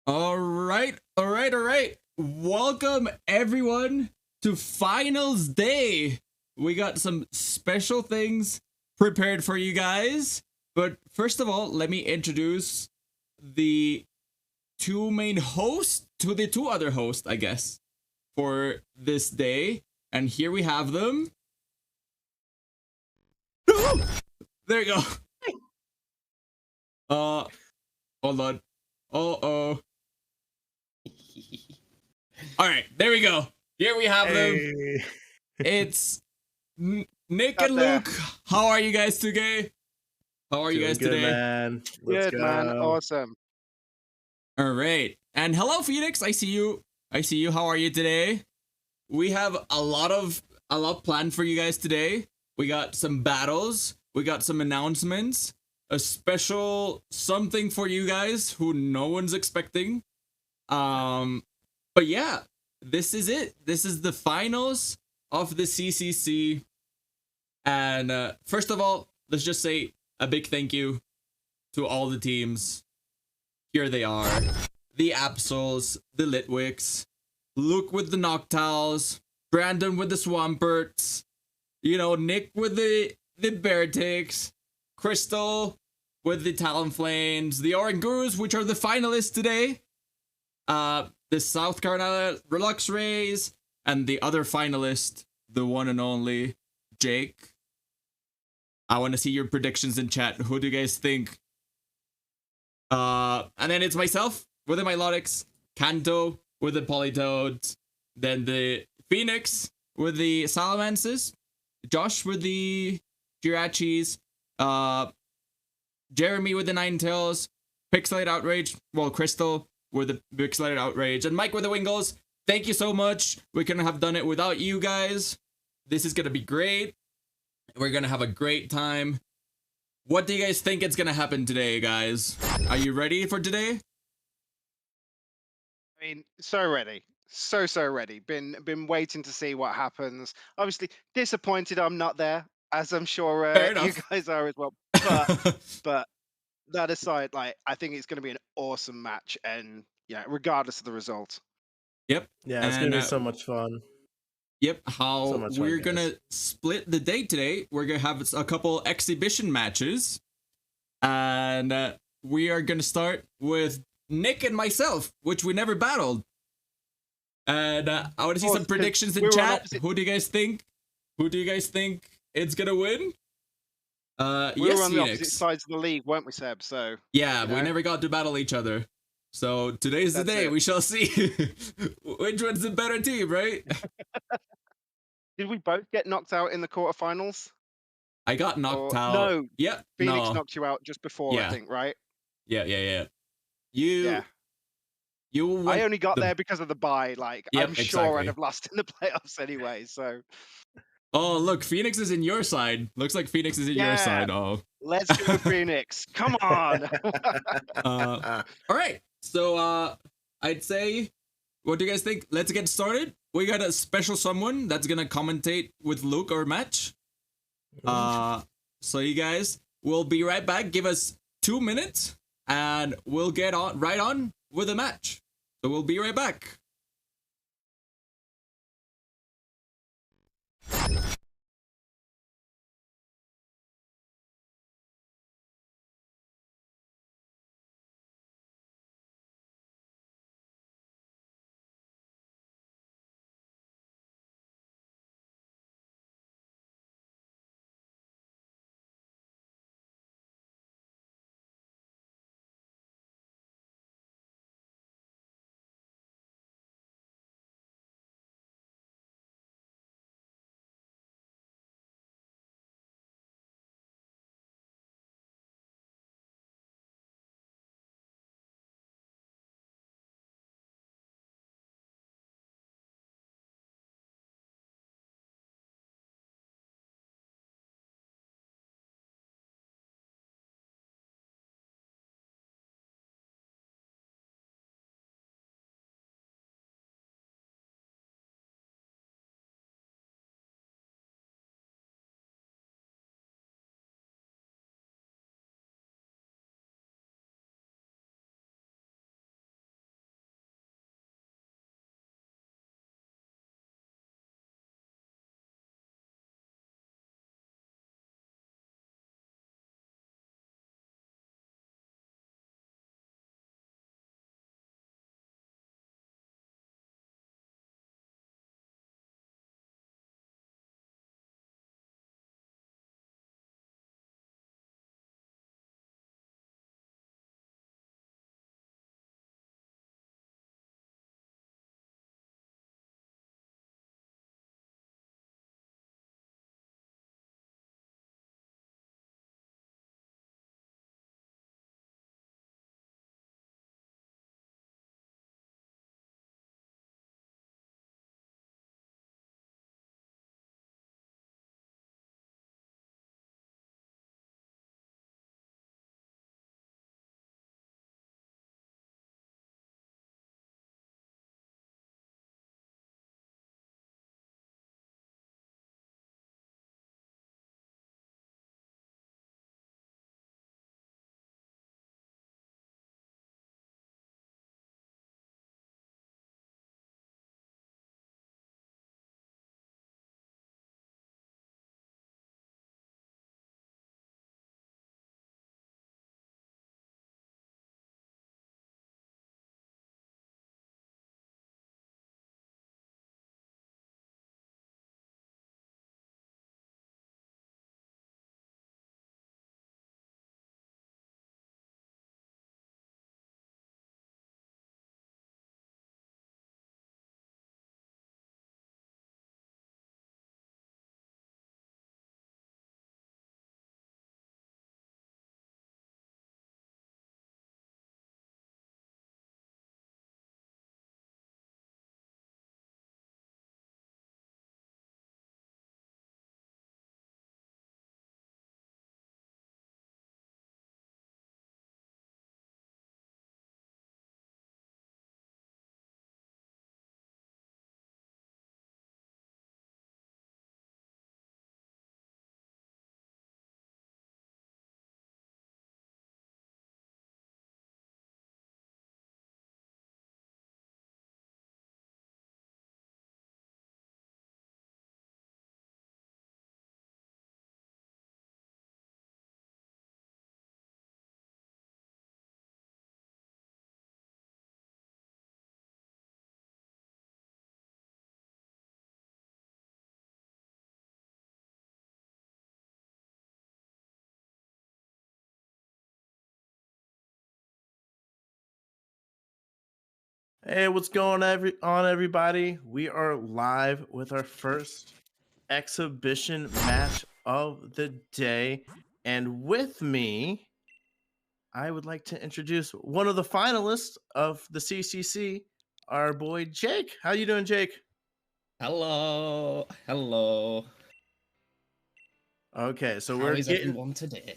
All right. Welcome everyone to finals day. We got some special things prepared for you guys. But first of all, let me introduce the two other hosts, I guess, for this day. And here we have them. There you go. Hold on. Uh-oh. All right, there we go. Here we have them. Hey. It's Nick Out and there. Luke. How are you guys today? How are you Doing guys good, today? man. Let's Good, go. man. Awesome. All right. And hello, Phoenix. I see you. How are you today? We have a lot planned for you guys today. We got some battles. We got some announcements. A special something for you guys who no one's expecting. But yeah, this is it. This is the finals of the CCC. And first of all, let's just say a big thank you to all the teams. Here they are. The Absols, the Litwicks, Luke with the Noctowls, Brandon with the Swamperts, Nick with the Bearticks, Crystal with the Talonflames, the Orange Gurus, which are the finalists today, the South Carolina Relux Rays, and the other finalist, the one and only Jake. I want to see your predictions in chat. Who do you guys think? And then it's myself with the Milotics, Kanto with the Polytoads, then the Phoenix with the Salamances, Josh with the Jirachis, Jeremy with the Ninetales, Pixelated Outrage, Crystal with the Pixelated Outrage, and Mike with the Wingles. Thank you so much. We couldn't have done it without you guys. This is gonna be great. We're gonna have a great time. What do you guys think is gonna happen today, guys? Are you ready for today? I mean, so ready. So ready. Been waiting to see what happens. Obviously, disappointed I'm not there, as I'm sure Fair you enough. guys are as well. But that aside, I think it's going to be an awesome match, and regardless of the result. Yep. Yeah, it's gonna be so much fun. Yep. So How much we're fun, gonna guys. split the day today. We're gonna have a couple exhibition matches, and we are gonna start with Nick and myself, which we never battled. And I want to see some predictions in chat. Who do you guys think? Who do you guys think it's gonna win? We yes, were on the Phoenix. opposite sides of the league, weren't we, Seb? So yeah, we never got to battle each other. So today's the day. We shall see which one's the better team, right? Did we both get knocked out in the quarterfinals? I got knocked out. No. Yep. Phoenix knocked you out just before, I think, right? Yeah. You I only got there because of the bye. Yep, I'm sure exactly. I'd have lost in the playoffs anyway. So. Oh, look, Phoenix is in your side. Looks like Phoenix is in your side. Oh. Let's go, Phoenix. Come on. All right. So I'd say, what do you guys think? Let's get started. We got a special someone that's gonna commentate with Luke our match. So you guys, we'll be right back. Give us 2 minutes, and we'll get right on with the match. So we'll be right back. Hey, what's going on, everybody? We are live with our first exhibition match of the day, and with me, I would like to introduce one of the finalists of the CCC, our boy Jake. How you doing, Jake? Hello, hello. Okay, so How we're is getting. everyone today?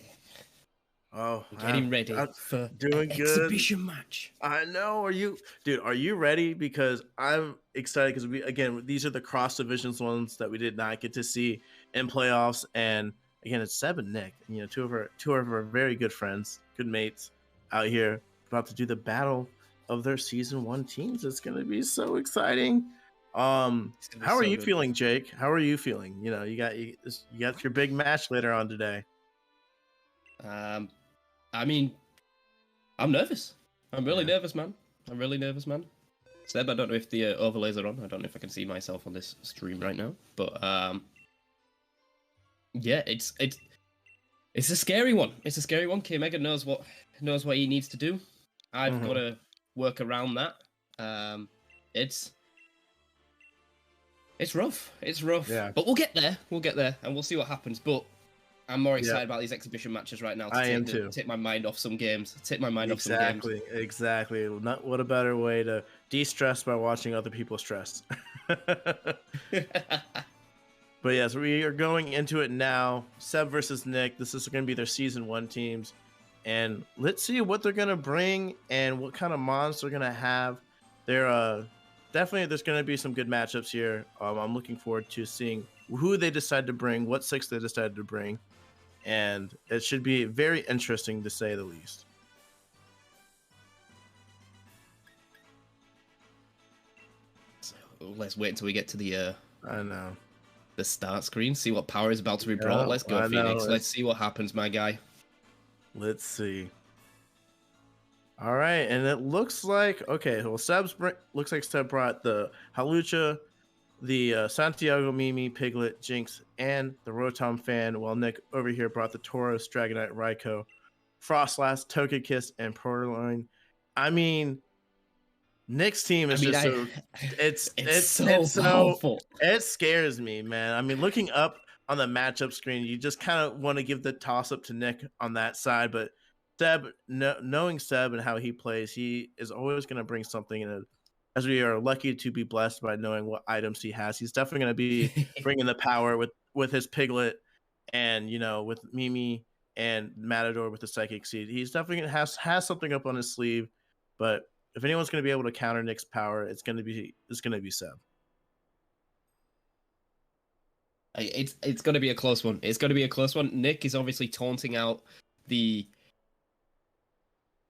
Oh, We're getting ready I'm for doing an good. exhibition match. I know. Are you ready? Because I'm excited because these are the cross divisions ones that we did not get to see in playoffs. And again, it's Seb and Nick, you know, two of our very good friends, good mates out here about to do the battle of their season 1 teams. It's going to be so exciting. How are you feeling, Jake? How are you feeling? You know, you got your big match later on today. I mean, I'm nervous. I'm really nervous, man. Seb, I don't know if the overlays are on. I don't know if I can see myself on this stream right now, but yeah, it's a scary one. It's a scary one. K Mega knows what he needs to do. I've got to work around that. It's rough. It's rough. Yeah. But we'll get there, and we'll see what happens. But I'm more excited about these exhibition matches right now. Take my mind off some games. Exactly. What a better way to de-stress by watching other people stress. But yes, we are going into it now. Seb versus Nick. This is going to be their season 1 teams. And let's see what they're going to bring and what kind of mons they're going to have. Definitely there's going to be some good matchups here. I'm looking forward to seeing who they decide to bring, what 6 they decided to bring. And it should be very interesting to say the least. So let's wait until we get to the I know. The start screen, see what power is about to be brought. Let's go, Phoenix. Let's see what happens, my guy. Let's see. All right, and it looks like looks like Seb brought the Halucha, the Santiago Mimi, Piglet, Jinx, and the Rotom fan, while Nick over here brought the Tauros, Dragonite, Raikou, Frostlass, Togekiss, and Purloin. I mean, Nick's team is it's so powerful. It scares me, man. I mean, looking up on the matchup screen, you just kind of want to give the toss up to Nick on that side, but Seb, knowing Seb and how he plays, he is always going to bring something in. As we are lucky to be blessed by knowing what items he has, he's definitely going to be bringing the power with his Piglet, and with Mimi and Matador with the Psychic Seed. He's definitely going to has something up on his sleeve. But if anyone's going to be able to counter Nick's power, it's going to be Seb. It's going to be a close one. Nick is obviously taunting out the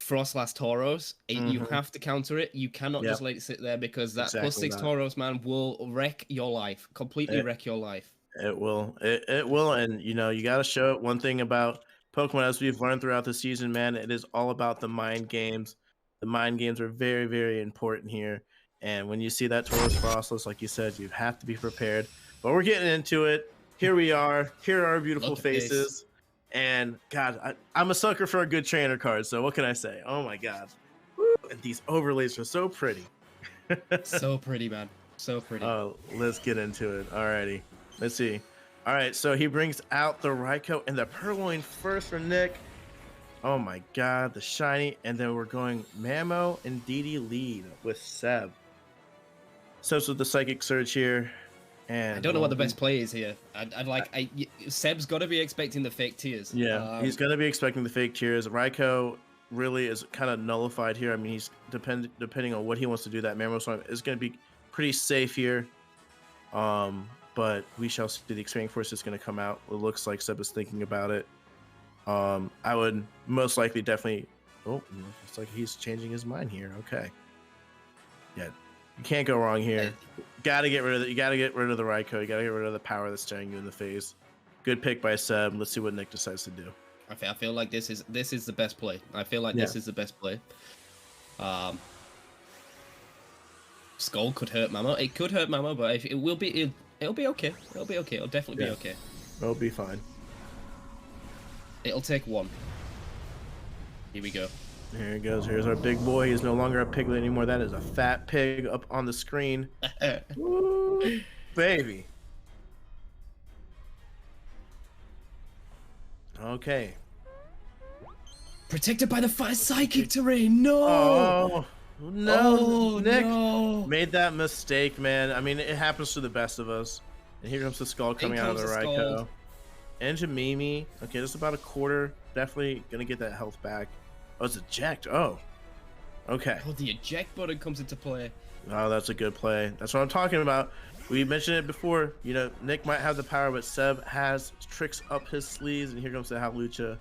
Frostlass Tauros. You have to counter it. You cannot just let it sit there, because that +6 Tauros, man, will wreck your life. Completely wreck your life. It will. It will. And, you got to show it. One thing about Pokemon, as we've learned throughout the season, man, it is all about the mind games. The mind games are very, very important here. And when you see that Tauros Frostless, like you said, you have to be prepared. But we're getting into it. Here we are. Here are our beautiful faces. And God, I'm a sucker for a good trainer card. So what can I say? Oh my God. Woo. And these overlays are so pretty. So pretty, man. So pretty. Oh, let's get into it. Alrighty. Let's see. All right. So he brings out the Raikou and the Purloin first for Nick. Oh my God. The shiny. And then we're going Mamo and Didi lead with Seb. Seb's with the Psychic Surge here. And I don't know what the best play is here. Seb's got to be expecting the fake tears. Yeah, he's going to be expecting the fake tears. Raikou really is kind of nullified here. I mean, he's depending on what he wants to do. That Mammoth is going to be pretty safe here. But we shall see. The Expanding Force is going to come out. It looks like Seb is thinking about it. I would most likely definitely. Oh, looks like he's changing his mind here. Okay. Yeah. You can't go wrong here. Gotta get rid of it. You gotta get rid of the Raikou. You gotta get rid of the power that's staring you in the face. Good pick by Seb. Let's see what Nick decides to do. I feel like this is the best play. This is the best play. Skull could hurt Mamo. It could hurt Mamo, but it'll be okay. It'll be okay. It'll definitely be okay. It'll be fine. It'll take one. Here we go. Here he goes. Here's our big boy. He's no longer a piglet anymore. That is a fat pig up on the screen. Woo, baby. Okay. Protected by the fire psychic terrain. No. Oh no, Oh, Nick no. made that mistake, man. I mean, it happens to the best of us. And here comes the skull coming out of the comes the Raikou. skull. And Jamimi. Okay, just about a quarter. Definitely gonna get that health back. Oh, it's eject. Oh. Okay. Oh, the eject button comes into play. Oh, that's a good play. That's what I'm talking about. We mentioned it before. You know, Nick might have the power, but Seb has tricks up his sleeves. And here comes the Hawlucha.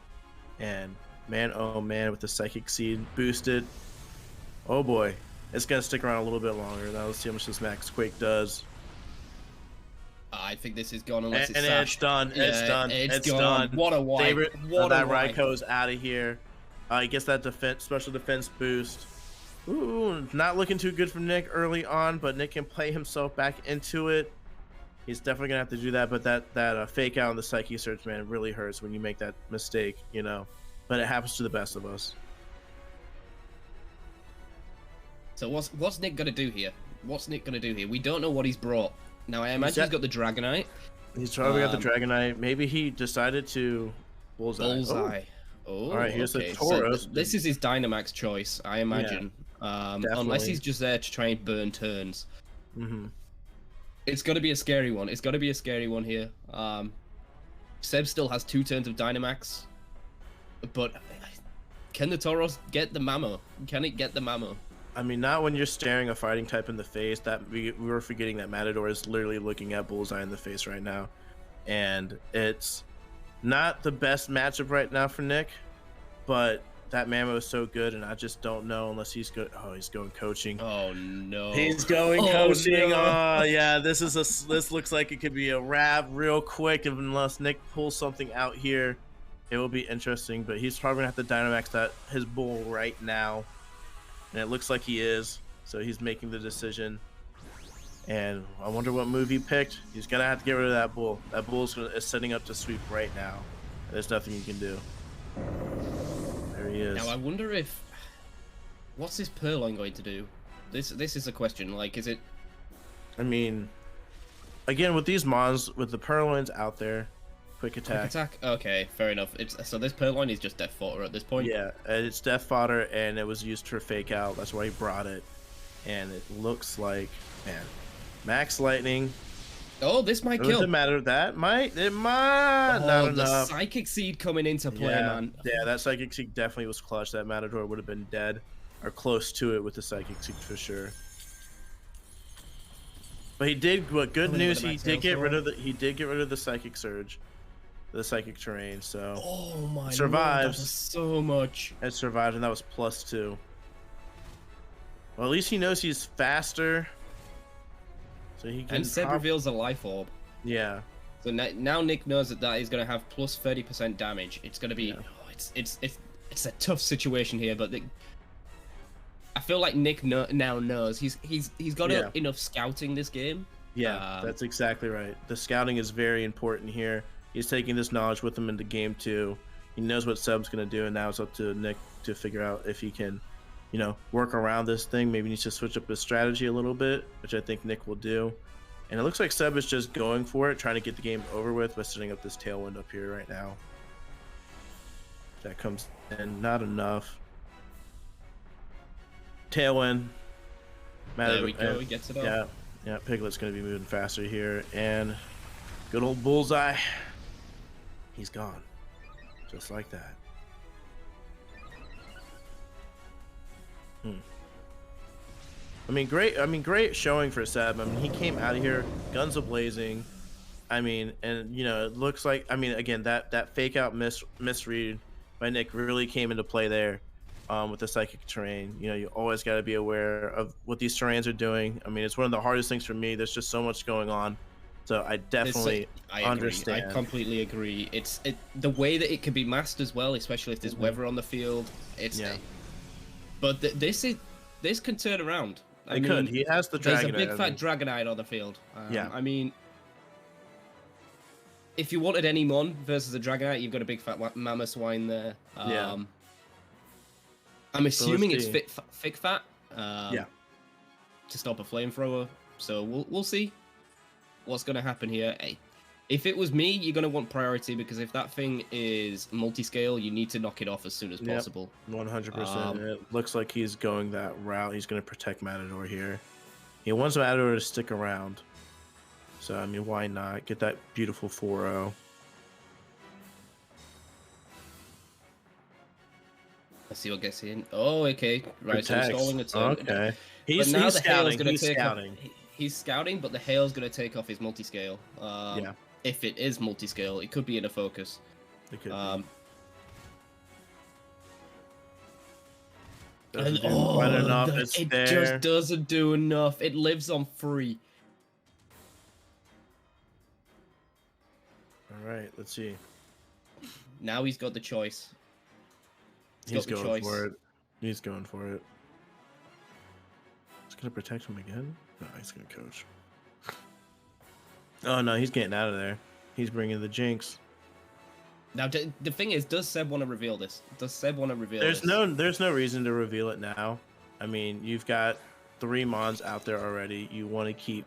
And man, oh man, with the Psychic Seed boosted. Oh boy. It's going to stick around a little bit longer. Now let's see how much this Max Quake does. I think this is gone unless And it's it's done. It's done. It's done. What a wipe. Favorite What that a wipe. Raikou's out of here. He gets that special defense boost. Ooh, not looking too good for Nick early on, but Nick can play himself back into it. He's definitely gonna have to do that, but that fake out on the Psyche Surge, man, really hurts when you make that mistake, you know. But it happens to the best of us. So what's Nick gonna do here? What's Nick gonna do here? We don't know what he's brought. Now I imagine he's got the Dragonite. He's probably got the Dragonite. Maybe he decided to bullseye. Bullseye. Oh, all right, here's okay. the Tauros. So this is his Dynamax choice, I imagine. Unless he's just there to try and burn turns. Mm-hmm. It's got to be a scary one. It's got to be a scary one here. Seb still has 2 turns of Dynamax, but can the Tauros get the Mamo? Can it get the Mamo? I mean, not when you're staring a fighting type in the face. That we were forgetting that Matador is literally looking at Bullseye in the face right now, and it's not the best matchup right now for Nick, but that Mamo is so good, and I just don't know unless he's good. Oh, he's going coaching. Oh no. He's going coaching. No. Oh yeah, this looks like it could be a wrap real quick unless Nick pulls something out here. It will be interesting, but he's probably gonna have to Dynamax that his bull right now. And it looks like he is, so he's making the decision. And I wonder what move he picked. He's gonna have to get rid of that bull. That bull is setting up to sweep right now. There's nothing you can do. There he is. Now I wonder if what's this Purloin going to do? This is a question. Like, is it? I mean, again with these mons, with the Purloins out there, quick attack. Quick attack. Okay, fair enough. So this Purloin is just Death Fodder at this point. Yeah, it's death fodder, and it was used for fake out. That's why he brought it. And it looks like, man, Max Lightning. Oh, this might kill. Doesn't matter. It might. Oh, Not the enough. Psychic Seed coming into play, man. Yeah, that Psychic Seek definitely was clutch. That Matador would have been dead or close to it with the Psychic Seek for sure. But he did. What good news? He did get rid of the Psychic Surge, the Psychic Terrain. So Oh my survives. Lord, that was so much. it survived, and that was +2. Well, at least he knows he's faster, so he can. And Seb reveals a Life Orb. Yeah. So now Nick knows that he's going to have plus 30% damage. It's going to be. Yeah. Oh, it's a tough situation here, but I feel like Nick now knows he's got enough scouting this game. Yeah, that's exactly right. The scouting is very important here. He's taking this knowledge with him into game 2. He knows what Seb's going to do, and now it's up to Nick to figure out if he can, work around this thing. Maybe he needs to switch up his strategy a little bit, which I think Nick will do. And it looks like Seb is just going for it, trying to get the game over with by setting up this Tailwind up here right now. That comes in, not enough. Tailwind. There we go, he gets it off. Yeah, Piglet's going to be moving faster here. And good old Bullseye. He's gone. Just like that. Great showing for Seb. I mean, he came out of here, guns a-blazing. I mean, and, it looks like, again, that fake out misread by Nick really came into play there with the Psychic Terrain. You always got to be aware of what these terrains are doing. I mean, it's one of the hardest things for me. There's just so much going on. So I definitely understand. I completely agree. It's the way that it can be masked as well, especially if there's weather on the field. But this can turn around. I mean, He has the Dragonite. There's a big fat Dragonite on the field. I mean, if you wanted any Mon versus a Dragonite, you've got a big fat Mammoth Swine there. I'm assuming it's see. Thick Fat. Yeah. To stop a flamethrower. So we'll see what's gonna happen here. Hey, if it was me, you're gonna want priority because if that thing is multi-scale, you need to knock it off as soon as Yep. possible. 100%. It looks like he's going that route. He's going to protect Matador here. He wants Matador to stick around. So, I mean, why not? Get that beautiful 4-0. Let's see what gets in. Oh, okay. Right, so Protects. installing a turn. Okay. But He's now the hail's scouting. gonna He's take scouting. off. He's scouting, but the hail's gonna take off his multi-scale. Yeah. If it is multi-scale, it could be in a focus. It could Um, be. Doesn't do quite enough. it It's there. just doesn't do enough. It lives on 3. All right, let's see. Now he's got the choice. He's got the going choice. for it. He's going for it. He's going to protect him again? No, he's going to coach. Oh, no, he's getting out of there. He's bringing the Jinx. Now, the thing is, does Seb want to reveal this? Does Seb want to reveal There's this? there's no reason to reveal it now. I mean, you've got 3 Mons out there already. You want to keep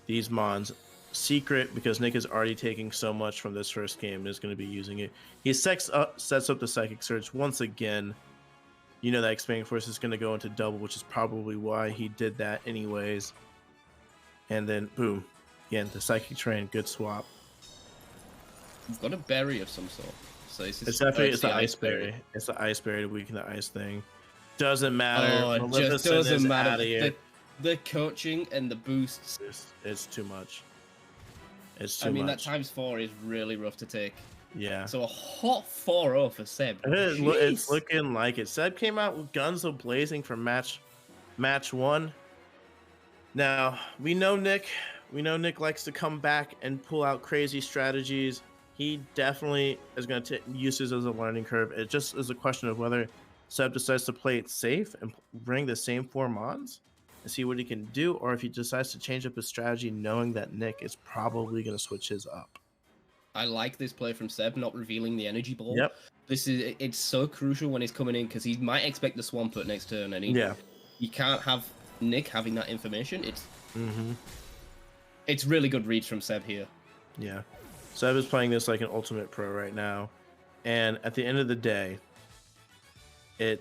these Mons secret because Nick is already taking so much from this first game and is going to be using it. He sets up the Psychic Surge once again. You know that Expanding Force is going to go into double, which is probably why he did that anyways. And then, boom. Again, the Psychic Train, good swap. We've got a berry of some sort. So it's Definitely it's the Ice Berry. It's the Ice Berry to weaken the Ice thing. Doesn't matter. Oh, it Maleficent just doesn't is matter. outta here. The coaching and the boosts. It's too much. It's too I mean, much. that ×4 is really rough to take. Yeah. So a hot 4-0 for Seb. It's Jeez. looking like it. Seb came out with guns a-blazing for match 1. Now, we know Nick likes to come back and pull out crazy strategies. He definitely is going to use this as a learning curve. It just is a question of whether Seb decides to play it safe and bring the same 4 Mons and see what he can do, or if he decides to change up his strategy knowing that Nick is probably going to switch his up. I like this play from Seb, not revealing the energy ball. Yep. It's so crucial when he's coming in because he might expect the Swampert next turn, and you can't have Nick having that information. It's really good reads from Seb here. Yeah. Seb is playing this like an ultimate pro right now. And at the end of the day, you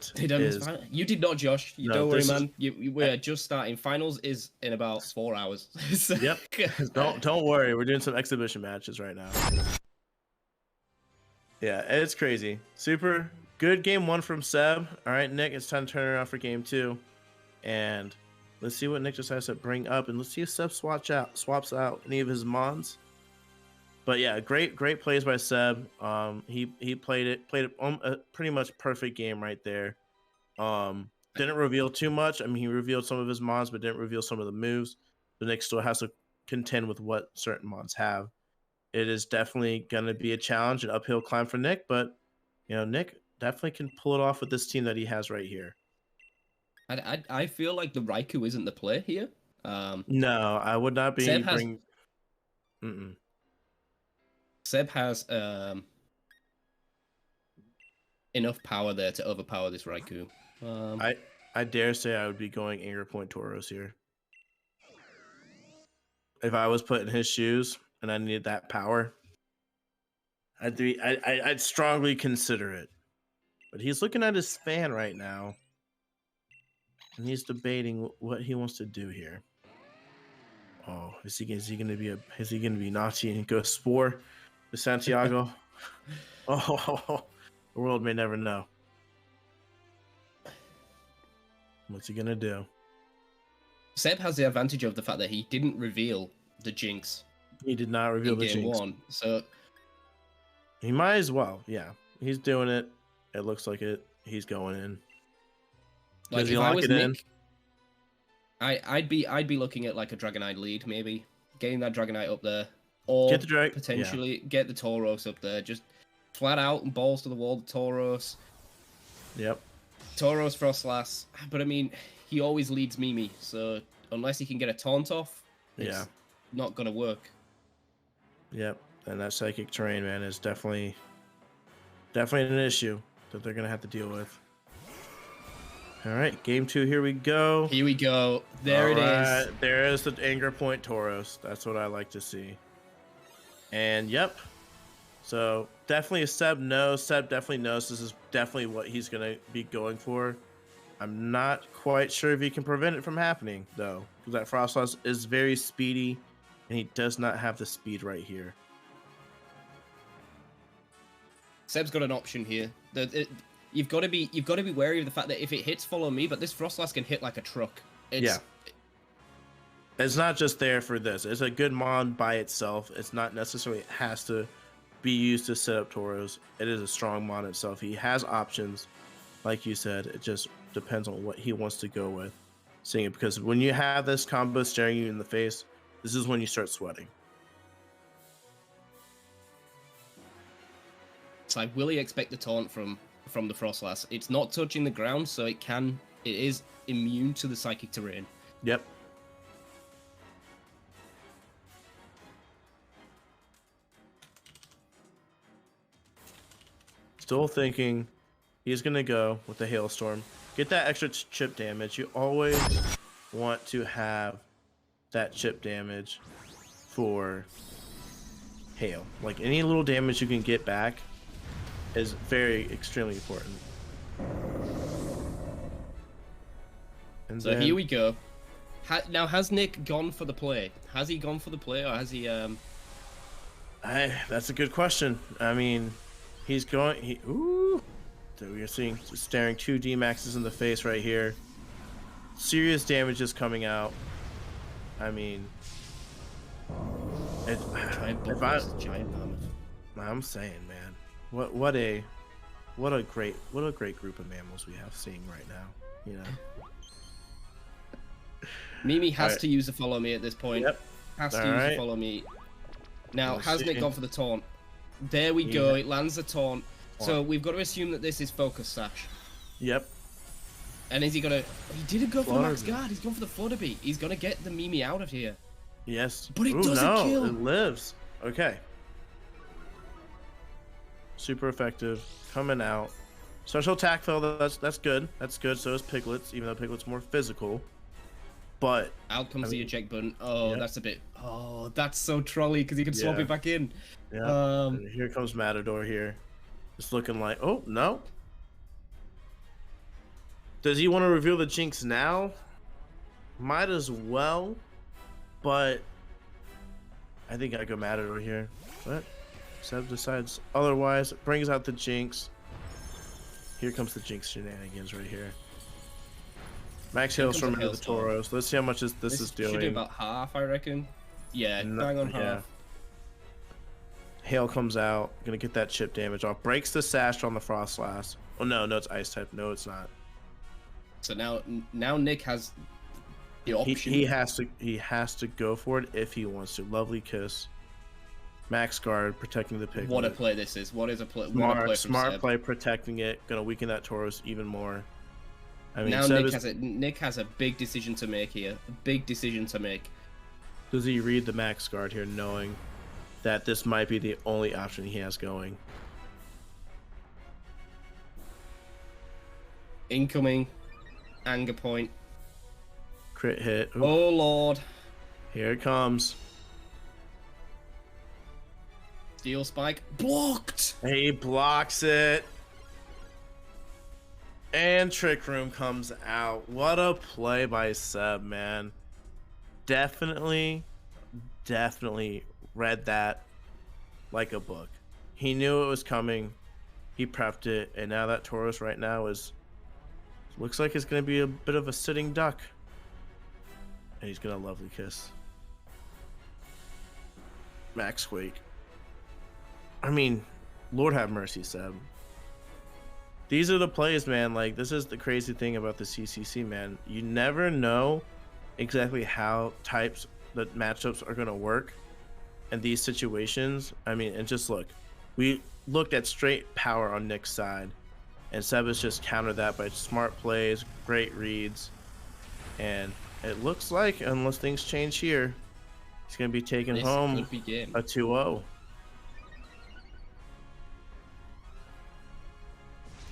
did not, Josh. You No, don't worry, this is- man. We're just starting. Finals is in about 4 hours. So- Yep. Don't worry. We're doing some exhibition matches right now. Yeah, it's crazy. Super good game 1 from Seb. All right, Nick, it's time to turn around for game 2. And let's see what Nick decides to bring up. And let's see if Seb swaps out any of his Mons. But yeah, great plays by Seb. He played a pretty much perfect game right there. Didn't reveal too much. I mean, he revealed some of his Mons, but didn't reveal some of the moves. The Nick still has to contend with what certain Mons have. It is definitely going to be a challenge, an uphill climb for Nick, but Nick definitely can pull it off with this team that he has right here. I feel like the Raikou isn't the play here. No, I would not be Seb has- bring. Seb has enough power there to overpower this Raikou. I dare say I would be going Anger Point Tauros here. If I was put in his shoes and I needed that power, I'd strongly consider it. But he's looking at his fan right now, and he's debating what he wants to do here. Oh, is he gonna be naughty and go Spore to Santiago? Oh, the world may never know. What's he gonna do? Seb has the advantage of the fact that he didn't reveal the Jinx He did not reveal in the game Jinx. 1. So He might as well. Yeah, he's doing it. It looks like it. He's going in. like Does he if I lock was it in? Nick, I'd be looking at like a Dragonite lead, maybe getting that Dragonite up there, or Get the potentially get the Tauros up there. Just flat out and balls to the wall. The Tauros, Yep. Tauros Frostlass. But I mean, he always leads Mimi, so unless he can get a taunt off, it's not gonna work. Yep. And that Psychic Terrain, man, is definitely an issue that they're gonna have to deal with. All right, game 2. Here we go. Here we go. There it is. There is the anger point Tauros. That's what I like to see. And yep. So definitely Seb knows. Seb definitely knows this is definitely what he's gonna be going for. I'm not quite sure if he can prevent it from happening though, because that Frostlass is very speedy, and he does not have the speed right here. Seb's got an option here. You've got to be wary of the fact that if it hits follow me, but this Frostlass can hit like a truck. Yeah. It's not just there for this. It's a good mon by itself. It's not necessarily it has to be used to set up Tauros. It is a strong mon itself. He has options, like you said. It just depends on what he wants to go with. Seeing it, because when you have this combo staring you in the face, this is when you start sweating. It's like, will he expect the taunt from the Frostlass? It's not touching the ground, so it is immune to the psychic terrain. Yep. Still thinking he's going to go with the Hailstorm. Get that extra chip damage. You always want to have that chip damage for hail. Like any little damage you can get back is very extremely important. And so here we go. Now, has Nick gone for the play? Has he gone for the play, or has he... That's a good question. I mean, he's going... Ooh! So you're seeing staring 2 D-Maxes in the face right here. Serious damage is coming out. I mean... giant mammoth. I'm saying, man. What a great group of mammals we have seeing right now. You know. Mimi has to use the follow me at this point. Yep. Has to use the follow me. Now, has Nick gone for the taunt? There we go. It lands the taunt. So we've got to assume that this is focus sash. Yep. And is he gonna? He didn't go for the max guard. He's gone for the flutter beat. He's gonna get the Mimi out of here. Yes. But it doesn't kill. It lives. Okay. Super effective. Coming out. Special attack fail. That's good. That's good. So is Piglet's, even though Piglet's more physical. But out comes the eject button. Oh, that's a bit. Oh, that's so trolly because he can swap it back in. Yeah. And here comes Matador here. It's looking like, oh no. Does he want to reveal the Jinx now? Might as well, but I think I go Matador here. But Seb decides otherwise. Brings out the Jinx. Here comes the Jinx shenanigans right here. Max Hailstorm into the Tauros. Let's see how much this is doing. Should do about half, I reckon. Yeah, bang on half. Yeah. Hail comes out. Gonna get that chip damage off. Breaks the sash on the Frostlass. Oh no, it's ice type. No, it's not. So now Nick has the option. He has to go for it if he wants to. Lovely kiss. Max guard protecting the pig. What a play this is. What is a play? Smart play protecting it. Gonna weaken that Tauros even more. I mean, now Nick has a big decision to make here. A big decision to make. Does he read the max guard here, knowing that this might be the only option he has going? Incoming. Anger point. Crit hit. Ooh. Oh lord. Here it comes. Steel spike. Blocked! He blocks it. And Trick Room comes out. What a play by Seb, man. Definitely read that like a book. He knew it was coming. He prepped it, and now that Tauros right now looks like it's going to be a bit of a sitting duck. And he's going to lovely kiss. Max Quake. I mean, Lord have mercy, Seb. These are the plays, man. Like, this is the crazy thing about the CCC, man. You never know exactly how the matchups are going to work in these situations. I mean, and just look. We looked at straight power on Nick's side, and Seb has just countered that by smart plays, great reads, and it looks like, unless things change here, he's going to be taking home a 2-0.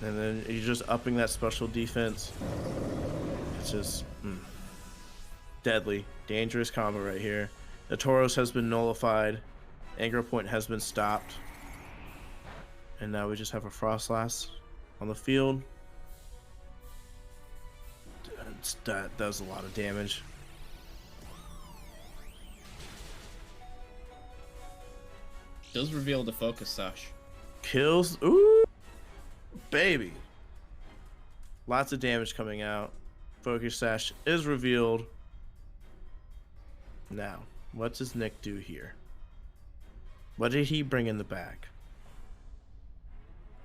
And then you're just upping that special defense. It's just deadly, dangerous combo right here. The Tauros has been nullified. Anchor point has been stopped. And now we just have a Frostlass on the field. That does a lot of damage. Does reveal the focus sash. Kills. Ooh, baby. Lots of damage coming out. Focus sash is revealed. Now, what does Nick do here? What did he bring in the bag?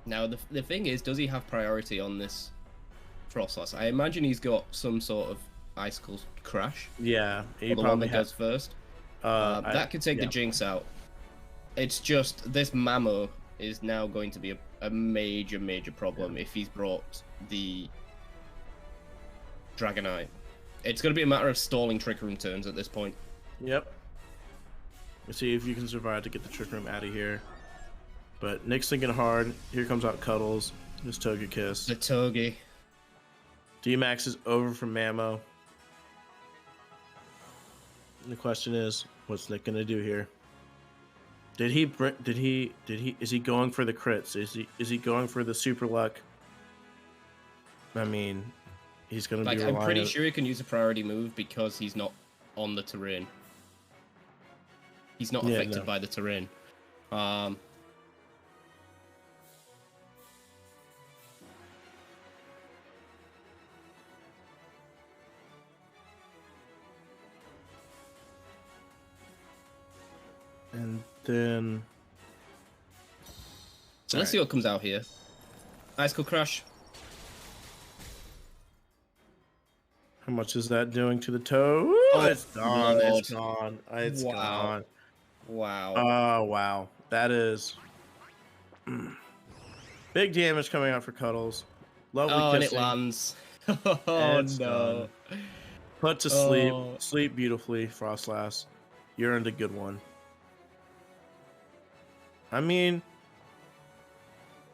Now, the thing is, does he have priority on this Frostlass? I imagine he's got some sort of Icicle Crash. Yeah, he The one probably that has. goes first. That That could take the Jinx out. It's just, this Mamo is now going to be a major, major problem if he's brought the Dragonite. It's going to be a matter of stalling Trick Room turns at this point. Yep. Let's see if you can survive to get the Trick Room out of here. But Nick's thinking hard. Here comes out Cuddles. His Togekiss. The Togi. D-Max is over from Mamo. The question is, what's Nick gonna do here? Is he going for the crits? Is he going for the super luck? I mean, he's gonna be I'm pretty relying sure he can use a priority move because he's not on the terrain. He's not affected by the terrain. And then... So let's see what comes out here. Icicle Crash. How much is that doing to the toe? Oh, It's gone. Lord. It's gone. It's Wow. gone. Wow. Oh, wow. That is... big damage coming out for Cuddles. Lovely and kissing. it lands. It's no. done. Put to sleep. Oh. Sleep beautifully, Frostlass. You earned a good one. I mean,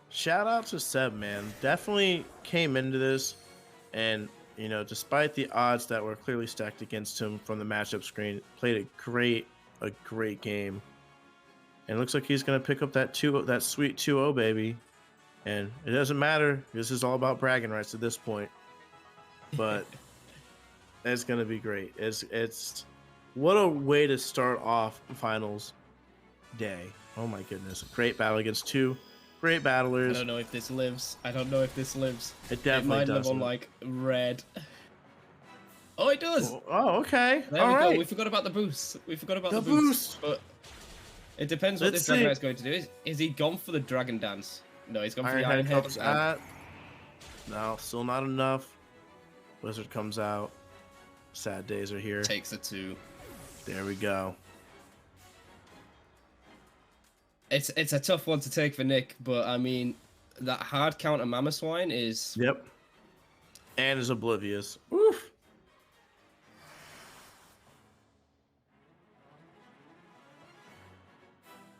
shout out to Seb, man. Definitely came into this, and you know, despite the odds that were clearly stacked against him from the matchup screen, played a great game. And it looks like he's gonna pick up that sweet 2-0, baby. And it doesn't matter. This is all about bragging rights at this point. But it's gonna be great. It's what a way to start off finals day. Oh my goodness. Great battle against two great I battlers. don't know if this lives. It It It definitely might live doesn't. on like red. Oh, it does. Oh, okay. There All we right. go. We forgot about the boost. The boost. But it depends what Let's this see. Dragonite's going to do. Is he gone for the Dragon Dance? No, he's gone for Iron the Head Iron Head. comes out. No, still not enough. Blizzard comes out. Sad days are here. Takes a 2. There we go. It's a tough one to take for Nick, but I mean, that hard counter Mamoswine is... Yep. And is oblivious. Oof.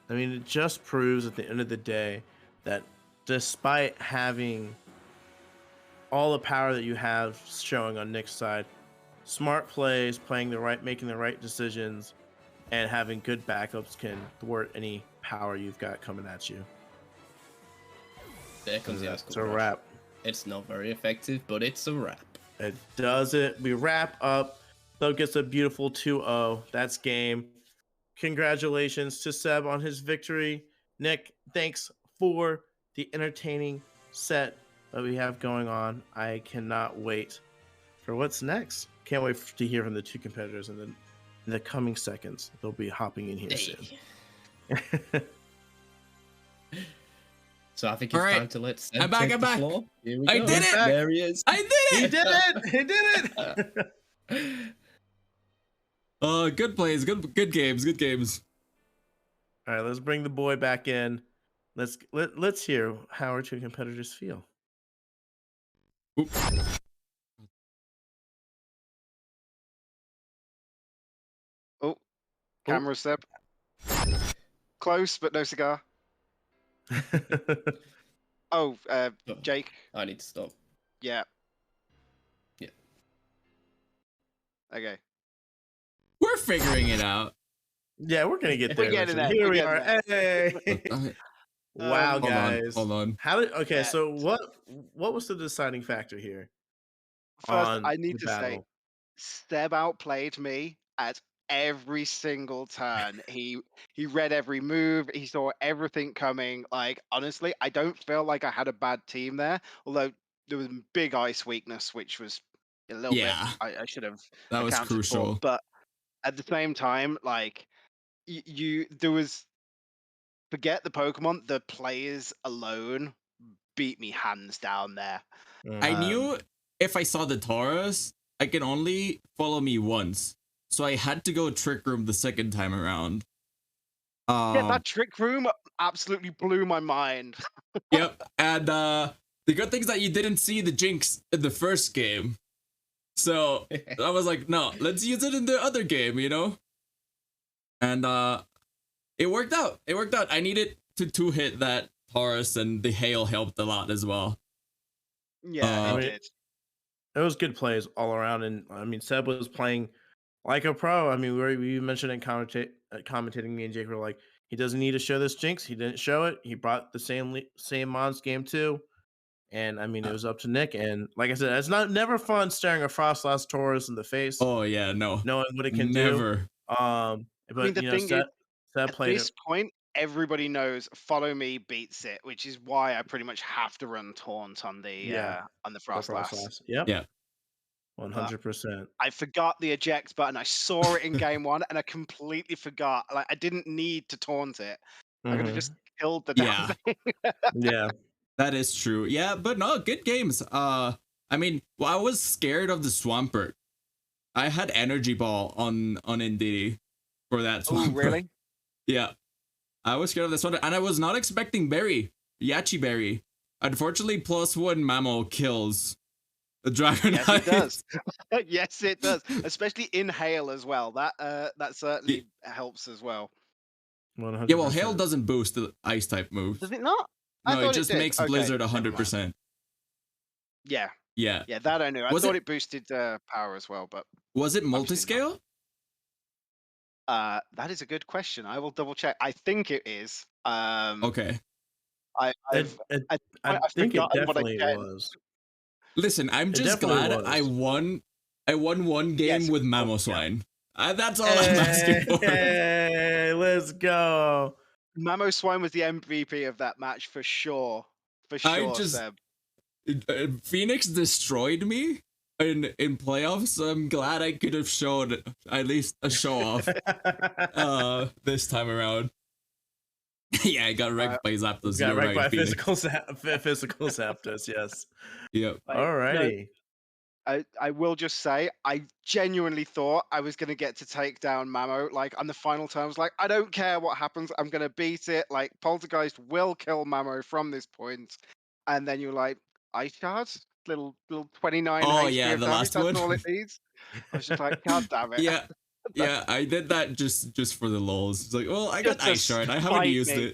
I mean, it just proves at the end of the day that despite having all the power that you have showing on Nick's side, smart plays, making the right decisions, and having good backups can thwart any power you've got coming at you. There comes the Icicle It's a Crash. wrap. It's not very effective, but it's a wrap. It does it. We wrap up. Though gets a beautiful 2-0. That's game. Congratulations to Seb on his victory. Nick, thanks for the entertaining set that we have going on. I cannot wait for what's next. Can't wait to hear from the two competitors in the coming seconds. They'll be hopping in here soon. So I think it's All right. time to let Seb I'm back, take I'm the back. floor. Here we I go. did it! There he is. I did He it! did it! He did it! Good plays, good games. All right, let's bring the boy back in. Let's hear how our two competitors feel. Oop. Oh, camera step. Close, but no cigar. Oh, Oh, Jake. I need to stop. Yeah. Yeah. Okay. We're figuring it out. Yeah, we're gonna get We're there. getting eventually. there. Here We're we are. getting Hey. Wow, Hold guys. Hold on. How did? Okay, Yeah. so what was the deciding factor here First, on I need the to say, battle? Seb outplayed me at every single turn. He read every move. He saw everything coming. Like honestly, I don't feel like I had a bad team there. Although there was big ice weakness, which was a little bit Yeah, I should have that was accounted for. crucial. But at the same time, like you there was forget the Pokemon, the players alone beat me hands down there. I Mhm. knew if I saw the Taurus, I can only follow me once. So I had to go Trick Room the second time around. Yeah, that trick room absolutely blew my mind. Yep. And the good thing is that you didn't see the Jinx in the first game. So I was like, no, let's use it in the other game, you know? And it worked out. It worked out. I needed to two-hit that Taurus, and the hail helped a lot as well. Yeah, Uh, it did. It was good plays all around, and I mean, Seb was playing like a pro. I mean, we mentioned in commentating, me and Jake were like, he doesn't need to show this Jinx. He didn't show it. He brought the same mons game too, and I mean, it was up to Nick. And like I said, it's never fun staring a Frostlass Taurus in the face, Oh yeah, no. knowing what it can Never. do. I But mean, the you know, thing is, Seb at played this it. point, everybody knows follow me beats it, which is why I pretty much have to run taunt on Yeah, the the Frostlass. Frostlass. Yep. Yeah. 100%. I forgot the eject button. I saw it in game one, and I completely forgot. Like I didn't need to taunt it. I could have just killed the damn Yeah. thing. Yeah. That is true. Yeah, but no, good games. I mean, well, I was scared of the Swampert. I had Energy Ball on Indeedee for that Oh, Swampert. really? Yeah. I was scared of this one, and I was not expecting Berry, Yachi Berry. Unfortunately, +1 Mammo kills the Dragonite. Yes, it does. Yes, it does. Especially in hail as well. That certainly helps as well. 100%. Yeah, well, Hail doesn't boost the Ice type moves. Does it not? I No, it thought just did. makes Okay, Blizzard never mind. 100%. Yeah, Yeah. yeah, that I knew. I Was thought it- it boosted power as well, but Was it Obviously not. multiscale? that is a good question. I will double check. I think it is. Okay. I've I think it forgotten what I definitely said. was. Listen, I'm It just definitely glad was. I won one game Yes. with Oh, yeah. Mamoswine. That's all I'm asking for. Hey, let's go. Mamoswine was the MVP of that match for sure. For sure, just- Seb. Phoenix destroyed me in playoffs, so I'm glad I could have showed at least a show off this time around. Yeah, I got wrecked by Zapdos. Got You're wrecked right, by Phoenix. physical Zapdos, yes. Yep. Like, Alrighty. I will just say, I genuinely thought I was going to get to take down Mamo. Like, on the final terms, like, I don't care what happens. I'm going to beat it. Like, Poltergeist will kill Mamo from this point. And then you're like, Ice Shard? Little 29 Oh, HP yeah, of the damage. last That's one. all it needs. I was just like, God damn it. Yeah. Yeah, I did that just for the lols. It's like, well, I got Just to Ice Shard. I haven't spite used me.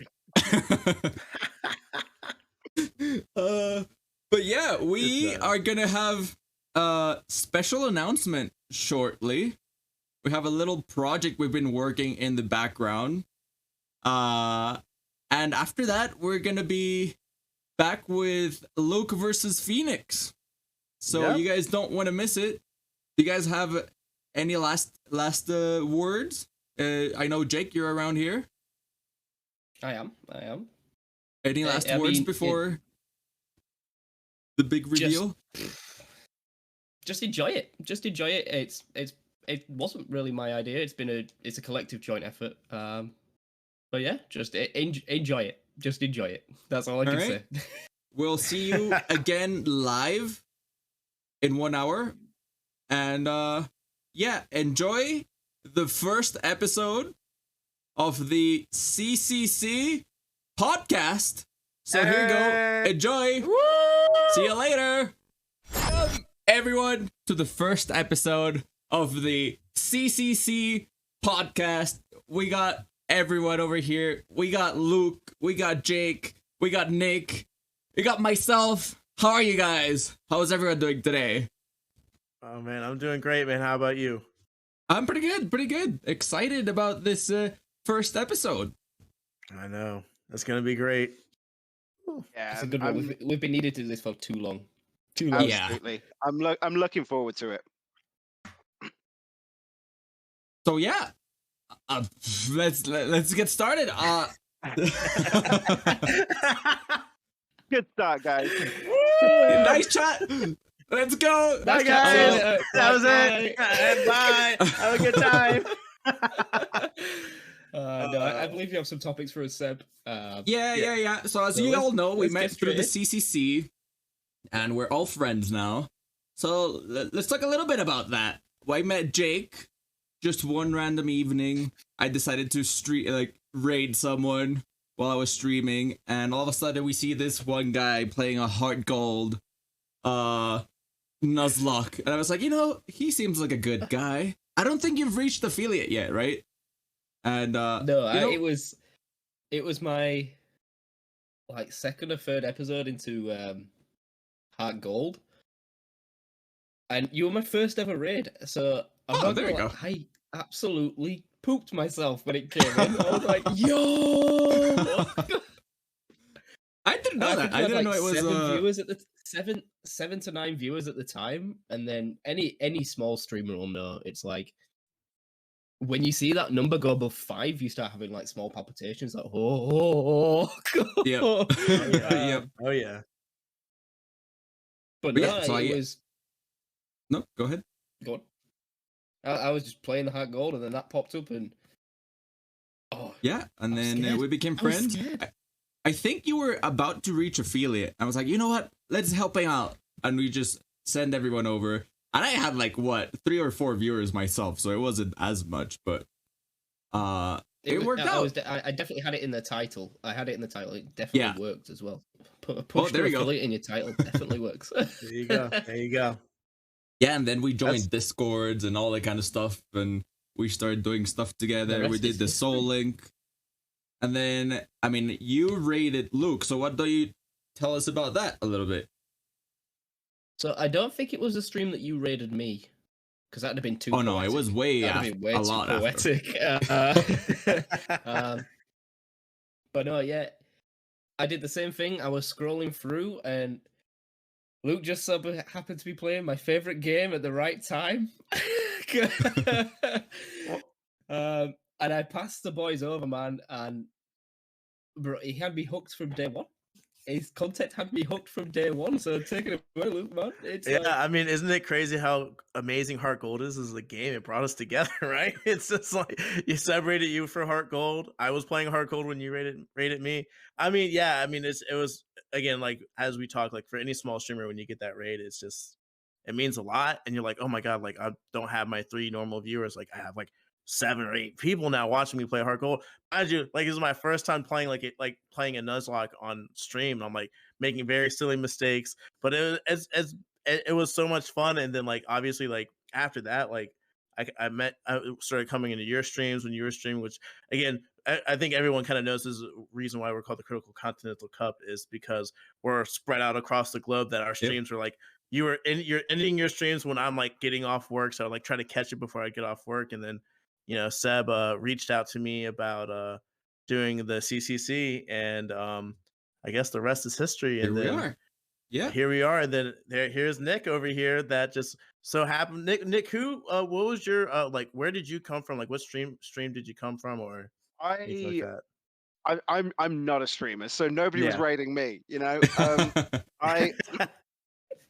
it. But yeah, we Good are gonna have a special announcement shortly. We have a little project we've been working in the background. And after that, we're gonna be back with Luke versus Phoenix. So Yep. you guys don't want to miss it. Do you guys have any last words? I know Jake, you're around here. I am. Any last I words mean, before the big reveal? Just enjoy it. Just enjoy it. It wasn't really my idea. It's a collective joint effort. But yeah, just enjoy it. Just enjoy it. That's all I can say. We'll see you again live in 1 hour. And yeah, enjoy the first episode of the CCC podcast. So here you go. Enjoy. See you later. Welcome, everyone, to the first episode of the CCC podcast. We got everyone over here. We got Luke. We got Jake. We got Nick. we got myself. How are you guys? How is everyone doing today? Oh man, I'm doing great, man. How about you? I'm pretty good. Excited about this first episode. I know it's gonna be great. Yeah, It's a good one. We've been needed to do this for too long. Too long. Yeah. absolutely. I'm looking forward to it. So yeah, let's get started. Good start, guys. Nice chat. Let's go. Bye, guys. That was it. Bye. Have a good time. No, I believe you have some topics for us, Seb. Yeah. So as So you all know, we let's met get through the straight CCC, and we're all friends now. So let's talk a little bit about that. Well, I met Jake just one random evening. I decided to raid someone while I was streaming, and all of a sudden we see this one guy playing a Heart Gold Nuzlocke, and I was like, he seems like a good guy. I don't think you've reached affiliate yet, right? And it was my second or third episode into Heart Gold, and you were my first ever raid. So there you go. I absolutely pooped myself when it came in. I was like, yo. I didn't know that. I didn't know it was 7 viewers at the 7 to 9 viewers at the time, and then any small streamer will know it's like when you see that number go above 5, you start having small palpitations, like Yep. Yep. Oh yeah. But But no, yeah, so it was. No, go ahead. Go on. I was just playing the Heart Gold, and then that popped up, and yeah, and then we became friends. I think you were about to reach affiliate. I was like, you know what? Let's help him out, and we just send everyone over. And I had 3 or 4 viewers myself, so it wasn't as much, but it worked out. I definitely had it in the title. I had it in the title. It definitely worked as well. Push there to you go. affiliate in your title definitely works. There you go. There you go. Yeah, and then we joined Discords and all that kind of stuff, and we started doing stuff together. We did the Soul Link. And then, you raided Luke, so what do you tell us about that a little bit? So I don't think it was a stream that you raided me, because that'd have been too poetic. No, it was way That'd after, be way a too lot poetic. But no, yeah. I did the same thing. I was scrolling through, and Luke just happened to be playing my favorite game at the right time. And I passed the boys over, man, and bro, he had me hooked from day one. His content had me hooked from day one, so take it away, Luke, man. Isn't it crazy how amazing Heart Gold is as a game? It brought us together, right? It's just like you separated you for Heart Gold. I was playing Heart Gold when you rated me. It was again, as we talk, for any small streamer, when you get that raid, it means a lot, and you're like, oh my god, I don't have my 3 normal viewers, I have 7 or 8 people now watching me play Heart Gold. Mind you, this is my first time playing playing a Nuzlocke on stream. And I'm making very silly mistakes, but it was so much fun. And then obviously after that, I started coming into your streams when you were streaming, which again, I think everyone kind of knows this is the reason why we're called the Critical Continental Cup, is because we're spread out across the globe, that our streams were you're ending your streams when I'm getting off work, so I try to catch it before I get off work. And then Seb reached out to me about doing the CCC, and I guess the rest is history. And here we are. Yeah, here we are. And then here's Nick over here. That just so happened. Nick, who? What was your where did you come from? What stream did you come from, or anything like that? I'm not a streamer, so nobody was raiding me.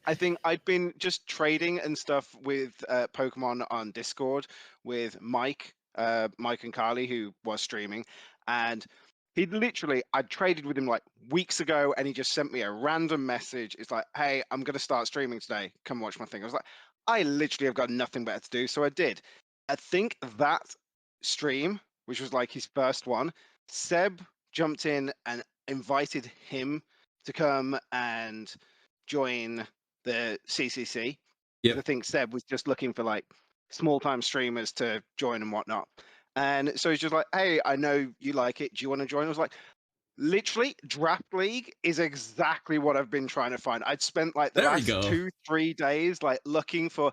I think I'd been just trading and stuff with Pokemon on Discord with Mike and Carly, who was streaming, and I traded with him weeks ago, and he just sent me a random message. It's like, hey, I'm going to start streaming today. Come watch my thing. I was like, I literally have got nothing better to do. So I did. I think that stream, which was his first one, Seb jumped in and invited him to come and join the CCC. Yeah, I think Seb was just looking for small time streamers to join and whatnot. And so he's just like, hey, I know you like it. Do you want to join? I was like, literally, Draft League is exactly what I've been trying to find. I'd spent like the There we last go. 2-3 days like looking for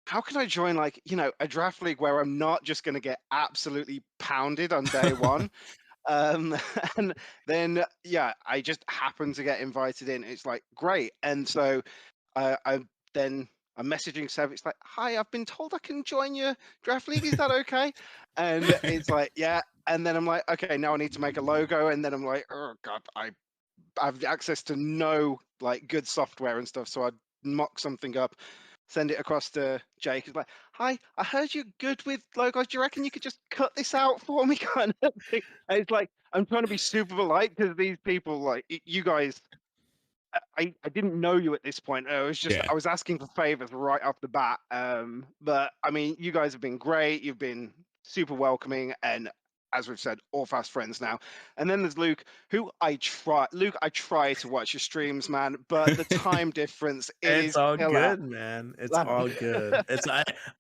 how can I join like, a draft league where I'm not just going to get absolutely pounded on day one. Um, and then yeah, I just happened to get invited in. It's like great, and so I'm messaging Seb. It's like, hi, I've been told I can join your draft league. Is that okay? And it's like, yeah. And then I'm like, okay, now I need to make a logo. And then I'm like, oh god, I have access to no like good software and stuff, so I'd mock something up, send it across to Jake. It's like, hi, I heard you're good with logos. Do you reckon you could just cut this out for me, kind of thing? And it's like I'm trying to be super polite because these people, like you guys, I didn't know you at this point. I was just Yeah. I was asking for favors right off the bat. But I mean, you guys have been great. You've been super welcoming, and as we've said, all fast friends now. And then there's Luke, who I try. Luke, I try to watch your streams, man, but the time difference It's is all killer. good, man. It's Like- all good.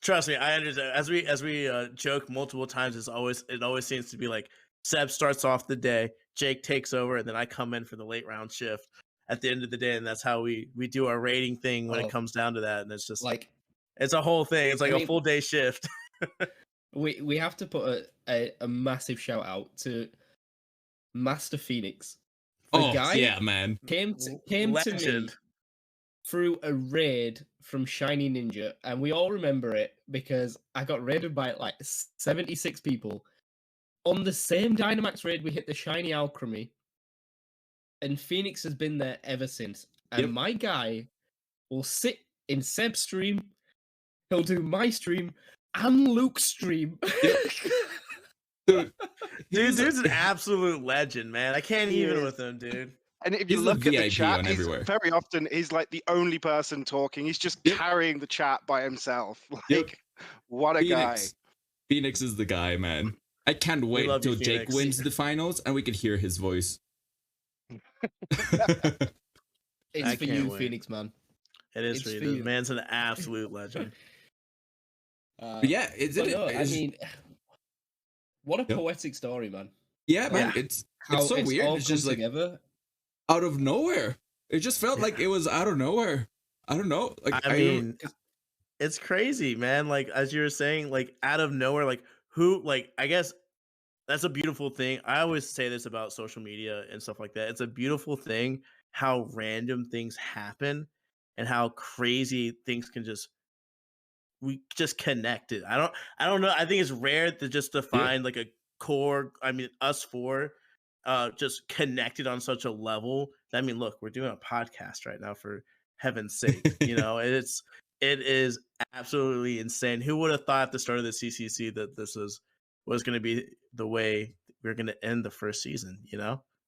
Trust me, I understand. As we joke multiple times, it always seems to be like Seb starts off the day, Jake takes over, and then I come in for the late round shift at the end of the day, and that's how we do our rating thing when Oh. it comes down to that. And it's just Like, it's a whole thing. It's like I a mean- full day shift. we have to put a massive shout out to Master Phoenix. The Oh guy yeah, man. came to me Legend. through a raid from Shiny Ninja, and we all remember it because I got raided by like 76 people. On the same Dynamax raid, we hit the Shiny Alchemy, and Phoenix has been there ever since. And Yep. my guy will sit in Seb's stream, he'll do my stream and Luke's stream. Dude, Dude's an absolute legend, man. I can't He even is. with him, dude. And if you He's the look at the VIP chat, on he's everywhere. very often he's like the only person talking. He's just Yep. carrying the chat by himself. Like, Yep. what a guy. Phoenix is the guy, man. I can't wait love you, until Jake Phoenix. wins the finals and we can hear his voice. It's I for can't you, wait. Phoenix, man. It is It's for you. for The you. man's an absolute legend. But yeah, it's But it. no, I it's- mean, what a Yep. poetic story, man. yeah, man. yeah. It's How so weird. all It's come just like together. out of nowhere. It just felt like it was out of nowhere. I don't know. Like I mean, it's crazy, man. Like as you were saying, like out of nowhere, like who, like I guess that's a beautiful thing. I always say this about social media and stuff like that. It's a beautiful thing how random things happen and how crazy things can we just connected. I don't know. I think it's rare to find like a core. I mean, us four, just connected on such a level. I mean, look, we're doing a podcast right now, for heaven's sake. It is absolutely insane. Who would have thought at the start of the CCC that this was going to be the way we're going to end the first season?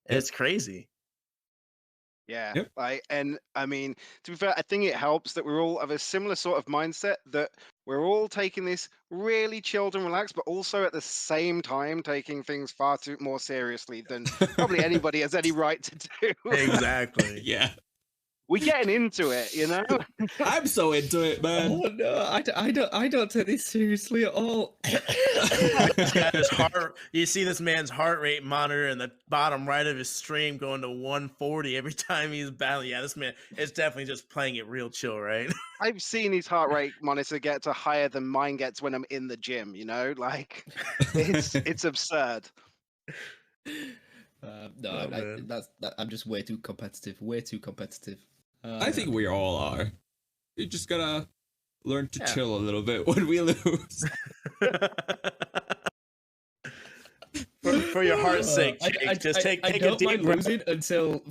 It's crazy. Yeah. Yep. And I mean, to be fair, I think it helps that we're all of a similar sort of mindset, that we're all taking this really chilled and relaxed, but also at the same time taking things far too more seriously than probably anybody has any right to do. Exactly. yeah, We're getting into it, I'm so into it, man. Oh no, I don't take this seriously at all. Yeah, you see this man's heart rate monitor in the bottom right of his stream going to 140 every time he's battling. Yeah, this man is definitely just playing it real chill, right? I've seen his heart rate monitor get to higher than mine gets when I'm in the gym, like it's absurd. No, Oh, man. I'm just way too competitive. Way too competitive. I think we all are. You just gotta learn to Yeah. chill a little bit when we lose. for your heart's sake, I Jake, just take I a don't deep mind breath. losing until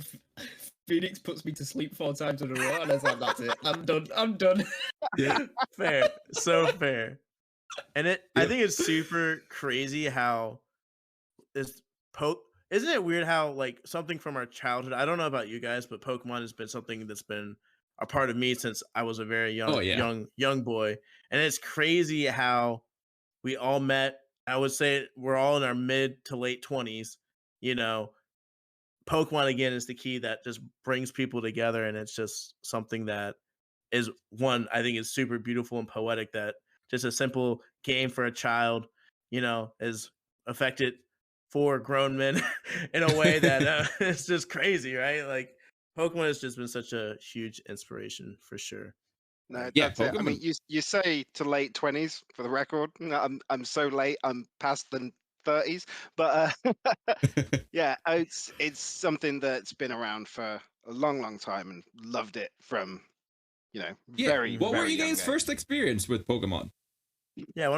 Phoenix puts me to sleep 4 times in a row, and I was like, "That's it. I'm done. I'm done." Yeah. Fair, so fair. And I Yep. think it's super crazy how this isn't it weird how like something from our childhood, I don't know about you guys, but Pokemon has been something that's been a part of me since I was a very young Oh, yeah. young boy. And it's crazy how we all met. I would say we're all in our mid to late 20s. Pokemon again is the key that just brings people together, and it's just something that is one I think is super beautiful and poetic, that just a simple game for a child, is affected for grown men in a way that it's just crazy, right? Like Pokemon has just been such a huge inspiration for sure. No, Yeah, that's it. I mean, Pokemon. you say to late 20s for the record. No, I'm so late. I'm past the 30s, but yeah, it's something that's been around for a long time and loved it from Yeah. very What were very you young guys' age. first experience with Pokemon? Yeah,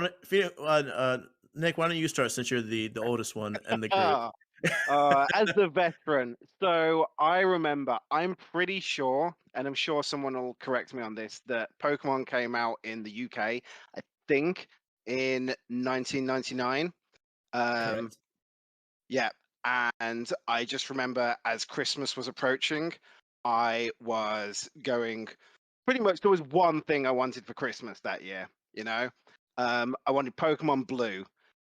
Nick, why don't you start since you're the oldest one in the group? Ah, as the veteran, so I remember, I'm pretty sure, and I'm sure someone will correct me on this, that Pokemon came out in the UK, I think, in 1999. Um, Correct. yeah, and I just remember as Christmas was approaching, I was going pretty much, there was one thing I wanted for Christmas that year, you know? I wanted Pokemon Blue.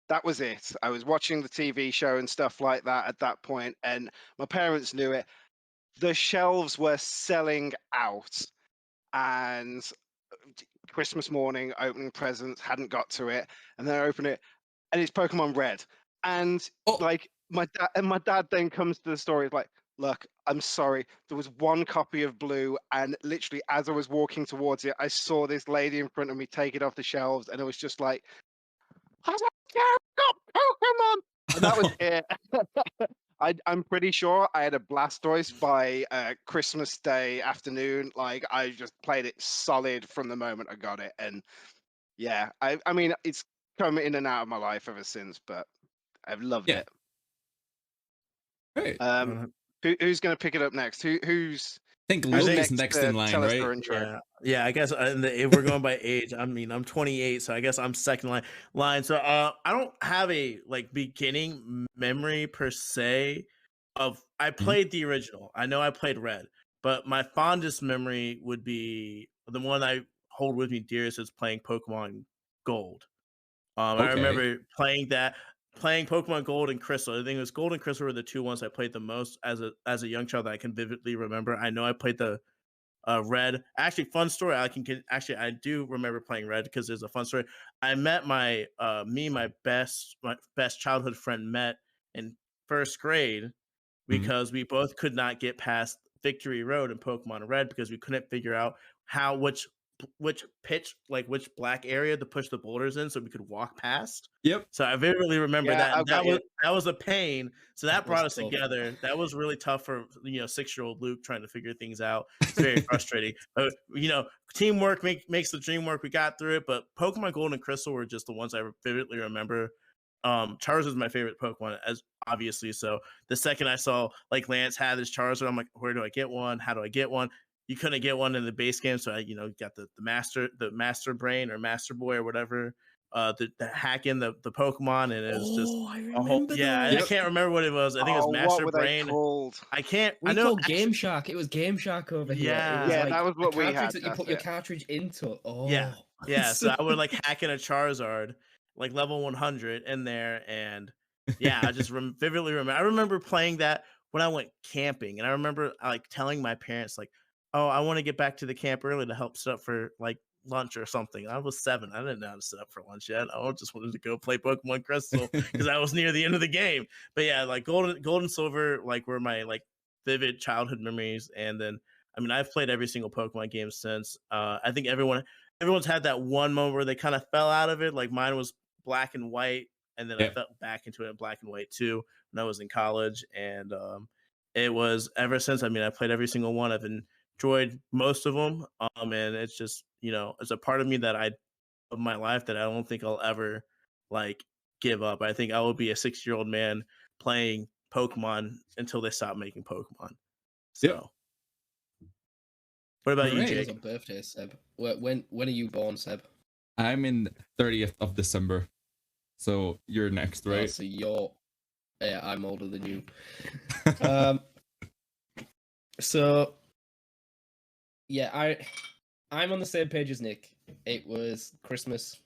That was it. I was watching the TV show and stuff like that at that point, and my parents knew it. The shelves were selling out, and Christmas morning, opening presents, hadn't got to it, and then I open it, and it's Pokemon Red. And Oh, like my dad then comes to the story, like, look, I'm sorry, there was one copy of Blue, and literally as I was walking towards it, I saw this lady in front of me take it off the shelves, and it was just like, I don't care, I've got Pokemon, and that was it. I'm pretty sure I had a Blastoise by Christmas Day afternoon. Like I just played it solid from the moment I got it, and yeah, I mean it's come in and out of my life ever since, but I've loved yeah. it. Right. Um, who's going to pick it up next? Who's I think who's Luke think- is next next to in line, tell us right? their intro? Yeah. I guess if we're going by age, I mean, I'm 28, so I guess I'm second line. So I don't have a like beginning memory per se of I played the original. I know I played Red, but my fondest memory would be the one I hold with me dearest is playing Pokemon Gold. I Okay. remember playing Pokemon Gold and Crystal. I think it was Gold and Crystal were the two ones I played the most as a young child that I can vividly remember. I know I played the Red. Actually, fun story. I do remember playing Red because there's a fun story. I met my my best childhood friend met in first grade because we both could not get past Victory Road in Pokemon Red because we couldn't figure out how which pitch like which black area to push the boulders in so we could walk past. Yep. So I vividly remember Yeah, that. I've And got you. that was a pain. So that brought was us tough. together. That was really tough for 6-year-old Luke trying to figure things out. It's very frustrating. But teamwork makes the dream work. We got through it. But Pokemon Gold and Crystal were just the ones I vividly remember. Charizard is my favorite Pokemon, as obviously. So the second I saw like Lance had his Charizard, I'm like, where do I get one? How do I get one? You couldn't get one in the base game, so I got the master brain or master boy or whatever. The hack in the Pokemon, and it was just I a whole I Yep. can't remember what it was. I think it was Oh, what Master were they Brain. called? I can't. We I know. called Game Shark. It was Game Shark over here. It Yeah. was Yeah, like that was a what we cartridge had, that you that's put your it. cartridge into. Oh, Yeah. So I would like hacking a Charizard, like level 100 in there, and yeah, I just vividly remember. I remember playing that when I went camping, and I remember like telling my parents like, "Oh, I want to get back to the camp early to help set up for like lunch or something." I was 7. I didn't know how to set up for lunch yet. I just wanted to go play Pokemon Crystal because I was near the end of the game. But yeah, like Gold and Silver like were my like vivid childhood memories, and then I mean I've played every single Pokemon game since. I think everyone's had that one moment where they kind of fell out of it. Like mine was Black and White, and then I Yep. fell back into it in Black and White too when I was in college, and it was ever since. I mean, I played every single one. I've enjoyed most of them, and it's just it's a part of me of my life that I don't think I'll ever like give up. I think I will be a 6-year-old man playing Pokemon until they stop making Pokemon. So. Yep. What about you, Alright. Jake? It's a birthday, Seb. When are you born, Seb? I'm in 30th of December. So you're next, Oh, right? so you're. Yeah, I'm older than you. So yeah, I'm on the same page as Nick. It was Christmas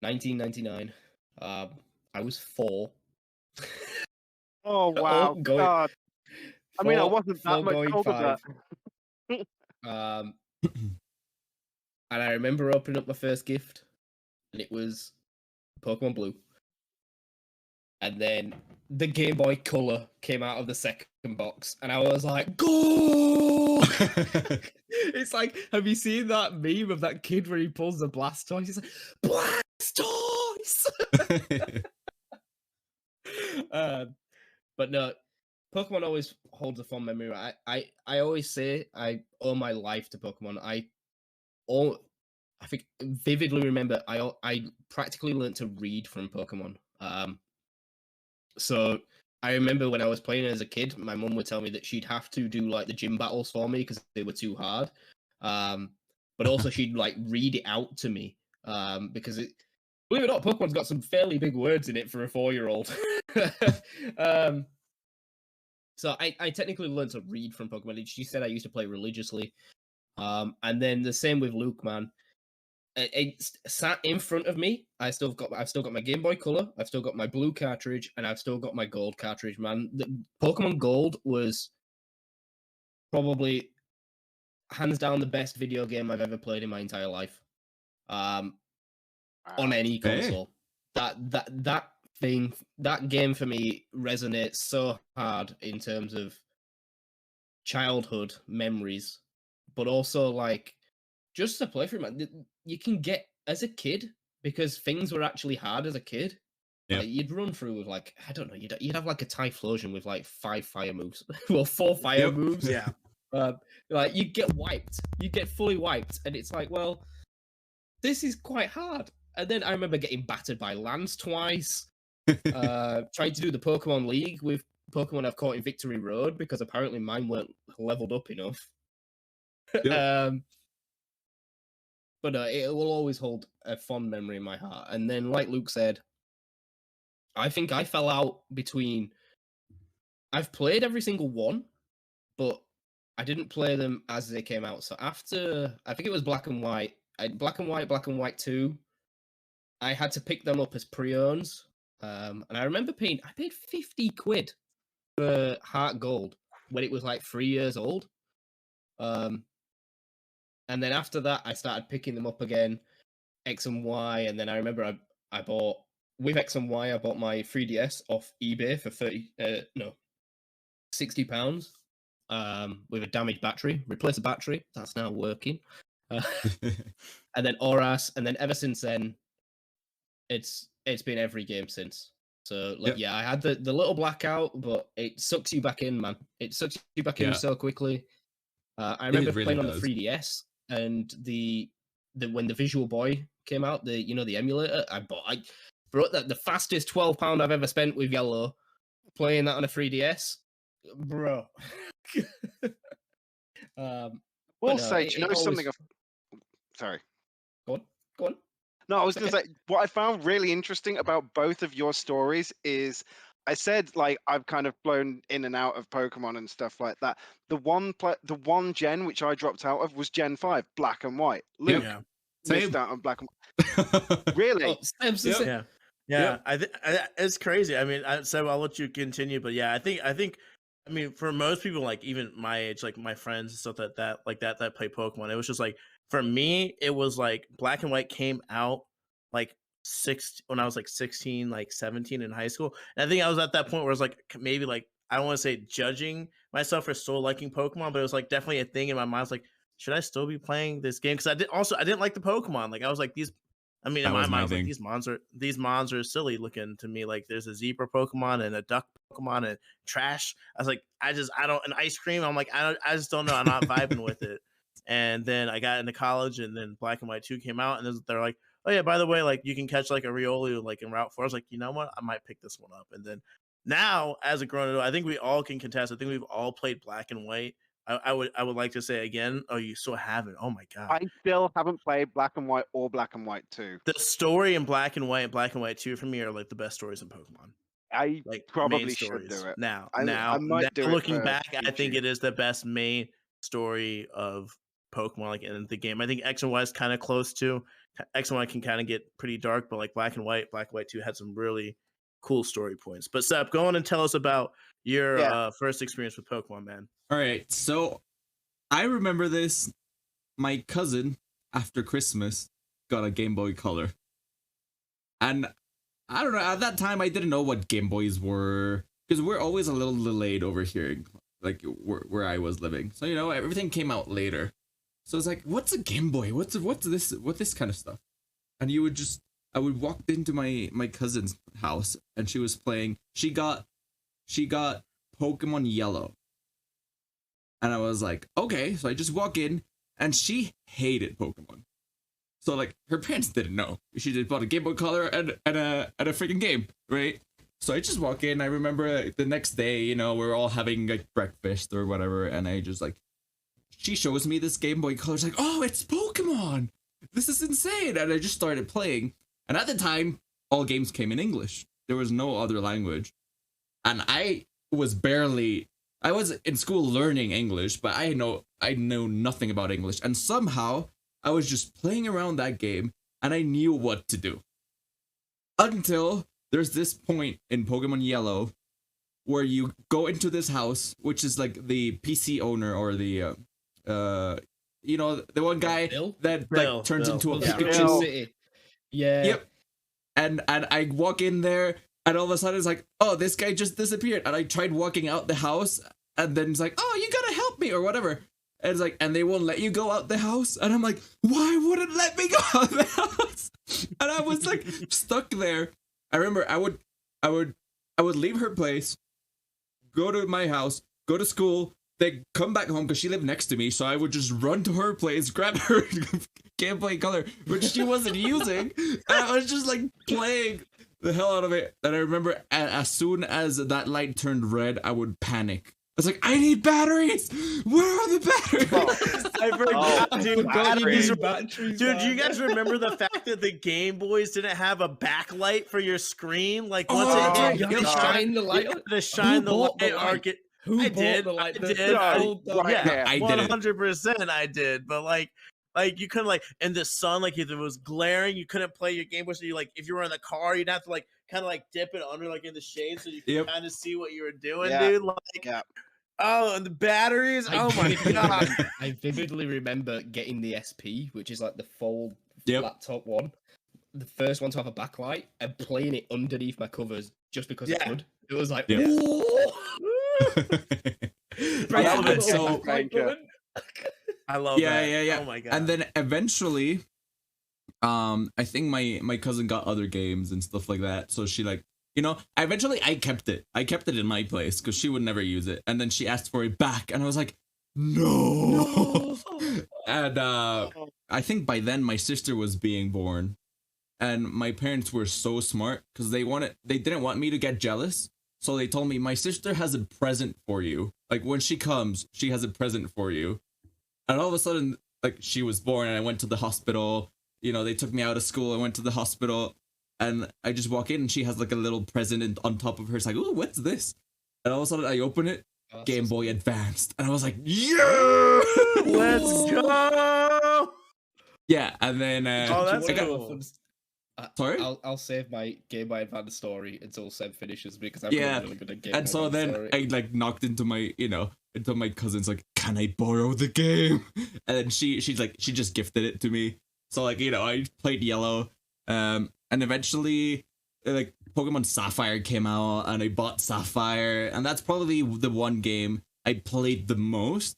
1999. I was 4. Oh wow, going- God! I mean, I 4 wasn't that much going older, 5. And I remember opening up my first gift, and it was Pokemon Blue. And then the Game Boy Color came out of the second box, and I was like, "Go!" It's like, have you seen that meme of that kid where he pulls the Blastoise? He's like, Blastoise! But no, Pokemon always holds a fond memory. I always say I owe my life to Pokemon. I think vividly remember I practically learned to read from Pokemon. So I remember when I was playing as a kid, my mum would tell me that she'd have to do like the gym battles for me because they were too hard. But also she'd like read it out to me because it, believe it or not, Pokemon's got some fairly big words in it for a 4-year-old. So I technically learned to read from Pokemon. She said I used to play religiously. And then the same with Luke, man. It sat in front of me. I've still got my Game Boy Color. I've still got my blue cartridge, and I've still got my gold cartridge. Man, the Pokemon Gold was probably hands down the best video game I've ever played in my entire life. On any console. That game for me resonates so hard in terms of childhood memories, but also like just to play through, man. You can get as a kid because things were actually hard as a kid. Yeah. Like, you'd run through with like, I don't know, you'd have like a Typhlosion with like 5 fire moves, well 4 fire moves. Yeah. Like you get wiped, you get fully wiped, and it's like, well, this is quite hard. And then I remember getting battered by Lance twice. Trying to do the Pokemon League with Pokemon I've caught in Victory Road because apparently mine weren't leveled up enough. Yep. But it will always hold a fond memory in my heart. And then, like Luke said, I think I fell out between. I've played every single one, but I didn't play them as they came out. So after, I think it was Black and White, Black and White 2, I had to pick them up as pre-owns. And I remember I paid 50 quid for Heart Gold when it was like 3 years old. And then after that, I started picking them up again, X and Y. And then I remember I bought, with X and Y, I bought my 3DS off eBay for £60 with a damaged battery. Replace the battery. That's now working. And then Oras. And then ever since then, it's been every game since. So like, yeah, I had the little blackout, but it sucks you back in, man. It sucks you back in so quickly. I remember really playing on does. the 3DS, and the when the Visual Boy came out, the emulator, I brought that the fastest £12 I've ever spent with Yellow, playing that on a 3DS, bro. We'll say, do you know something? Sorry. Go on. No, I was going to say, what I found really interesting about both of your stories is, I said, like, I've kind of blown in and out of Pokemon and stuff like that. The one gen which I dropped out of was Gen 5, Black and White. Luke missed out on Black and White. Really? Yeah. It's crazy. I mean, so I'll let you continue, but yeah, I think, I mean, for most people, like even my age, like my friends and stuff that play Pokemon, it was just like, for me, it was like Black and White came out like when I was like 16, like 17 in high school. And I think I was at that point where I was like, maybe like, I don't want to say judging myself for still liking Pokemon, but it was like definitely a thing in my mind. I was like, should I still be playing this game? Because I didn't like the Pokemon. Like I was like, in my mind, I was like, these mons are silly looking to me. Like there's a zebra Pokemon and a duck Pokemon and trash. I was like, I don't, an ice cream. I'm like, I just don't know. I'm not vibing with it. And then I got into college, and then Black and White 2 came out, and they're like, oh yeah, by the way, like you can catch like a Riolu like in Route 4. I was like, you know what? I might pick this one up. And then now, as a grown adult, I think we all can contest. I think we've all played Black and White. I would like to say again, oh, you still haven't. Oh my god. I still haven't played Black and White or Black and White 2. The story in Black and White and Black and White 2 for me are like the best stories in Pokemon. I like probably should do it. Now, I might do looking it back, I think it is the best main story of Pokemon, like in the game. I think X and Y is kind of close to. X and Y can kind of get pretty dark, but like Black and White 2 had some really cool story points. But Sep, go on and tell us about your first experience with Pokemon, man. All right, so I remember this. My cousin, after Christmas, got a Game Boy Color, and I don't know. At that time, I didn't know what Game Boys were because we're always a little delayed over here, like where I was living. So everything came out later. So it's like, what's a Game Boy? What's this kind of stuff? And I would walk into my cousin's house and she was playing. She got Pokemon Yellow, and I was like, okay. So I just walk in, and she hated Pokemon. So like her parents didn't know. She just bought a Game Boy Color and a freaking game, right? So I just walk in. I remember the next day, we're all having like breakfast or whatever, and I just like, she shows me this Game Boy Color. She's like, oh, it's Pokemon. This is insane. And I just started playing. And at the time, all games came in English. There was no other language. And I was in school learning English, but I know nothing about English. And somehow I was just playing around that game and I knew what to do. Until there's this point in Pokemon Yellow where you go into this house, which is like the PC owner or the the one guy that like turns into a Pikachu. City. Yeah. Yep. And I walk in there, and all of a sudden it's like, oh, this guy just disappeared. And I tried walking out the house, and then it's like, oh, you gotta help me or whatever. And it's like, and they won't let you go out the house. And I'm like, why wouldn't it let me go out the house? And I was like stuck there. I remember I would leave her place, go to my house, go to school, then come back home because she lived next to me. So I would just run to her place, grab her Game Boy Color, which she wasn't using, and I was just like playing the hell out of it. And I remember as soon as that light turned red, I would panic. I was like, I need batteries. Where are the batteries? I forgot, dude. batteries. Dude, do you guys remember the fact that the Game Boys didn't have a backlight for your screen? Like, once it you hit, had to shine the light. to shine the light. Who I bought did. the light? I did. Yeah, I did it. 100% I did. But like you couldn't like in the sun, like if it was glaring, you couldn't play your Game Boy. So you like if you were in the car, you'd have to like kind of like dip it under like in the shade so you could kind of see what you were doing, dude. Like, oh, and the batteries. Oh my god. I vividly remember getting the SP, which is like the fold laptop one, the first one to have a backlight, and playing it underneath my covers just because it could. It was like, I love that. Yeah. Oh my god. And then eventually, I think my cousin got other games and stuff like that. So she like, I kept it. I kept it in my place because she would never use it. And then she asked for it back, and I was like, no. And I think by then my sister was being born, and my parents were so smart because they didn't want me to get jealous. So they told me, my sister has a present for you. Like when she comes, she has a present for you. And all of a sudden, like she was born and I went to the hospital. They took me out of school. I went to the hospital and I just walk in and she has like a little present on top of her. It's like, oh, what's this? And all of a sudden I open it, Game Boy Advanced. And I was like, yeah! Let's go! Yeah, and then... that's cool. Sorry? I'll save my Game Boy Advance story until Seb finishes because I'm really good at Game And so then story. I like knocked into my, into my cousin's like, can I borrow the game? And then she just gifted it to me. So like, I played Yellow. And eventually like Pokemon Sapphire came out and I bought Sapphire. And that's probably the one game I played the most.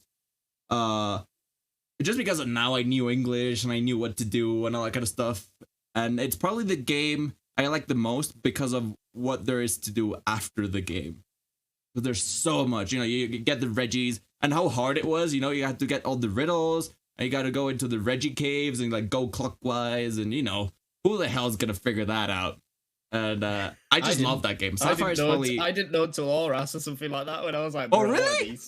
Just because now I knew English and I knew what to do and all that kind of stuff. And it's probably the game I like the most because of what there is to do after the game. But there's so much, you get the Reggies and how hard it was, you have to get all the riddles and you got to go into the Reggie caves and like go clockwise and who the hell's going to figure that out? And I just love that game. Sapphire is probably... I didn't know until Auras or something like that when I was like, oh really?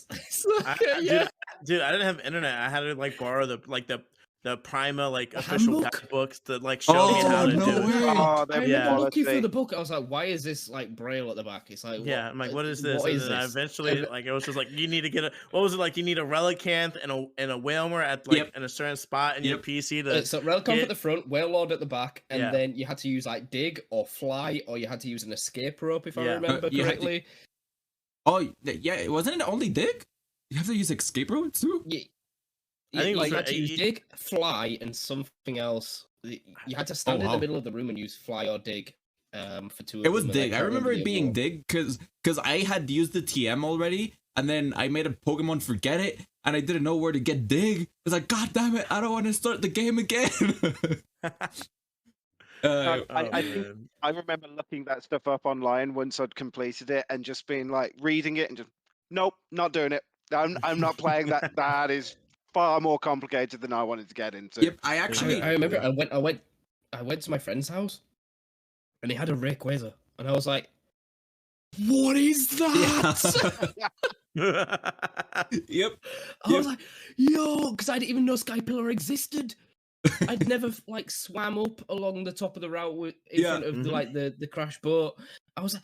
Dude, I didn't have internet. I had to like borrow the Prima like official textbooks to like show me how to do it. I remember looking through the book. I was like, why is this like braille at the back? It's like, I'm like, what is this? What and is then this? eventually, like, it was just like, you need to get a, what was it like? You need a Relicanth and a Whalmer at like in a certain spot in your PC to. So Relicanth at the front, Wailord at the back, and then you had to use like dig or fly, or you had to use an escape rope if I remember correctly. Wasn't it only dig? You have to use escape ropes too. Yeah. I think you had to use dig, fly, and something else. You had to stand in the middle of the room and use fly or dig, for 2 of It was them. and Dig. I can't remember the it being other one. Dig because I had used the TM already, and then I made a Pokemon forget it, and I didn't know where to get Dig. I was like, God damn it, I don't want to start the game again. I think I remember looking that stuff up online once I'd completed it and just being like reading it and just nope, not doing it. I'm not playing that. That is far more complicated than I wanted to get into. Yep, I actually I remember I went to my friend's house, and he had a Rayquaza, and I was like, "What is that?" Yep. I was like, "Yo," because I didn't even know Skypillar existed. I'd never like swam up along the top of the route in front of the crash boat. I was like,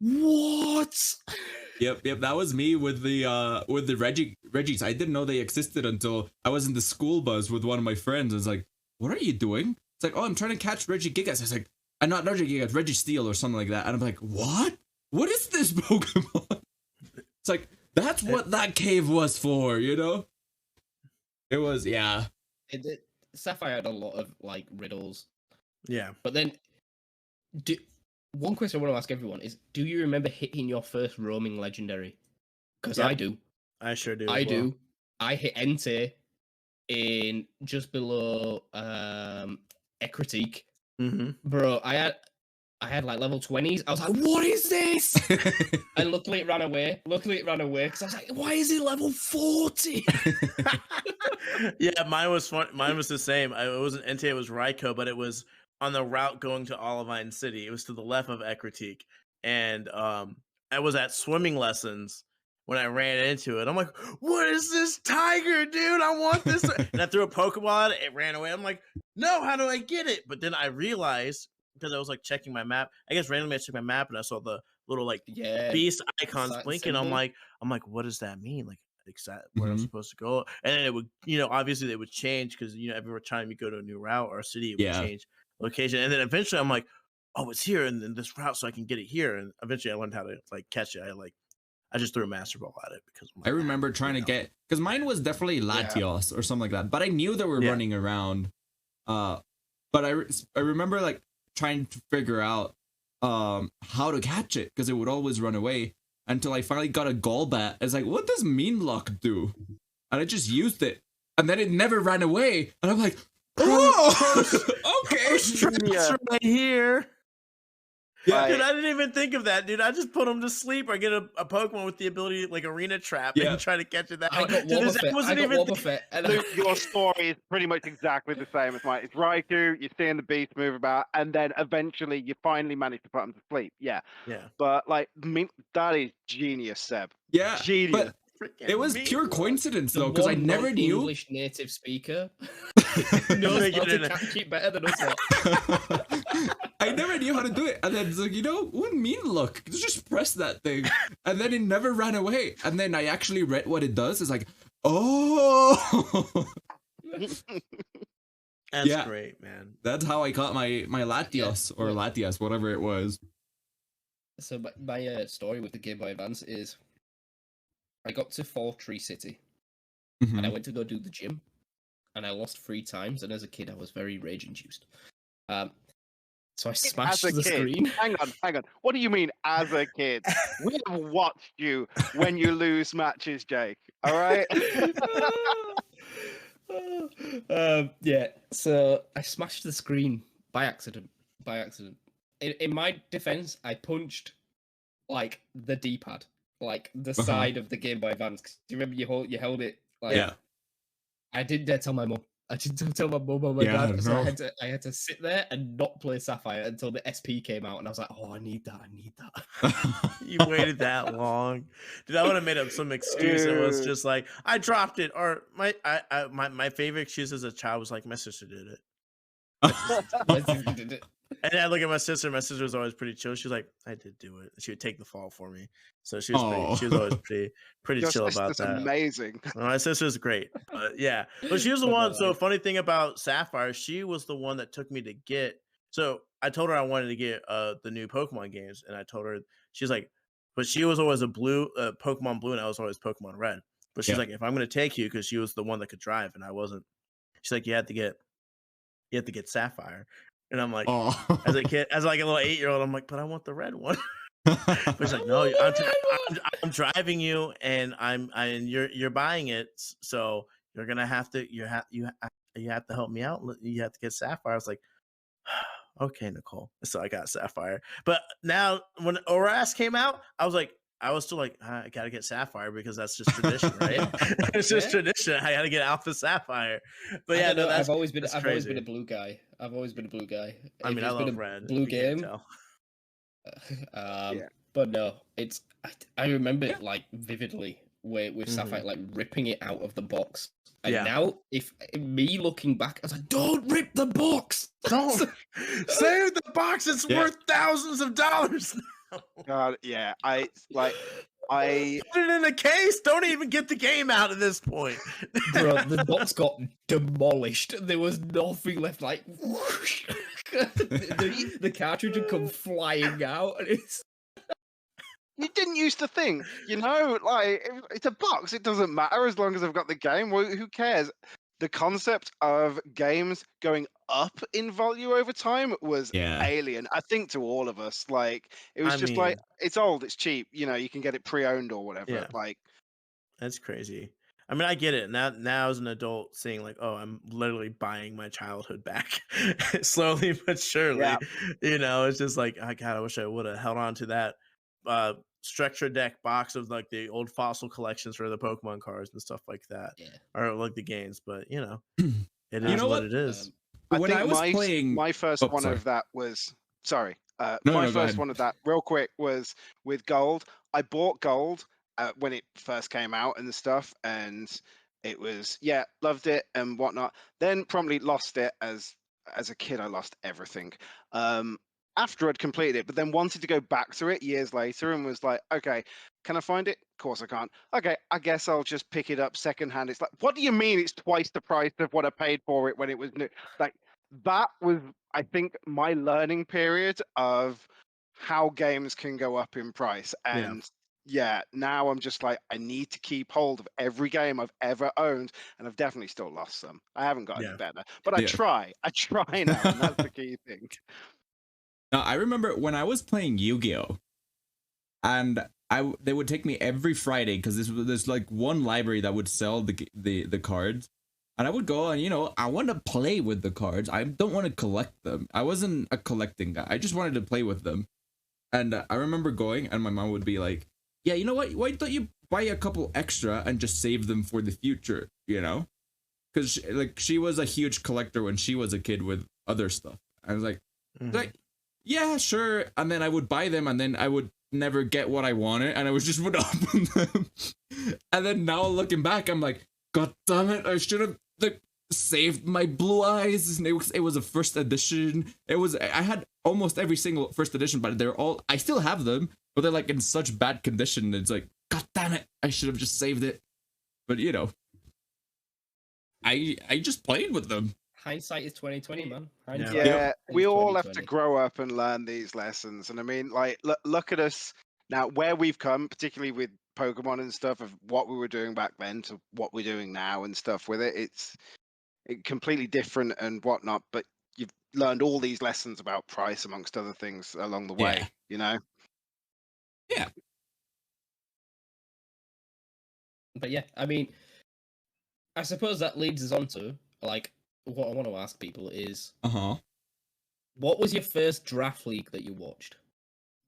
"What?" Yep. That was me with the Reggies. I didn't know they existed until I was in the school bus with one of my friends. I was like, "What are you doing?" It's like, "Oh, I'm trying to catch Regigigas." I was like, "Not Regigigas, Registeel or something like that." And I'm like, "What? What is this Pokemon?" It's like that's what that cave was for, you know? It was, yeah. Sapphire had a lot of like riddles. Yeah. But then, one question I want to ask everyone is: do you remember hitting your first roaming legendary? Because I do. I sure do. I do. I hit Entei in just below Ekritique. Bro, I had like level 20s. I was like, what is this? And luckily it ran away. Because I was like, why is it level 40? Yeah, mine was fun. Mine was the same. It wasn't Entei, it was Raikou, but it was on the route going to Olivine City. It was to the left of Ekritique. And I was at swimming lessons when I ran into it. I'm like, what is this tiger, dude? I want this. And I threw a Pokeball at it. It ran away. I'm like, no, how do I get it? But then I realized, because I was like checking my map, I guess randomly I checked my map and I saw the little like beast icons blinking. I'm like, what does that mean? Like, where I'm supposed to go? And then it would, obviously they would change because every time you go to a new route or a city, it would change location. And then eventually I'm like, oh, it's here in this route, so I can get it here. And eventually I learned how to like catch it. I just threw a Master Ball at it because I remember trying to get, because mine was definitely Latios or something like that, but I knew they were running around. But I remember like trying to figure out how to catch it because it would always run away until I finally got a Golbat. It's like, what does Mean Lock do? And I just used it, and then it never ran away. And I'm like, oh, okay, right here. Yeah, dude, I didn't even think of that, dude. I just put him to sleep or get a Pokemon with the ability like Arena Trap and try to catch it that way. Your story is pretty much exactly the same as mine. It's Raikou, you're seeing the beast move about, and then eventually you finally manage to put him to sleep. Yeah. But like, that is genius, Seb. Yeah, genius. It was pure coincidence though, because I never knew English native speaker knows how to catch it better than us. I never knew how to do it, and then it's like, what Mean Look? Just press that thing, and then it never ran away. And then I actually read what it does. It's like, oh, that's great, man. That's how I caught my Latios or Latias, whatever it was. So my story with the Game Boy Advance is, I got to Fall Tree City, and I went to go do the gym, and I lost 3 times. And as a kid, I was very rage-induced. So I smashed the screen. Hang on. What do you mean, as a kid? We have watched you when you lose matches, Jake. All right. So I smashed the screen by accident. In my defense, I punched like the D-pad. Like the side of the Game Boy Advance. Do you remember you held it? Like, I didn't dare tell my mom. I didn't tell my mom or my dad. So I had to sit there and not play Sapphire until the SP came out, and I was like, "Oh, I need that." You waited that long, dude. I would have made up some excuse. It was just like I dropped it, or my favorite excuse as a child was like my sister did it. And I look at my sister. My sister was always pretty chill. She was like, "I did do it." She would take the fall for me, so she was always pretty chill about that. Amazing. Well, my sister's great, but she was the one. So funny thing about Sapphire, she was the one that took me to get. So I told her I wanted to get the new Pokemon games, and I told her, she's like, but she was always a Pokemon Blue, and I was always Pokemon Red. But she's like, if I'm going to take you, because she was the one that could drive, and I wasn't. She's like, you have to get Sapphire. And I'm like, Oh. as a kid, as like a little 8-year-old, I'm like, but I want the red one. But he's like, no, I'm driving you, and you're buying it, so you're gonna have to you have to help me out. You have to get Sapphire. I was like, okay, Nicole. So I got Sapphire. But now when Oras came out, I was still like, I gotta get Sapphire because that's just tradition, right? It's just tradition. I gotta get Alpha Sapphire. But yeah, no, I've always been crazy. a blue guy. I've always been a blue guy. I mean, I love been a red. blue You can't game. tell. Yeah. But no, I remember it like vividly with Mhm. Sapphire like ripping it out of the box. And Yeah. now, if me looking back, I was like, "Don't rip the box! Don't save the box. It's Yeah. worth thousands of dollars now. God, yeah. I Put it in a case. Don't even get the game out at this point. Bro, the box got demolished. There was nothing left. Like, whoosh. the cartridge had come flying out, and it's you didn't used to think, like it's a box. It doesn't matter as long as I've got the game. Well, who cares? The concept of games going up in value over time was Yeah. alien, I think, to all of us. Like it was just like it's old, it's cheap. You can get it pre-owned or whatever. Yeah. Like That's crazy. I mean, I get it. Now as an adult, seeing like, oh, I'm literally buying my childhood back, slowly but surely. Yeah. It's just like, God, I wish I would have held on to that structure deck box of like the old fossil collections for the Pokemon cards and stuff like that, or like the games. But it is what it is. When I was playing, my first one of that was sorry. No, first one of that, real quick, was with gold. I bought gold when it first came out and stuff, and it was loved it and whatnot. Then promptly lost it as a kid. I lost everything after I'd completed it, but then wanted to go back to it years later and was like, okay, can I find it? Of course I can't. Okay, I guess I'll just pick it up secondhand. It's like, what do you mean it's twice the price of what I paid for it when it was new? Like that was, I think, my learning period of how games can go up in price. And now I'm just like, I need to keep hold of every game I've ever owned, and I've definitely still lost some. I haven't got any better, but I try now, and that's the key thing. Now, I remember when I was playing Yu-Gi-Oh, and they would take me every Friday because there's like one library that would sell the cards, and I would go and I want to play with the cards. I don't want to collect them. I wasn't a collecting guy. I just wanted to play with them. And I remember going, and my mom would be like, "Yeah, you know what? Why don't you buy a couple extra and just save them for the future?" Because she was a huge collector when she was a kid with other stuff. I was like, yeah, sure. And then I would buy them, and then I would never get what I wanted, and I would just open them. And then now looking back, I'm like, God damn it! I should have saved my blue eyes. And it was a first edition. I had almost every single first edition, but I still have them, but they're like in such bad condition. It's like, God damn it! I should have just saved it. But I just played with them. Hindsight is 2020, man. We all have to grow up and learn these lessons. And I mean, like, look at us now, where we've come, particularly with Pokemon and stuff, of what we were doing back then to what we're doing now and stuff with it. It's completely different and whatnot, but you've learned all these lessons about price, amongst other things, along the way, Yeah. But yeah, I mean, I suppose that leads us on to, like, what I want to ask people is, what was your first draft league that you watched?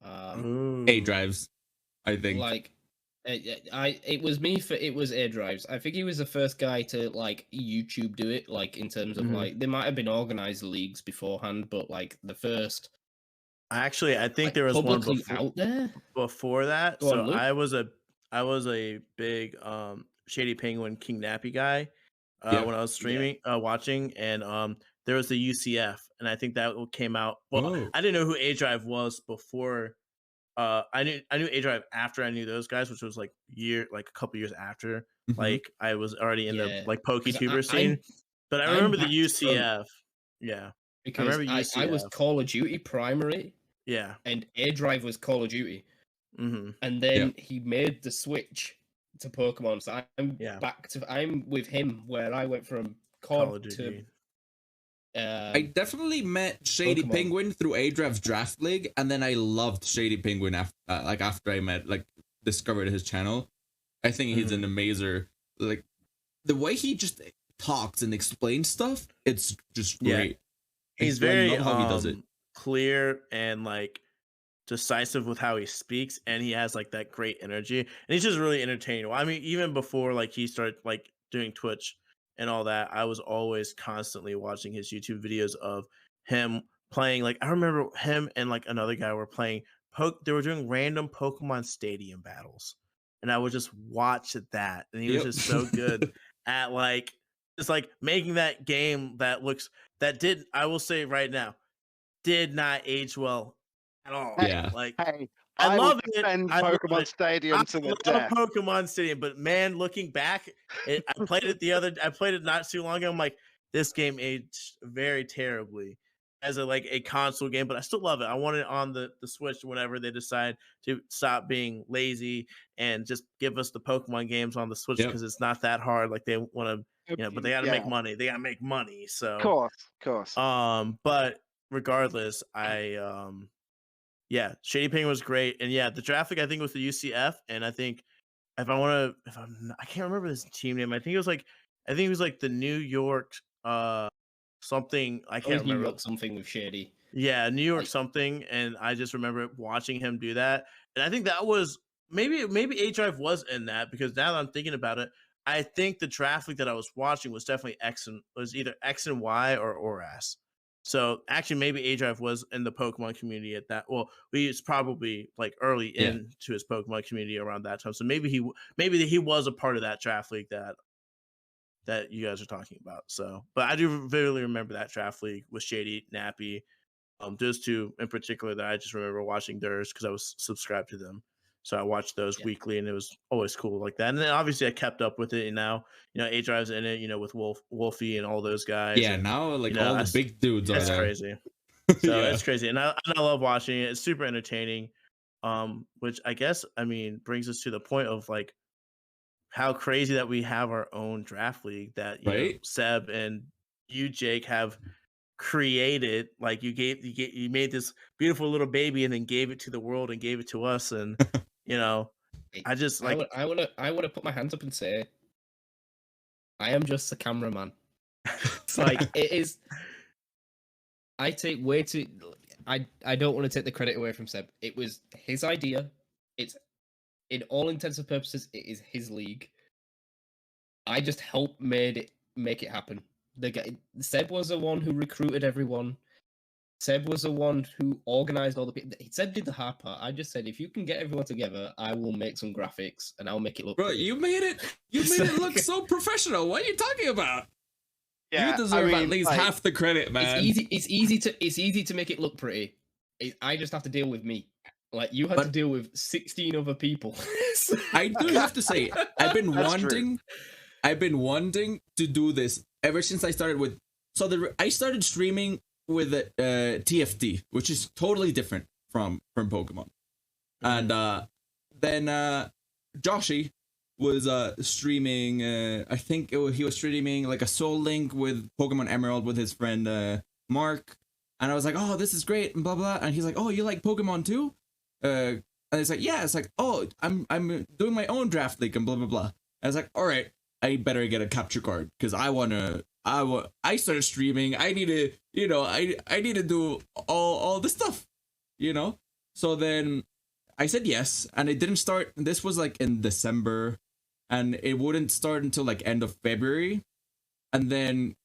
A drives, I think. Like, it was Air Drives. I think he was the first guy to like YouTube do it. Like in terms of like, there might have been organized leagues beforehand, but like the first. Actually, I think like, there was one out there before that. Go on, Luke. I was a big Shady Penguin King Nappy guy when I was streaming, watching, and there was the UCF, and I think that came out. Well, I didn't know who A Drive was before. I knew A Drive after I knew those guys, which was like a couple years after. Like I was already in the like PokeTuber scene, but I remember the UCF. Because I was Call of Duty primary. Yeah, and A Drive was Call of Duty. And then he made the switch to Pokemon. So I'm I'm with him where I went from COD to I definitely met Shady Pokemon. Penguin through Adraf's Draft League, and then I loved Shady Penguin after I discovered his channel. I think he's an amazer. Like the way he just talks and explains stuff, it's just great. He's I very love how he does it. clear and like decisive with how he speaks, and he has like that great energy, and he's just really entertaining. I mean, even before like he started like doing Twitch and all that, I was always constantly watching his YouTube videos of him playing. Like I remember him and like another guy were playing they were doing random Pokemon Stadium battles, and I would just watch that, and he was just so good at like just like making that game I will say right now, did not age well at all. Yeah. Like Hey, I will love it. defend I love Pokemon it. Stadium I to the love death. Pokemon Stadium, but man, looking back, I played it not too long ago. I'm like, this game aged very terribly as a console game, but I still love it. I want it on the Switch whenever they decide to stop being lazy and just give us the Pokemon games on the Switch, because it's not that hard. Like they want to, but they got to make money. They got to make money. So, Of course. but regardless, Shady Penguin was great, and the draft league I think was the UCF, and I think I can't remember this team name. I think it was like the New York something. I can't remember. New York something with Shady. Yeah, New York something, and I just remember watching him do that, and I think that was maybe A Drive was in that, because now that I'm thinking about it, I think the draft league that I was watching was definitely either X and Y or ORAS. So actually, maybe A Drive was in the Pokemon community at that. Well, he was probably like early into his Pokemon community around that time. So maybe he was a part of that draft league that you guys are talking about. So, but I do vividly remember that draft league with Shady, Nappy, those two in particular that I just remember watching theirs because I was subscribed to them. So I watched those weekly, and it was always cool like that. And then obviously I kept up with it, and now A Drive's in it, with Wolfie and all those guys. Yeah, and, now all the big dudes are there. That's crazy. So it's crazy, and I love watching it. It's super entertaining. Which I guess brings us to the point of like how crazy that we have our own draft league that Seb and you, Jake, have created. Like you made this beautiful little baby and then gave it to the world and gave it to us, and I just like I want to put my hands up and say I am just the cameraman. It's like it is. I take way too. I don't want to take the credit away from Seb. It was his idea. It's in all intents and purposes, it is his league. I just helped make it happen. Seb was the one who recruited everyone. Seb was the one who organized all the people. Seb did the hard part. I just said, if you can get everyone together, I will make some graphics and I'll make it look. Bro, pretty. you made it look so professional. What are you talking about? Yeah, you deserve at least half the credit, man. It's easy to make it look pretty. I just have to deal with me. Like you had to deal with 16 other people. I do have to say, I've been wanting to do this ever since I started with. I started streaming with TFT, which is totally different from Pokemon. And then Joshy was streaming. I think he was streaming like a Soul Link with Pokemon Emerald with his friend Mark. And I was like, oh, this is great, and blah blah. And he's like, oh, you like Pokemon too? And it's like, yeah. It's like, oh, I'm doing my own draft league and blah blah blah. And I was like, all right, I better get a capture card because I started streaming. I need to, I need to do all this stuff, So then I said yes, and it didn't start. This was like in December, and it wouldn't start until like end of February. And then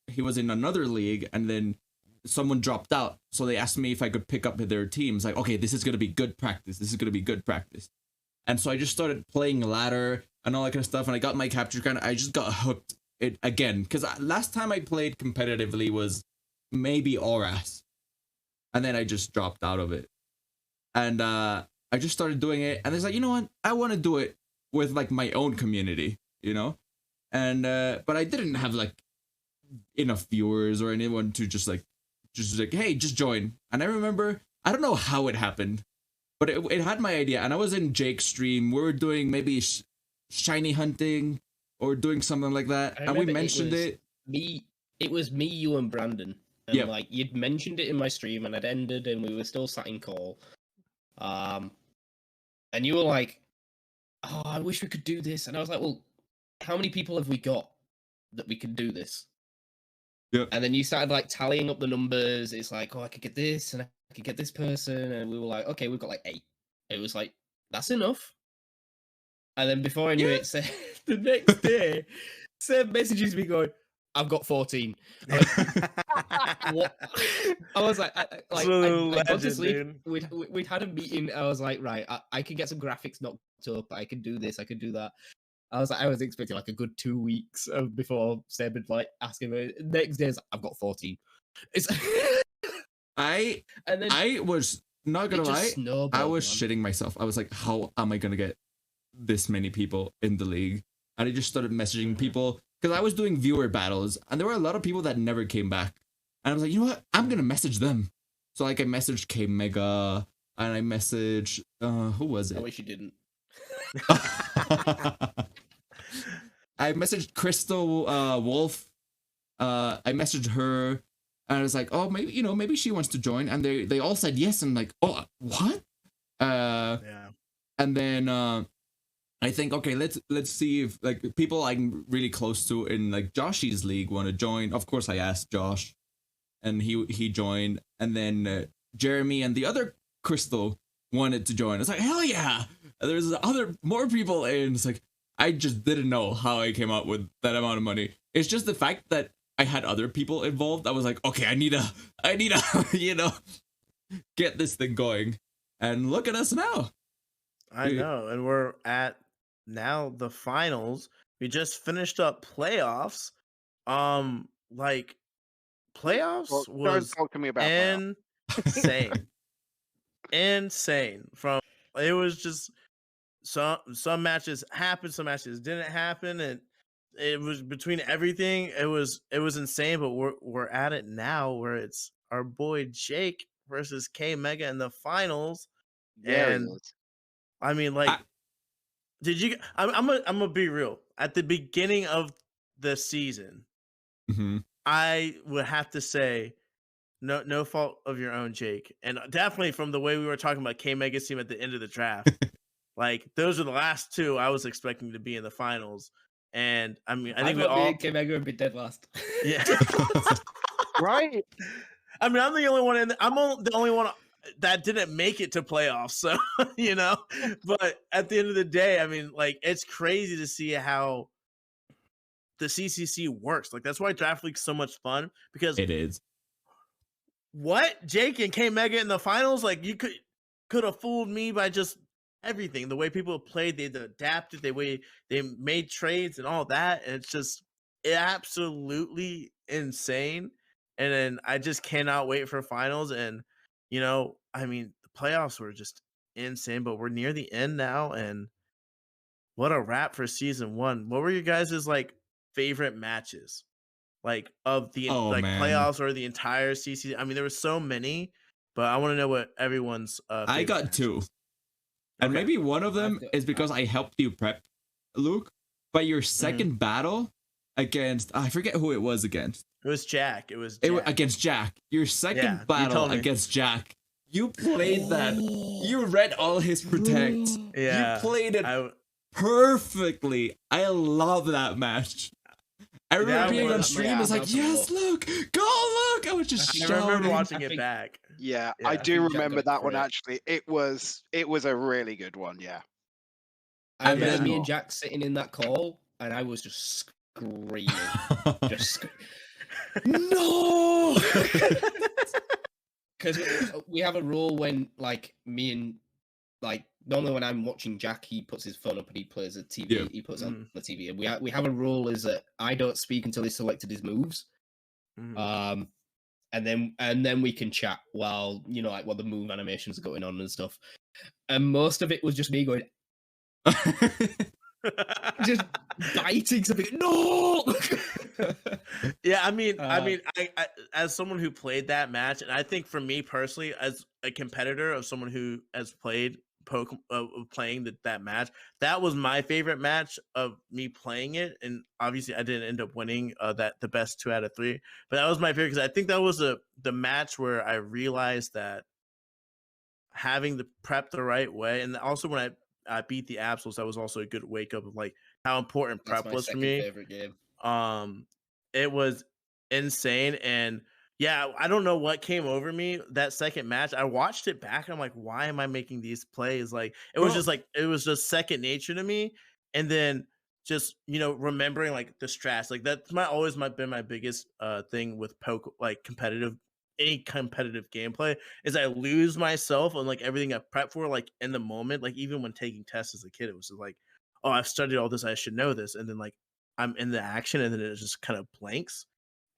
he was in another league, and then someone dropped out. So they asked me if I could pick up their teams. Like, okay, this is going to be good practice. This is going to be good practice. And so I just started playing ladder and all that kind of stuff. And I got my capture card. I just got hooked it again. Because last time I played competitively was maybe ORAS. And then I just dropped out of it. And I just started doing it. And it's like, you know what? I want to do it with like my own community, And, but I didn't have like enough viewers or anyone to just like, hey, just join. And I remember, I don't know how it happened, but it had my idea. And I was in Jake's stream. We were doing maybe shiny hunting or doing something like that. And we mentioned it. It it was me, you, and Brandon. And Yep. like you'd mentioned it in my stream, and I'd ended, and we were still sat in call. And you were like, "Oh, I wish we could do this." And I was like, "Well, how many people have we got that we can do this?" Yep. And then you started like tallying up the numbers. It's like, "Oh, I could get this, and I could get this person," and we were like, "Okay, we've got like 8." It was like, "That's enough." And then before I knew it, the next day, Seb messages me going, "I've got 14." I'm like, what? I was like, I'd gone to sleep. We'd had a meeting. I was like, right, I can get some graphics knocked up. I can do this. I can do that. I was expecting like a good 2 weeks before Seb would like ask him. Next day, I've got 14. It's I was not gonna lie. I was shitting myself. I was like, how am I gonna get this many people in the league? And I just started messaging people because I was doing viewer battles, and there were a lot of people that never came back. And I was like, you know what? I'm gonna message them. So like I messaged K Mega, and I messaged who was it? I wish you didn't. I messaged Crystal Wolf. I messaged her, and I was like, oh, maybe she wants to join. And they all said yes. And I'm like, oh, what? Yeah. And then I think, okay, let's see if like people I'm really close to in like Joshy's league want to join. Of course, I asked Josh, and he joined. And then Jeremy and the other Crystal wanted to join. It's like, hell yeah! There's more people in. It's like, I just didn't know how I came up with that amount of money. It's just the fact that I had other people involved. I was like, okay, I need a, get this thing going. And look at us now. I know, and we're at now the finals. We just finished up playoffs. Like playoffs was don't talk to me about playoffs. insane. Insane. From it was just some matches happened, some matches didn't happen, and it was between everything. It was insane. But we're at it now where it's our boy Jake versus K Mega in the finals. Yeah, and I mean, like, did you? I'm gonna be real. At the beginning of the season, I would have to say, no fault of your own, Jake, and definitely from the way we were talking about K Mega's team at the end of the draft. Like, those are the last two I was expecting to be in the finals. And I mean, I think we all K Mega would be dead last. Yeah. Right. I mean, I'm the only one the only one that didn't make it to playoffs. So, but at the end of the day, I mean, like, it's crazy to see how the CCC works. Like, that's why Draft League's so much fun, because it is. What? Jake and K Mega in the finals? Like, you could have fooled me by just everything. The way people played, they adapted, the way they made trades and all that. And it's just absolutely insane. And then I just cannot wait for finals. And, I mean, the playoffs were just insane, but we're near the end now. And what a wrap for season 1. What were your guys' like favorite matches? Like of the playoffs or the entire CC? I mean, there were so many, but I want to know what everyone's I got match 2. is. And maybe one of them is because I helped you prep, Luke. But your second battle against, I forget who it was against. It was Jack. It was against Jack. Your second battle against Jack. You played that. You read all his protect. Yeah. You played it perfectly. I love that match. I remember being on stream. I was like, yes, Luke, go, Luke. I was just shouting. I remember watching it back. Yeah, I do remember that one actually. It was a really good one. Yeah. I remember me and Jack sitting in that call, and I was just screaming, no, because we have a rule when like me and like normally when I'm watching Jack, he puts his phone up and he plays a TV. Yeah. He puts on the TV, and we have a rule is that I don't speak until he's selected his moves. And then we can chat while like while the move animations are going on and stuff. And most of it was just me going, just biting something. No. Yeah, I mean, I as someone who played that match, and I think for me personally, as a competitor of someone who has played playing that match. That was my favorite match of me playing it, and obviously I didn't end up winning the best 2 out of 3. But that was my favorite because I think that was the match where I realized that having the prep the right way, and also when I beat the Absols, that was also a good wake up of like how important That's prep my was for second me. favorite game. It was insane, and yeah, I don't know what came over me that second match. I watched it back. I'm like, why am I making these plays? Like it was just second nature to me. And then just remembering like the strats, like that's been my biggest thing with like any competitive gameplay is I lose myself on like everything I prep for like in the moment. Like even when taking tests as a kid, it was just like, oh, I've studied all this, I should know this, and then like I'm in the action and then it just kind of blanks.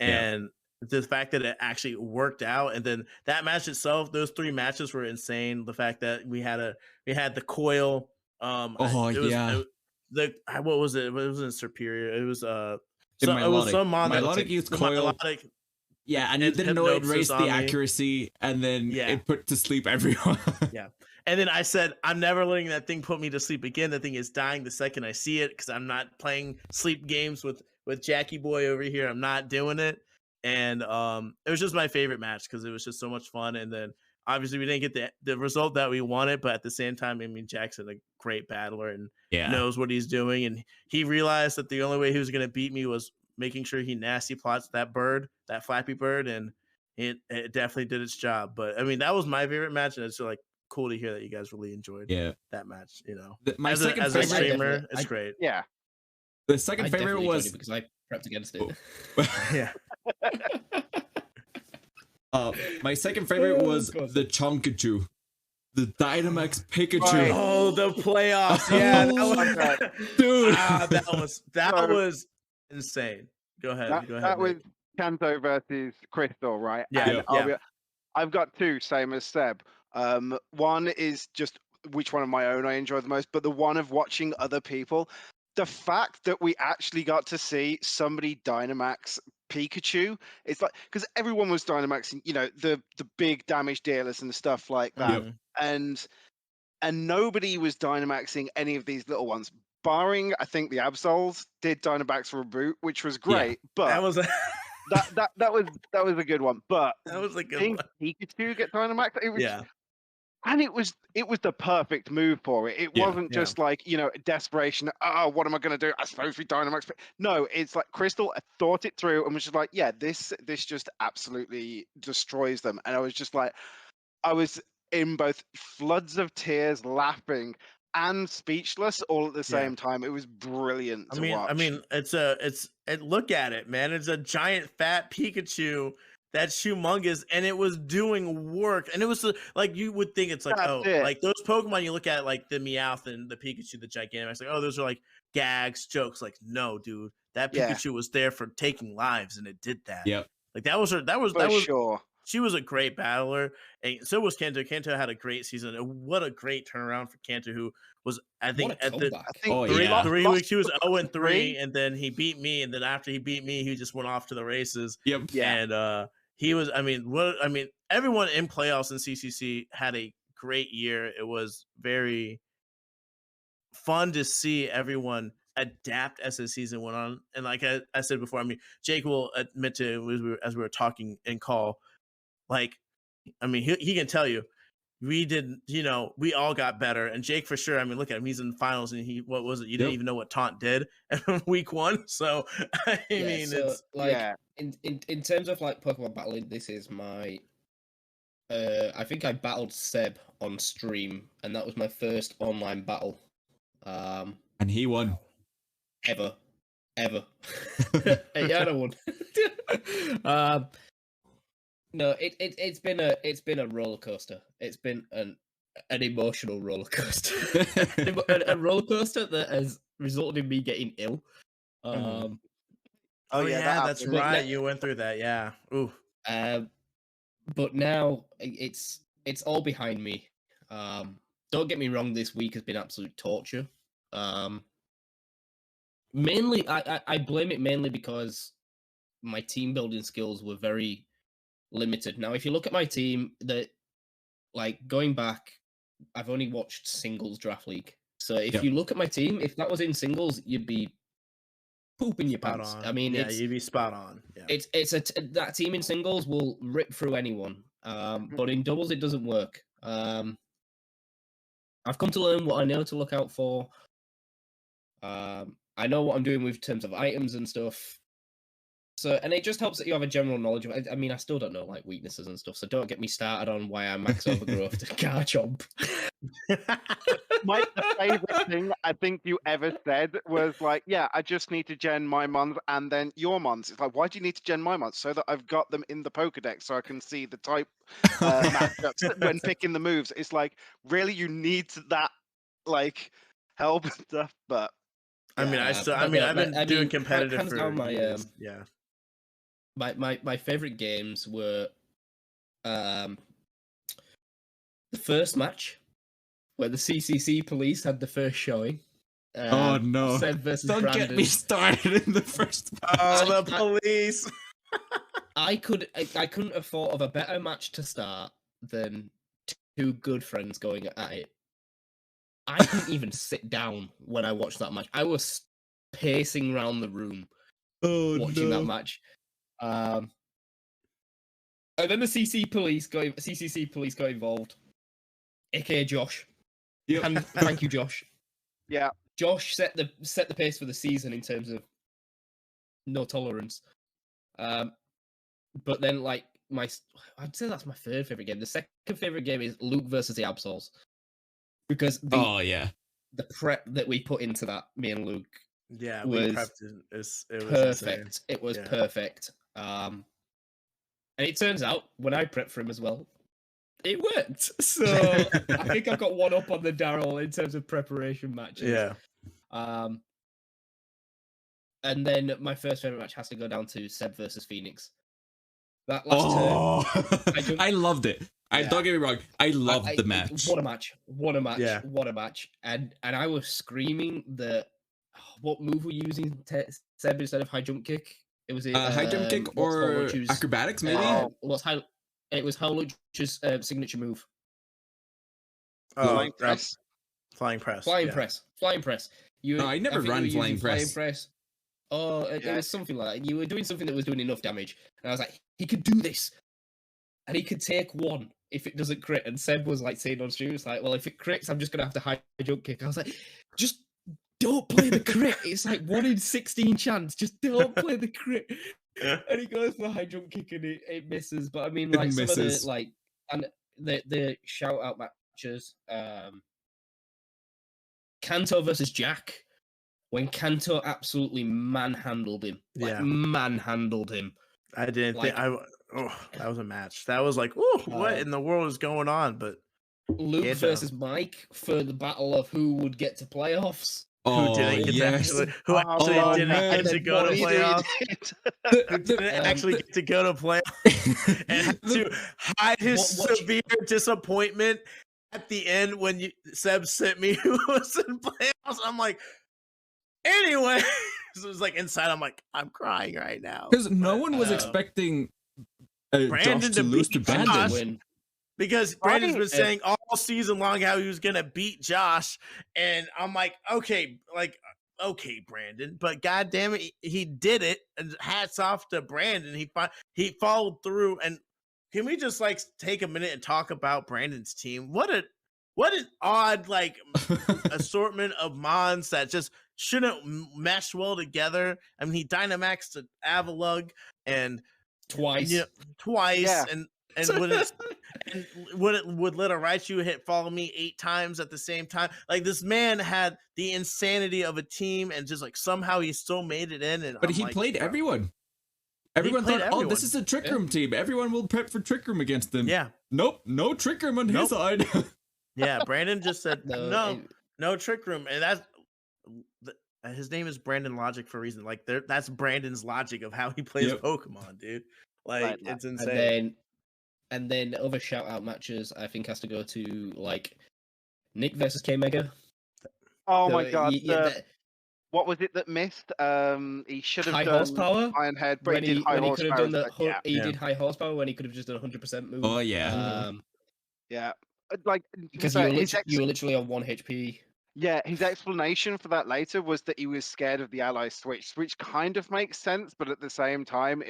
And the fact that it actually worked out, and then that match itself, those 3 matches were insane. The fact that we had the coil. What was it? It wasn't superior. It was it was some mod that Melodic used coil. Melodic, yeah, and you didn't know it raised the accuracy, and then it put to sleep everyone. Yeah. And then I said, I'm never letting that thing put me to sleep again. The thing is dying the second I see it because I'm not playing sleep games with Jackie Boy over here. I'm not doing it. And it was just my favorite match because it was just so much fun. And then obviously we didn't get the result that we wanted, but at the same time, I mean, Jackson, a great battler and knows what he's doing. And he realized that the only way he was going to beat me was making sure he nasty plots that Flappy Bird. And it definitely did its job. But I mean, that was my favorite match. And it's like cool to hear that you guys really enjoyed that match. My second favorite, streamer, it's great. Yeah. The second favorite was because I prepped against it. Yeah. My second favorite was the Chonkachu, the Dynamax Pikachu. Oh, the playoffs! Yeah, that was insane. Go ahead. That was Kanto versus Crystal, right? Yeah. And I've got 2, same as Seb. One is just which one of my own I enjoy the most, but the one of watching other people. The fact that we actually got to see somebody Dynamax Pikachu, it's like because everyone was Dynamaxing, the big damage dealers and stuff like that, and nobody was Dynamaxing any of these little ones, barring I think the Absols did Dynamax Reboot, which was great, but that was that was a good one. But that was a good one. Pikachu get Dynamax, it was, and it was the perfect move for it. It wasn't just like, desperation. Oh, what am I going to do? I suppose we Dynamax. No, it's like Crystal thought it through and was just like, yeah, this just absolutely destroys them. And I was just like, I was in both floods of tears, laughing and speechless all at the same time. It was brilliant to watch. I mean, look at it, man. It's a giant fat Pikachu that's humongous, and it was doing work. And it was like you would think it's like, like those Pokemon you look at, like the Meowth and the Pikachu, the Gigantamax, like, oh, those are like gags, jokes. Like, no, dude, that Pikachu was there for taking lives, and it did that. Yep. Like that was sure. She was a great battler, and so was Kanto. Kanto had a great season. What a great turnaround for Kanto, who was, I think, at the 3 weeks he was 0-3, and then he beat me, and then after he beat me, he just went off to the races. Yep. And he was, everyone in playoffs in CCC had a great year. It was very fun to see everyone adapt as the season went on. And like I said before, Jake will admit to, as we were talking in call, like, he can tell you, we did, we all got better. And Jake, for sure, look at him. He's in finals, and what was it? You didn't even know what Taunt did week 1. So, it's like, in terms of like Pokemon battling, this is my, I think I battled Seb on stream, and that was my first online battle. And he won. Ever. Yeah, I won. No, it's been a roller coaster. It's been an emotional roller coaster, a roller coaster that has resulted in me getting ill. That's right. You went through that, yeah. Ooh. But now it's all behind me. Don't get me wrong. This week has been absolute torture. Mainly, I blame it mainly because my team building skills were very limited. Now, if you look at my team, that like going back I've only watched singles draft league. So if Yep. you look at my team, if that was in singles, you'd be pooping your Spot pants. on. I mean, yeah, you'd be spot on. Yeah. that team in singles will rip through anyone. But in doubles, it doesn't work. I've come to learn what I know to look out for. I know what I'm doing with terms of items and stuff. So, and it just helps that you have a general knowledge of it. I mean, I still don't know like weaknesses and stuff, so don't get me started on why I max overgrowth to Garchomp. Mike, the favorite thing I think you ever said was like, yeah, I just need to gen my mons and then your mons. It's like, why do you need to gen my mons? So that I've got them in the Pokedex so I can see the type matchups when picking the moves. It's like, really, you need that like help and stuff, but I mean, I've been doing competitive for years. Yeah. My favorite games were the first match where the CCC police had the first showing. Oh no! Seb versus Don't Brandon. get me started in the first. Oh, the police! I couldn't have thought of a better match to start than two good friends going at it. I couldn't even sit down when I watched that match. I was pacing around the room watching that match. And then the CCC police got involved, aka Josh. Yep. And thank you, Josh. Yeah. Josh set the pace for the season in terms of no tolerance. But then like I'd say that's my third favorite game. The second favorite game is Luke versus the Absols. Because the prep that we put into that, me and Luke, yeah, was we prepped it. It was perfect. insane. It was perfect. And it turns out when I prepped for him as well, it worked. So I think I've got one up on the Daryl in terms of preparation matches. Yeah. And then my first favorite match has to go down to Seb versus Phoenix. That last turn, I loved it. Yeah. Don't get me wrong. I loved the match. What a match! What a match! Yeah. What a match! And I was screaming that. What move were you using, Seb, instead of high jump kick? It was high jump kick or acrobatics, maybe. It was Howluch's signature move. Flying press. Flying press. Flying yeah. press. Flying press. I never run flying press. Oh, it was something like that. You were doing something that was doing enough damage, and I was like, he could do this, and he could take one if it doesn't crit. And Seb was like saying on stream, it's like, well, if it crits, I'm just gonna have to high jump kick. I was like, just don't play the crit. It's like 1 in 16 chance. Just don't play the crit. And he goes for high jump kick and it misses. But I mean, like some of the like and the shout out matches, Kanto versus Jack. When Kanto absolutely manhandled him. Manhandled him. I didn't think that was a match. That was like, what in the world is going on? But Luke versus Mike for the battle of who would get to playoffs. Who didn't get to go to playoffs? Who didn't actually get to go to playoffs and had to hide his severe disappointment at the end when Seb sent me who was in playoffs. I'm like, anyway, so it was like inside. I'm like, I'm crying right now because no one was expecting Brandon Josh to lose to Brandon. Because Brandon's been saying all season long how he was gonna beat Josh, and I'm like, okay, Brandon, but god damn it, he did it, and hats off to Brandon. He followed through. And can we just like take a minute and talk about Brandon's team? What an odd like assortment of mons that just shouldn't mesh well together. I mean, he Dynamaxed to Avalugg and twice, yeah. and would let a Raichu hit follow me 8 times at the same time. Like, this man had the insanity of a team, and just like somehow he still made it in. And but he played everyone. Everyone thought, oh, this is a Trick Room team. Everyone will prep for Trick Room against them. Yeah. Nope, no Trick Room on his side. Yeah, Brandon just said no Trick Room, and that's his name is Brandon Logic for a reason. Like, that's Brandon's logic of how he plays Pokemon, dude. Like, it's insane. And then other shout out matches I think has to go to like Nick versus K Mega. Oh my god. What was it that missed? He should have high done horsepower Iron Head, but he did high horsepower. He did high horsepower when he could have just done 100% move. Oh yeah. Yeah. like Because but you were literally on 1 HP. yeah, his explanation for that later was that he was scared of the ally switch, which kind of makes sense, but at the same time,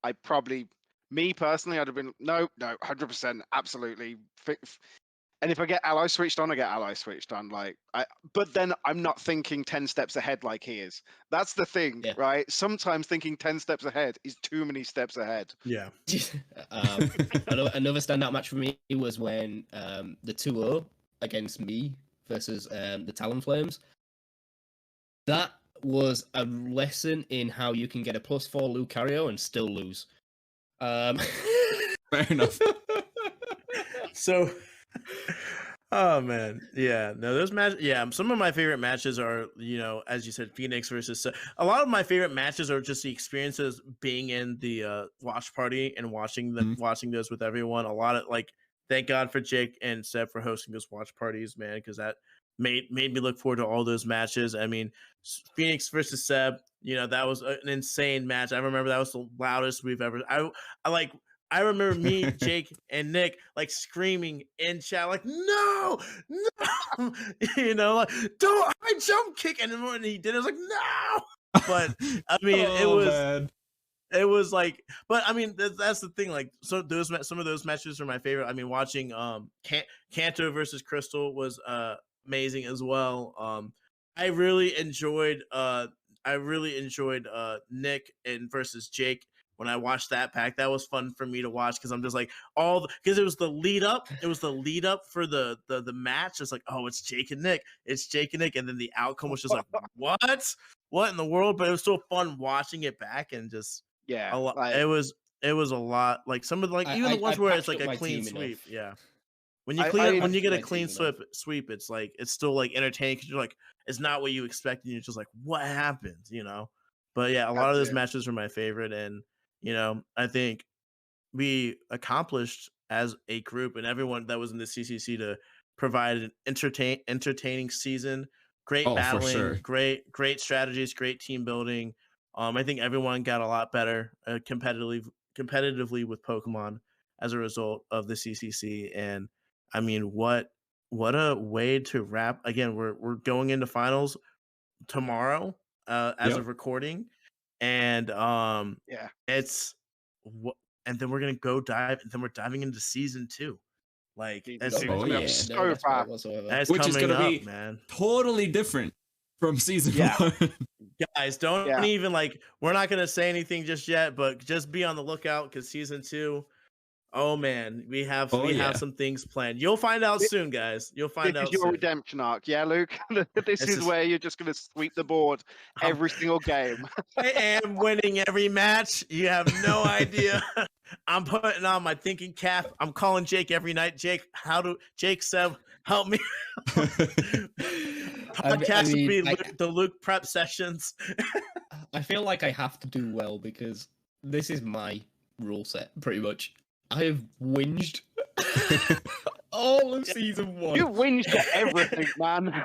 I probably, me personally, I'd have been no, 100%, absolutely. And if I get ally switched on, I get ally switched on. But then I'm not thinking 10 steps ahead like he is. That's the thing, Yeah. right? Sometimes thinking 10 steps ahead is too many steps ahead. Yeah. Another standout match for me was when the 2-0 against me versus the Talonflames. That was a lesson in how you can get a +4 Lucario and still lose. Fair enough. So, oh man, yeah, no, those matches. Yeah, some of my favorite matches are, as you said, Phoenix versus. A lot of my favorite matches are just the experiences being in the watch party and watching watching those with everyone. A lot of thank God for Jake and Seb for hosting those watch parties, man, because that made me look forward to all those matches. I mean, Phoenix versus Seb, that was an insane match. I remember that was the loudest we've ever. I remember me, Jake, and Nick screaming in chat, no, don't I jump kick, and when he did, I was like, no. But I mean, it was but I mean, that's the thing. Some of those matches are my favorite. I mean, watching Kanto versus Crystal was amazing as well. I really enjoyed Nick and versus Jake. When I watched that pack, that was fun for me to watch because I'm just because it was the lead up. It was the lead up for the match. It's it's Jake and Nick. It's Jake and Nick, and then the outcome was just what in the world? But it was still fun watching it back and just a lot. It was a lot. Some of even the ones where it's a clean sweep. Yeah, when you get a clean sweep, it's it's still entertaining because you're it's not what you expect, and you're just what happened, But yeah, a lot of those matches are my favorite, and I think we accomplished as a group and everyone that was in the CCC to provide an entertaining season. Great battling, for sure. great strategies, great team building. I think everyone got a lot better competitively with Pokemon as a result of the CCC. And I mean, what a way to wrap. Again, we're going into finals tomorrow as of recording. And it's and then we're gonna go dive, and then we're diving into season 2. That's so far. That's which is gonna up, be man. Totally different from season 1. Guys, don't even we're not gonna say anything just yet, but just be on the lookout because season 2. Oh man, we have some things planned. You'll find out soon, guys. You'll find out your soon. redemption arc, yeah, Luke. This is where you're just gonna sweep the board every single game. I am winning every match. You have no idea. I'm putting on my thinking cap. I'm calling Jake every night. Jake, Seb, help me. Podcast would be the Luke prep sessions. I feel like I have to do well because this is my rule set, pretty much. I have whinged all of season 1. You whinged at everything, man.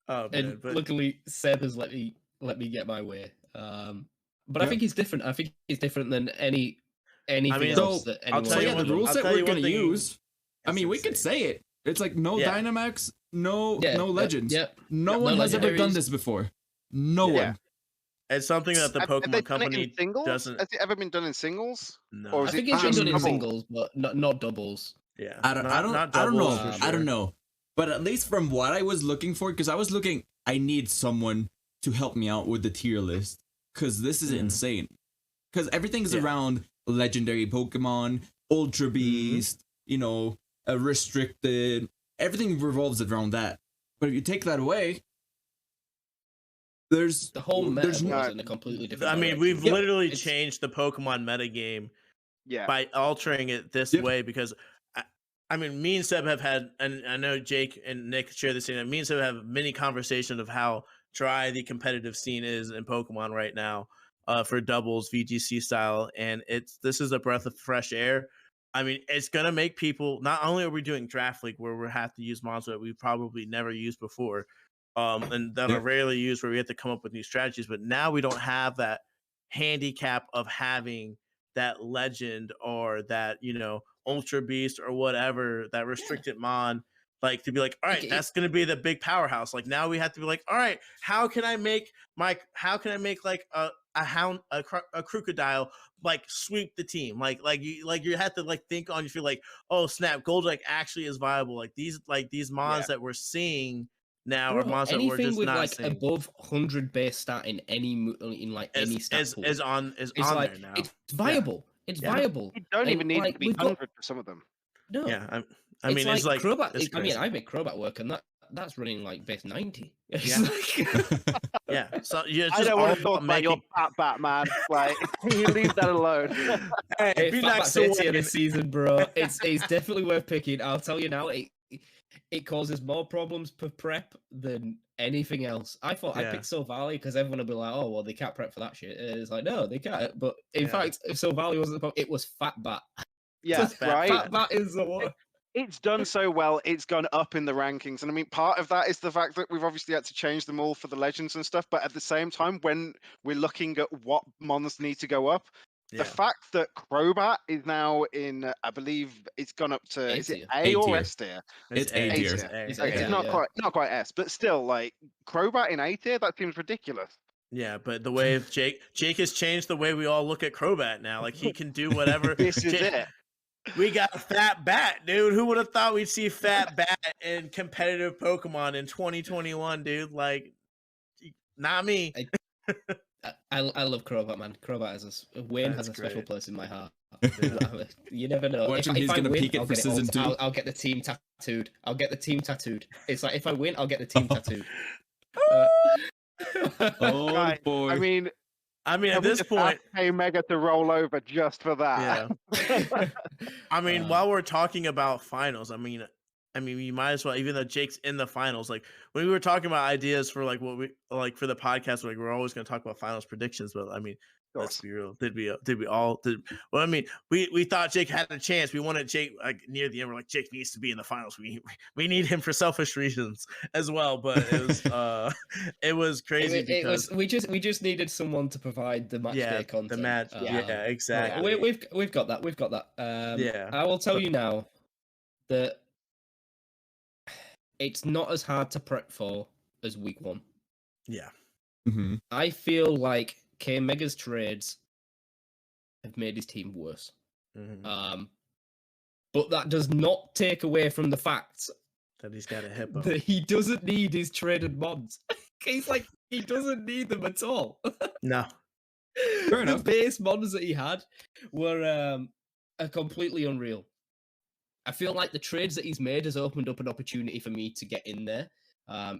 And luckily, Seb has let me get my way. But I think he's different. I think he's different than anything else that anyone. So yeah, the rule set we're gonna use. I mean, we could say it. It's no Dynamax, no Legends. No one has ever done this before. No one. It's something that the Pokemon company doesn't. Has it ever been done in singles? No. Or I think it's been done in singles, but not doubles. Yeah. I don't know. But at least from what I was looking for, because I need someone to help me out with the tier list, because this is insane. Because everything's around legendary Pokemon, Ultra Beast, restricted. Everything revolves around that. But if you take that away, there's the whole meta was in a completely different. I mean, we've literally changed the Pokemon metagame by altering it this way because I mean, me and Seb have had, and I know Jake and Nick share the same. Me and Seb have many conversations of how dry the competitive scene is in Pokemon right now for doubles VGC style, and this is a breath of fresh air. I mean, it's gonna make people. Not only are we doing Draft League where we have to use monsters that we've probably never used before. And that are rarely used where we have to come up with new strategies. But now we don't have that handicap of having that legend or that, ultra beast or whatever, that restricted mon, like to be like, all right, that's gonna be the big powerhouse. Like now we have to be like, all right, how can I make like a hound, a crocodile like sweep the team? Like you have to like think on, you feel like, oh snap, Goldrake actually is viable. Like these mons that we're seeing now are mons that we're anything just with not like seeing. above 100 base stat in any any stat pool is on it's there now. it's viable. It's viable. You don't even need like, to be 100 for some of them. No. Yeah, I mean, it's like Crobat. it's I mean, crazy. I make Crobat work, and that's running like base 90. It's Yeah. like... Yeah, so it's I just don't all want to talk about your fat Batman. Like, you leave that alone. Hey, Hey, be Fat next Bat's to 80 Wayne. this season, bro. It's definitely worth picking. I'll tell you now, it causes more problems per prep than anything else. I thought I picked Silvally because everyone would be like, oh, well, they can't prep for that shit. It's like, no, they can't. But in fact, if Silvally wasn't the problem, it was Fat Bat. Yeah, right. Fat Bat is the one. It's done so well, it's gone up in the rankings. And I mean, part of that is the fact that we've obviously had to change them all for the legends and stuff. But at the same time, when we're looking at what mons need to go up, the fact that Crobat is now in, I believe it's gone up to, is it A or S tier? It's A tier. It's not quite S, but still, like, Crobat in A tier, that seems ridiculous. Yeah, but the way Jake has changed the way we all look at Crobat now. Like he can do whatever. This is it. We got Fat Bat, dude. Who would have thought we'd see Fat Bat in competitive Pokemon in 2021, dude? Like, not me. I love Crobat, man. Crobat has Wayne has a special place in my heart. You never know. Watching he's gonna peak it for season 2. I'll get the team tattooed. It's like if I win, I'll get the team tattooed. Oh Right. boy. I mean, at this point, pay Mega to roll over just for that. Yeah. I mean, while we're talking about finals, I mean, you might as well, even though Jake's in the finals, like when we were talking about ideas for like what we like for the podcast, like we're always going to talk about finals predictions. But I mean, let's be real. Did we all? Well, I mean, we thought Jake had a chance. We wanted Jake like near the end. We're like, Jake needs to be in the finals. We need him for selfish reasons as well. But it was crazy because we just needed someone to provide the match day content. The match. Yeah, exactly. We've got that. We've got that. Yeah. I will tell you now that it's not as hard to prep for as week 1. Yeah. Mm-hmm. I feel like K Mega's trades have made his team worse. Mm-hmm. But that does not take away from the fact that he's got a hippo. That he doesn't need his traded mods. He's like, he doesn't need them at all. No. Fair enough. The base mods that he had were completely unreal. I feel like the trades that he's made has opened up an opportunity for me to get in there.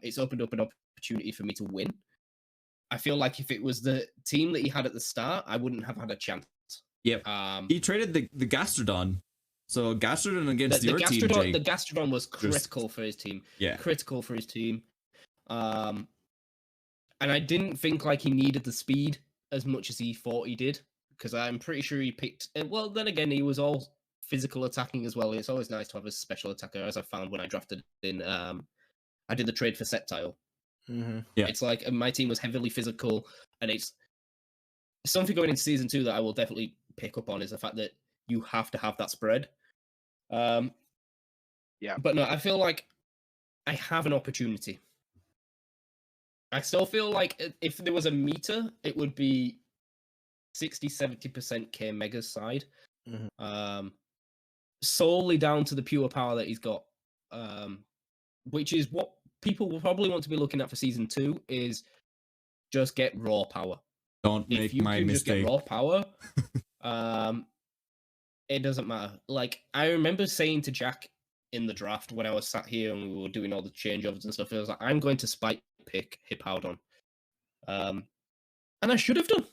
It's opened up an opportunity for me to win. I feel like if it was the team that he had at the start, I wouldn't have had a chance. Yep. He traded the Gastrodon. So Gastrodon against your team, Jake. The Gastrodon was critical for his team. Yeah. Critical for his team. And I didn't think like he needed the speed as much as he thought he did. Because I'm pretty sure he picked... Well, then again, he was all physical attacking as well. It's always nice to have a special attacker, as I found when I drafted in... I did the trade for Sceptile. Mm-hmm. Yeah. It's like my team was heavily physical, and it's something going into season 2 that I will definitely pick up on is the fact that you have to have that spread. Yeah. But no, I feel like I have an opportunity. I still feel like if there was a meter, it would be 60-70% K Mega's side. Mm-hmm. Solely down to the pure power that he's got. Which is what people will probably want to be looking at for season 2 is just get raw power. Don't make my mistake. Just get raw power. It doesn't matter. Like I remember saying to Jack in the draft when I was sat here and we were doing all the changeovers and stuff, I was like, I'm going to spike pick Hippowdon. And I should have done.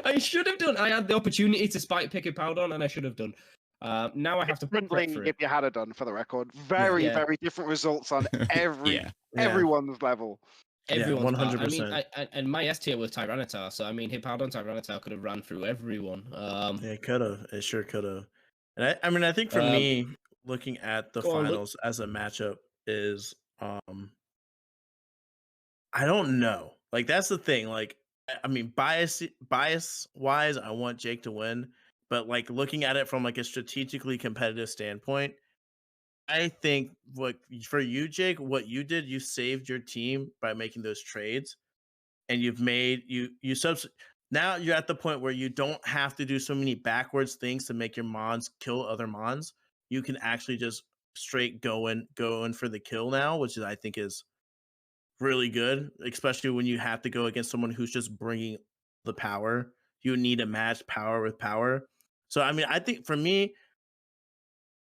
I should have done. I had the opportunity to spike pick Hippowdon and I should have done. Now I have to prep for it. If you had it done, for the record, very different results on everyone's level. Everyone's 100%. And my S tier was Tyranitar, so I mean, Hippowdon Tyranitar could have ran through everyone. It could have. It sure could have. And I think for me, looking at the finals as a matchup is, I don't know. Like that's the thing. Like I mean, bias wise, I want Jake to win, but like looking at it from like a strategically competitive standpoint, I think what for you, Jake, what you did, you saved your team by making those trades, and you've made you subs. Now you're at the point where you don't have to do so many backwards things to make your mons kill other mons. You can actually just straight go in for the kill now, which is I think is really good, especially when you have to go against someone who's just bringing the power. You need to match power with power. So I mean, I think for me,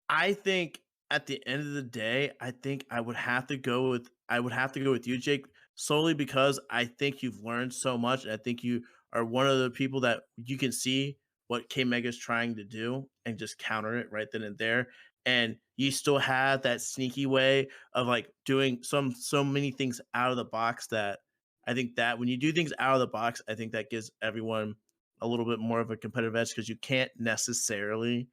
I think at the end of the day, I think I would have to go with you, Jake, solely because I think you've learned so much. And I think you are one of the people that you can see what K Mega's trying to do and just counter it right then and there. And you still have that sneaky way of like doing so many things out of the box that I think that when you do things out of the box, I think that gives everyone a little bit more of a competitive edge because you can't necessarily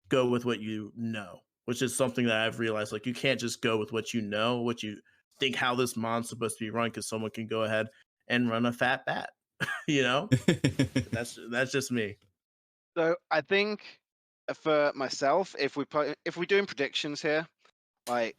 go with what you know, which is something that I've realized. Like you can't just go with what you know, what you think how this mon's supposed to be run, because someone can go ahead and run a fat bat. You know, that's just me. So I think for myself, if we're doing predictions here, like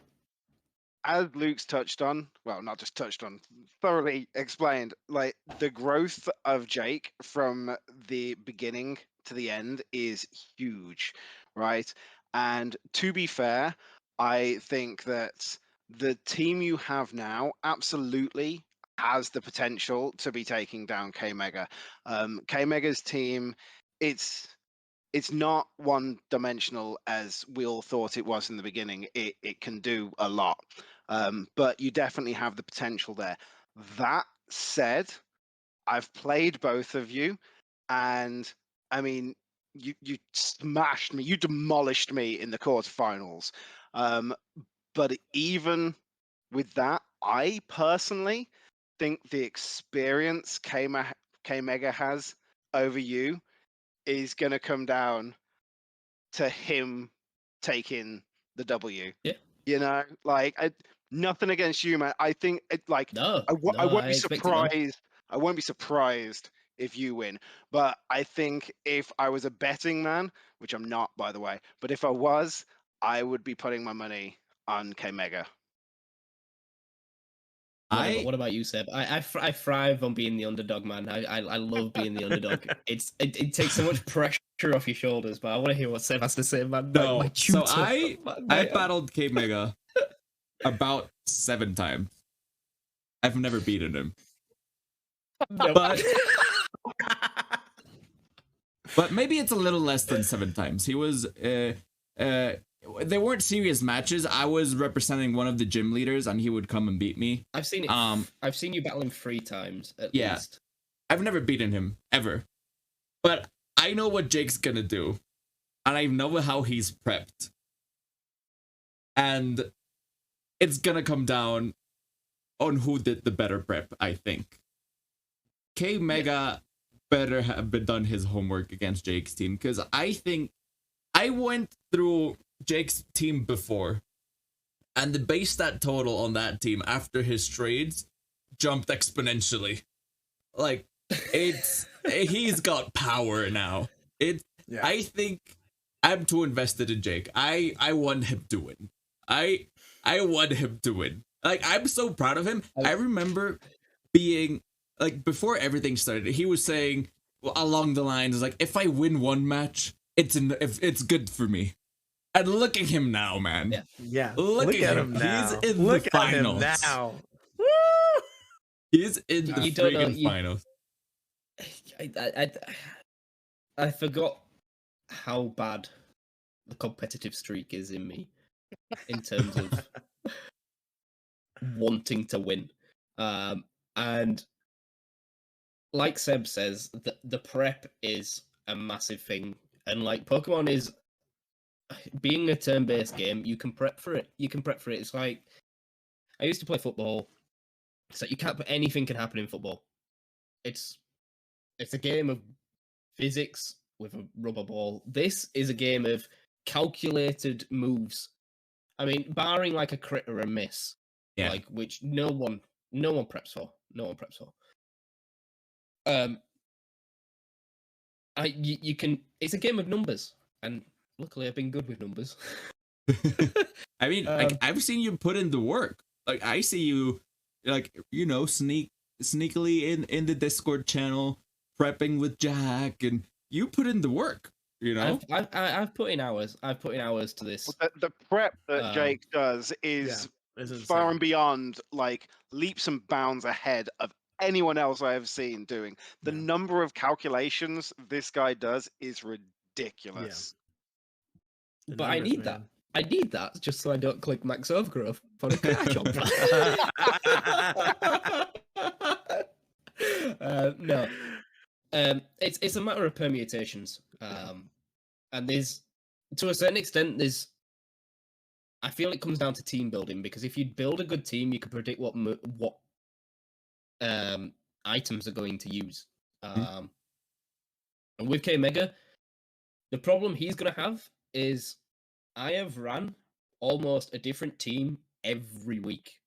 as Luke's touched on, well, not just touched on, thoroughly explained, like the growth of Jake from the beginning to the end is huge, right? And to be fair, I think that the team you have now absolutely has the potential to be taking down K Mega. K Mega's team, it's not one dimensional as we all thought it was in the beginning. It can do a lot, but you definitely have the potential there. That said, I've played both of you, and I mean, you smashed me, you demolished me in the quarterfinals. But even with that, I personally think the experience K Mega has over you is going to come down to him taking the W. Yeah. You know, like nothing against you, man. I think No, I won't I be expect it, man. surprised. I won't be surprised if you win. But I think if I was a betting man, which I'm not, by the way, but if I was, I would be putting my money on K Mega. I What about you, Seb? I thrive on being the underdog, man. I love being the underdog. It takes so much pressure off your shoulders. But I want to hear what Seb has to say, man. no. My So tutor, I my- battled K Mega about 7 times. I've never beaten him. No. But maybe it's a little less than 7 times. He was they weren't serious matches. I was representing one of the gym leaders and he would come and beat me. I've seen it. I've seen you battle him 3 times at Yeah. least. I've never beaten him ever. But I know what Jake's going to do. And I know how he's prepped. And it's going to come down on who did the better prep, I think. K Mega better have done his homework against Jake's team, because I think I went through Jake's team before, and the base stat total on that team after his trades jumped exponentially. Like he's got power now. I think I'm too invested in Jake. I want him to win. I want him to win. Like, I'm so proud of him. I remember being like, before everything started, he was saying along the lines like, if I win one match, it's good for me. And look at him now, man. Yeah. Look at him now. He's in Look the at him finals. now. Woo! He's in the You don't know- freaking finals. I forgot how bad the competitive streak is in me in terms of wanting to win. And like Seb says, the prep is a massive thing. And like Pokemon is being a turn-based game, you can prep for it. It's like I used to play football. So you can't. Anything can happen in football. It's a game of physics with a rubber ball. This is a game of calculated moves. I mean, barring like a crit or a miss, Yeah. like which no one preps for. You can. It's a game of numbers, and luckily I've been good with numbers. I mean, like I've seen you put in the work. Like I see you, like sneakily in the Discord channel, prepping with Jack, and you put in the work. You know, I've put in hours. I've put in hours to this. The prep that Jake does is far and beyond, like leaps and bounds ahead of anyone else I have seen doing. The number of calculations this guy does is ridiculous. Yeah. But I need that. I need that just so I don't click max overgrowth on a car jump. No. It's a matter of permutations. And there's, to a certain extent, I feel it comes down to team building, because if you build a good team, you can predict what items are going to use. And with K Mega, the problem he's going to have is I have ran almost a different team every week.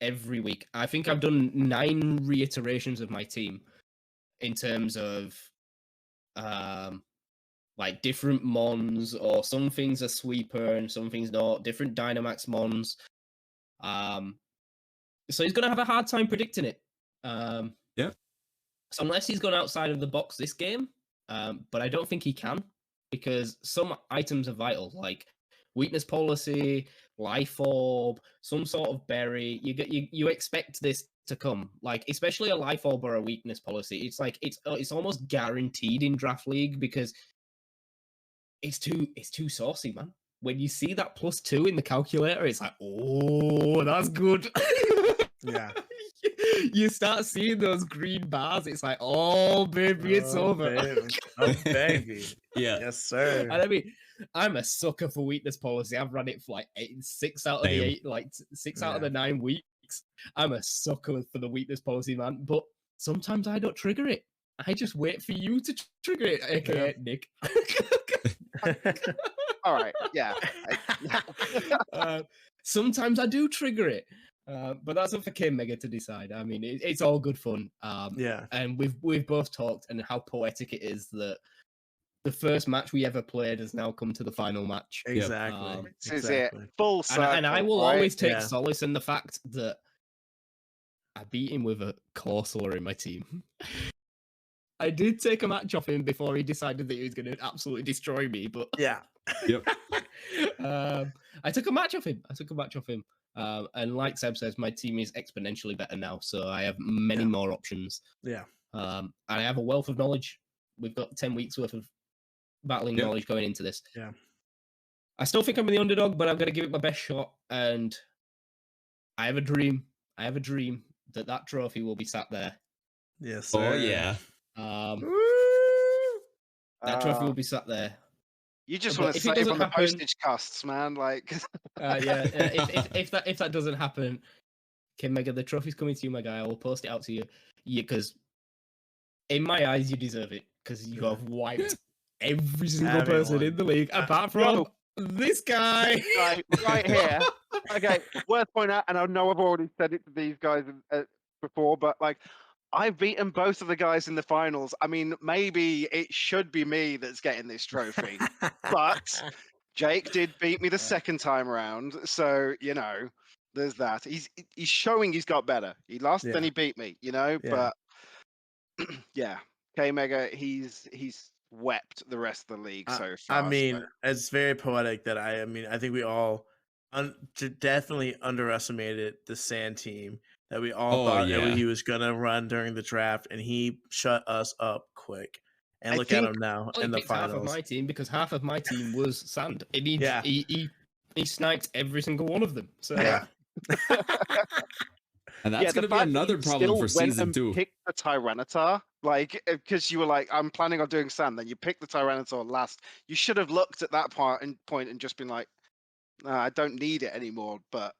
Every week. I think I've done 9 reiterations of my team in terms of like different mons, or some things are sweeper and some things not, different Dynamax mons. So he's going to have a hard time predicting it. Yeah. So unless he's gone outside of the box this game, but I don't think he can, because some items are vital, like weakness policy, life orb, some sort of berry. You expect this to come, like especially a life orb or a weakness policy. It's like it's almost guaranteed in draft league, because it's too saucy, man. When you see that +2 in the calculator, it's like, oh, that's good. Yeah. You start seeing those green bars. It's like, oh, baby, it's over. Baby. Oh, baby. Yeah. Yes, sir. And I mean, I'm a sucker for weakness policy. I've run it for like 6 out of the 8, like 6 out of the 9 weeks. I'm a sucker for the weakness policy, man. But sometimes I don't trigger it. I just wait for you to trigger it, aka Nick. All right, yeah. Sometimes I do trigger it, but that's up for K Mega to decide. I mean, it's all good fun. And we've both talked and how poetic it is that the first match we ever played has now come to the final match. Exactly. This is it. Full circle. And I will always take solace in the fact that I beat him with a Corsola in my team. I did take a match off him before he decided that he was going to absolutely destroy me, but Yep. I took a match off him. And like Seb says, my team is exponentially better now, so I have many more options. Yeah. And I have a wealth of knowledge. We've got 10 weeks worth of battling knowledge going into this. Yeah. I still think I'm the underdog, but I'm going to give it my best shot. And I have a dream. That trophy will be sat there. Yes, sir. Oh yeah. That trophy will be sat there. You just want to save on the postage costs, man. Like, if that doesn't happen, okay, Mega, the trophy's coming to you, my guy. I will post it out to you. Because in my eyes, you deserve it, because you have wiped every single person in the league, apart from this guy right here. Okay, worth pointing out, and I know I've already said it to these guys before, but like, I've beaten both of the guys in the finals. I mean, maybe it should be me that's getting this trophy, but Jake did beat me the second time around, so you know, there's that. He's showing he's got better. He lost, then he beat me, you know. But yeah, K Mega, he's wept the rest of the league so far. I mean, it's very poetic that I think we all definitely underestimated the Sand team. That we all thought that he was gonna run during the draft, and he shut us up quick. And look at him now in the finals. Half of my team, because half of my team was Sand. He sniped every single one of them. So and that's gonna be another problem for season 2. Pick the Tyranitar, like, because you were like, I'm planning on doing Sand. Then you pick the Tyranitar last. You should have looked at that point and just been like, I don't need it anymore. But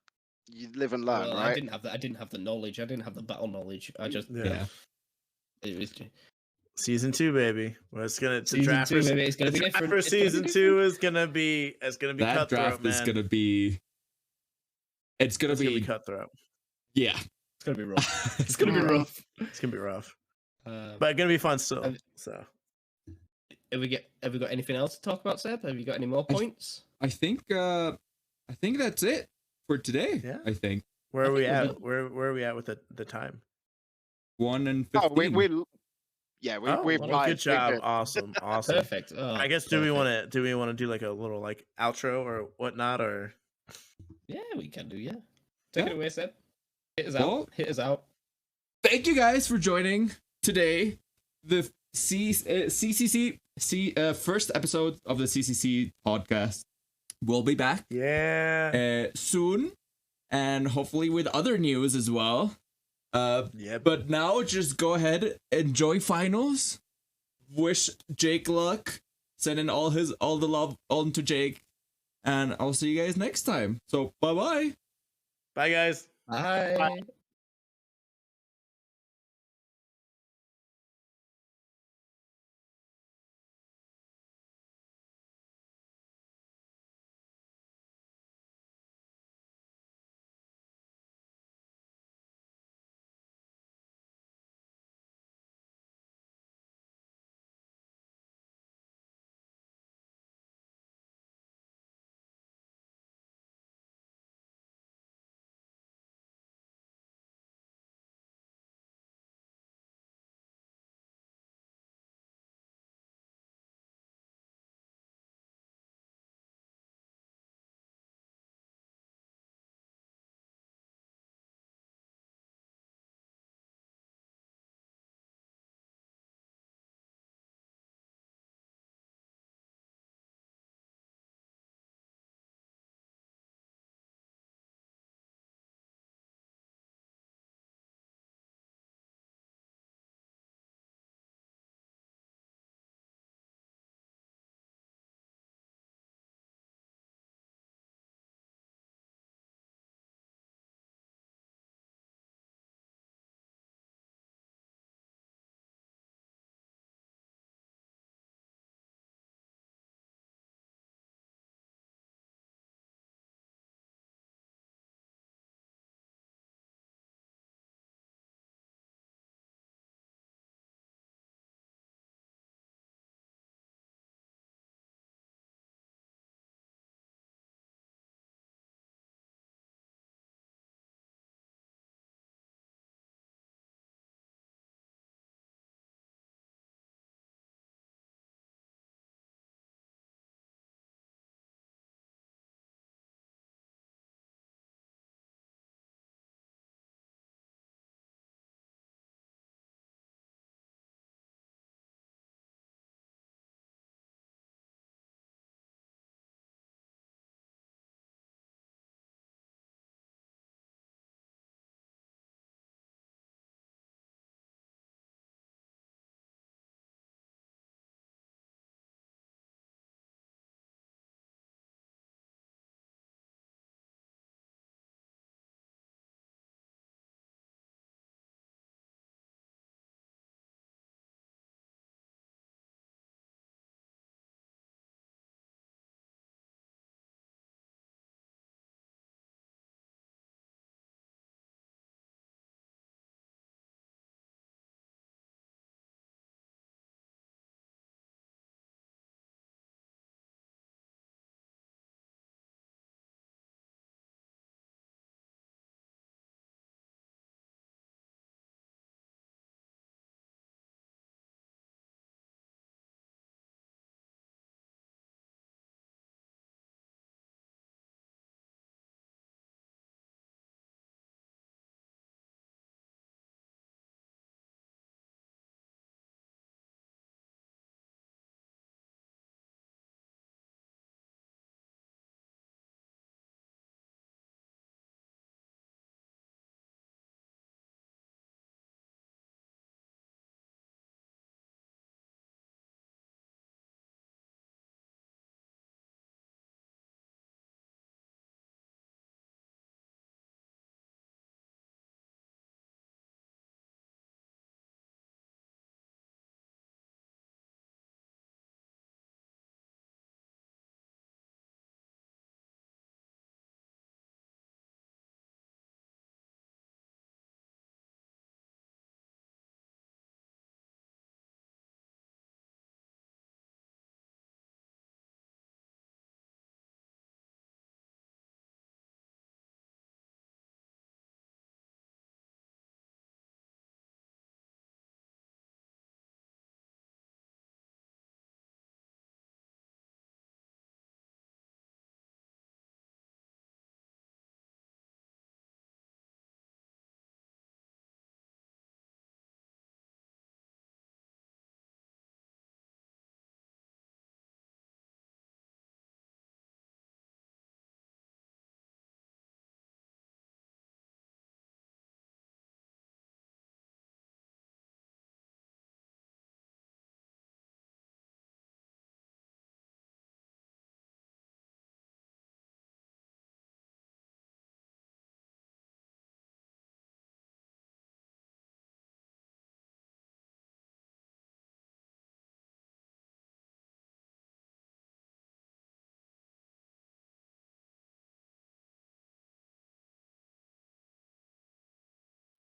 you live and learn, right? I didn't have the knowledge. I didn't have the battle knowledge. I just It was season 2, baby. Well, it's gonna season 2, maybe it's gonna be different. For season 2 is gonna be that cutthroat, draft is gonna be. It's gonna be cutthroat. Yeah, it's gonna be rough. It's gonna be rough. It's gonna be rough. But gonna be fun still. Have- So Have we got anything else to talk about, Seb? Have you got any more points? I think that's it for today. Yeah. I think where are we think we'll at? Where are we at with the time? 1 and Oh, 15. we're Oh, we're well, live. good job. We're good. Awesome. Perfect. Oh, I guess do we want to do like a little like outro or whatnot or? Yeah, we can do. Yeah. Take Yeah. it away, Seb. Hit us Well, out. Hit us out. Thank you guys for joining today. The CCC first episode of the CCC podcast. We'll be back Yeah. soon, and hopefully with other news as well. Yep. But now just go ahead, enjoy finals. Wish Jake luck. Send in all the love on to Jake, and I'll see you guys next time. So bye. Bye, guys. Bye.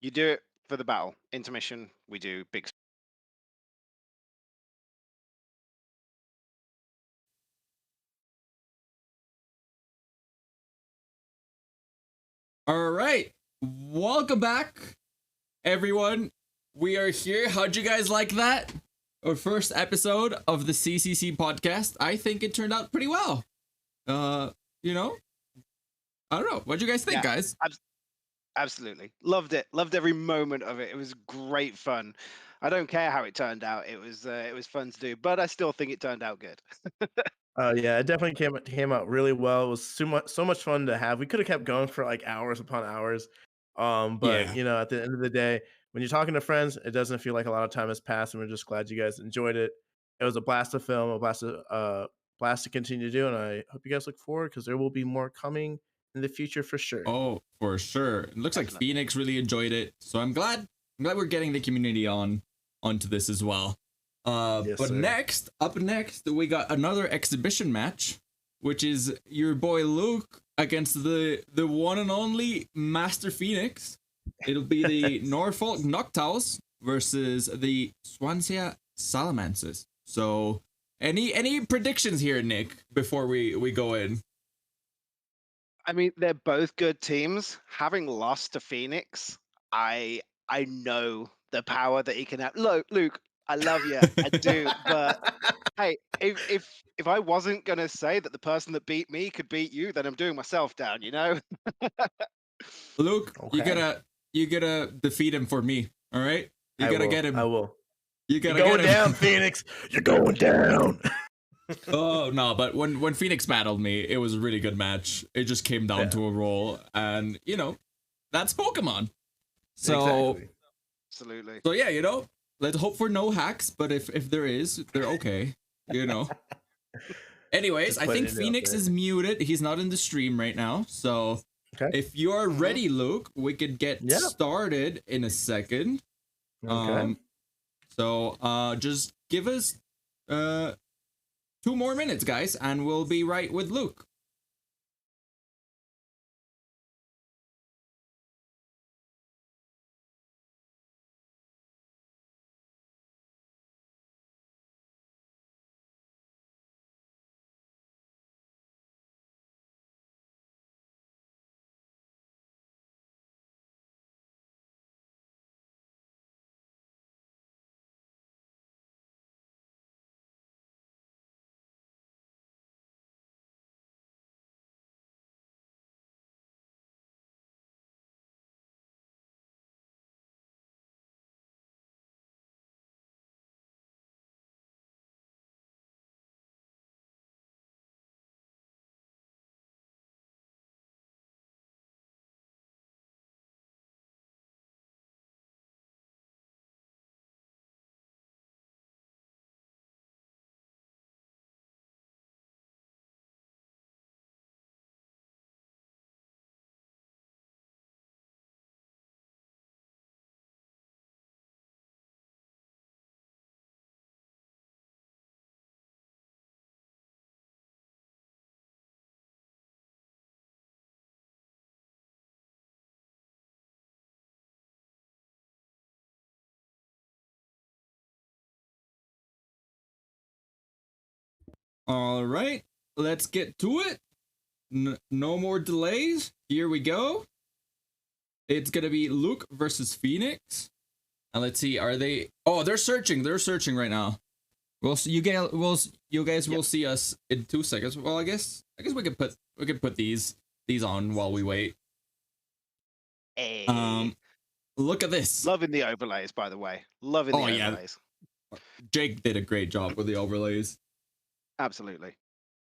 You do it for the battle. Intermission, we do big. All right. Welcome back, everyone. We are here. How'd you guys like that? Our first episode of the CCC podcast. I think it turned out pretty well. You know, I don't know. What'd you guys think, Yeah. guys? Absolutely. Loved it. Loved every moment of it. It was great fun. I don't care how it turned out. It was fun to do, but I still think it turned out good. Yeah, it definitely came out really well. It was so much fun to have. We could have kept going for like hours upon hours. But Yeah. you know, at the end of the day, when you're talking to friends, it doesn't feel like a lot of time has passed, and we're just glad you guys enjoyed it. It was a blast to film, a blast to continue to do, and I hope you guys look forward because there will be more coming in the future for sure. Oh, for sure. It looks like Definitely. Phoenix really enjoyed it. So I'm glad we're getting the community onto this as well. Yes, But sir. up next, we got another exhibition match, which is your boy Luke against the one and only Master Phoenix. It'll be the Norfolk Noctowls versus the Swansea Salamanders. So, any predictions here, Nick, before we go in? I mean, they're both good teams. Having lost to Phoenix, I know the power that he can have. Look, Luke, I love you, I do. But hey, if I wasn't gonna say that the person that beat me could beat you, then I'm doing myself down. You know. Luke, Okay. you gotta defeat him for me. All right, you I gotta will. get him. I will. You You're gotta going get him. down, Phoenix. You're going down. Oh no, but when Phoenix battled me, it was a really good match. It just came down Yeah. to a roll, and that's Pokemon. So Exactly. Absolutely. so yeah, let's hope for no hacks, but if there is, they're okay. Anyways, Just I putting think it out Phoenix there. is muted. He's not in the stream right now. So Okay. if you're Mhm. ready, Luke, we could get Yeah. started in a second. Okay. So just give us 2 more minutes, guys, and we'll be right with Luke. All right, let's get to it. No more delays. Here we go. It's gonna be Luke versus Phoenix, and let's see. Are they? Oh, they're searching. They're searching right now. Well, so you guys will see us in 2 seconds. Well, I guess we could put these on while we wait. Hey. Look at this. Loving the overlays, by the way. Loving the Oh, yeah. overlays. Jake did a great job with the overlays. Absolutely.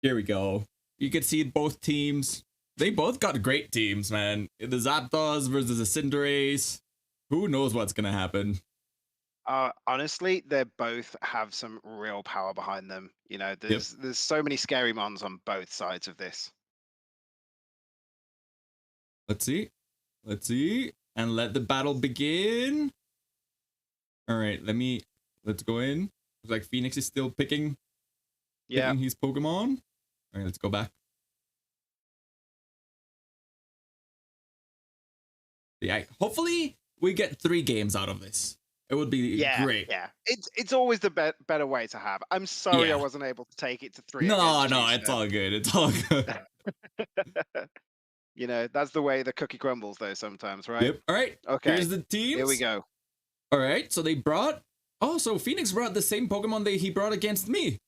Here we go. You can see both teams. They both got great teams, man. The Zapdos versus the Cinderace. Who knows what's gonna happen? Honestly, they both have some real power behind them. You know, there's so many scary mons on both sides of this. Let's see. Let's see. And let the battle begin. All right, let's go in. Looks like Phoenix is still picking his Pokemon. All right, let's go back. Yeah, hopefully we get 3 games out of this. It would be Yeah, great. yeah. It's always the better way to have. I'm sorry I Yeah. wasn't able to take it to 3 No, against no, you, it's sir. all good. It's all good. You know, that's the way the cookie crumbles, though, sometimes, right? Yep. All right. Okay, Here's the teams. here we go. All right. So they brought. Oh, so Phoenix brought the same Pokemon that he brought against me.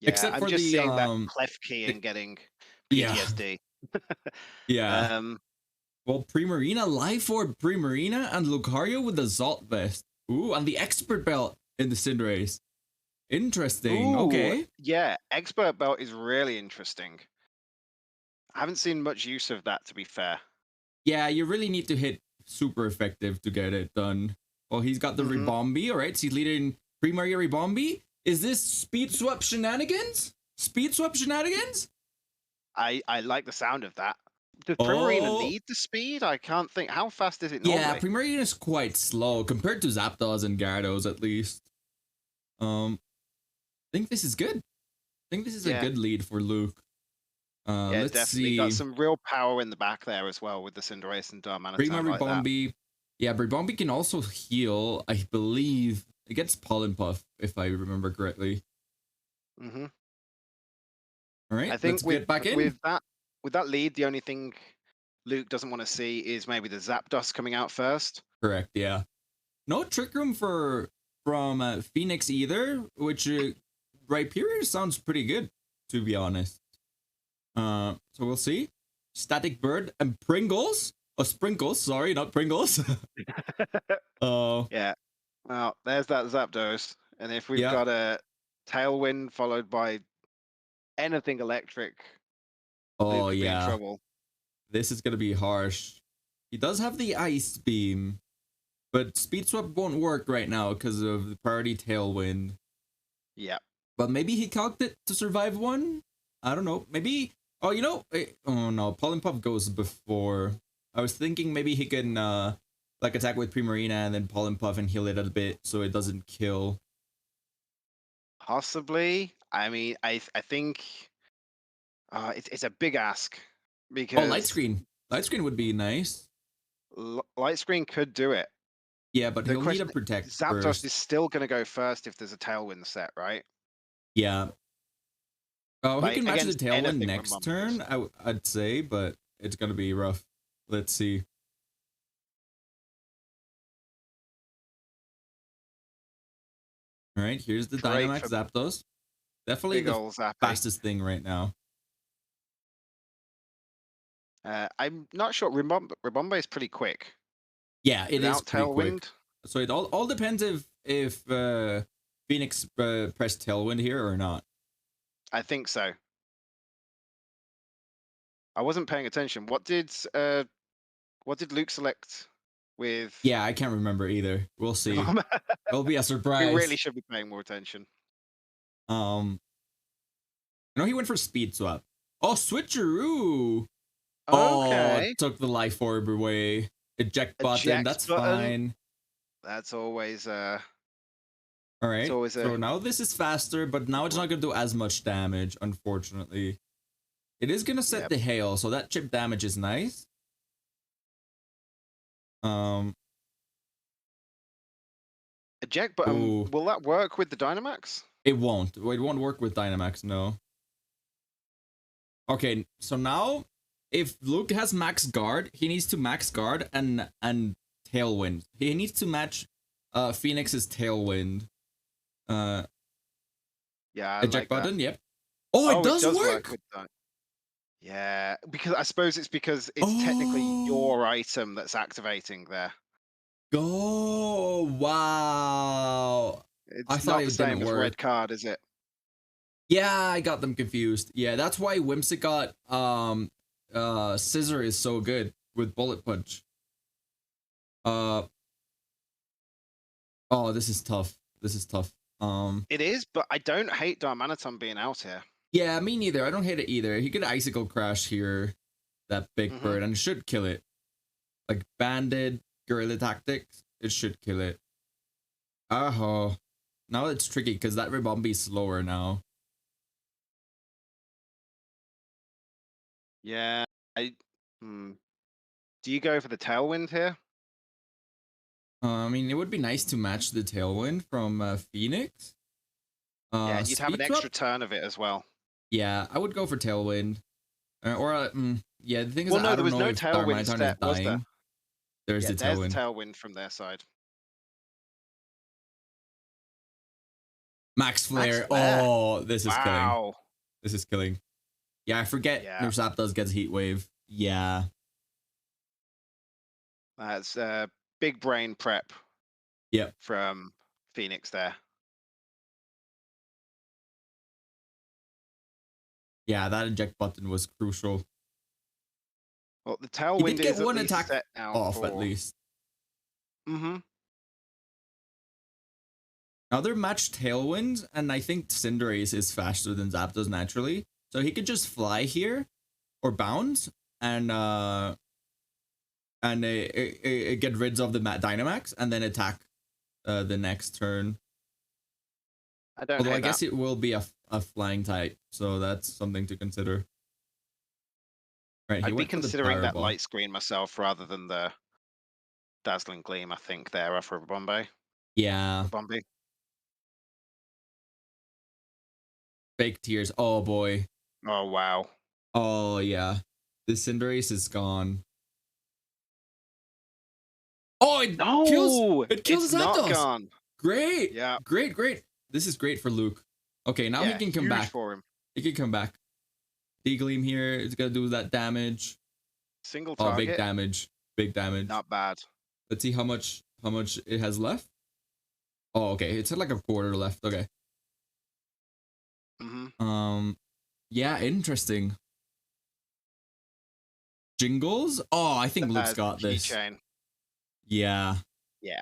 Yeah, Except I'm for just the, seeing that clef key the- and getting yeah. PTSD. Yeah. Um, Well, Primarina, Life Orb Primarina, and Lucario with the Zalt Vest. Ooh, and the Expert Belt in the Cinderace. Interesting. ooh, Okay. yeah, Expert Belt is really interesting. I haven't seen much use of that, to be fair. Yeah, you really need to hit super effective to get it done. Well, he's got the Mhm. Ribombi. All right, so he's leading Primaria Ribombi. Is this Speed Swap shenanigans? Speed Swap shenanigans? I like the sound of that. Does Primarina Oh. need the speed? I can't think. How fast is it Yeah, normally? Primarina is quite slow compared to Zapdos and Gyarados, at least. I think this is good. I think this is a Yeah. good lead for Luke. Yeah, Let's definitely see. got some real power in the back there as well with the Cinderace and Prima Darmanitan like that. Ribombi. Yeah, Ribombi can also heal, I believe. It gets Pollen Puff, if I remember correctly. Mm-hmm. All right, I think let's get back in. with that lead, the only thing Luke doesn't want to see is maybe the Zapdos coming out first. Correct, yeah. No Trick Room from Phoenix either, which Rhyperior sounds pretty good, to be honest. So we'll see. Static Bird and Pringles. Oh, Sprinkles, sorry, not Pringles. Yeah. Well, there's that Zapdos. And if we've Yeah. got a Tailwind followed by anything electric, Oh, Luke could be in yeah. trouble. This is going to be harsh. He does have the Ice Beam, but Speed Swap won't work right now because of the priority Tailwind. Yeah. But maybe he calced it to survive one? I don't know. Maybe... Oh, you know... Oh, no. Pollen Puff goes before. I was thinking maybe he can, like, attack with Primarina and then Pollen Puff and heal it a bit so it doesn't kill. Possibly. I mean, I think it's a big ask Oh, because Light Screen. Light Screen would be nice. Light Screen could do it. Yeah, but The he'll need a question- Protect Zapdos first. is still going to go first if there's a Tailwind set, right? Yeah. Oh, he Like, can match the against Tailwind anything next from turn, Bumpers. I'd say, but it's going to be rough. Let's see. All right, here's the Great Dynamax for Zapdos. Definitely Big the ol' Zappy. fastest thing right now. I'm not sure. Ribombe is pretty quick. Yeah, it is Without pretty Tailwind, quick. So it all depends if Phoenix pressed Tailwind here or not. I think so. I wasn't paying attention. What did Luke select with? Yeah, I can't remember either. We'll see. Ribombe? It'll be a We surprise. really should be paying more attention. I know he went for Speed Swap. Oh, Switcheroo! Okay. Oh, took the Life Orb away. Eject button, Eject that's button. fine. That's always All right, always so a- now this is faster, but now it's not going to do as much damage, unfortunately. It is going to set Yep. the hail, so that chip damage is nice. eject button. Ooh. Will that work with the Dynamax? It won't. It won't work with Dynamax, no. Okay, so now, if Luke has max guard, he needs to max guard and Tailwind. He needs to match Phoenix's Tailwind. Yeah. I Eject like button, that. yep. Oh, it does work! with that. Yeah, because I suppose it's because it's technically Oh. your item that's activating there. Oh, wow. It's I thought not it the same didn't as work. red card, is it? Yeah, I got them confused. Yeah, that's why Whimsicott Scissor is so good with Bullet Punch. Oh, this is tough. This is tough. It is, but I don't hate Darmanitan being out here. Yeah, me neither. I don't hate it either. He could Icicle Crash here, that big Mhm. bird, and it should kill it. Like Banded, Guerrilla Tactics, it should kill it. Oh, now it's tricky because that Ribombi is slower now. Yeah, Do you go for the tailwind here? I mean, it would be nice to match the tailwind from Phoenix. Yeah, and you'd have an Speed extra drop? turn of it as well. Yeah, I would go for tailwind. Yeah, the thing is, Well, that no, I there don't was know no if tailwind Darmanitan is step, was there? dying. There's Yeah, the there's the tailwind. tailwind from their side. Max Flare. Flare. Oh, this is killing. Wow. This is killing. Yeah, I forget Yeah. Nursap does get Heat Wave. Yeah. That's big brain prep. Yep. From Phoenix there. Yeah, that eject button was crucial. Well, the He tailwind did get is at one least attack set out off for... at least. Mm-hmm. Now they're matched tailwinds, and I think Cinderace is faster than Zapdos naturally. So he could just fly here or bounce and get rid of the Dynamax and then attack the next turn. I don't Although hate I guess that. it will be a flying type, so that's something to consider. Right, I'd be considering that light screen myself rather than the Dazzling Gleam, I think, there off of Bombay. Yeah. Bombay. Fake tears. Oh boy. Oh, wow. Oh yeah. The Cinderace is gone. Oh, it kills. It kills it's not Zapdos. gone. Great. Yeah. Great. This is great for Luke. Okay, now he can come back. For him. He can come back. D-Gleam here is gonna do that damage. Single target. Oh, big damage. Big damage. Not bad. Let's see how much it has left. Oh, okay. It's like a quarter left. Okay. Mm-hmm. Yeah, interesting. Jingles? Oh, I think Luke's got this. Keychain. Yeah. Yeah.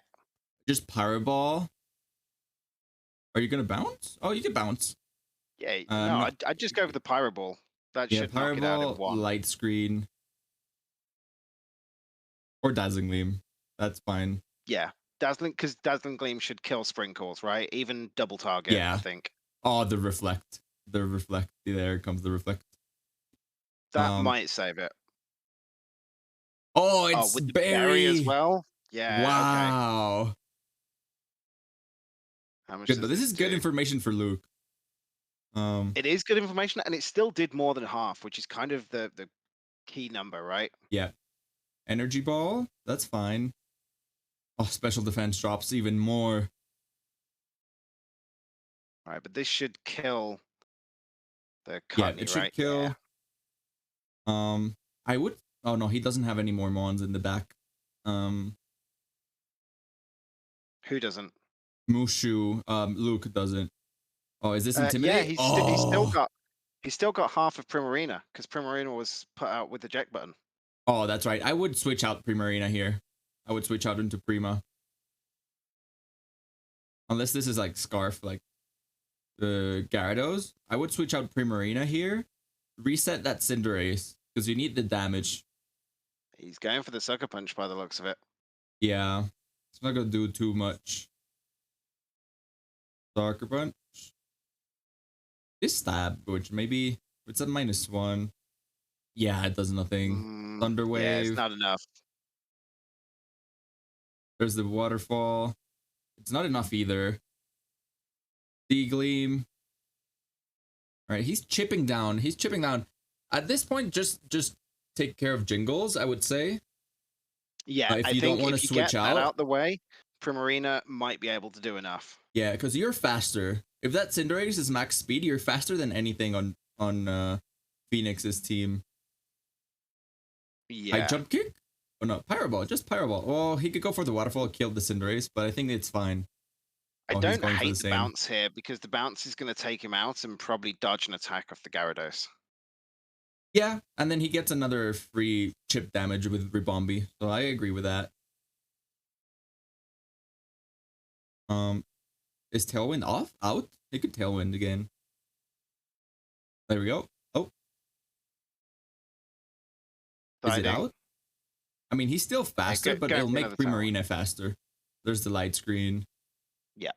Just Powerball. Are you gonna bounce? Oh, you can bounce. Yeah. No, I'd just go for the Pyro Ball. That should knock it out in Powerball, one. light screen, or Dazzling Gleam. That's fine. Yeah. Because Dazzling Gleam should kill Sprinkles, right? Even double target, Yeah. I think. Oh, the reflect. The reflect. There comes the reflect. That might save it. Oh, it's with the berry as well. Yeah. Wow. Okay. How much Good. This is good information for Luke. It is good information, and it still did more than half, which is kind of the key number, right? Yeah. Energy ball. That's fine. Oh, special defense drops even more. All right, but this should kill the Cudney, Yeah, it should right? kill. Yeah. I would. Oh no, he doesn't have any more Mons in the back. Who doesn't? Mushu. Luke doesn't. Oh, is this Intimidate? Yeah, he's still got half of Primarina because Primarina was put out with the eject button. Oh, that's right. I would switch out Primarina here. I would switch out into Prima. Unless this is like Scarf, like the Gyarados. I would switch out Primarina here. Reset that Cinderace because you need the damage. He's going for the Sucker Punch by the looks of it. Yeah. It's not gonna do too much. Sucker Punch. This stab, which maybe it's a -1. Yeah, it does nothing. Thunder Wave. Yeah, it's not enough. There's the waterfall. It's not enough either. D-Gleam. All right, he's chipping down. He's chipping down. At this point, just take care of Jingles, I would say. Yeah, if I you think don't want if to you switch get that out out the way, Primarina might be able to do enough. Yeah, because you're faster. If that Cinderace is max speed, you're faster than anything on Phoenix's team. Yeah. High jump kick? Oh no, Pyroball, just Pyroball. Well, he could go for the waterfall, kill the Cinderace, but I think it's fine. I he's don't going for hate the the same. bounce here because the bounce is going to take him out and probably dodge an attack off the Gyarados. Yeah, and then he gets another free chip damage with Ribombi, so I agree with that. Is Tailwind off? Out? He could Tailwind again. There we go. Oh. Is it out? I mean, he's still faster, but it'll make Primarina faster. There's the light screen. Yeah.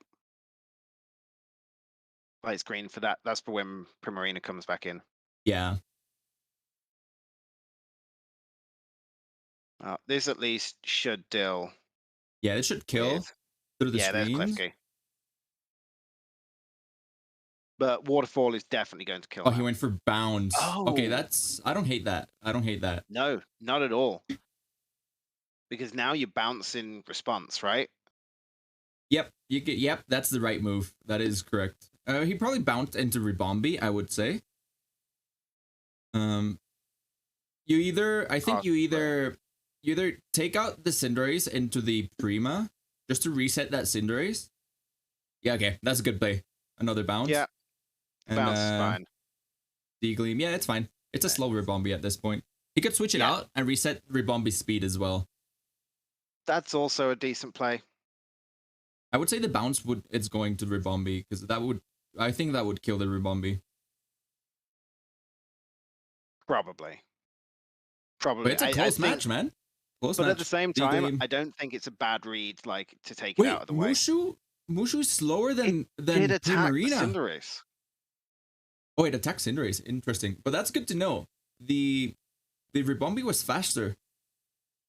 Light screen for that. That's for when Primarina comes back in. Yeah. This at least should deal Yeah, it should kill with. through the Yeah, there's screens. Klefki. But Waterfall is definitely going to kill Oh, that. he went for bounds. Okay, Oh. that's I don't hate that. I don't hate that. No, not at all. Because now you bounce in response, right? Yep, you get. Yep, that's the right move. That is correct. He probably bounced into Ribombi, I would say. You either, I think you either take out the Cinderace into the Prima just to reset that Cinderace. Yeah, okay, that's a good play. Another bounce. Yeah, and, bounce is fine. D-Gleam, yeah, it's fine. It's a slow Ribombi at this point. He could switch it out and reset Ribombi's speed as well. That's also a decent play. I would say the bounce it's going to Ribombi because I think that would kill the Ribombi. Probably. But it's a close match, man. Close match. But at the same time, D-Gleam. I don't think it's a bad read, like, to take it out of the way. Mushu's slower than Did attack the Primarina. Cinderace. Oh, it attacks Cinderace. Interesting. But that's good to know. The Ribombi was faster.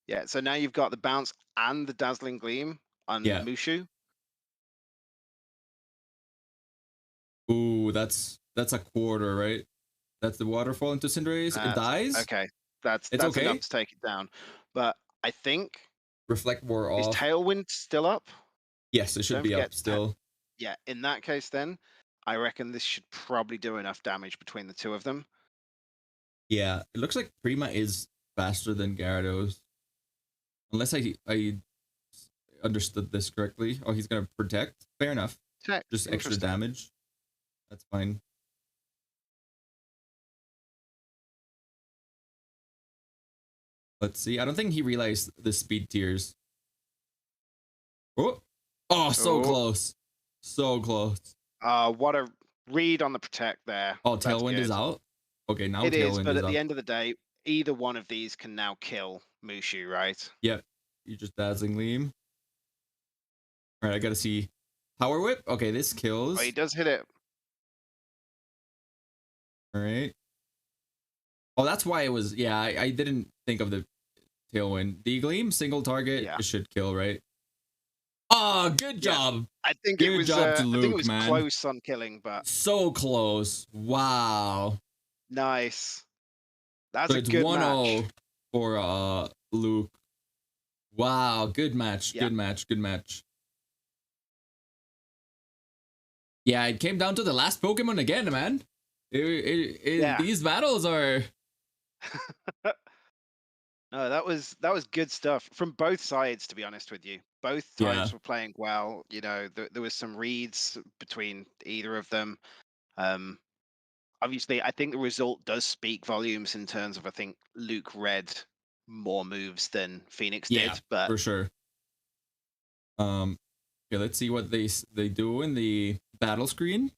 Yeah, so now you've got the bounce and the Dazzling Gleam on Mushu. Ooh, that's a quarter, right? That's the waterfall into Cinderace. It dies. Okay, that's okay. enough to take it down. But I think Reflect War off. Is Tailwind still up? Yes, it should be up still. Yeah, in that case, then I reckon this should probably do enough damage between the two of them. Yeah, it looks like Prima is faster than Gyarados, unless I understood this correctly. Oh, he's gonna protect. Fair enough. Just extra damage. That's fine. Let's see. I don't think he realized the speed tiers. Oh, so close. So close. What a read on the protect there. Oh, Tailwind is out? Okay, now it Tailwind is, but is at the up. end of the day, either one of these can now kill Mushu, right? Yep. You just Dazzling Gleam. Alright, I gotta see. Power Whip? Okay, this kills. Oh, he does hit it. Alright. Oh, that's why it was... Yeah, I didn't think of the Tailwind. D-Gleam, single target, it should kill, right? Oh, good job. I think good it was, job to I think Luke, it was man. close on killing, but... So close. Wow. Nice. That's so a good match. 1-0 for Luke. Wow, good match. Good match. Good match. Yeah, it came down to the last Pokemon again, man. These battles are... No, that was good stuff from both sides, to be honest with you. Both times were playing well. You know, there was some reads between either of them. Obviously, I think the result does speak volumes in terms of, I think Luke read more moves than Phoenix did. But for sure. Okay, let's see what they do in the battle screen.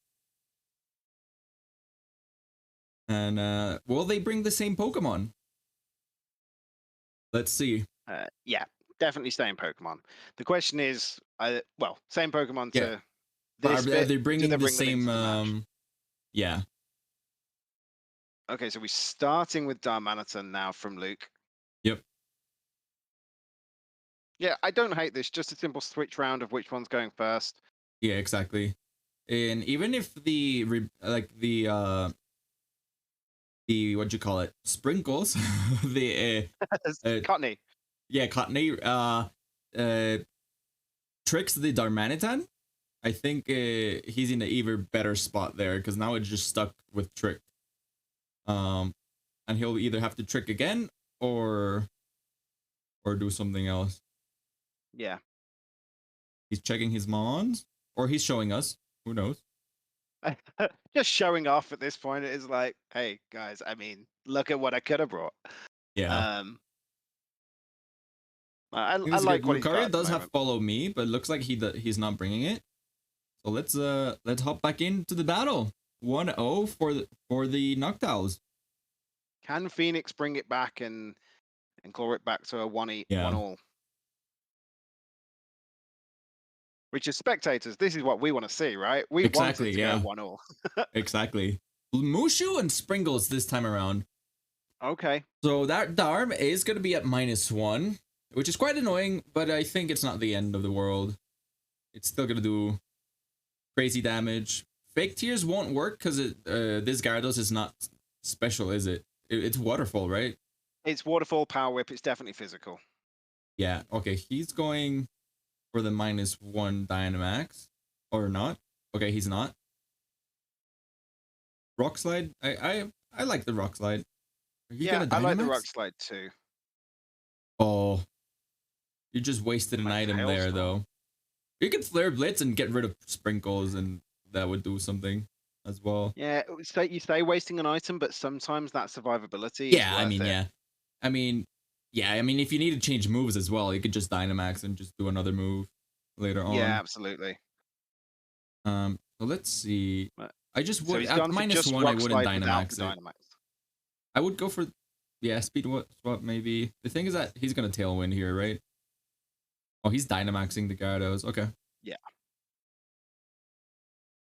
And will they bring the same Pokemon? Let's see. Yeah, definitely same Pokemon. The question is, well, same Pokemon to this are they bringing the same? Yeah. Okay, so we're starting with Darmanitan now from Luke. Yep. Yeah, I don't hate this. Just a simple switch round of which one's going first. Yeah, exactly. And even if the what'd you call it? Sprinkles, the Cottony. Yeah, Cottony. Tricks the Darmanitan. I think he's in an even better spot there because now it's just stuck with Trick. And he'll either have to Trick again or do something else. Yeah. He's checking his mons, or he's showing us. Who knows? Just showing off at this point. It is like, hey guys, I mean, look at what I could have brought. Yeah. I like what he's got. Lucario does have follow me, but it looks like he's not bringing it. So let's hop back into the battle. 1-0 for the Noctowls. Can Phoenix bring it back and claw it back to a 1-all? Which is spectators. This is what we want to see, right? We want it to go 1-all. Exactly. Mushu and Sprinkles this time around. Okay. So that the arm is gonna be at -1, which is quite annoying, but I think it's not the end of the world. It's still gonna do crazy damage. Fake tears won't work because this Gyarados is not special, is it? It's waterfall, right? It's waterfall, power whip. It's definitely physical. Yeah. Okay, he's going for the -1 Dynamax, or not? Okay, he's not. Rock slide. I like the rock slide. Are you Yeah, gonna I like the Dynamax? rock slide too. Oh, you just wasted an Like item there, Hailstorm. though. You could Flare Blitz and get rid of Sprinkles, and that would do something as well. Yeah, you stay wasting an item, but sometimes that survivability is Yeah, worth it. yeah. I mean, yeah, I mean, if you need to change moves as well, you could just Dynamax and just do another move later on. Yeah, absolutely. So let's see. Right. I just So would he's at gone for just -1, I rock wouldn't slide without Dynamax the it. Dynamax. I would go for, yeah, speed swap maybe. The thing is that he's gonna Tailwind here, right? Oh, he's Dynamaxing the Gyarados. Okay. Yeah.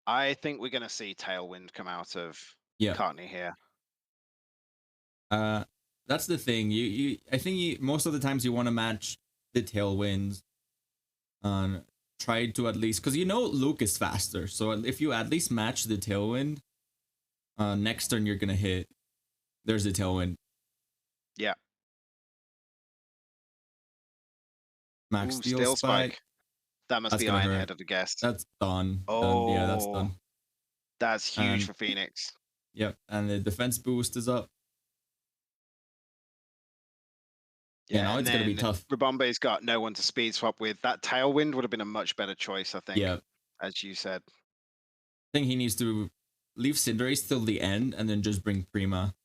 I think we're gonna see Tailwind come out of Yeah. Courtney here. That's the thing. I think most of the times you want to match the Tailwinds. Try to at least, because Luke is faster. So if you at least match the Tailwind, next turn you're gonna hit. There's the Tailwind. Yeah. Max Ooh, Steel Spike. That must That's be gonna Iron hurt. Head of the guest. That's done. Oh, Yeah, that's done. That's huge And- for Phoenix. Yep, and the defense boost is up. Yeah, now and it's gonna be then tough. Rabombe's got no one to speed swap with. That Tailwind would have been a much better choice, I think. Yeah, As you said. I think he needs to leave Cinderace till the end and then just bring Prima.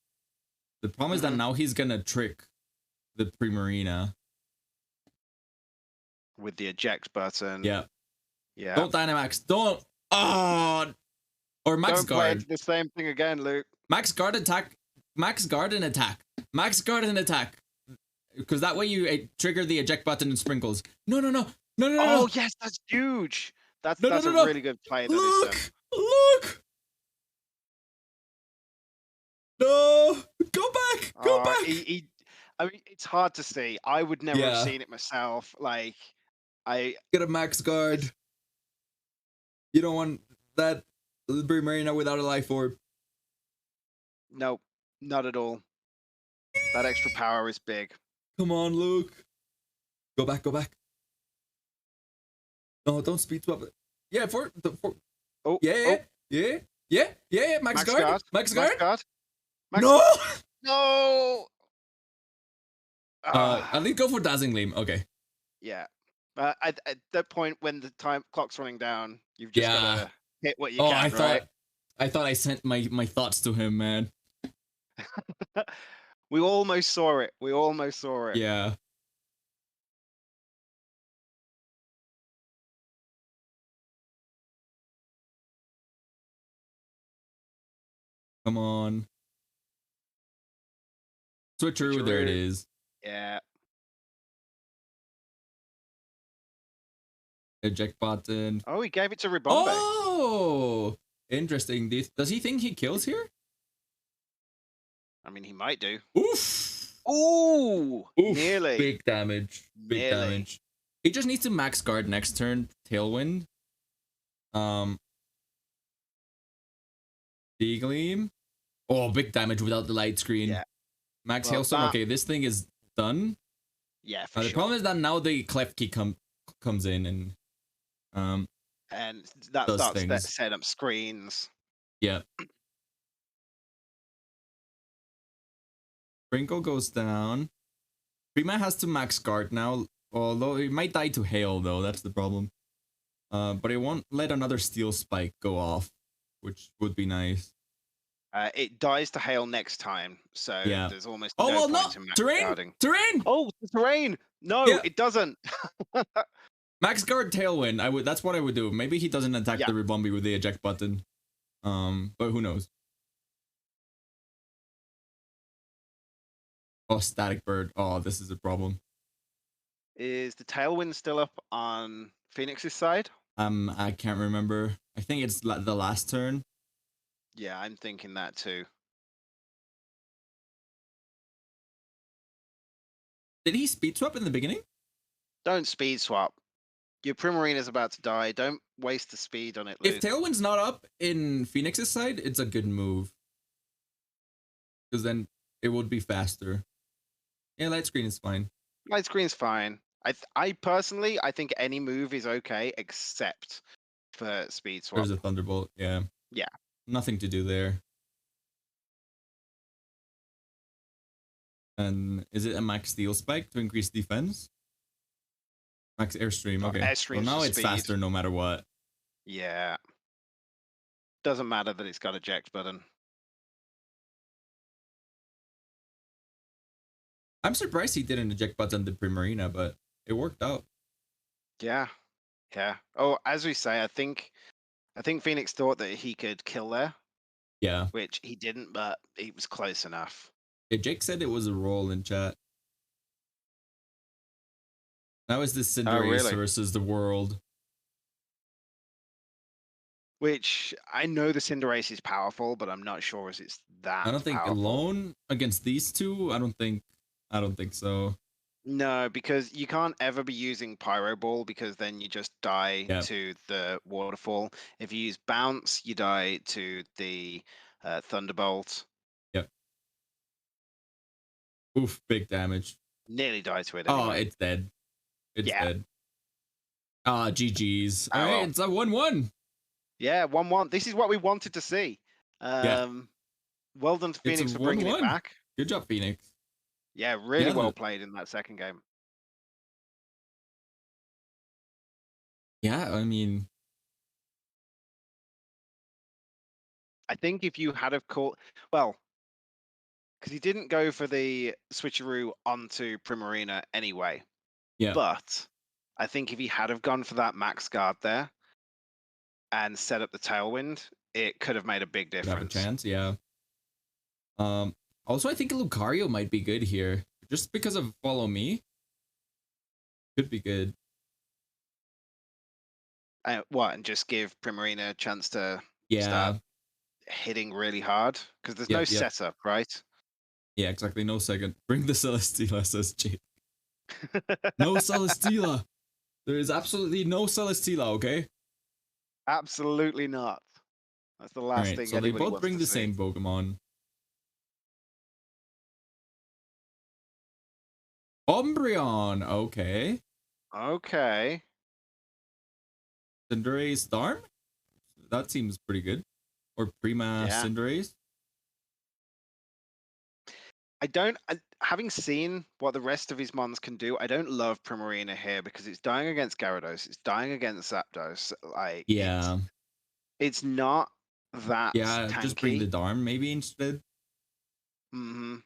The problem is that now he's gonna trick the Primarina. With the eject button. Yeah. Yeah. Don't Dynamax. Don't. Oh. Or Max Don't play Guard. into the same thing again, Luke. Max Guard attack. Max Guard and attack. Max Guard and attack. Because that way you trigger the eject button and Sprinkles. No. Oh yes, that's huge. That's No, a no. really good play. Look. No. Go back. Go back. I mean, it's hard to see. I would never Yeah. have seen it myself. Like, Get a Max Guard. You don't want that Marina without a life orb. nope, not at all. That extra power is big. Come on, Luke. Go back. No, don't speed swap it. Yeah, Oh, yeah. Max Guard. Max Guard. No. No. At least go for Dazzling Gleam. Okay. Yeah. At that point, when the time clock's running down, you've just gotta hit what you Oh, can. I thought I sent my thoughts to him, man. We almost saw it. Yeah. Come on. Switcheroo, there it is. Yeah. Eject button. Oh, he gave it to Ribombe. Oh, interesting. Does he think he kills here? I mean, he might do. Oof. Ooh, nearly. Big damage. Big damage. He just needs to Max Guard next turn. Tailwind. D-Gleam. Oh, big damage without the light screen. Yeah. Max Well, Hailstorm. Okay, this thing is done. Yeah, for The sure. problem is that now the Klefki comes in and that does starts things. set up screens. Yeah. Sprinkle goes down. Prima has to Max Guard now, although he might die to Hail though. That's the problem. But it won't let another Steel Spike go off, which would be nice. It dies to hail next time, so Yeah. there's almost Oh no well, point no in max terrain. guarding. Terrain. Oh, the terrain! No, Yeah. it doesn't. Max Guard Tailwind. That's what I would do. Maybe he doesn't attack Yeah. the Ribombi with the eject button. But who knows? Oh, Static Bird. Oh, this is a problem. Is the tailwind still up on Phoenix's side? I can't remember. I think it's the last turn. Yeah, I'm thinking that too. Did he speed swap in the beginning? Don't speed swap. Your Primarina's about to die. Don't waste the speed on it, Luke. If Tailwind's not up in Phoenix's side, it's a good move. Because then it would be faster. Yeah, light screen is fine. Light screen's fine. I personally, I think any move is okay except for speed swap. There's a Thunderbolt, yeah. Yeah. Nothing to do there. And is it a max steel spike to increase defense? Max airstream, okay. Airstream's Well, now for it's speed. faster no matter what. Yeah. Doesn't matter that it's got eject button. I'm surprised he didn't eject button the Primarina, but it worked out. Yeah. Yeah. Oh, as we say, I think Phoenix thought that he could kill there, Yeah. which he didn't, but he was close enough. Yeah, Jake said it was a roll in chat. That was the Cinderace really? versus the world. Which I know the Cinderace is powerful, but I'm not sure as it's that. I don't think powerful. alone against these two. I don't think so. No, because you can't ever be using Pyro Ball because then you just die Yeah. to the waterfall. If you use Bounce, you die to the Thunderbolt. Yep. Oof, big damage. Nearly die to it. Oh, Anyway. it's dead. It's Yeah. dead. Ah, GG's. Oh, All right, well. it's a 1-1. Yeah, 1-1. This is what we wanted to see. Yeah. Well done to It's Phoenix a for bringing it 1-1. back. Good job, Phoenix. Yeah, really Yeah, well played in that second game. Yeah, I mean, I think if you had have caught, well, because he didn't go for the switcheroo onto Primarina anyway. yeah. But I think if he had have gone for that max guard there and set up the tailwind, it could have made a big Could have a difference. chance, yeah. Also, I think Lucario might be good here. Just because of Follow Me. Could be good. And just give Primarina a chance to Yeah. start hitting really hard because there's no Yep, yep. setup, right? Yeah, exactly. No second. Bring the Celesteela, says Jake. No Celesteela. There is absolutely no Celesteela, okay? Absolutely not. That's the last Alright, thing so they anybody both wants bring to the see. same Pokemon. Umbreon, okay. Okay. Cinderace Storm? That seems pretty good. Or Prima Yeah. Cinderace? Having seen what the rest of his mons can do, I don't love Primarina here because it's dying against Gyarados, it's dying against Zapdos. Like, Yeah. it's not that Yeah, just bring the tanky. Darm maybe instead. hmm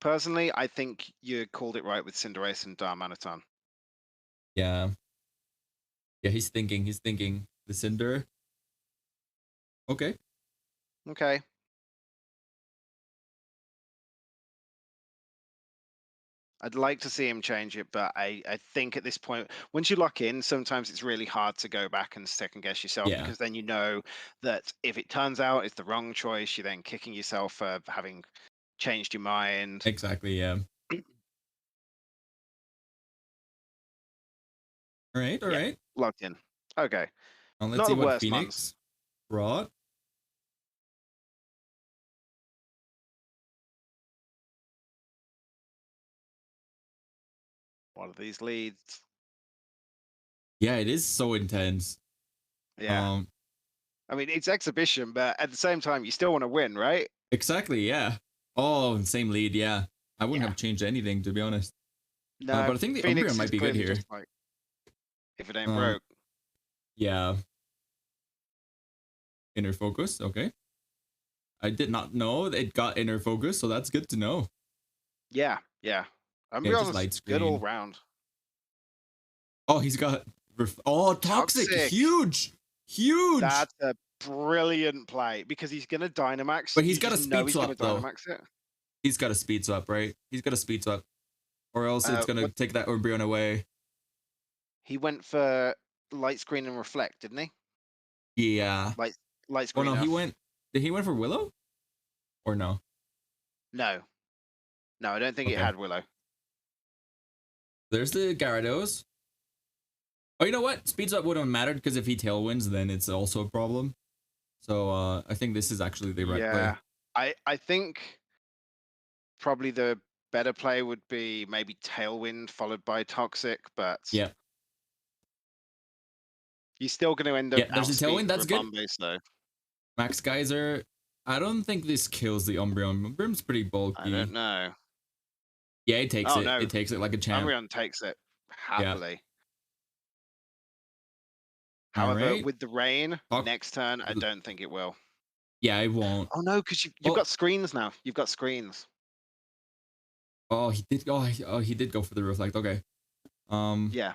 Personally, I think you called it right with Cinderace and Darmanitan. Yeah. Yeah, he's thinking. The Cinder. Okay. Okay. I'd like to see him change it, but I think at this point, once you lock in, sometimes it's really hard to go back and second guess yourself Yeah. because then you know that if it turns out it's the wrong choice, you're then kicking yourself for having changed your mind. Exactly, yeah. All right. Yeah. Locked in. Okay. Let's Not see the what worst Phoenix ones. brought. One of these leads. Yeah, it is so intense. Yeah. I mean, it's exhibition, but at the same time, you still want to win, right? Exactly, yeah. Oh, same lead, yeah. I wouldn't Yeah. have changed anything, to be honest. No, but I think the Phoenix Umbreon might is be good clearly here. just like, if it ain't Um, broke. Yeah. Inner focus, okay. I did not know it got inner focus, so that's good to know. Yeah. I'm Yeah, be just honest, light it's good all screen. round. Oh, he's got toxic. Toxic. Huge. That's a brilliant play because he's gonna Dynamax. But he's you got a just know speed he's swap, gonna though. Dynamax it. He's got a speed swap, right? He's got a speed swap. Or else it's gonna What- take that Umbreon away. He went for light screen and reflect, didn't he? Yeah. Light Oh screen. no, off. did he went for Willow? Or no? No, I don't think it Okay. had Willow. There's the Gyarados. Oh, you know what? Speeds up wouldn't have mattered because if he tailwinds, then it's also a problem. So I think this is actually the right play. Yeah, I think probably the better play would be maybe Tailwind followed by Toxic, but Yeah. he's still going to end up Yeah, there's a tailwind. outspeeding That's good. Ribombay, so Max Geyser. I don't think this kills the Umbreon. Umbreon's pretty bulky. I don't know. Yeah, it takes Oh, it. no. It takes it like a champ. Umbreon takes it happily. All However, right. with the rain, Talk- next turn, I don't think it will. Yeah, it won't. Oh, no, because you've Oh. got screens now. You've got screens. Oh, he did. Oh, he did go for the reflect. Okay. Yeah.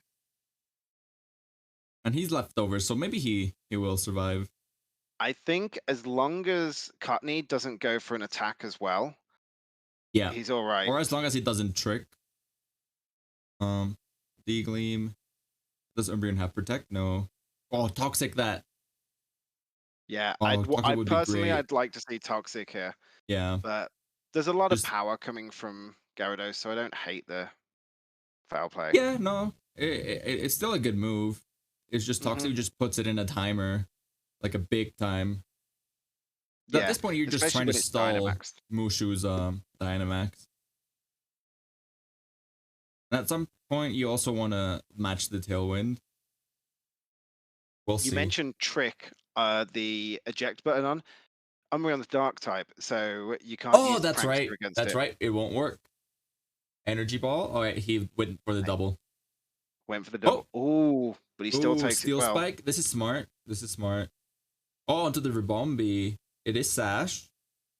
And he's left over, so maybe he will survive. I think as long as Cutney doesn't go for an attack as well, Yeah. he's all right. Or as long as he doesn't trick. D-Gleam. Does Umbreon have protect? No. Oh, toxic that. Yeah, Oh, Toxic would be personally, great. I'd like to see Toxic here, Yeah. but there's a lot Just- of power coming from Gyarados, so I don't hate the foul play. Yeah, no. It's still a good move. It's just Toxic just puts it in a timer. Like a big time. But Yeah, at this point, you're just especially trying when to it's stall Dynamax. Mushu's Dynamax. And at some point, you also want to match the Tailwind. We'll You see. mentioned Trick, the eject button on. Umbreon's Dark type, so you can't Oh, use that's Prankster right. against That's it. right. It won't work. Energy Ball. All right, he went for the double. Went for the double. Oh, but he still Ooh, takes Steel it well. Spike. This is smart. This is smart. Oh, onto the Ribombee. It is Sash.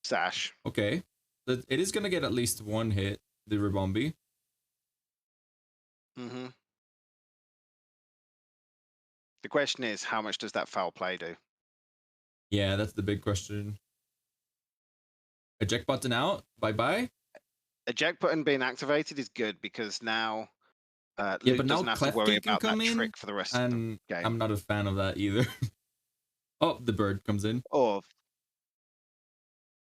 Sash. Okay. It is going to get at least one hit, the Ribombee. Mm-hmm. The question is, how much does that foul play do? Yeah, that's the big question. Eject button out. Bye-bye. Eject button being activated is good because now Yeah, Luke but now doesn't have to worry Klefki can about that come in, trick for the rest of the and game. I'm not a fan of that either. Oh, the bird comes in. Or,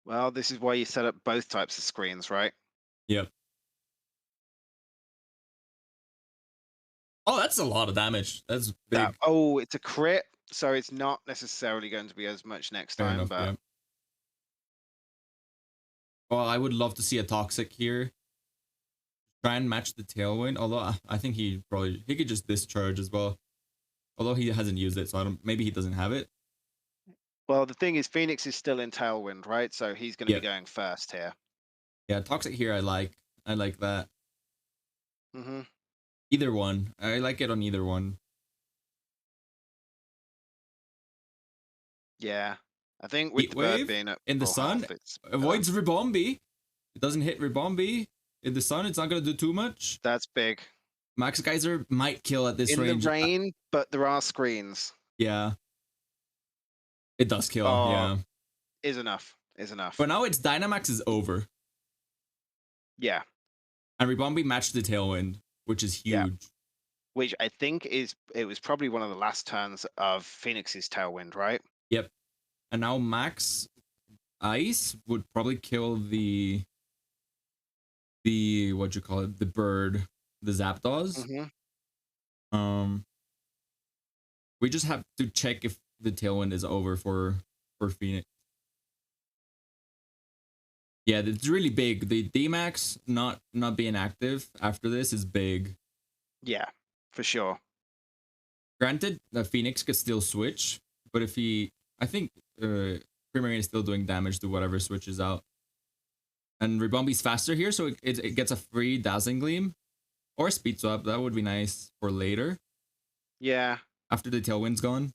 well, this is why you set up both types of screens, right? Yep. Oh, that's a lot of damage. That's big. Oh, it's a crit, so it's not necessarily going to be as much next Fair time, enough, but yeah. Well, I would love to see a Toxic here. Try and match the Tailwind, although I think he could just discharge as well. Although he hasn't used it, so maybe he doesn't have it. well, the thing is, Phoenix is still in Tailwind, right? So he's going to be going first here. Yeah, Toxic here I like that. Mm-hmm. Either one. I like it on either one. Yeah. I think with Heat the bird Wave being at in the full sun health, it's avoids Ribombee. It doesn't hit Ribombee. In the sun, it's not going to do too much. that's big. Max Geyser might kill at this In range. the rain, but there are screens. Yeah. It does kill, Oh. yeah. Is enough. Is enough. But now it's Dynamax is over. Yeah. And Ribombee matched the Tailwind, which is huge. Yeah. Which I think it was probably one of the last turns of Phoenix's Tailwind, right? Yep. And now Max Ice would probably kill the what you call it, the bird, the Zapdos. Mm-hmm. We just have to check if the Tailwind is over for Phoenix. Yeah, it's really big. The D-Max not being active after this is big. Yeah, for sure. Granted, the Phoenix could still switch, but if I think Primarine is still doing damage to whatever switches out. And Ribombee's faster here, so it gets a free Dazzling Gleam. Or Speed Swap, that would be nice for later. Yeah. After the Tailwind's gone.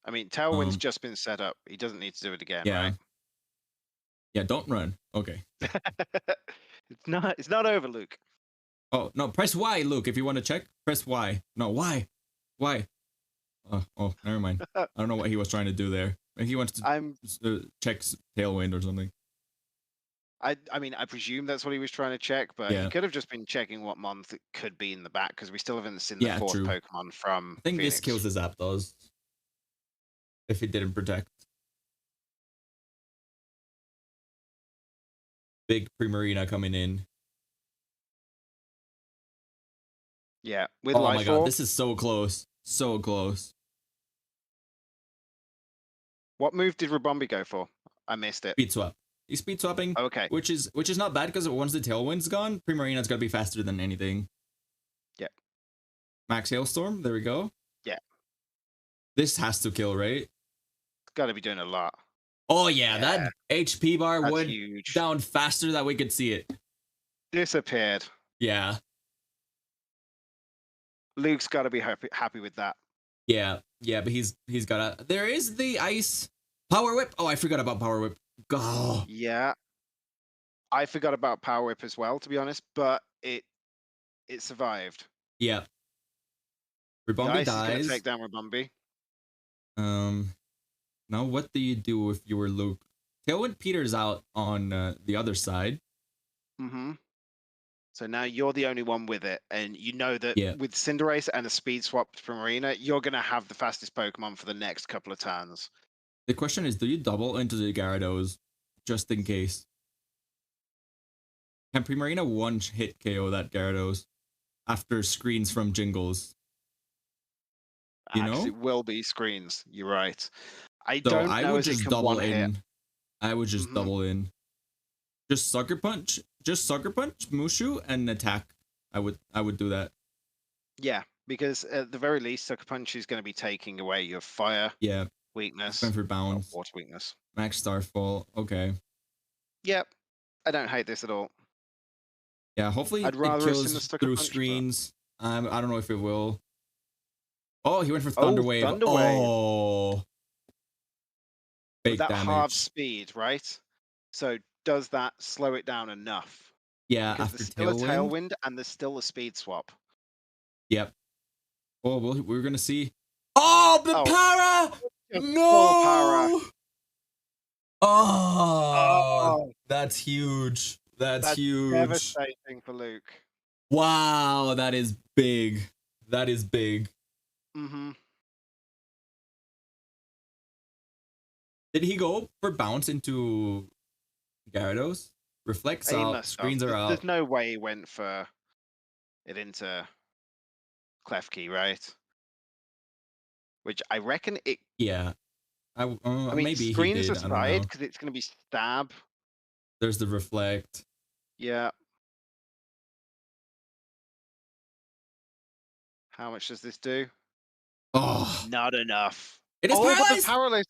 I mean, Tailwind's just been set up. He doesn't need to do it again, Yeah. right? Yeah, don't run. Okay. It's not over, Luke. Oh, no, press Y, Luke, if you want to check. Press Y. No, Y. Y. Oh, never mind. I don't know what he was trying to do there. Maybe he wants to check Tailwind or something. I mean, I presume that's what he was trying to check, but he could have just been checking what month it could be in the back, because we still haven't seen the fourth true. Pokemon from I think Phoenix. this kills the Zapdos. If it didn't protect. Big Primarina coming in. Yeah, with Oh my life god, orb. this is so close. So close. What move did Rabombi go for? I missed it. Speed swap. He's speed swapping, Okay. which is not bad because once the tailwind's gone, Primarina's gotta be faster than anything. Yeah. Max Hailstorm, there we go. Yeah. This has to kill, right? Got to be doing a lot. Oh yeah, Yeah, that HP bar That's went huge. down faster that we could see it. Disappeared. Yeah. Luke's got to be happy with that. Yeah, but he's got a. There is the ice power whip. Oh, I forgot about power whip. Go. Yeah. I forgot about Power Whip as well, to be honest, but it survived. Yeah. The Rabombi ice is going to dies. take down Rabombi. Now what do you do if you were Luke? Tailwind peters out on the other side. Mm-hmm. So now you're the only one with it, and you know that Yeah. with Cinderace and a speed swap from Marina, you're going to have the fastest Pokemon for the next couple of turns. The question is, do you double into the Gyarados just in case? Can Primarina one-hit KO that Gyarados after screens from Jingles? You know? It will be screens. You're right. I So don't I know would if it just can double one hit. in. I would just Mhm. double in. Just sucker punch. Just sucker punch Mushu and attack. I would do that. Yeah, because at the very least, Sucker Punch is going to be taking away your fire Yeah. weakness, Going for or bounce. water weakness. Max Starfall. Okay. Yep, I don't hate this at all. Yeah, hopefully I'd it rather have seen the kills Sucker through Punch, but- screens. I don't know if it will. Oh, he went for Oh, Thunder Wave. Thunder Wave. Oh. With Big that damage. half speed, right? So does that slow it down enough? Yeah, Because after there's still a Tailwind. tailwind and there's still a speed swap. Yep. Oh, we're gonna see. Oh, the Oh, para! just No! full para. Oh, Oh, that's huge. That's huge. devastating for Luke. Wow, that is big. That is big. Mm-hmm. Did he go for bounce into Gyarados? Reflects He out, must screens have. are out. There's no way he went for it into Klefki, right? Which I reckon it. Yeah. I mean, Maybe he screens did. I don't know. aside, because it's going to be stab. There's the reflect. Yeah. How much does this do? Oh, Not enough. it is But the paralyzed. paralyzed.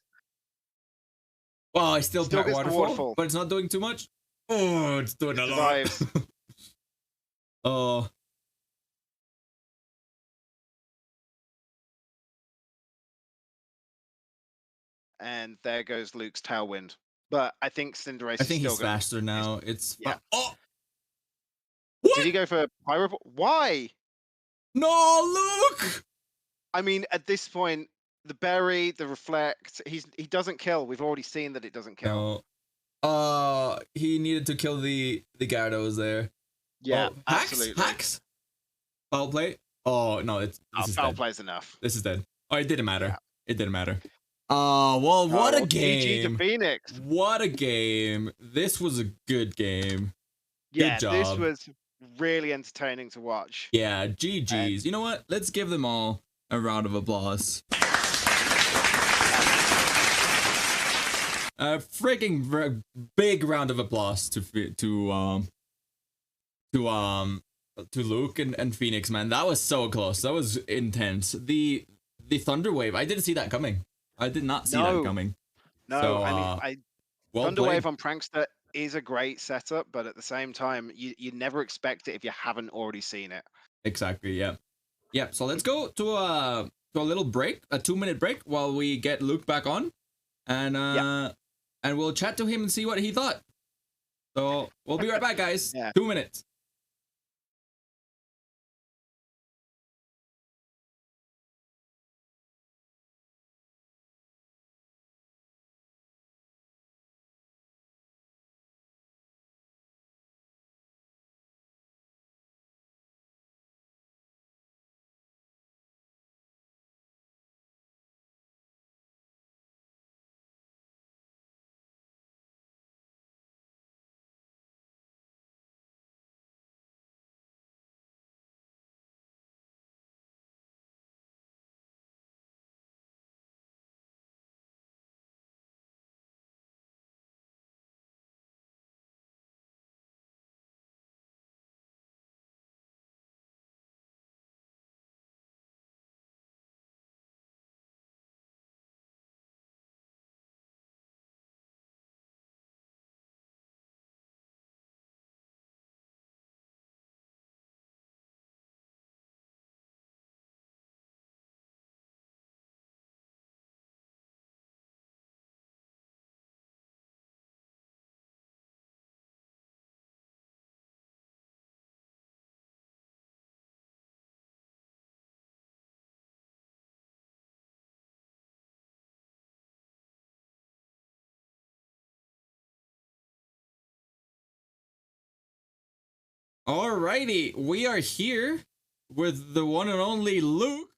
Well, it's still, Still gets the waterfall, waterfall. but it's not doing too much. Oh, it's doing a lot. Survives. Oh. And there goes Luke's tailwind. But I think Cinderace I is think still he's going faster now. It's Yeah. Oh. Did he go for Pyro? Why? No, Luke. I mean, at this point, the berry, the reflect, he doesn't kill. We've already seen that it doesn't kill. No. He needed to kill the Gyarados there. Yeah, Oh, hacks? absolutely. Hacks? Foul play? Oh no, this is Foul dead. play's enough. This is dead. Oh, it didn't matter. Yeah. It didn't matter. Well, what a GG to game. Phoenix. What a game. This was a good game. Yeah, Good this job. was really entertaining to watch. Yeah, GG's. You know what? Let's give them all a round of applause. A freaking big round of applause to Luke and Phoenix, man. That was so close. That was intense. The Thunder Wave, I didn't see that coming. I did not see that coming. No, So, I mean, well Thunder played. Wave on Prankster is a great setup, but at the same time, you never expect it if you haven't already seen it. Exactly. Yeah. Yeah. So let's go to a little break, a 2-minute break, while we get Luke back on, and and we'll chat to him and see what he thought. So we'll be right back, guys. Yeah. 2 minutes. Alrighty, we are here with the one and only Luke.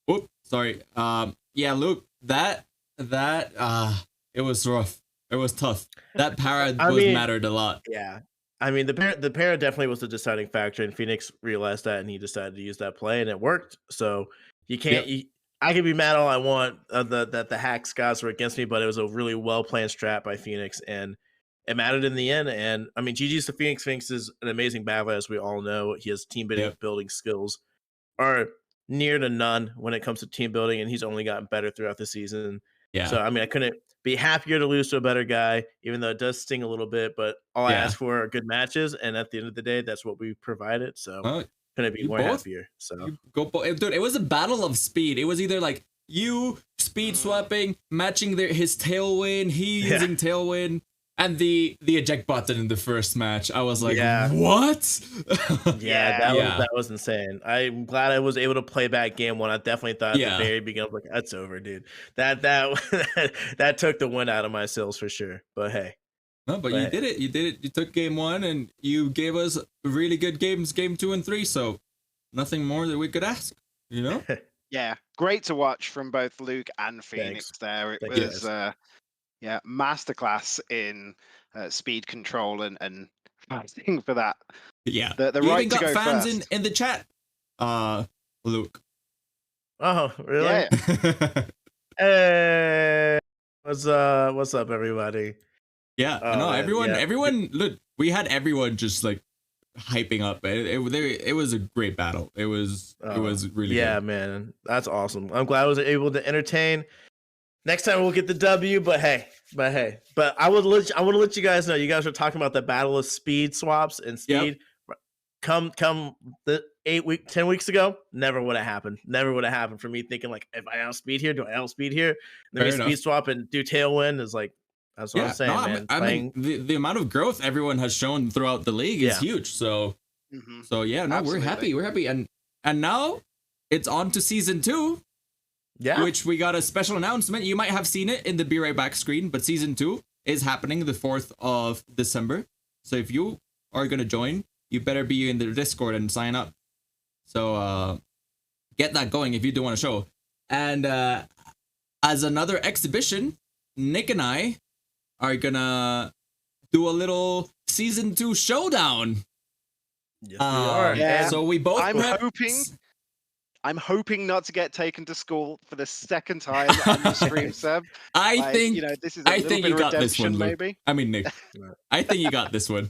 Whoop, sorry. Yeah, Luke, that it was rough. It was tough. That para mattered a lot. Yeah. I mean, the para definitely was the deciding factor, and Phoenix realized that, and he decided to use that play, and it worked. So you can't. I can be mad all I want that the hack Scots were against me, but it was a really well planned strat by Phoenix, and it mattered in the end. And I mean, GG's to Phoenix. Phoenix is an amazing battler, as we all know. He has team building skills are near to none when it comes to team building, and he's only gotten better throughout the season. Yeah. So I mean, I couldn't be happier to lose to a better guy, even though it does sting a little bit. But all I ask for are good matches, and at the end of the day, that's what we provided. So couldn't be more happier. So dude, it was a battle of speed. It was either like you speed swapping, matching his tailwind, he using tailwind, and the eject button in the first match. I was like, what? That was insane. I'm glad I was able to play back game one. I definitely thought at the very beginning, I was like, that's over, dude. That took the wind out of my sails for sure. But hey. No, but you did it. You did it. You took game one and you gave us really good games, game 2 and 3. So nothing more that we could ask, you know? Yeah. Great to watch from both Luke and Phoenix there. It was masterclass in speed control and fighting for that. Yeah. The you right even to got go fans first. in the chat. Luke. Oh, really? Yeah. Hey, what's up, everybody? Yeah, no, everyone. Look, we had everyone just like hyping up. It was a great battle. It was really good. Man, that's awesome. I'm glad I was able to entertain. Next time we'll get the W, but I want to let you guys know. You guys were talking about the battle of speed swaps and speed. Come the 10 weeks ago, never would have happened. Never would have happened for me thinking like, if I outspeed here, do I outspeed here? Then we speed swap and do tailwind is like. That's what I'm saying, man. I mean, the amount of growth everyone has shown throughout the league is huge. So, we're happy. We're happy, and now it's on to season 2. Yeah, which we got a special announcement. You might have seen it in the Be Right Back screen, but season 2 is happening the 4th of December. So if you are gonna join, you better be in the Discord and sign up. So get that going if you do want to show. And as another exhibition, Nick and I are gonna do a little season 2 showdown. Yes, we are. Yeah. So we both. I'm hoping not to get taken to school for the second time on the stream, Seb. I think this is. I think you got this one, Luke. Maybe. I mean, Nick. I think you got this one.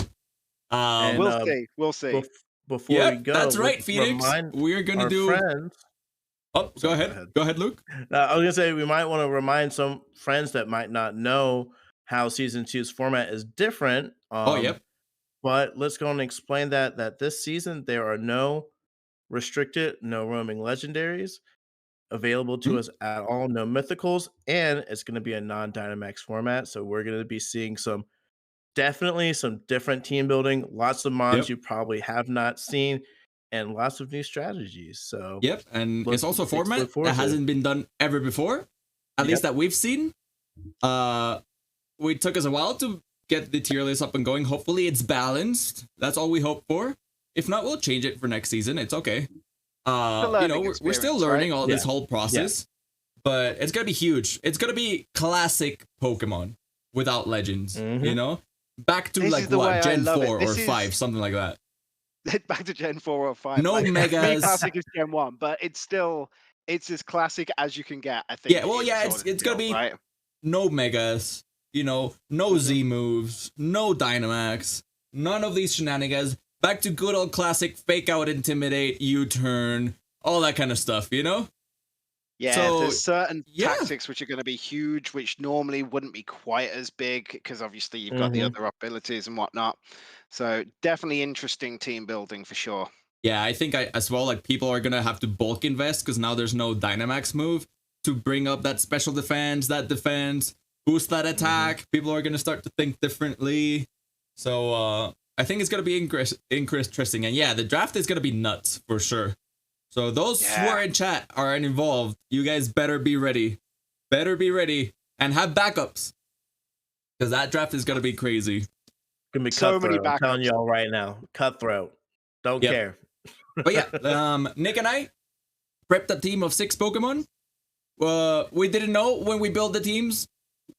We'll see. We'll see. Before we go, that's right, Phoenix. We're gonna do. Friends. Oh, go ahead, Luke. I was gonna say we might want to remind some friends that might not know how season 2's format is different. But let's go and explain that this season there are no restricted, no roaming legendaries available to us at all, no mythicals, and it's going to be a non-Dynamax format. So we're going to be seeing definitely some different team building, lots of mods you probably have not seen, and lots of new strategies. So and it's also a format that hasn't been done ever before, at least that we've seen. It took us a while to get the tier list up and going. Hopefully it's balanced. That's all we hope for. If not, we'll change it for next season. It's okay. We're still learning all this whole process, but it's gonna be huge. It's gonna be classic Pokemon without legends. You know, back to Gen 4 or 5, something like that. Back to Gen 4 or 5. No megas. Classic is Gen 1, but it's as classic as you can get. I think. Yeah, it's gonna be no megas. No Z moves, no Dynamax, none of these shenanigans. Back to good old classic fake out, intimidate, U-turn, all that kind of stuff, Yeah, so, there's certain tactics which are going to be huge, which normally wouldn't be quite as big because obviously you've got the other abilities and whatnot. So definitely interesting team building for sure. Yeah, I think as well, people are going to have to bulk invest because now there's no Dynamax move to bring up that special defense, boost that attack. People are going to start to think differently. So I think it's going to be interesting. And the draft is going to be nuts for sure. So those who are in chat are involved. You guys better be ready. And have backups. Because that draft is going to be crazy. Gonna be So many cutthroat. I'm telling backups. y'all right now, cutthroat. Don't Yep. care. But yeah, Nick and I prepped a team of 6 Pokemon. We didn't know when we built the teams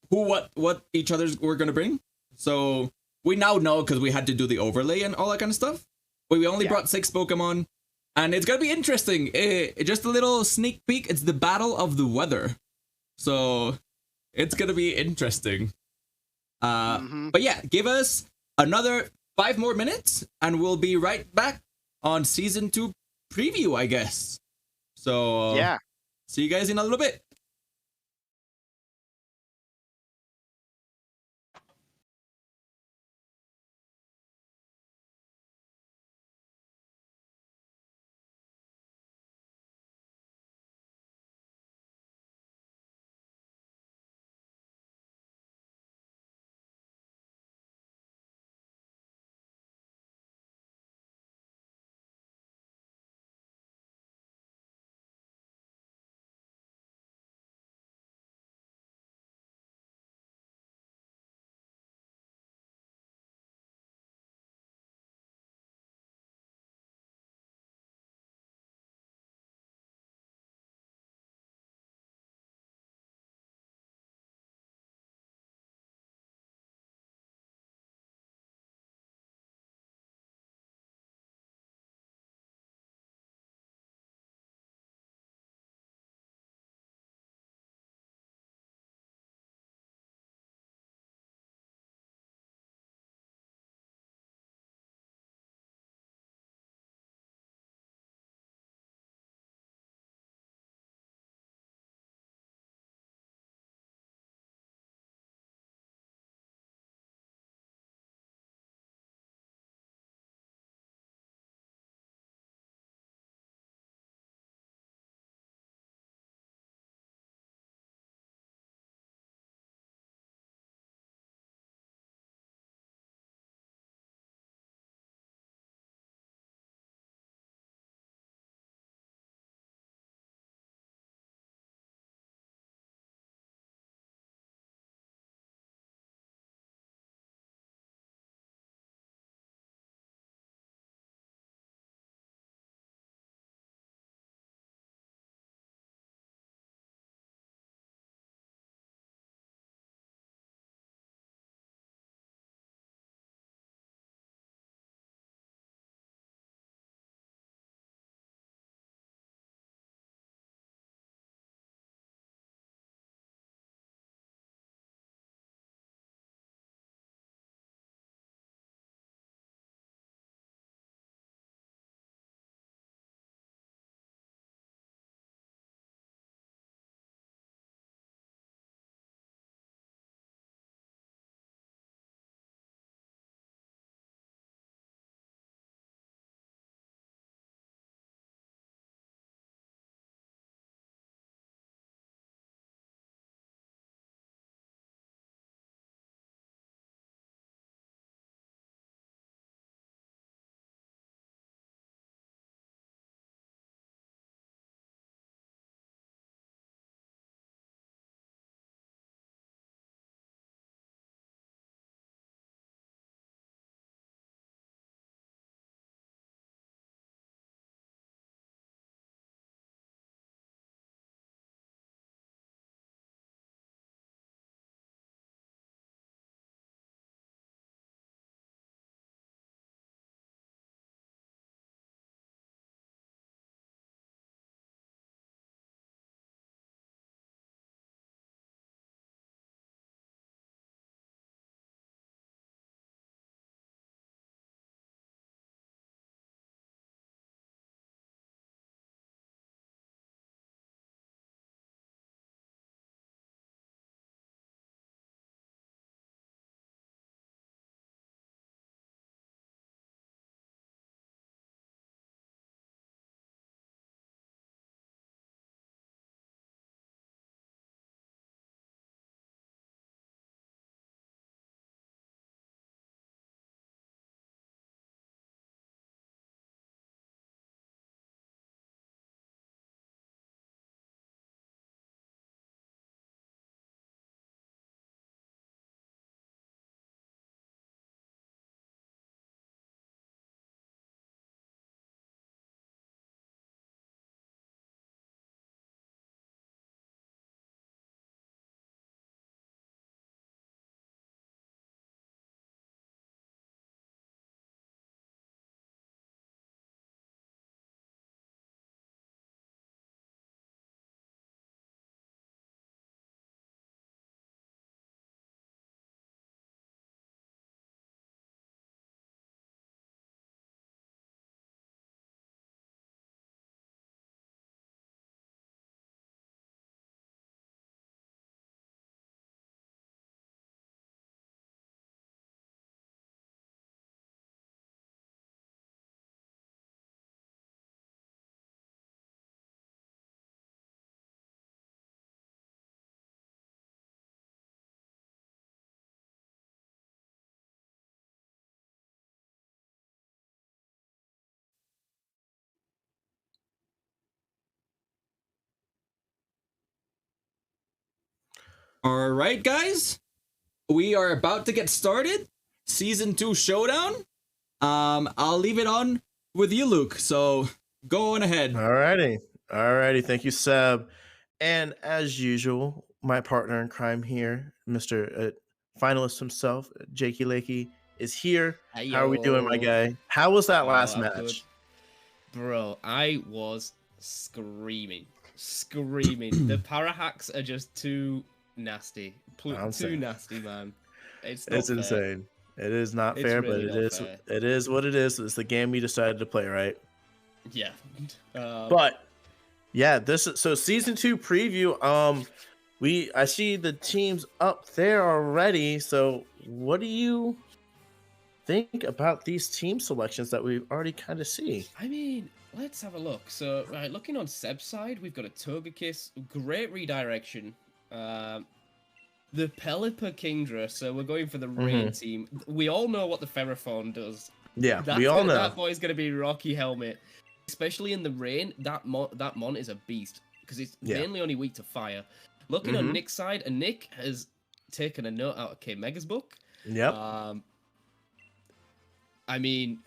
what each other's were gonna bring. So we now know because we had to do the overlay and all that kind of stuff. But we only brought 6 Pokemon, and it's gonna be interesting. Just a little sneak peek. It's the battle of the weather, so it's gonna be interesting. But yeah, give us another 5 more minutes, and we'll be right back on season 2 preview, I guess. So Yeah. see you guys in a little bit. All right, guys, we are about to get started. Season 2 showdown. I'll leave it on with you, Luke. So go on ahead. Alrighty. Thank you, Seb. And as usual, my partner in crime here, Mr. Finalist himself, Jakey Lakey, is here. Hey, How are we doing, my guy? How was that last I'm match? good. Bro, I was screaming. The para hacks are just too nasty. Too nasty, man. It's fair. Insane. It is not It's fair, really but not fair. it is what it is. It's the game we decided to play, right? Yeah. But yeah, so season 2 preview. I see the teams up there already. So what do you think about these team selections that we've already kind of see? I mean, let's have a look. So, right, looking on Seb's side, we've got a Togekiss, great redirection. The Pelipper Kingdra, so we're going for the rain team. We all know what the Ferrophone does. Yeah, we all know. That boy's going to be Rocky Helmet. Especially in the rain, that Mon is a beast. Because it's mainly only weak to fire. Looking on Nick's side, and Nick has taken a note out of K-Mega's book. Yep. I mean,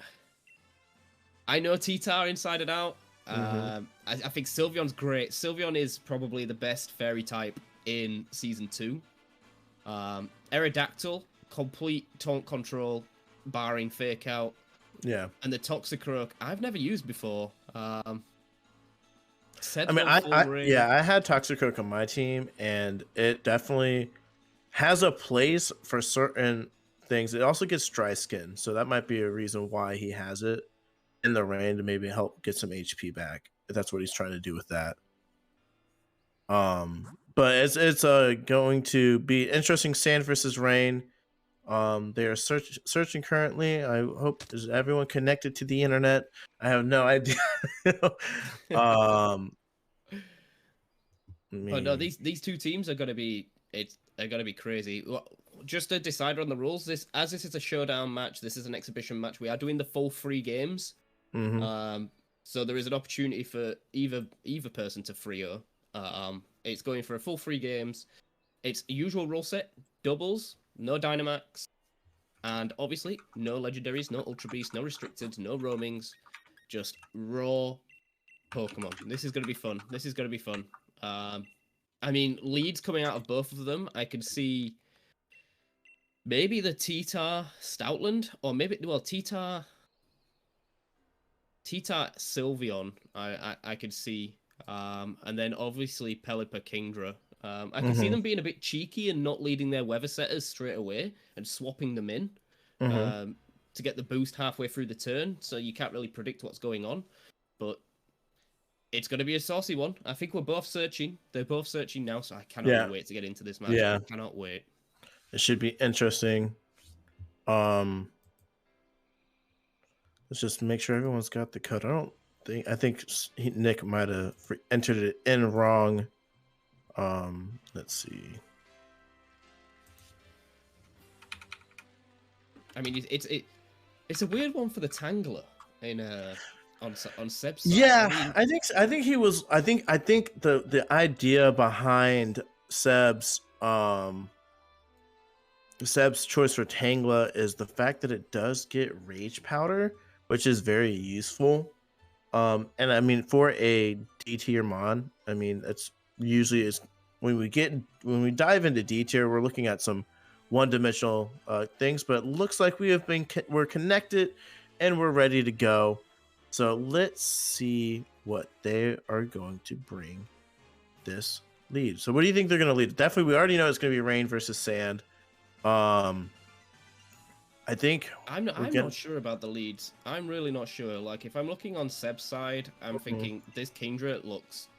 I know T-Tar inside and out. I think Sylveon's great. Sylveon is probably the best fairy type in Season 2. Aerodactyl, complete taunt control, barring fake out. Yeah. And the Toxicroak, I've never used before. I had Toxicroak on my team, and it definitely has a place for certain things. It also gets dry skin, so that might be a reason why he has it in the rain to maybe help get some HP back. If that's what he's trying to do with that. But it's going to be interesting. Sand versus rain. They are searching currently. I hope is everyone connected to the internet. I have no idea. Oh no, these two teams are gonna be crazy. Just a decider on the rules. This is a showdown match. This is an exhibition match. We are doing the full 3 games. So there is an opportunity for either person to 3-0. It's going for a full 3 games. It's a usual rule set, doubles, no Dynamax, and obviously no legendaries, no Ultra Beasts, no restricted, no roamings, just raw Pokemon. This is going to be fun. I mean, leads coming out of both of them. I could see maybe the T-Tar Stoutland, or maybe, T-Tar Sylveon, I could see. And then obviously Pelipper Kingdra. I can see them being a bit cheeky and not leading their weather setters straight away and swapping them in to get the boost halfway through the turn, so you can't really predict what's going on. But it's going to be a saucy one. I think we're both searching. They're both searching now, so I cannot wait to get into this match. I cannot wait. It should be interesting. Let's just make sure everyone's got the code. I think Nick might have entered it in wrong. Let's see. I mean, it's a weird one for the Tangler in on Seb's side. Yeah, I think he was. I think the idea behind Seb's choice for Tangela is the fact that it does get Rage Powder, which is very useful. And I mean, for a D tier mon, I mean, it's usually when we dive into D tier, we're looking at some one-dimensional things, but it looks like we're connected and we're ready to go. So let's see what they are going to bring this lead. So what do you think they're going to lead? Definitely, we already know it's going to be rain versus sand. I think I'm not sure about the leads. I'm really not sure. Like, if I'm looking on Seb's side, I'm thinking this Kingdra looks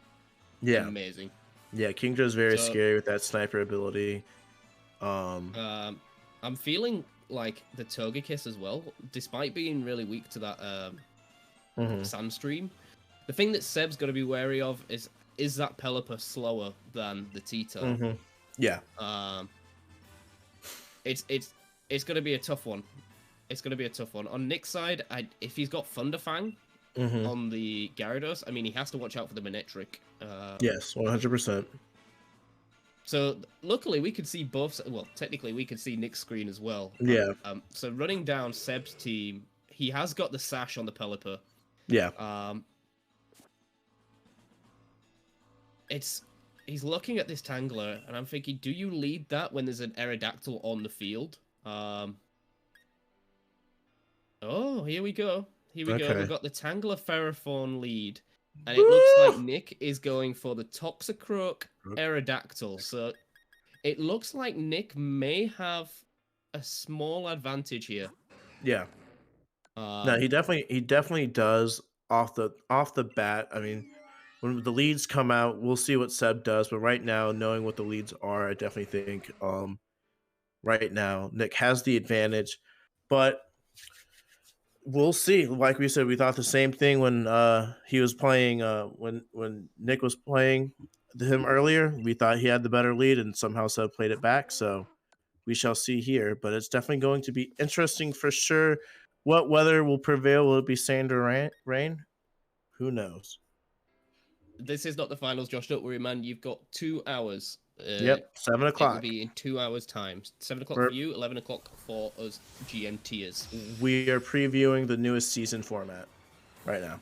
amazing. Yeah, Kingdra is very scary with that sniper ability. I'm feeling like the Togekiss as well, despite being really weak to that Sandstream. The thing that Seb's got to be wary of is that Pelipper slower than the T-Tar? Yeah. It's going to be a tough one. On Nick's side, if he's got Thunderfang on the Gyarados, I mean, he has to watch out for the Manectric. Yes, 100%. So luckily we could see both. Well, technically we could see Nick's screen as well. Yeah. So running down Seb's team, he has got the sash on the Pelipper. Yeah. He's looking at this Tangler, and I'm thinking, do you lead that when there's an Aerodactyl on the field? Oh, here we go. Here we go. Okay. We've got the Tangler Ferrothorn lead. And it looks like Nick is going for the Toxicroak Aerodactyl. So it looks like Nick may have a small advantage here. Yeah. No, he definitely does off the bat. I mean, when the leads come out, we'll see what Seb does. But right now, knowing what the leads are, I definitely think right now Nick has the advantage. But we'll see. Like we said, we thought the same thing when he was playing. When Nick was playing him earlier, we thought he had the better lead, and somehow Seb played it back. So we shall see here. But it's definitely going to be interesting for sure. What weather will prevail? Will it be sand or rain? Who knows? This is not the finals, Josh. Don't worry, man. You've got 2 hours. Yep, 7 It o'clock. will be in 2 hours' time. 7 o'clock for you, 11 o'clock for us GMTers. We are previewing the newest season format right now.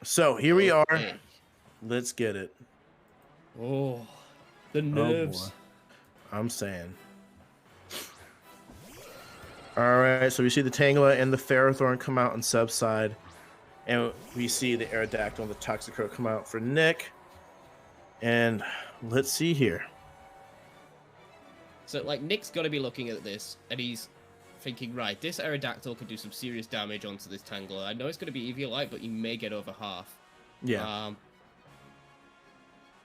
So here we are. Let's get it. Oh, the nerves. Oh, I'm saying. All right, so we see the Tangela and the Ferrothorn come out on Seb's side. And we see the Aerodactyl and the Toxicroak come out for Nick. And let's see here. So, like, Nick's got to be looking at this, and he's thinking, right, this Aerodactyl could do some serious damage onto this Tangler. I know it's going to be EV-Light, but you may get over half. Yeah.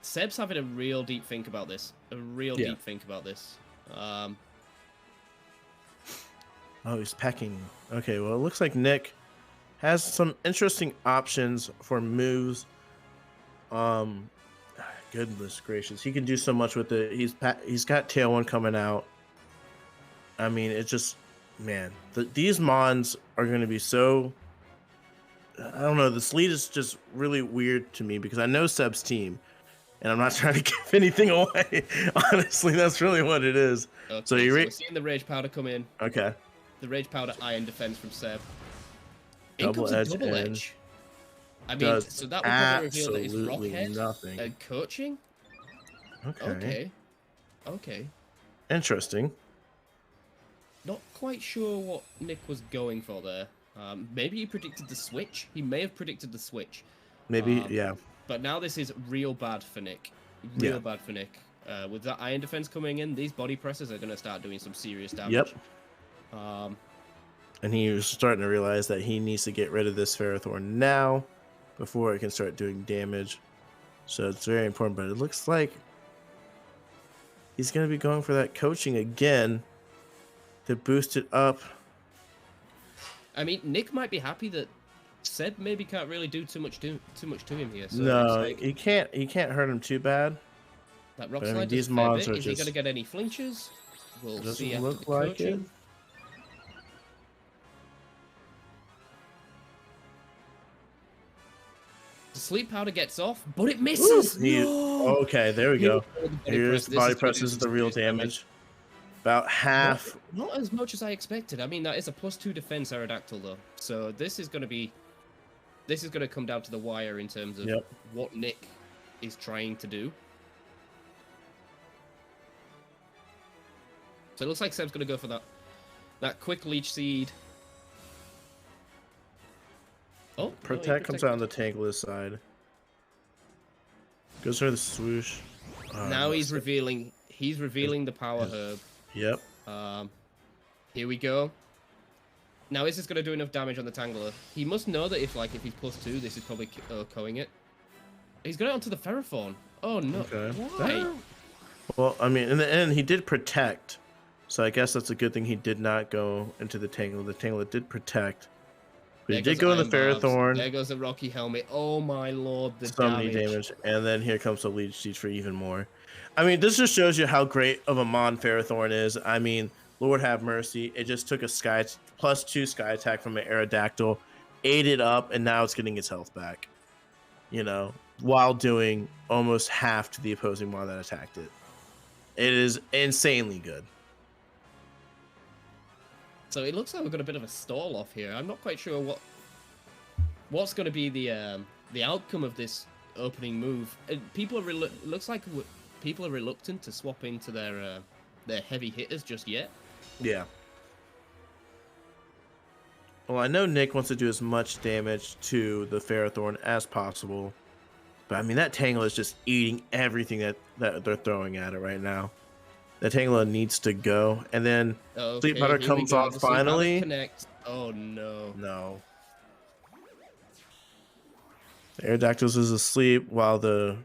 Seb's having a real deep think about this. Deep think about this. Oh, he's pecking. Okay, well, it looks like Nick has some interesting options for moves. Goodness gracious, he can do so much with it. He's got Tailwind coming out. I mean, it just, man, these Mons are going to be so. I don't know. This lead is just really weird to me because I know Seb's team, and I'm not trying to give anything away. Honestly, that's really what it is. Okay, so we're seeing the Rage Powder come in. Okay. The Rage Powder Iron Defense from Seb. Double edge. Double edge. I mean, so that would probably reveal that it's Rockhead nothing. And coaching. Okay. Interesting. Not quite sure what Nick was going for there. Maybe he predicted the switch. He may have predicted the switch. Maybe, yeah. But now this is real bad for Nick. Real bad for Nick. With that Iron Defense coming in, these body presses are going to start doing some serious damage. Yep. And And he was starting to realize that he needs to get rid of this Ferrothorn now before it can start doing damage. So it's very important. But it looks like he's going to be going for that coaching again to boost it up. I mean, Nick might be happy that Seb maybe can't really do too much to him here. So no, he can't hurt him too bad. That rock But, I mean, slide these does a fair mobs bit. are Is he just- going to get any flinches? We'll Doesn't see after look the like coaching. it. The sleep powder gets off, but it misses. No! Okay, there we go. Here's This body is gonna presses do the real serious damage. About half. Not as much as I expected. I mean, that is a +2 defense Aerodactyl though. So this is going to come down to the wire in terms of what Nick is trying to do. So it looks like Seb's going to go for that quick leech seed. Oh, Protect comes out on the Tangless side. Goes for the swoosh. Now he's revealing the power herb. Yep. Here we go. Now is this going to do enough damage on the Tangler? He must know that if he's +2, this is probably KOing it. He's got it onto the Ferrothorn. Oh no! Okay. Why? Well, I mean, in the end, he did protect. So I guess that's a good thing he did not go into the Tangle. The Tangle did protect. But he did go in the Ferrothorn. There goes the Rocky Helmet. Oh my lord, the So many damage. And then here comes the Leech Seed for even more. I mean, this just shows you how great of a Mon Ferrothorn is. I mean, Lord have mercy. It just took a +2 Sky Attack from an Aerodactyl, ate it up, and now it's getting its health back. You know, while doing almost half to the opposing mon that attacked it. It is insanely good. So it looks like we've got a bit of a stall off here. I'm not quite sure what's going to be the outcome of this opening move. People are looks like people are reluctant to swap into their heavy hitters just yet. Yeah. Well, I know Nick wants to do as much damage to the Ferrothorn as possible. But, I mean, that Tangela is just eating everything that they're throwing at it right now. That Tangela needs to go. And then Sleep Powder comes off finally. Connect. Oh, no. No. The Aerodactyls is asleep while the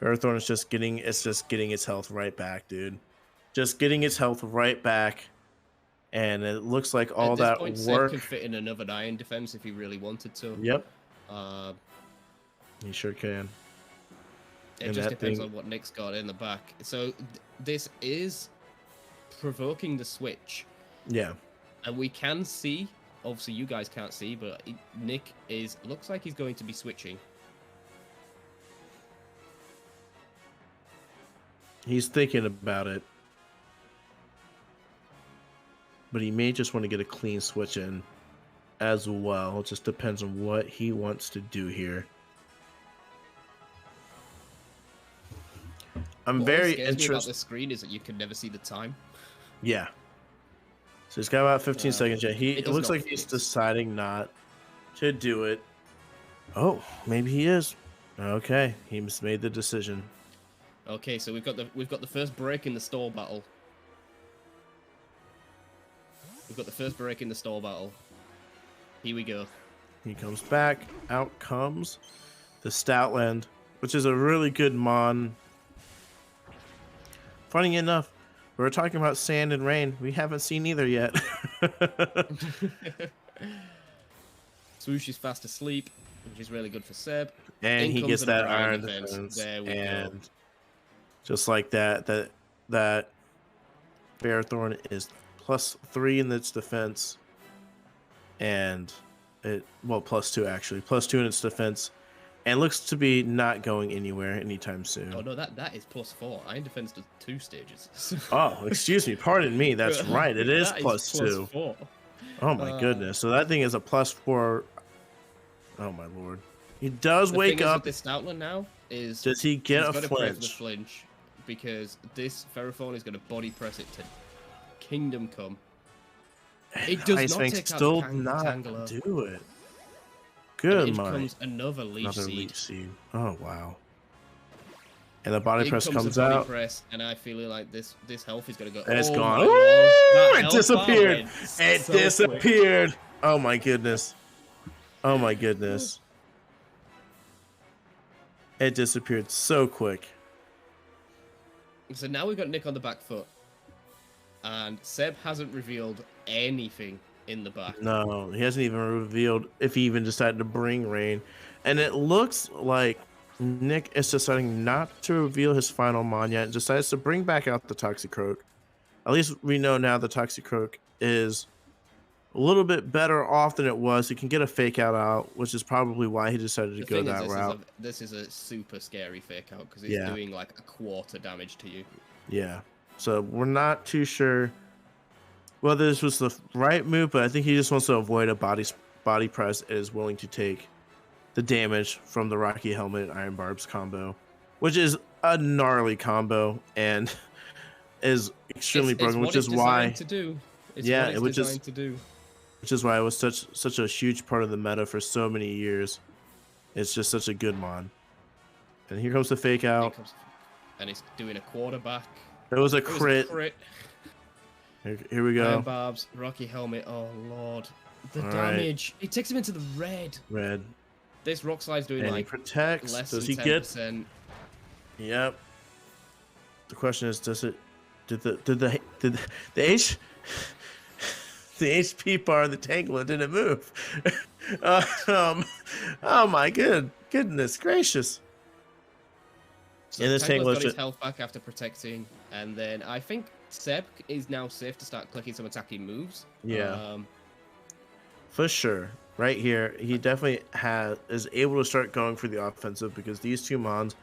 Ferrothorn is just getting its health right back, dude. Just getting its health right back. And it looks like all that work. Seb could fit in another Iron Defense if he really wanted to. Yep. He sure can. It just depends on what Nick's got in the back. So this is provoking the switch. Yeah. And we can see, obviously you guys can't see, but Nick looks like he's going to be switching. He's thinking about it. But he may just want to get a clean switch in as well. It just depends on what he wants to do here. I'm very interested. About the screen is that you can never see the time. Yeah. So he's got about 15 seconds yet. It looks like he's deciding not to do it. Oh, maybe he is. Okay, he's made the decision. Okay, so we've got the first break in the stall battle. We've got the first break in the stall battle. Here we go. He comes back. Out comes the Stoutland, which is a really good mon. Funny enough, we were talking about sand and rain. We haven't seen either yet. Swoosh is fast asleep, which is really good for Seb. And he gets that iron defense. There we and go. Just like that Ferrothorn is +3 in its defense. And +2 actually. +2 in its defense. And looks to be not going anywhere anytime soon. Oh no, that is +4. Iron defense does 2 stages. Oh, excuse me. Pardon me. That's right. It is +2. +4. Oh my goodness. So that thing is a +4. Oh my lord. He does wake up. This Stoutland now is. Does he get a flinch? Because this Ferrothorn is going to body press it to Kingdom Come. It does not take still out not Tangela. do it. Good man. Comes another leech seed. Oh wow. And the body press comes comes the body out. Press, and I feel like this health is going to go. And it's oh gone. My Ooh, Lord, it disappeared. It so disappeared. Quick. Oh my goodness. Oh my goodness. It disappeared so quick. So now we've got Nick on the back foot. And Seb hasn't revealed anything in the back. No, he hasn't even revealed if he even decided to bring rain. And it looks like Nick is deciding not to reveal his final mon yet and decides to bring back out the Toxicroak. At least we know now the Toxicroak is a little bit better off than it was. He can get a fake out, which is probably why he decided to go that route. This is a super scary fake out because it's doing like a quarter damage to you. Yeah. So we're not too sure whether this was the right move, but I think he just wants to avoid a body press and is willing to take the damage from the Rocky Helmet and Iron Barbs combo, which is a gnarly combo and is extremely broken, which is why to do. Which is why it was such a huge part of the meta for so many years. It's just such a good mon. And here comes the fake out. And it's doing a quarterback. It was a crit. Here we go. Iron Barbs, Rocky Helmet. Oh lord, the damage! It takes him into the red. Red. This rock slide's doing and like he protects. less Does than he 10%. get? Yep. The question is, does it? Did the H? The HP bar in the Tangela didn't move. Oh my goodness gracious. So this Tangela's got his health back after protecting, and then I think Seb is now safe to start clicking some attacking moves. Yeah. For sure. right here, he definitely is able to start going for the offensive because these two Mons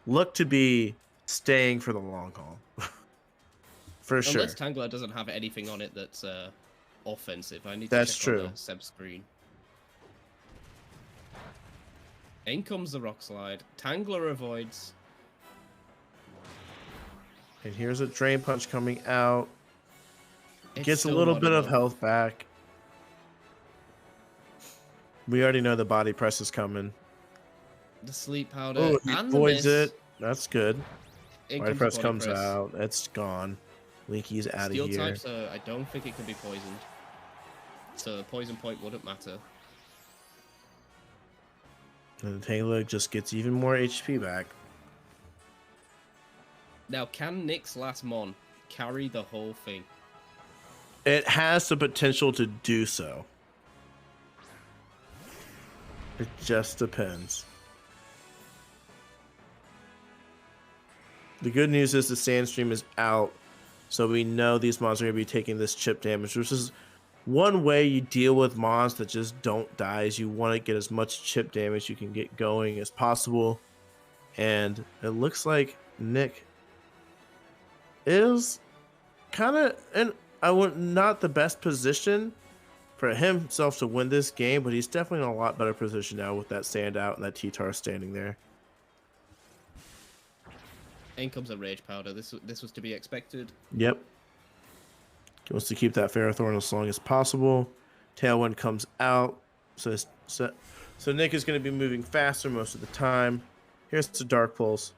look to be staying for the long haul. For sure. Unless Tangler doesn't have anything on it that's offensive. I need to That's check true. on the Seb screen. In comes the Rock Slide. Tangler avoids. And here's a Drain Punch coming out. It's Gets a still little not bit of enough. health back. We already know the body press is coming. The sleep powder Oh, he and the avoids miss. it. That's good. In Body comes press the body comes press. out. It's gone. Linky's out of Steel here. types, I don't think it can be poisoned. So poison point wouldn't matter. And the Tangler just gets even more HP back. Now, can Nick's last Mon carry the whole thing? It has the potential to do so. It just depends. The good news is the Sandstream is out, so we know these Mons are going to be taking this chip damage, which is one way you deal with Mons that just don't die is you want to get as much chip damage you can get going as possible. And it looks like Nick is kind of in not the best position for himself to win this game, but he's definitely in a lot better position now with that standout and that T-Tar standing there. In comes a Rage Powder. This was to be expected. Yep. He wants to keep that Ferrothorn as long as possible. Tailwind comes out. So Nick is going to be moving faster most of the time. Here's the Dark Pulse.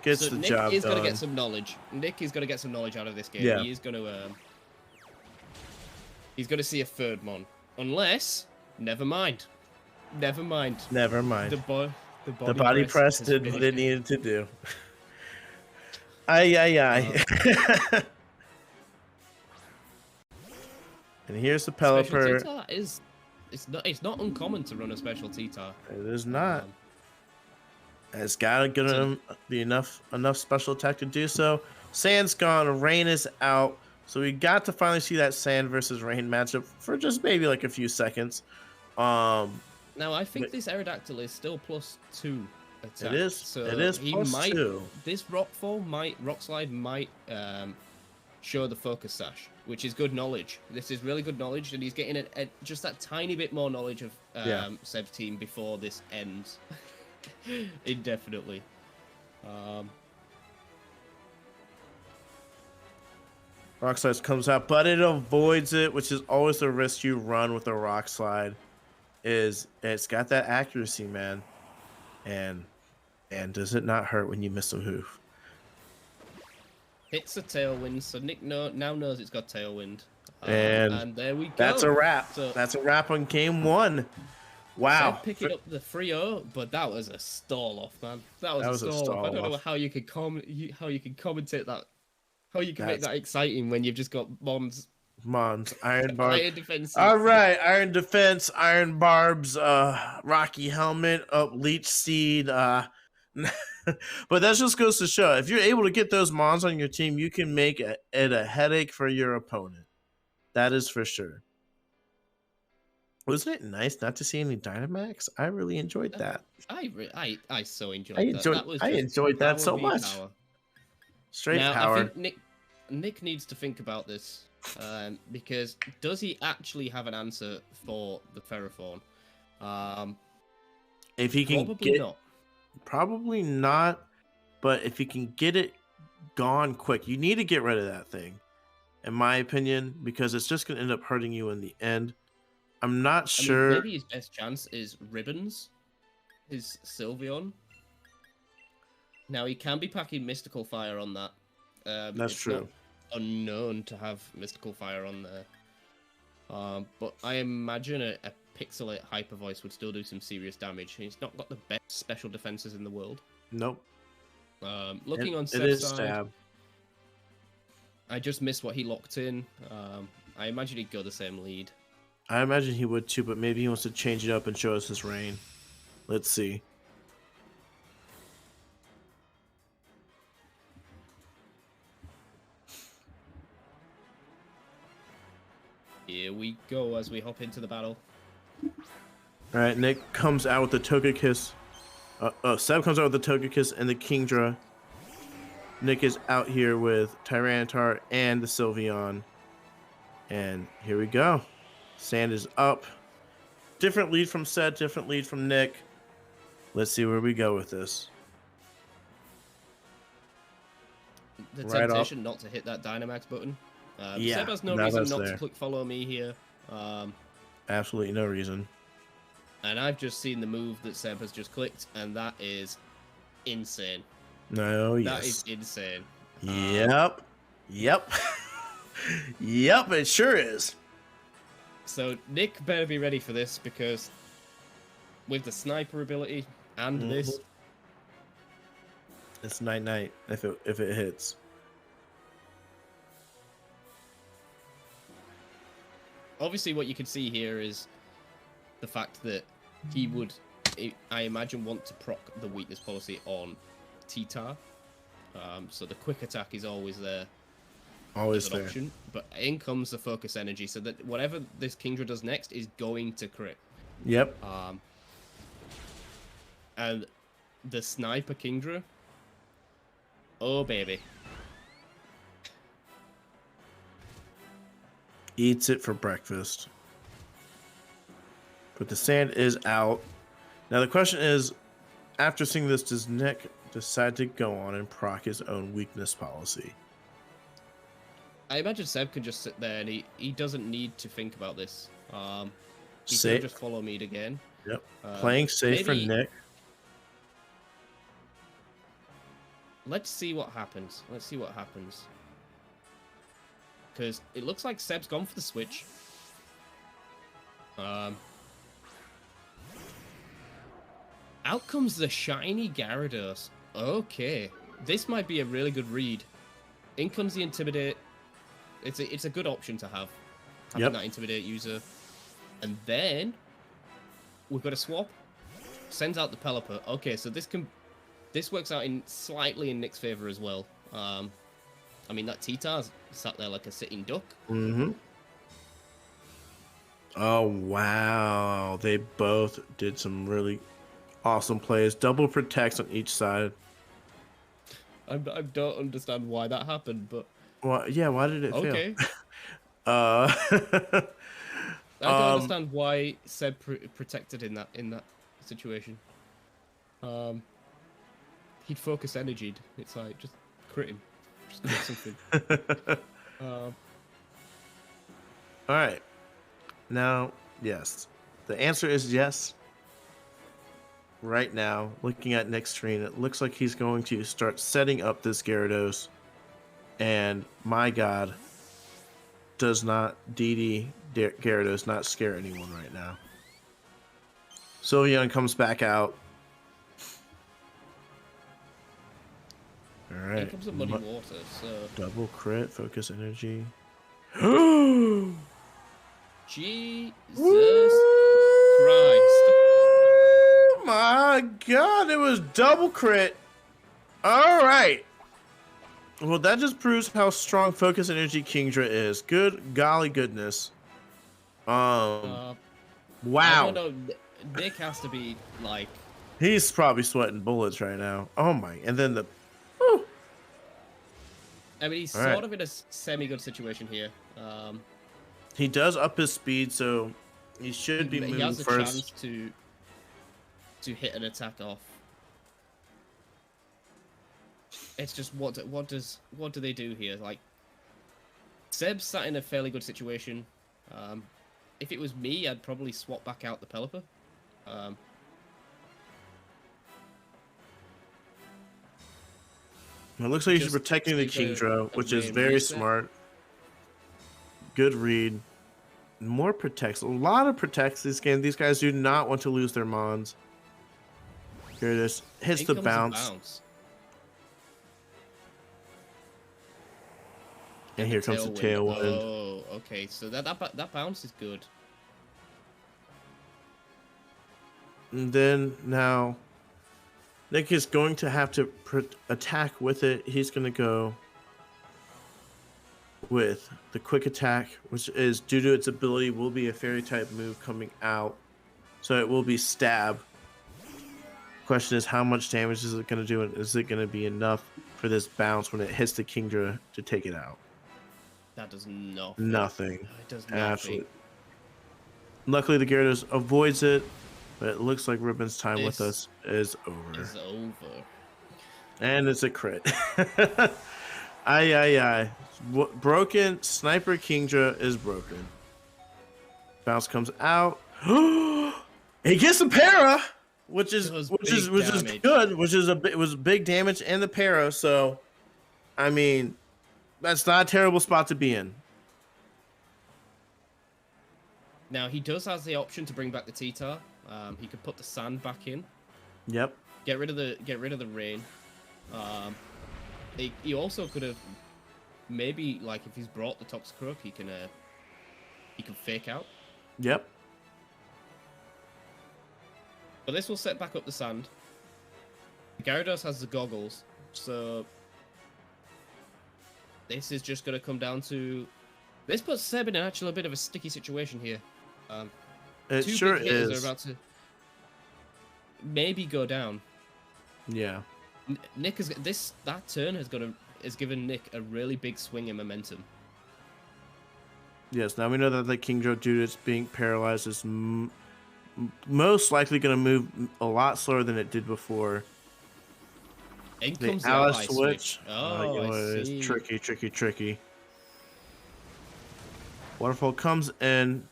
Gets So the Nick job is going to done. get some knowledge. Nick is going to get some knowledge out of this game. Yeah. He is going to... he's going to see a third Mon. Unless... Never mind. Never mind. Never mind. The body press has did what finished it needed to do. Aye. And here's the Special Pelipper. T-Tar is... It's not uncommon to run a special T-Tar. It is not. Um, It's got to be enough special attack to do so. Sand's gone. Rain is out. So we got to finally see that Sand versus Rain matchup for just maybe like a few seconds. Now, I think this Aerodactyl is still +2 attack. It is. So It is he +2. This Rock Slide might show the Focus Sash, which is good knowledge. This is really good knowledge, and he's getting just that tiny bit more knowledge of Seb's team before this ends. Indefinitely. Rock Slide comes out, but it avoids it, which is always the risk you run with a Rock Slide. It's got that accuracy, man. And does it not hurt when you miss a move? Hits a Tailwind, so Nick now knows it's got Tailwind. And there we go. That's a wrap. So, That's a wrap on game one. Wow. Seb picking up the 3-0, but that was a stall off, man. That was a stall off. I don't know how you could commentate that. How you can make that exciting when you've just got Mons, Iron Barb. Iron Defense. All right, Iron Defense, Iron Barbs, Rocky Helmet, Leech Seed. But that just goes to show if you're able to get those Mons on your team, you can make it a headache for your opponent. That is for sure. Wasn't it nice not to see any Dynamax? I really enjoyed that. I so enjoyed that. I enjoyed that so much. Power. Straight now, power. I think Nick needs to think about this because does he actually have an answer for the Ferrothorn? If he can Probably not. Probably not. But if he can get it gone quick, you need to get rid of that thing, in my opinion, because it's just going to end up hurting you in the end. I'm not sure. I mean, maybe his best chance is Ribbons, his Sylveon. Now, he can be packing Mystical Fire on that. That's true. Not unknown to have Mystical Fire on there. But I imagine a Pixelate Hyper Voice would still do some serious damage. He's not got the best special defenses in the world. Nope. Looking on it Seb's is side, stab. I just missed what he locked in. I imagine he'd go the same lead. I imagine he would too, but maybe he wants to change it up and show us his rain. Let's see. Here we go as we hop into the battle. All right, Nick comes out with the Togekiss. Seb comes out with the Togekiss and the Kingdra. Nick is out here with Tyranitar and the Sylveon. And here we go. Sand is up. Different lead from Seb, different lead from Nick. Let's see where we go with this. The Right temptation not to hit that Dynamax button. Yeah, Seb has no now reason that's not there. to click follow me here. Absolutely no reason. And I've just seen the move that Seb has just clicked, and that is insane. No, yes. That is insane. Yep. Yep. Yep, it sure is. So Nick better be ready for this, because with the sniper ability and this, It's night if it hits. obviously what you can see here is the fact that he would, I imagine, want to proc the weakness policy on T-Tar. So the quick attack is always there. Always as an there. option, but in comes the focus energy, so that whatever this Kingdra does next is going to crit. Yep. And the sniper Kingdra, oh baby, Eats it for breakfast. But the sand is out. Now the question is, after seeing this, does Nick decide to go on and proc his own weakness policy? I imagine Seb can just sit there and he doesn't need to think about this. He Safe. can just follow me again. Yep. Playing safe for maybe- Nick. Let's see what happens. Let's see what happens. Because it looks like Seb's gone for the switch. Out comes the shiny Gyarados. Okay. This might be a really good read. In comes the Intimidate. It's a good option to have. Having Yep. that Intimidate user. And then we've got a swap. Sends out the Pelipper. Okay, so this works out slightly in Nick's favor as well. I mean, that T-Tar's sat there like a sitting duck. Mm-hmm. Oh, wow. They both did some really awesome plays. Double protects on each side. I don't understand why that happened, but Well, yeah, why did it okay. fail? I don't understand why Seb protected in that situation. He'd focus energied. It's like, just crit him. Just crit something. All right. Now, yes. The answer is yes. Right now, looking at Nick's screen, it looks like he's going to start setting up this Gyarados. And my God, does not Gyarados not scare anyone right now. Sylveon comes back out. All right. Here comes the muddy water, so... Double crit, focus energy. Jesus Christ. Oh my God, it was double crit. All right. Well, that just proves how strong focus energy Kingdra is. Good golly goodness. Wow. I don't know. Nick has to be, like... He's probably sweating bullets right now. Oh my. And then the... I mean, he's All sort right. of in a semi-good situation here. He does up his speed, so he should be He moving has a first. chance to hit an attack off. It's just what do they do here? Like, Seb's sat in a fairly good situation. If it was me, I'd probably swap back out the Pelipper. It looks like he's Just protecting the take a Kingdra, which is range very reset. smart. Good read. More protects. A lot of protects this game. These guys do not want to lose their Mons. Here it is. Hits In the comes bounce. And here comes the tailwind. Oh, okay. So that bounce is good. And then now, Nick is going to have to attack with it. He's going to go with the quick attack, which is due to its ability will be a fairy type move coming out. So it will be stab. Question is, how much damage is it going to do? And is it going to be enough for this bounce when it hits the Kingdra to take it out? That does nothing. Nothing. It does nothing. Absolutely. Luckily, the Gyarados avoids it, but it looks like Ribbon's time with us is over. It's over. And it's a crit. Aye. Broken. Sniper Kingdra is broken. Bounce comes out. He gets the para, which is good, it was big damage and the para. So, I mean, that's not a terrible spot to be in. Now he does have the option to bring back the T-Tar. He could put the sand back in. Yep. Get rid of the rain. He also could have maybe, like, if he's brought the Toxicroak, he can fake out. Yep. But this will set back up the sand. Gyarados has the goggles, so this is just going to come down to... This puts Seb in actually a bit of a sticky situation here. It two sure big hitters is. are about to maybe go down. Yeah. Nick has that turn has given Nick a really big swing in momentum. Yes. Now we know that the Kingdra, due to its being paralyzed, is most likely going to move a lot slower than it did before. In The comes the ally ally switch. Oh, I see. It's tricky. Waterfall comes in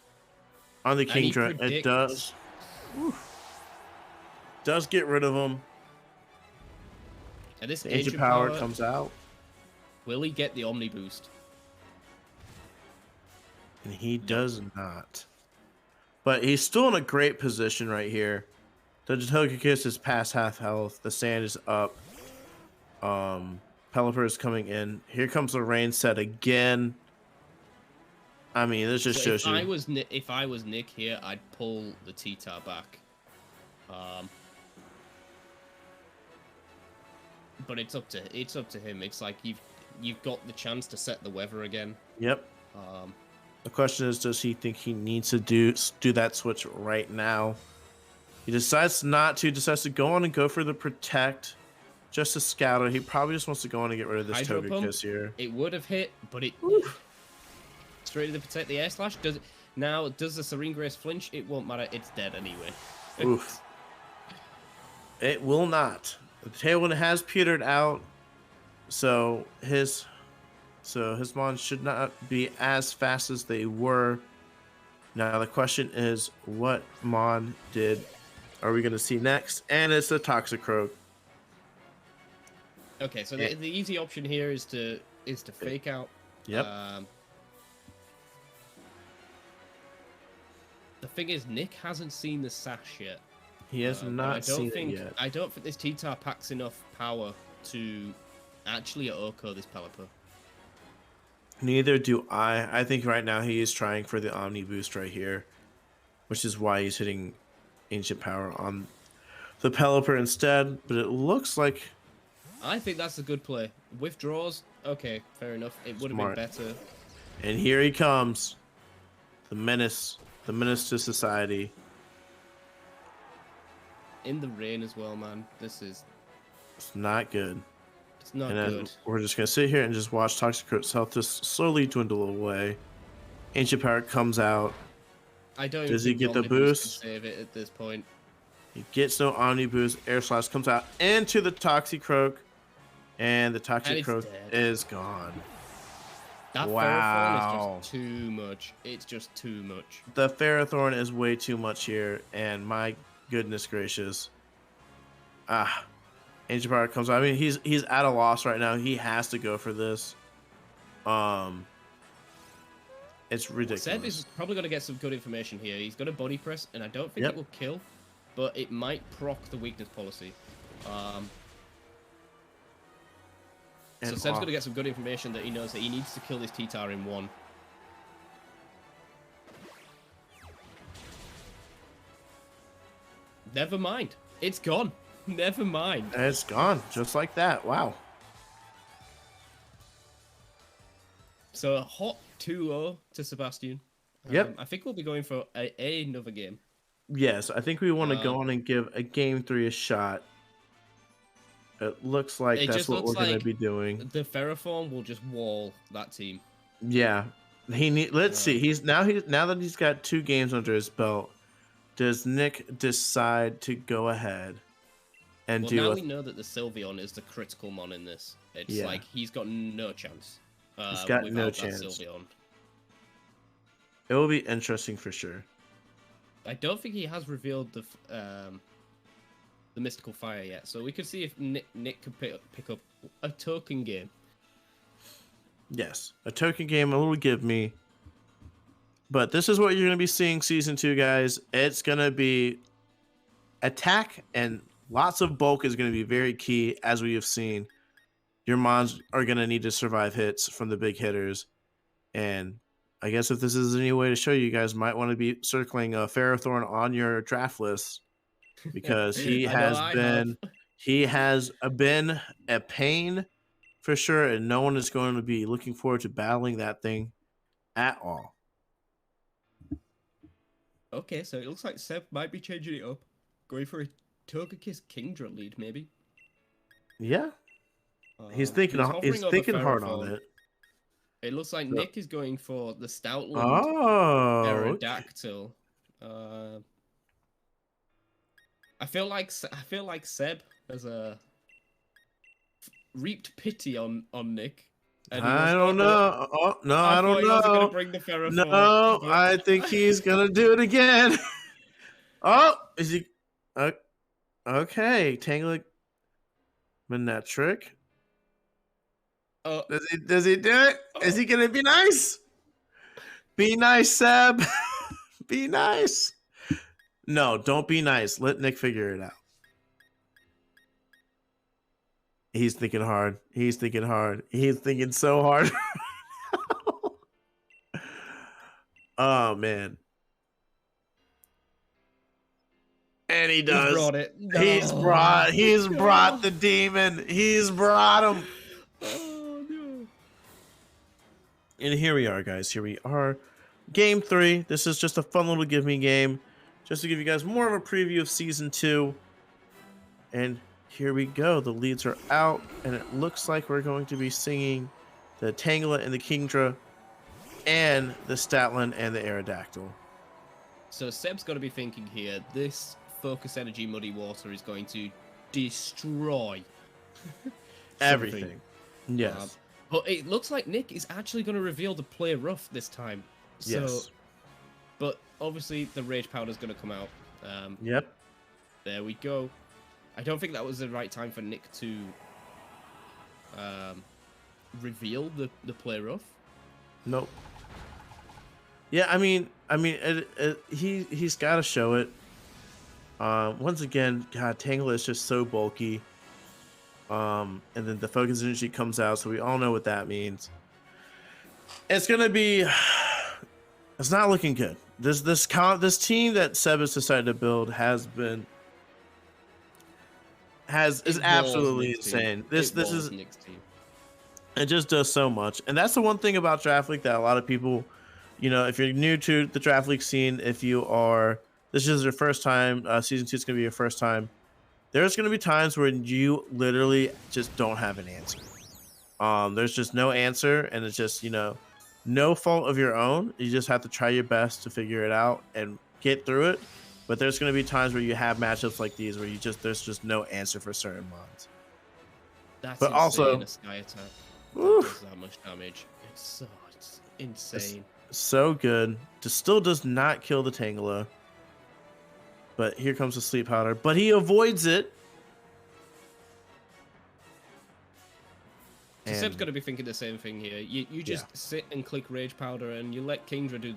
on the And he Kingdra. It predicts- does get rid of him. And this The Ancient Power comes out, Will he get the Omni boost? and he does not. But he's still in a great position right here. The Togekiss is past half health. The sand is up. Pelipper is coming in. Here comes the rain set again. I mean, this just shows you. If I was Nick here, I'd pull the T-Tar back. But it's up to him. It's like you've got the chance to set the weather again. Yep. The question is, does he think he needs to do that switch right now? He decides not to. Decides to go on and go for the protect, just to scout it. He probably just wants to go on and get rid of this Hydro Pump, Togekiss here. It would have hit, but it straight to the protect the air slash. Does the Serene Grace flinch? It won't matter. It's dead anyway. Oof. It will not. The Tailwind has petered out, so his mons should not be as fast as they were. Now the question is, what mon are we going to see next? And it's the Toxicroak. Okay, so the easy option here is to fake out. Yep. The thing is, Nick hasn't seen the sash yet. He has not seen it yet. I don't think this T-Tar packs enough power to actually OHKO this Pelipper. Neither do I. I think right now he is trying for the Omni boost right here, which is why he's hitting Ancient Power on the Pelipper instead. But it looks like... I think that's a good play. Withdraws, okay, fair enough. It would have been better. And here he comes. The menace to society. In the rain as well, man. It's not good. It's not and then good. We're just going to sit here and just watch Toxicroak's health just slowly dwindle away. Ancient Power comes out. Does he get the boost? Can save it at this point. He gets no Omni boost. Air Slash comes out into the Toxicroak. And the Toxicroak is gone. That Ferrothorn is just too much. It's just too much. The Ferrothorn is way too much here. And my goodness gracious. Ancient Power comes out. I mean, he's at a loss right now. He has to go for this. It's ridiculous. Seb is probably going to get some good information here. He's going to body press, and I don't think it will kill, but it might proc the weakness policy. So Seb's going to get some good information that he knows that he needs to kill this T-Tar in one. Never mind. It's gone. Never mind. It's gone. Just like that. Wow. So a hot 2-0 to Sebastian. Yep. I think we'll be going for another game. Yes, I think we want to go on and give a game 3 a shot. It looks like It that's just what we're looks going to like be doing. the Ferroform will just wall that team. Yeah. Let's see. Now that he's got 2 games under his belt, does Nick decide to go ahead and Well, do now a we know that the Sylveon is the critical mon in this. It's Yeah. like he's got no chance. He's got no without chance. That Sylveon. It will be interesting for sure. I don't think he has revealed the mystical fire yet, so we could see if Nick could pick up a token game. Yes, a token game, a little give me. But this is what you're going to be seeing season 2, guys. It's going to be attack and lots of bulk is going to be very key, as we have seen. Your mons are going to need to survive hits from the big hitters. And I guess if this is any way to show you, guys might want to be circling Ferrothorn on your draft list, because he has been a pain for sure, and no one is going to be looking forward to battling that thing at all. Okay, so it looks like Seb might be changing it up, going for a Togekiss Kingdra lead, maybe. Yeah, he's thinking hard on it. It looks like Nick is going for the Stoutland Aerodactyl. I feel like Seb has reaped pity on Nick. I don't know. Oh, no, I don't know. Gonna bring the Ferrothorn, no, I think he's gonna do it again. Oh, is he? Okay, Tangling Manectric. Oh, Does he do it? Is he gonna be nice? Be nice, Seb. Be nice. No, don't be nice. Let Nick figure it out. He's thinking hard. He's thinking hard. He's thinking so hard. Oh man. And he does. He's brought it. No. He's brought the demon. He's brought him. Oh no. And here we are, guys. Here we are. Game 3. This is just a fun little give me game, just to give you guys more of a preview of season 2. And here we go. The leads are out, and it looks like we're going to be singing the Tangela and the Kingdra, and the Statland and the Aerodactyl. So Seb's got to be thinking here, this Focus Energy Muddy Water is going to destroy everything. Yes. But it looks like Nick is actually going to reveal the play rough this time. So, Yes. But obviously the Rage Powder is going to come out. Yep. There we go. I don't think that was the right time for Nick to reveal the play rough. Nope. Yeah, I mean, he's got to show it. Once again, God, Tangela is just so bulky. And then the Focus Energy comes out, so we all know what that means. It's gonna be. It's not looking good. This team that Seb has decided to build is absolutely insane. This is Nick's team. It just does so much, and that's the one thing about Draft League that a lot of people, if you're new to the Draft League scene, this is your first time, season 2 is gonna be your first time. There's gonna be times when you literally just don't have an answer. There's just no answer, and it's just no fault of your own. You just have to try your best to figure it out and get through it. But there's going to be times where you have matchups like these where there's just no answer for certain mons. That's but insane, also, a Sky Attack oof, does that much damage. It's insane. It's so good. Still does not kill the Tangela. But here comes the Sleep Powder. But he avoids it. So Seb's got to be thinking the same thing here. You just sit and click Rage Powder and you let Kingdra do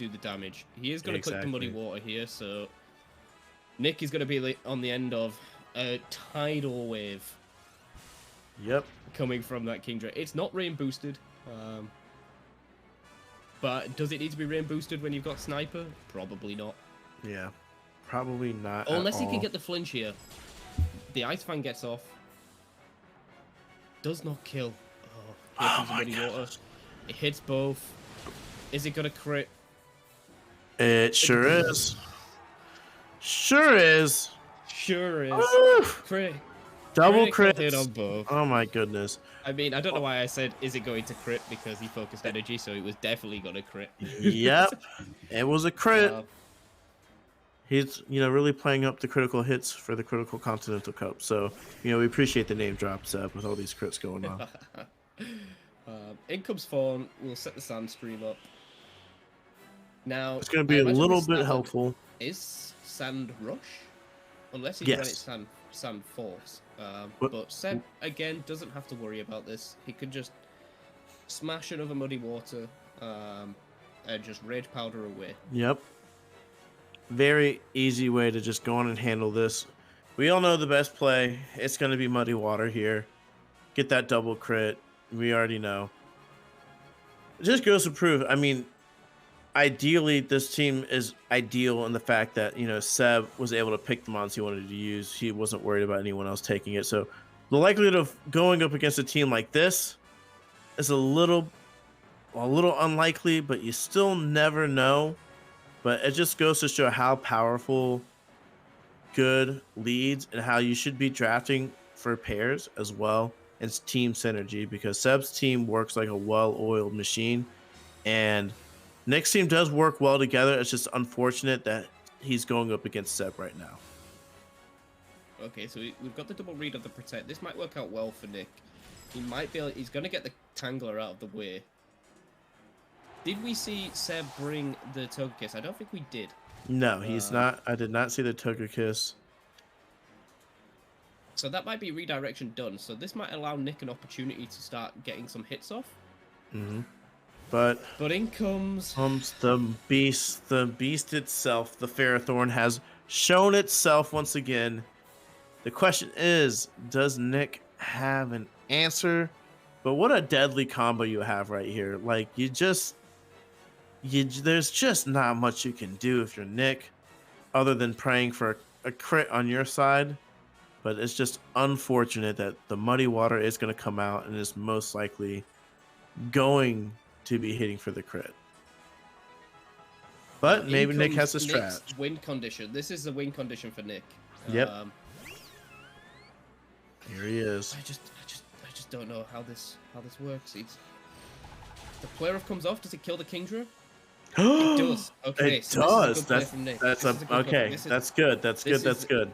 the damage. He is going to click the Muddy Water here, so Nick is going to be on the end of a tidal wave. Yep. Coming from that Kingdra. It's not rain boosted. But does it need to be rain boosted when you've got Sniper? Probably not. Yeah. Probably not. Unless he can get the flinch here. The Ice Fang gets off. Does not kill. Oh, here comes the Muddy Water. It hits both. Is it going to crit? It sure is. Sure is. Sure is. Oof. Crit. Double Critical hit crits. on both. Oh my goodness. I mean, I don't know why I said, is it going to crit? Because he focused energy, so it was definitely going to crit. Yep. It was a crit. Uh, He's, really playing up the critical hits for the Critical Continental Cup. So, we appreciate the name drop, Seb, with all these crits going on. In comes Fawn. We'll set the sand stream up. Now, It's going to be a little bit helpful. Is Sand Rush? Unless he's Yes. running Sand Force. But- But Seb, again, doesn't have to worry about this. He could just smash another Muddy Water and just Rage Powder away. Yep. Very easy way to just go on and handle this. We all know the best play. It's going to be Muddy Water here. Get that double crit. We already know. It just goes to prove, ideally, this team is ideal in the fact that, Seb was able to pick the mons he wanted to use. He wasn't worried about anyone else taking it. So the likelihood of going up against a team like this is a little unlikely, but you still never know. But it just goes to show how powerful good leads and how you should be drafting for pairs as well. It's team synergy because Seb's team works like a well-oiled machine, and Nick's team does work well together. It's just unfortunate that he's going up against Seb right now. Okay, so we've got the double read of the Protect. This might work out well for Nick. He's going to get the Tangler out of the way. Did we see Seb bring the Togekiss? I don't think we did. No, he's not. I did not see the Togekiss. So that might be redirection done. So this might allow Nick an opportunity to start getting some hits off. Mm-hmm. But in comes the beast. The beast itself, the Ferrothorn, has shown itself once again. The question is, does Nick have an answer? But what a deadly combo you have right here. Like, there's just not much you can do if you're Nick, other than praying for a crit on your side. But it's just unfortunate that the Muddy Water is going to come out and is most likely going to be hitting for the crit. But maybe Nick has a strat. Nick's win condition. This is the win condition for Nick. Yep. Here he is. I just don't know how this works. The Player of comes off. Does it kill the Kingdra? It does. Okay, it so does. That's okay. That's good. That's good. That's good.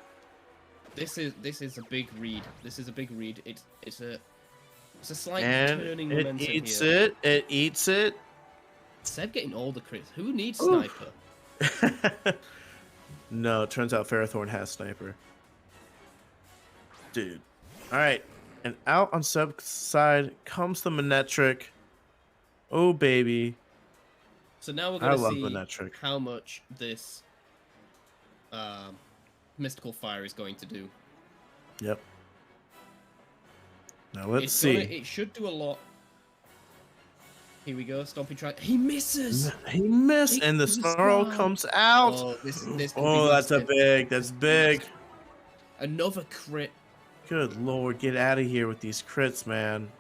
This is a big read. This is a big read. It's a slight And turning it momentum eats here. it. It eats it. Seb getting all the crits. Who needs Sniper? No, it turns out Ferrothorn has Sniper. Dude. All right. And out on Seb's side comes the Manectric. Oh, baby. So now we're I going love to see Manectric. how much this Mystical Fire is going to do. Yep. Now let's see. It should do a lot. Here we go. Stompy try. He misses. He missed, and the Snarl comes out. Oh, this could be That's a nasty. big. That's big. Another crit. Good lord, get out of here with these crits, man.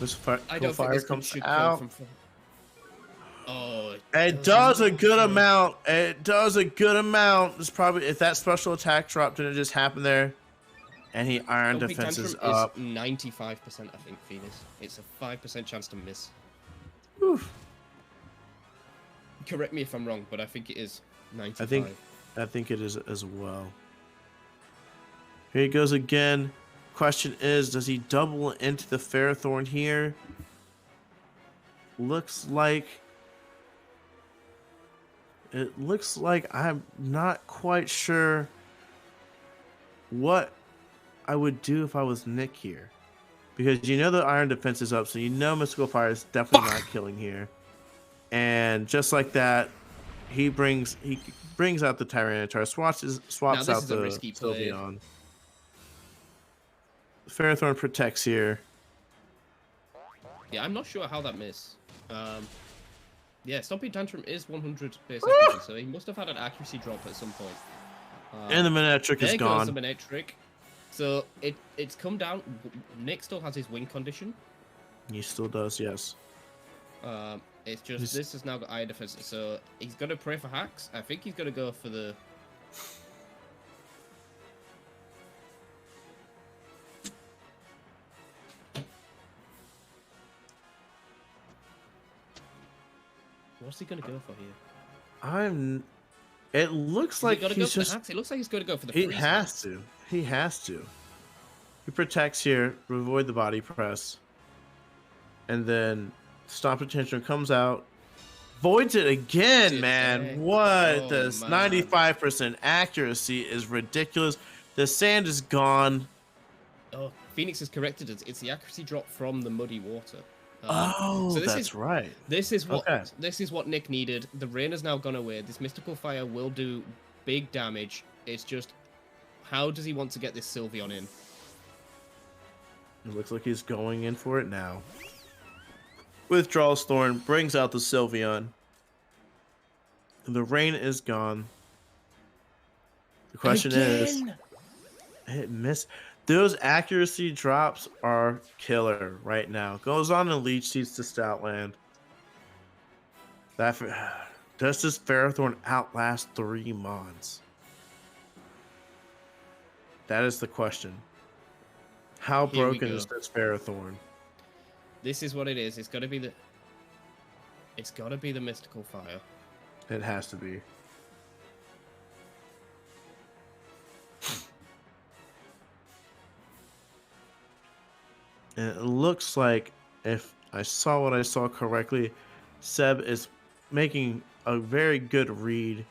This I don't think fire this comes should out. come from. Oh, It does a good amount. It does a good amount. It's probably if that special attack drop didn't just happen there, and he iron Stompy defenses Tantrum up. is 95%, I think, Phoenix. It's a 5% chance to miss. Oof. Correct me if I'm wrong, but I think it is 95. I think it is as well. Here he goes again. Question is, does he double into the Ferrothorn here? Looks like I'm not quite sure what I would do if I was Nick here. Because the iron defense is up, so Mystical Fire is definitely not killing here. And just like that, he brings out the Tyranitar, swaps out the Sylveon. Ferrothorn protects here. Yeah, I'm not sure how that missed. Yeah, Stompy Tantrum is 100 base accuracy, so he must have had an accuracy drop at some point. And the Manectric is gone. There goes the Manectric. So it's come down. Nick still has his win condition. He still does, yes. It's just this has now got iron defense, so he's gonna pray for hacks. I think he's gonna go for the. What's he gonna go for here? It looks like he's just. Hacks? It looks like he's gonna go for the. He freeze has hacks. to. He has to. He protects here, avoid the body press, and then Stomp Attention comes out, voids it again, man. What? This 95% accuracy is ridiculous. The sand is gone. Oh, Phoenix has corrected it. It's the accuracy drop from the muddy water. So that's right. This is what Nick needed. The rain has now gone away. This mystical fire will do big damage. It's just, how does he want to get this Sylveon in? It looks like he's going in for it now. Withdrawal's Thorn brings out the Sylveon. The rain is gone. The question is, it missed. Those accuracy drops are killer right now. Goes on and leech seeds to Stoutland. Does this Ferrothorn outlast 3 Mons? That is the question. How broken is this Ferrothorn? This is what it is. It's gotta be the mystical fire. It has to be. And it looks like, if I saw what I saw correctly, Seb is making a very good read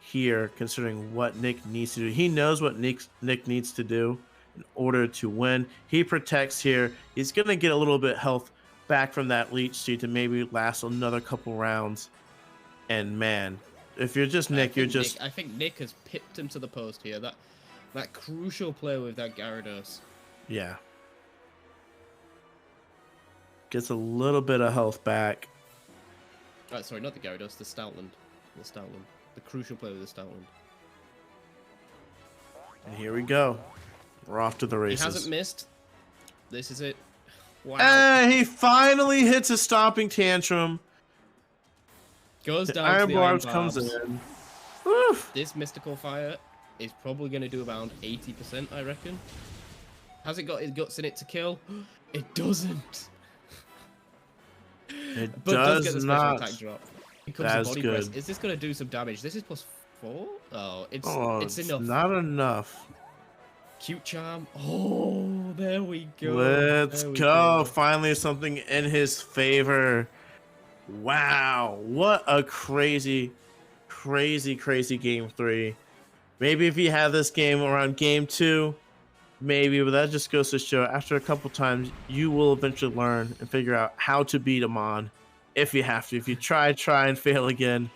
here, considering what Nick needs to do. He knows what Nick needs to do in order to win. He protects here. He's going to get a little bit health back from that leech seed to maybe last another couple rounds. And man, if you're just Nick, I think Nick has pipped him to the post here. That crucial play with that Gyarados. Yeah. Gets a little bit of health back. Sorry, not the Gyarados, the Stoutland. The crucial play with the Stoutland. And here we go. We're off to the races. He hasn't missed. This is it. Wow. He finally hits a stomping tantrum. Goes the down Iron to the Barbs Iron comes Barbs. in. Oof. This mystical fire is probably going to do around 80%, I reckon. Has it got his guts in it to kill? It doesn't. It but does get the not. Special attack drop. It comes That's to body good. press. Is this going to do some damage? This is +4. Oh, it's enough. Not enough. Cute charm. Oh, there we go. Let's go. Finally, something in his favor. Wow, what a crazy game 3. Maybe if you have this game around game 2, maybe, but that just goes to show after a couple times you will eventually learn and figure out how to beat him on if you have to. If you try and fail again,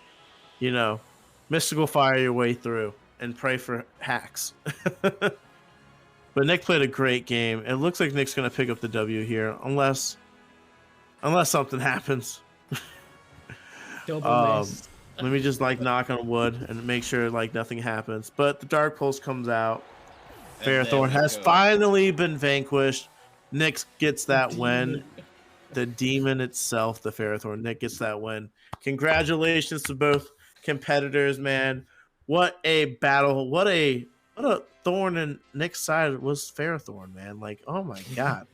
mystical fire your way through and pray for hacks. But Nick played a great game. It looks like Nick's gonna pick up the W here, unless something happens. Double let me just knock on wood and make sure nothing happens. But the Dark Pulse comes out. Ferrothorn has finally been vanquished. Nick gets that win. The demon itself, the Ferrothorn. Nick gets that win. Congratulations to both competitors, man. What a battle. What a thorn in Nick's side was Ferrothorn, man. Oh my god.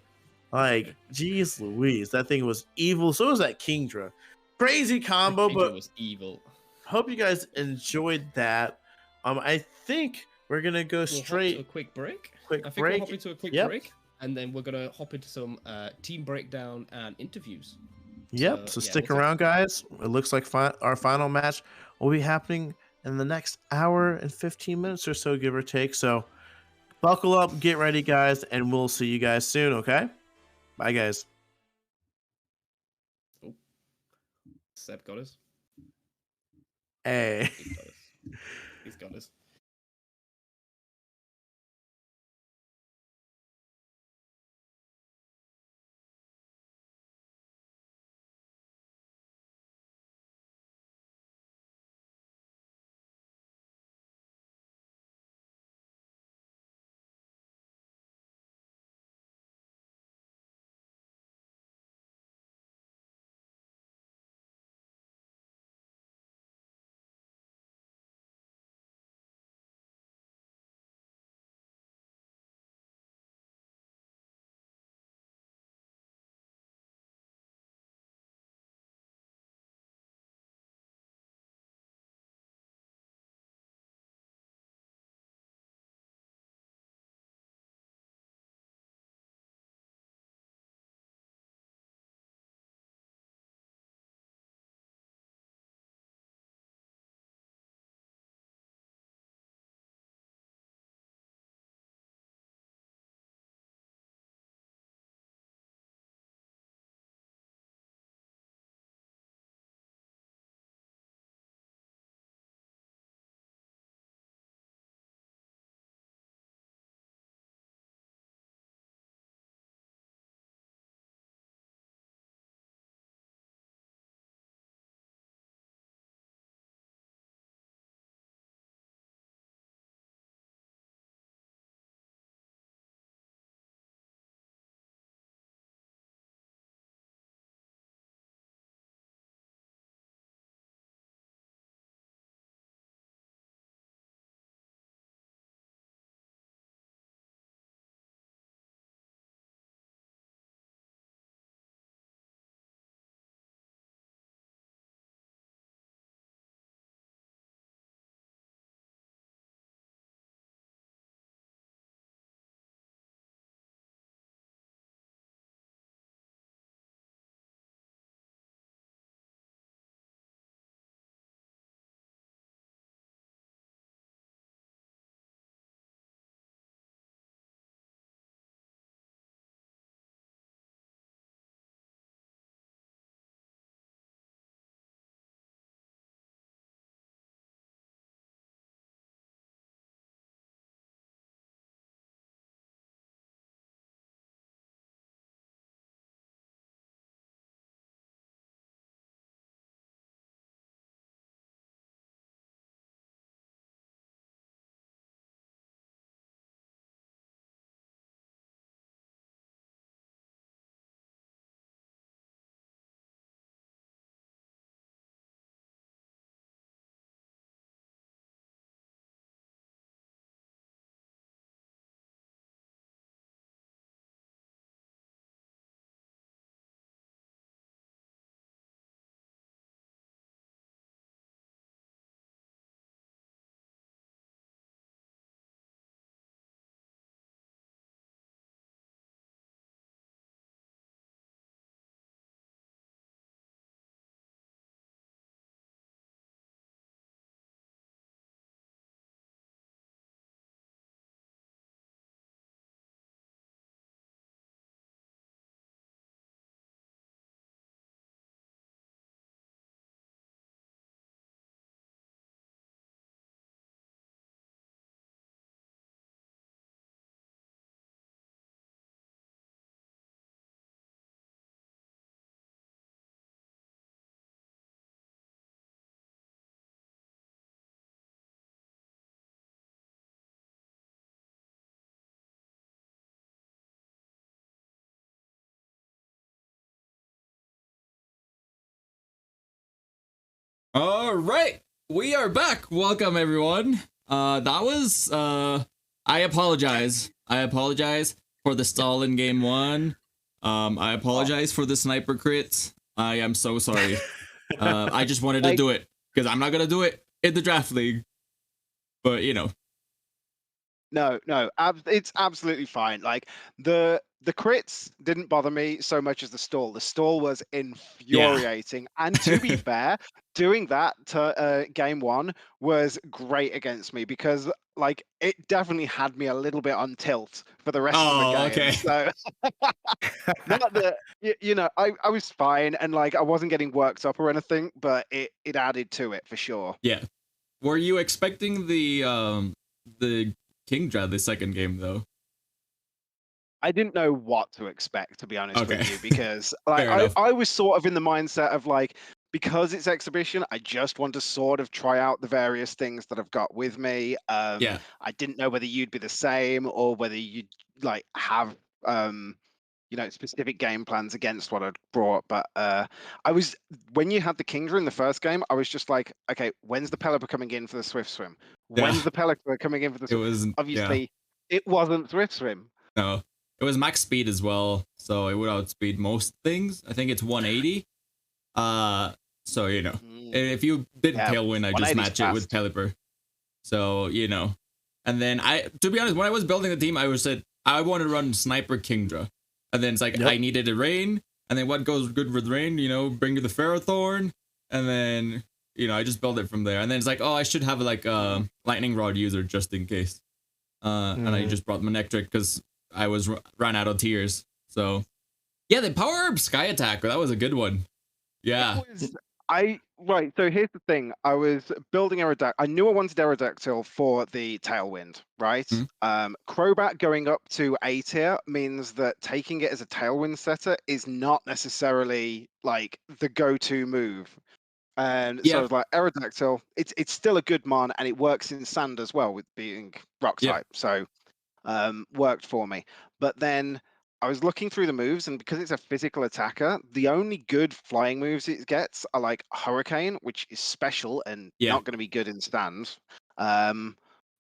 Geez Louise. That thing was evil. So was that Kingdra. Crazy combo, but was evil. Hope you guys enjoyed that. I think we're gonna go straight to a quick break. We're hopping to a quick break, and then we're gonna hop into some team breakdown and interviews. Yep. So stick around, guys. It looks like our final match will be happening in the next hour and 15 minutes or so, give or take. So buckle up, get ready, guys, and we'll see you guys soon. Okay. Bye, guys. Seb got us. Hey. He's got us. All right, we are back. Welcome everyone. That was I apologize. I apologize for the stall in game one. I apologize for the sniper crits. I am so sorry. I just wanted to Like- do it because I'm not gonna do it in the draft league. But you know, No, it's absolutely fine. Like the crits didn't bother me so much as the stall. The stall was infuriating. And to be fair, doing that to game one was great against me because like it definitely had me a little bit on tilt for the rest of the Oh, game. okay. So not that you know, I was fine and like I wasn't getting worked up or anything, but it added to it for sure. yeah. Were you expecting the Kingdra the second game though? I didn't know what to expect, to be honest Okay. with you, because like Fair enough. I was sort of in the mindset of like, because it's exhibition, I just want to sort of try out the various things that I've got with me. Yeah. I didn't know whether you'd be the same or whether you'd like have you know, specific game plans against what I'd brought. But I was when you had the Kingdra in the first game, I was just like, okay, when's the Pelipper coming in for the Swift Swim? When's Yeah. the Pelipper coming in for the It Swift? was Obviously, it wasn't Swift Swim. No, it was max speed as well, so it would outspeed most things. I think it's 180. So you know, if you did Yeah, Tailwind, I just 180's match it with fast. Pelipper. So you know, and then to be honest, when I was building the team, I said I want to run Sniper Kingdra, and then it's like Yep. I needed a Rain, and then what goes good with Rain, you know, bring the Ferrothorn, and then you know I just build it from there, and then it's like oh I should have like a Lightning Rod user just in case, and I Mhm. just brought Manectric because I was ran out of tears. So yeah, the Power Herb Sky Attack, that was a good one. Yeah. It was, right. So here's the thing. I was building Aerodactyl. I knew I wanted Aerodactyl for the Tailwind, right? Crobat going up to A tier means that taking it as a Tailwind setter is not necessarily like the go-to move. And so Yeah. I was like, Aerodactyl, it's still a good mon and it works in sand as well with being rock Yeah. type. So worked for me. But then I was looking through the moves, and because it's a physical attacker, the only good flying moves it gets are like Hurricane, which is special and Yeah. not going to be good in stands,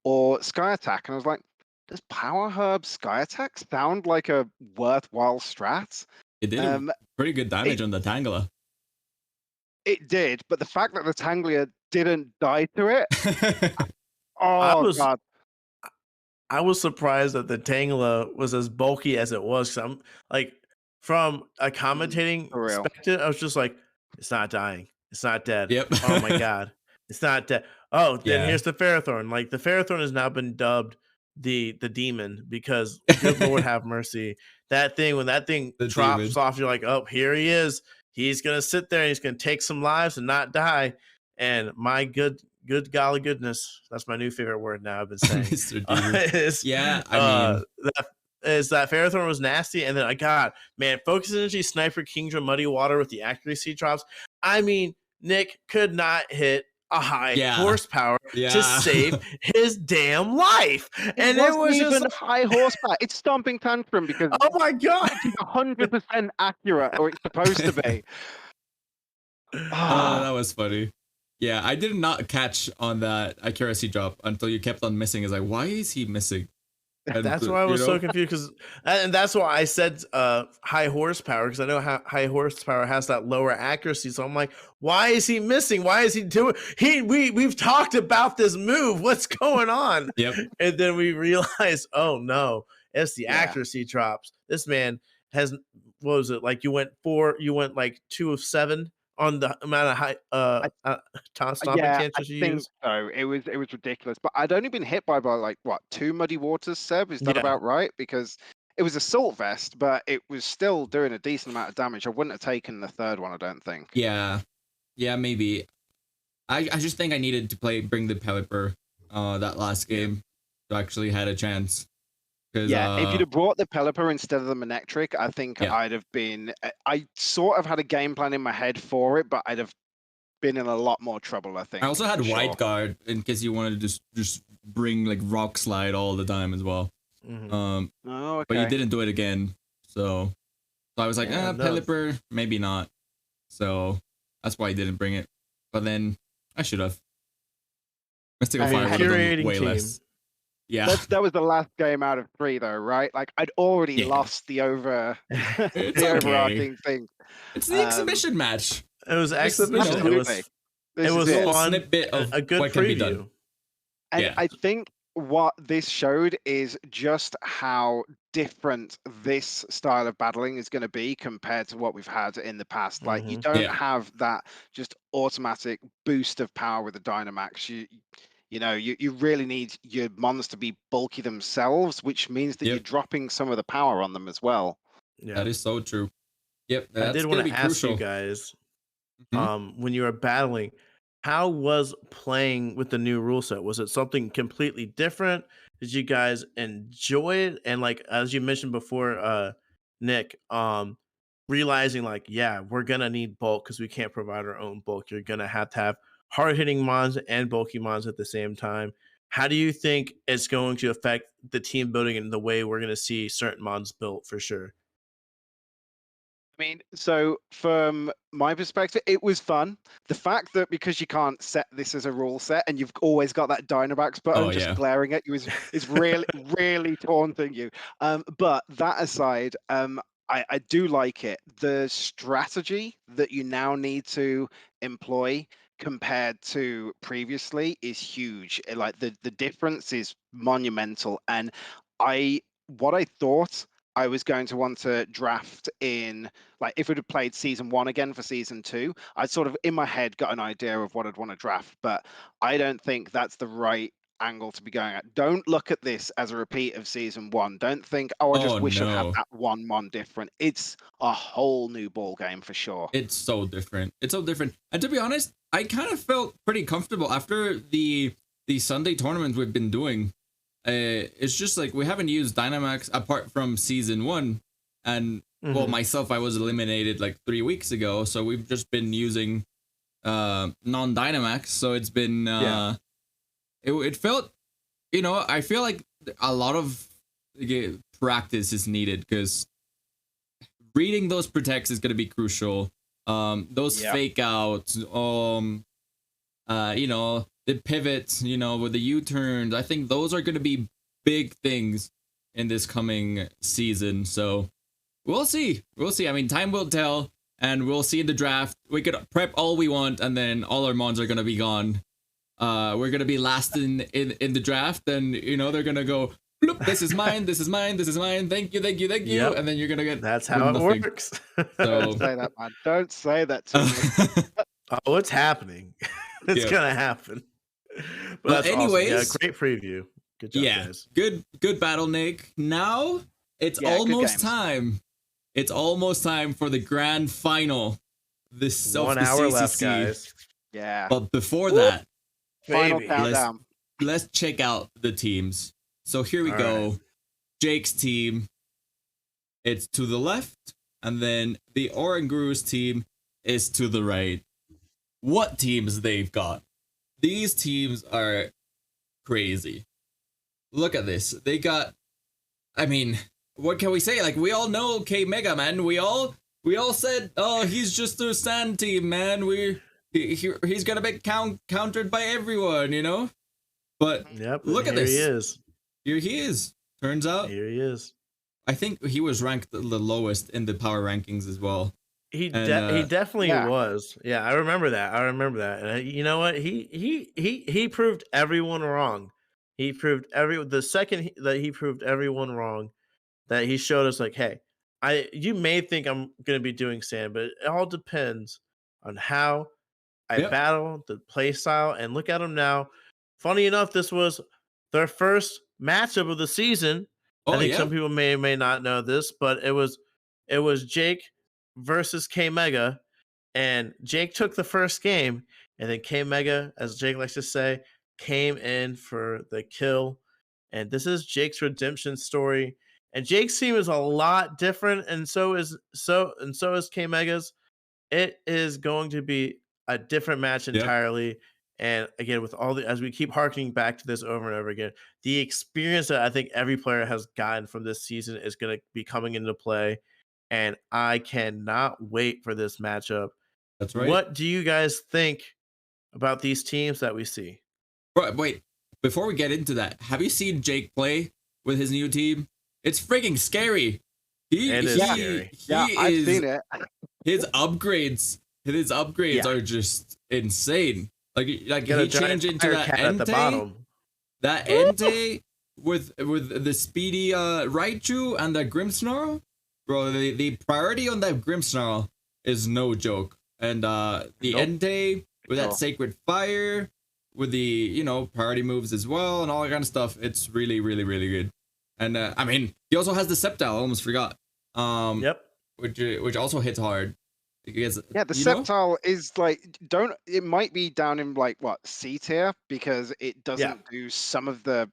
or Sky Attack. And I was like, does Power Herb Sky Attack sound like a worthwhile strat? It did Um, pretty good damage on the Tangela. It did, but the fact that the Tanglia didn't die to it, I oh was god. I was surprised that the Tangela was as bulky as it was. 'Cause I'm like, from a commentating for real. perspective, I was just like, it's not dying. It's not dead. Yep. Oh my god. It's not dead. Oh, then Yeah. here's the Ferrothorn. Like the Ferrothorn has now been dubbed the demon because good Lord have mercy. That thing, when that thing The drops demon. off, you're like, oh, here he is. He's gonna sit there and he's gonna take some lives and not die. And my good golly goodness, that's my new favorite word now. I've been saying. Mr. Demon. Is, Yeah, I mean, that Ferrothorn was nasty, and then I got man, Focus Energy, Sniper, Kingdra, Muddy Water with the accuracy drops. I mean, Nick could not hit a high Yeah. horsepower yeah. to save his damn life, and it wasn't was just even like, high horsepower. It's stomping tantrum because oh my god. it's 100% accurate, or it's supposed to be. Oh, that was funny. Yeah, I did not catch on that accuracy drop until you kept on missing. It's like, why is he missing? And, That's why I you was know? so confused, because, and that's why I said high horsepower, because I know high horsepower has that lower accuracy. So I'm like, why is he missing? Why is he doing? We've talked about this move. What's going on? Yep. And then we realized, oh no, it's the Yeah. accuracy drops. This man has, what was it, like you went like 2 of 7 on the amount of high stomping Yeah, I chances you think use. so. It was ridiculous. But I'd only been hit by like what, 2 Muddy Waters, Seb? Is that Yeah. about right? Because it was Assault Vest, but it was still doing a decent amount of damage. I wouldn't have taken the third one, I don't think. Yeah. Yeah, maybe. I just think I needed to bring the Pelipper that last game to actually had a chance. Yeah, if you'd have brought the Pelipper instead of the Manectric, I think Yeah. I'd have been. I sort of had a game plan in my head for it, but I'd have been in a lot more trouble, I think. I also had for sure. White Guard in case you wanted to just bring like Rock Slide all the time as well. Mhm. Oh, okay. But you didn't do it again, so I was like, Yeah, no. Pelipper, maybe not. So that's why I didn't bring it. But then I should have. Mystical I Fire would have done infuriating way team. less. Yeah, That was the last game out of 3, though, right? Like I'd already Yeah. lost the It's the okay. overarching thing. It's the exhibition match. It was Just, you know, exhibition. Absolutely. It was Little fun. snippet of A good what can be done. preview. And Yeah. I think what this showed is just how different this style of battling is going to be compared to what we've had in the past. Like you don't Yeah. have that just automatic boost of power with the Dynamax. You really need your mons to be bulky themselves, which means that Yep. you're dropping some of the power on them as well. Yeah. That is so true. Yep, I that's did gonna want be to ask crucial. you guys, Mhm. when you were battling, how was playing with the new rule set? Was it something completely different? Did you guys enjoy it? And like as you mentioned before, Nick, realizing like, yeah, we're gonna need bulk because we can't provide our own bulk. You're gonna have to have hard hitting mons and bulky mons at the same time. How do you think it's going to affect the team building and the way we're gonna see certain mons built for sure? I mean, so from my perspective, it was fun. The fact that because you can't set this as a rule set and you've always got that Dynamax button Oh, just yeah. glaring at you is really, really taunting you. But that aside, I do like it. The strategy that you now need to employ compared to previously is huge. Like the difference is monumental. And what I thought I was going to want to draft in, like if we'd have played season 1 again for season 2, I'd sort of in my head got an idea of what I'd want to draft, but I don't think that's the right angle to be going at. Don't look at this as a repeat of season 1. Don't think, oh, I just Oh, wish I'd have no. that one mon different. It's a whole new ball game for sure. It's so different. It's so different. And to be honest, I kind of felt pretty comfortable after the Sunday tournaments we've been doing. It's just like we haven't used Dynamax apart from season 1, and well, Mhm. myself, I was eliminated like 3 weeks ago, so we've just been using non-Dynamax. So it's been Yeah. it felt, I feel like a lot of practice is needed because reading those protects is going to be crucial. Those Yeah. fake outs, the pivots, with the U-turns. I think those are going to be big things in this coming season. So we'll see. We'll see. I mean, time will tell, and we'll see in the draft. We could prep all we want, and then all our mons are going to be gone. We're going to be last in the draft, and they're going to go, bloop, this is mine, this is mine, this is mine. Thank you, thank you, thank you. Yep. And then you're going to get That's how it nothing. works. Don't say that, man. Don't say that to me. Oh, it's happening. It's Yeah. gonna happen. But Well, that's anyways, awesome. Yeah, great preview. Good job, yeah, guys. good battle, Nick. Now it's Yeah, good almost games. time. It's almost time for the grand final. This of 1 the hour CCC. left, guys. Yeah. But before that, Final Baby. countdown. let's check out the teams. So here we All go. right. Jake's team. It's to the left, and then the Oranguru's team is to the right. What teams they've got? These teams are crazy. Look at this. They got, I mean, what can we say? Like, we all know K Mega, man. We all said, oh, he's just a sand team, man. He's gonna be countered by everyone. But Yep. look at here this. He is. Here he is. Turns out, Here he is. I think he was ranked the lowest in the power rankings as well. He And, he definitely yeah. was. Yeah, I remember that. And you know what? He proved everyone wrong. He proved the second that he proved everyone wrong, that he showed us like, hey, you may think I'm gonna be doing sand, but it all depends on how I Yep. battle, the play style, and look at him now. Funny enough, this was their first matchup of the season. Oh, I think yeah. some people may or may not know this, but it was Jake versus K Mega, and Jake took the first game, and then K Mega, as Jake likes to say, came in for the kill. And this is Jake's redemption story. And Jake's team is a lot different, and so is K Mega's. It is going to be a different match Yep. entirely. And again, with all as we keep harkening back to this over and over again, the experience that I think every player has gotten from this season is going to be coming into play. And I cannot wait for this matchup. That's right. What do you guys think about these teams that we see. Bro, wait, before we get into that, have you seen Jake play with his new team? It's freaking scary. It is Yeah. scary. Yeah, I've seen it. His upgrades Yeah. are just insane. Like Get he a giant changed into fire that cat at the Entei, bottom. that Entei with the speedy Raichu and the Grimmsnarl. Bro, the priority on that Grimmsnarl is no joke. And the Nope. Entei with that Sure. Sacred Fire, with the priority moves as well and all that kind of stuff. It's really, really, really good. And I mean, he also has the Sceptile. I almost forgot. Yep. Which also hits hard. Because, Yeah, the you know? Sceptile is like it might be down in like what C tier because it doesn't do some of the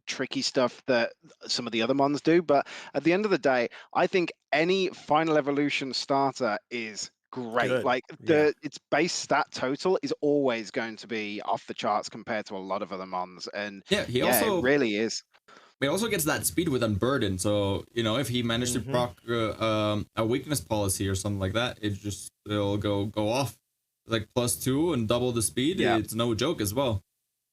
tricky stuff that some of the other mons do. But at the end of the day, I think any final evolution starter is great. Good. Like Yeah. its base stat total is always going to be off the charts compared to a lot of other mons, and Yeah, it really is. he also gets that speed with Unburden. So if he managed to proc a weakness policy or something like that, it'll go off like +2 and double the speed. Yeah. It's no joke as well.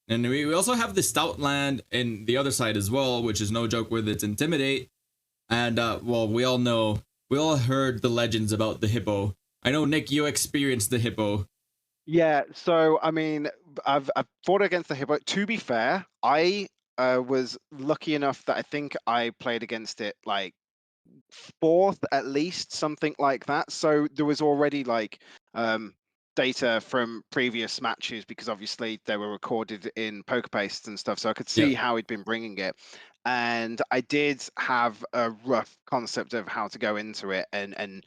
And we also have the Stoutland in the other side as well, which is no joke with its Intimidate. And well, we all heard the legends about the Hippo. I know, Nick, you experienced the Hippo. Yeah, so I mean, I've fought against the Hippo. To be fair, I was lucky enough that I think I played against it like fourth at least, something like that. So there was already like data from previous matches because obviously they were recorded in poker pastes and stuff, so I could see how he'd been bringing it. And I did have a rough concept of how to go into it, and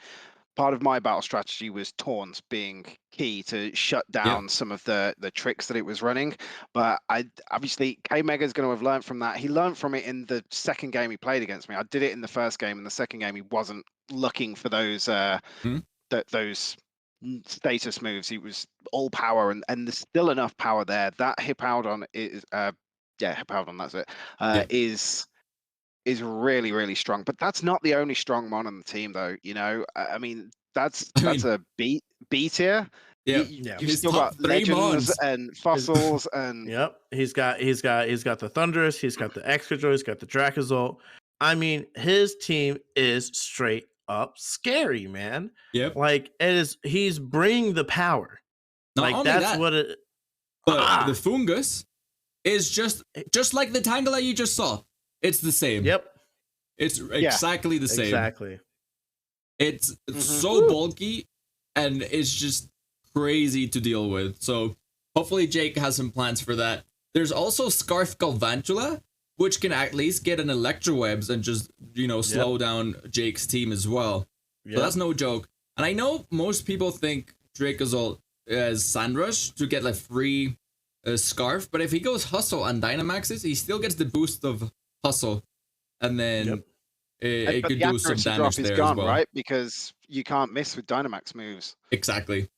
part of my battle strategy was taunt being key to shut down some of the tricks that it was running. But I obviously K Mega's going to have learned from that. He learned from it in the second game he played against me. I did it in the first game. In the second game, he wasn't looking for those those status moves. He was all power, and there's still enough power there. That Hippowdon is Hippowdon, that's it. Is really, really strong. But that's not the only strong mon on the team, though. I mean, that's a B tier. Yeah, You've his still top got 3 legends mons. and fossils and Yep. He's got the Thunderous, he's got the Excadrill, he's got the Dracozolt. I mean, his team is straight up scary, man. Yep. Like he's bringing the power. Not like only that's that, what it. but the Fungus is just like the Tangela you just saw. It's the same. Yep. It's exactly the same. Exactly. It's so bulky and it's just crazy to deal with. So hopefully Jake has some plans for that. There's also Scarf Galvantula, which can at least get an Electrowebs and just, slow down Jake's team as well. Yep. So that's no joke. And I know most people think Dracozolt as Sandrush to get like free Scarf, but if he goes Hustle and Dynamaxes, he still gets the boost of Hustle, and then it could do some damage there gone, as well. right? Because you can't miss with Dynamax moves. Exactly.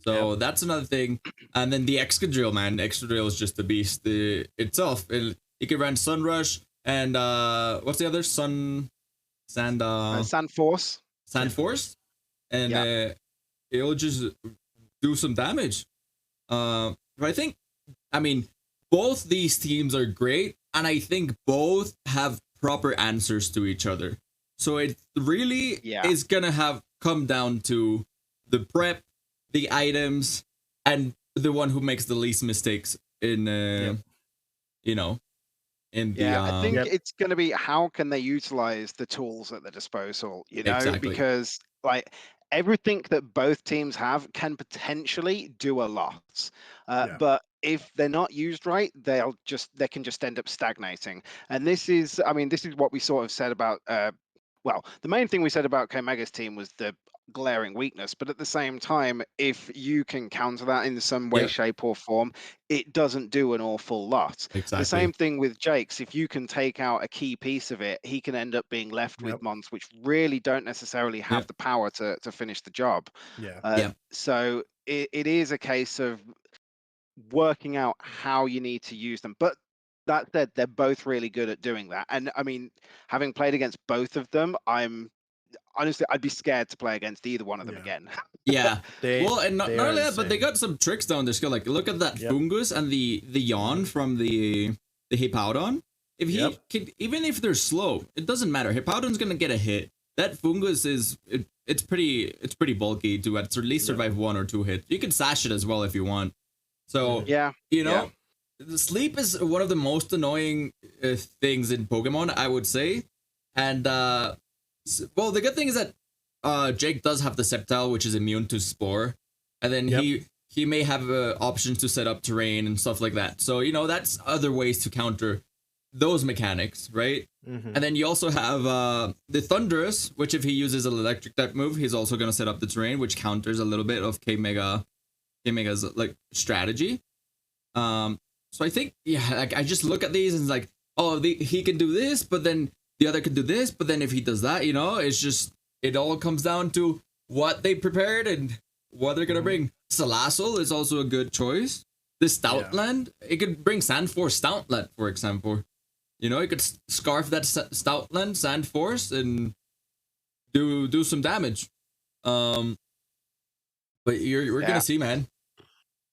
So that's another thing. And then the Excadrill, man. Excadrill is just a beast itself. It can run Sunrush and what's the other? Sandforce. Sandforce, and it'll just do some damage. But I mean, both these teams are great, and I think both have proper answers to each other. So it really is gonna come down to the prep, the items, and the one who makes the least mistakes in in the I think it's going to be how can they utilize the tools at their disposal, Exactly. because like everything that both teams have can potentially do a lot, but if they're not used right, they can just end up stagnating. And this is what we sort of said about the main thing we said about K Mega's team was the glaring weakness, but at the same time, if you can counter that in some way, shape, or form, it doesn't do an awful lot. Exactly. The same thing with Jake's. If you can take out a key piece of it, he can end up being left with mons which really don't necessarily have the power to finish the job. So it is a case of working out how you need to use them. But that said, they're both really good at doing that. And I mean, having played against both of them, honestly, I'd be scared to play against either one of them Yeah. again. Yeah. They Well, and not they are only that, but they insane. got some tricks down their skill. Like, look at that Yep. fungus and the yawn from the Hippowdon. If he Yep. can, even if they're slow, it doesn't matter. Hippowdon's gonna get a hit. That fungus it's pretty bulky to at least survive 1 or 2 hits. You can sash it as well if you want. So Yeah. you know, Yeah. the sleep is one of the most annoying things in Pokemon, I would say. And well, the good thing is that Jake does have the Sceptile, which is immune to Spore, and then Yep. he may have options to set up terrain and stuff like that. So you know, that's other ways to counter those mechanics, right? Mhm. And then you also have the Thunderous, which if he uses an electric type move, he's also gonna set up the terrain, which counters a little bit of K-Mega's like strategy. So I think, yeah, like I just look at these and it's like, oh, he can do this, but then the other can do this, but then if he does that, you know, it's just, it all comes down to what they prepared and what they're gonna bring. Salazzle is also a good choice. The Stoutland, it could bring Sandforce Stoutland, for example. You know, you could scarf that Stoutland Sandforce and do some damage. But we're Yeah. gonna see, man.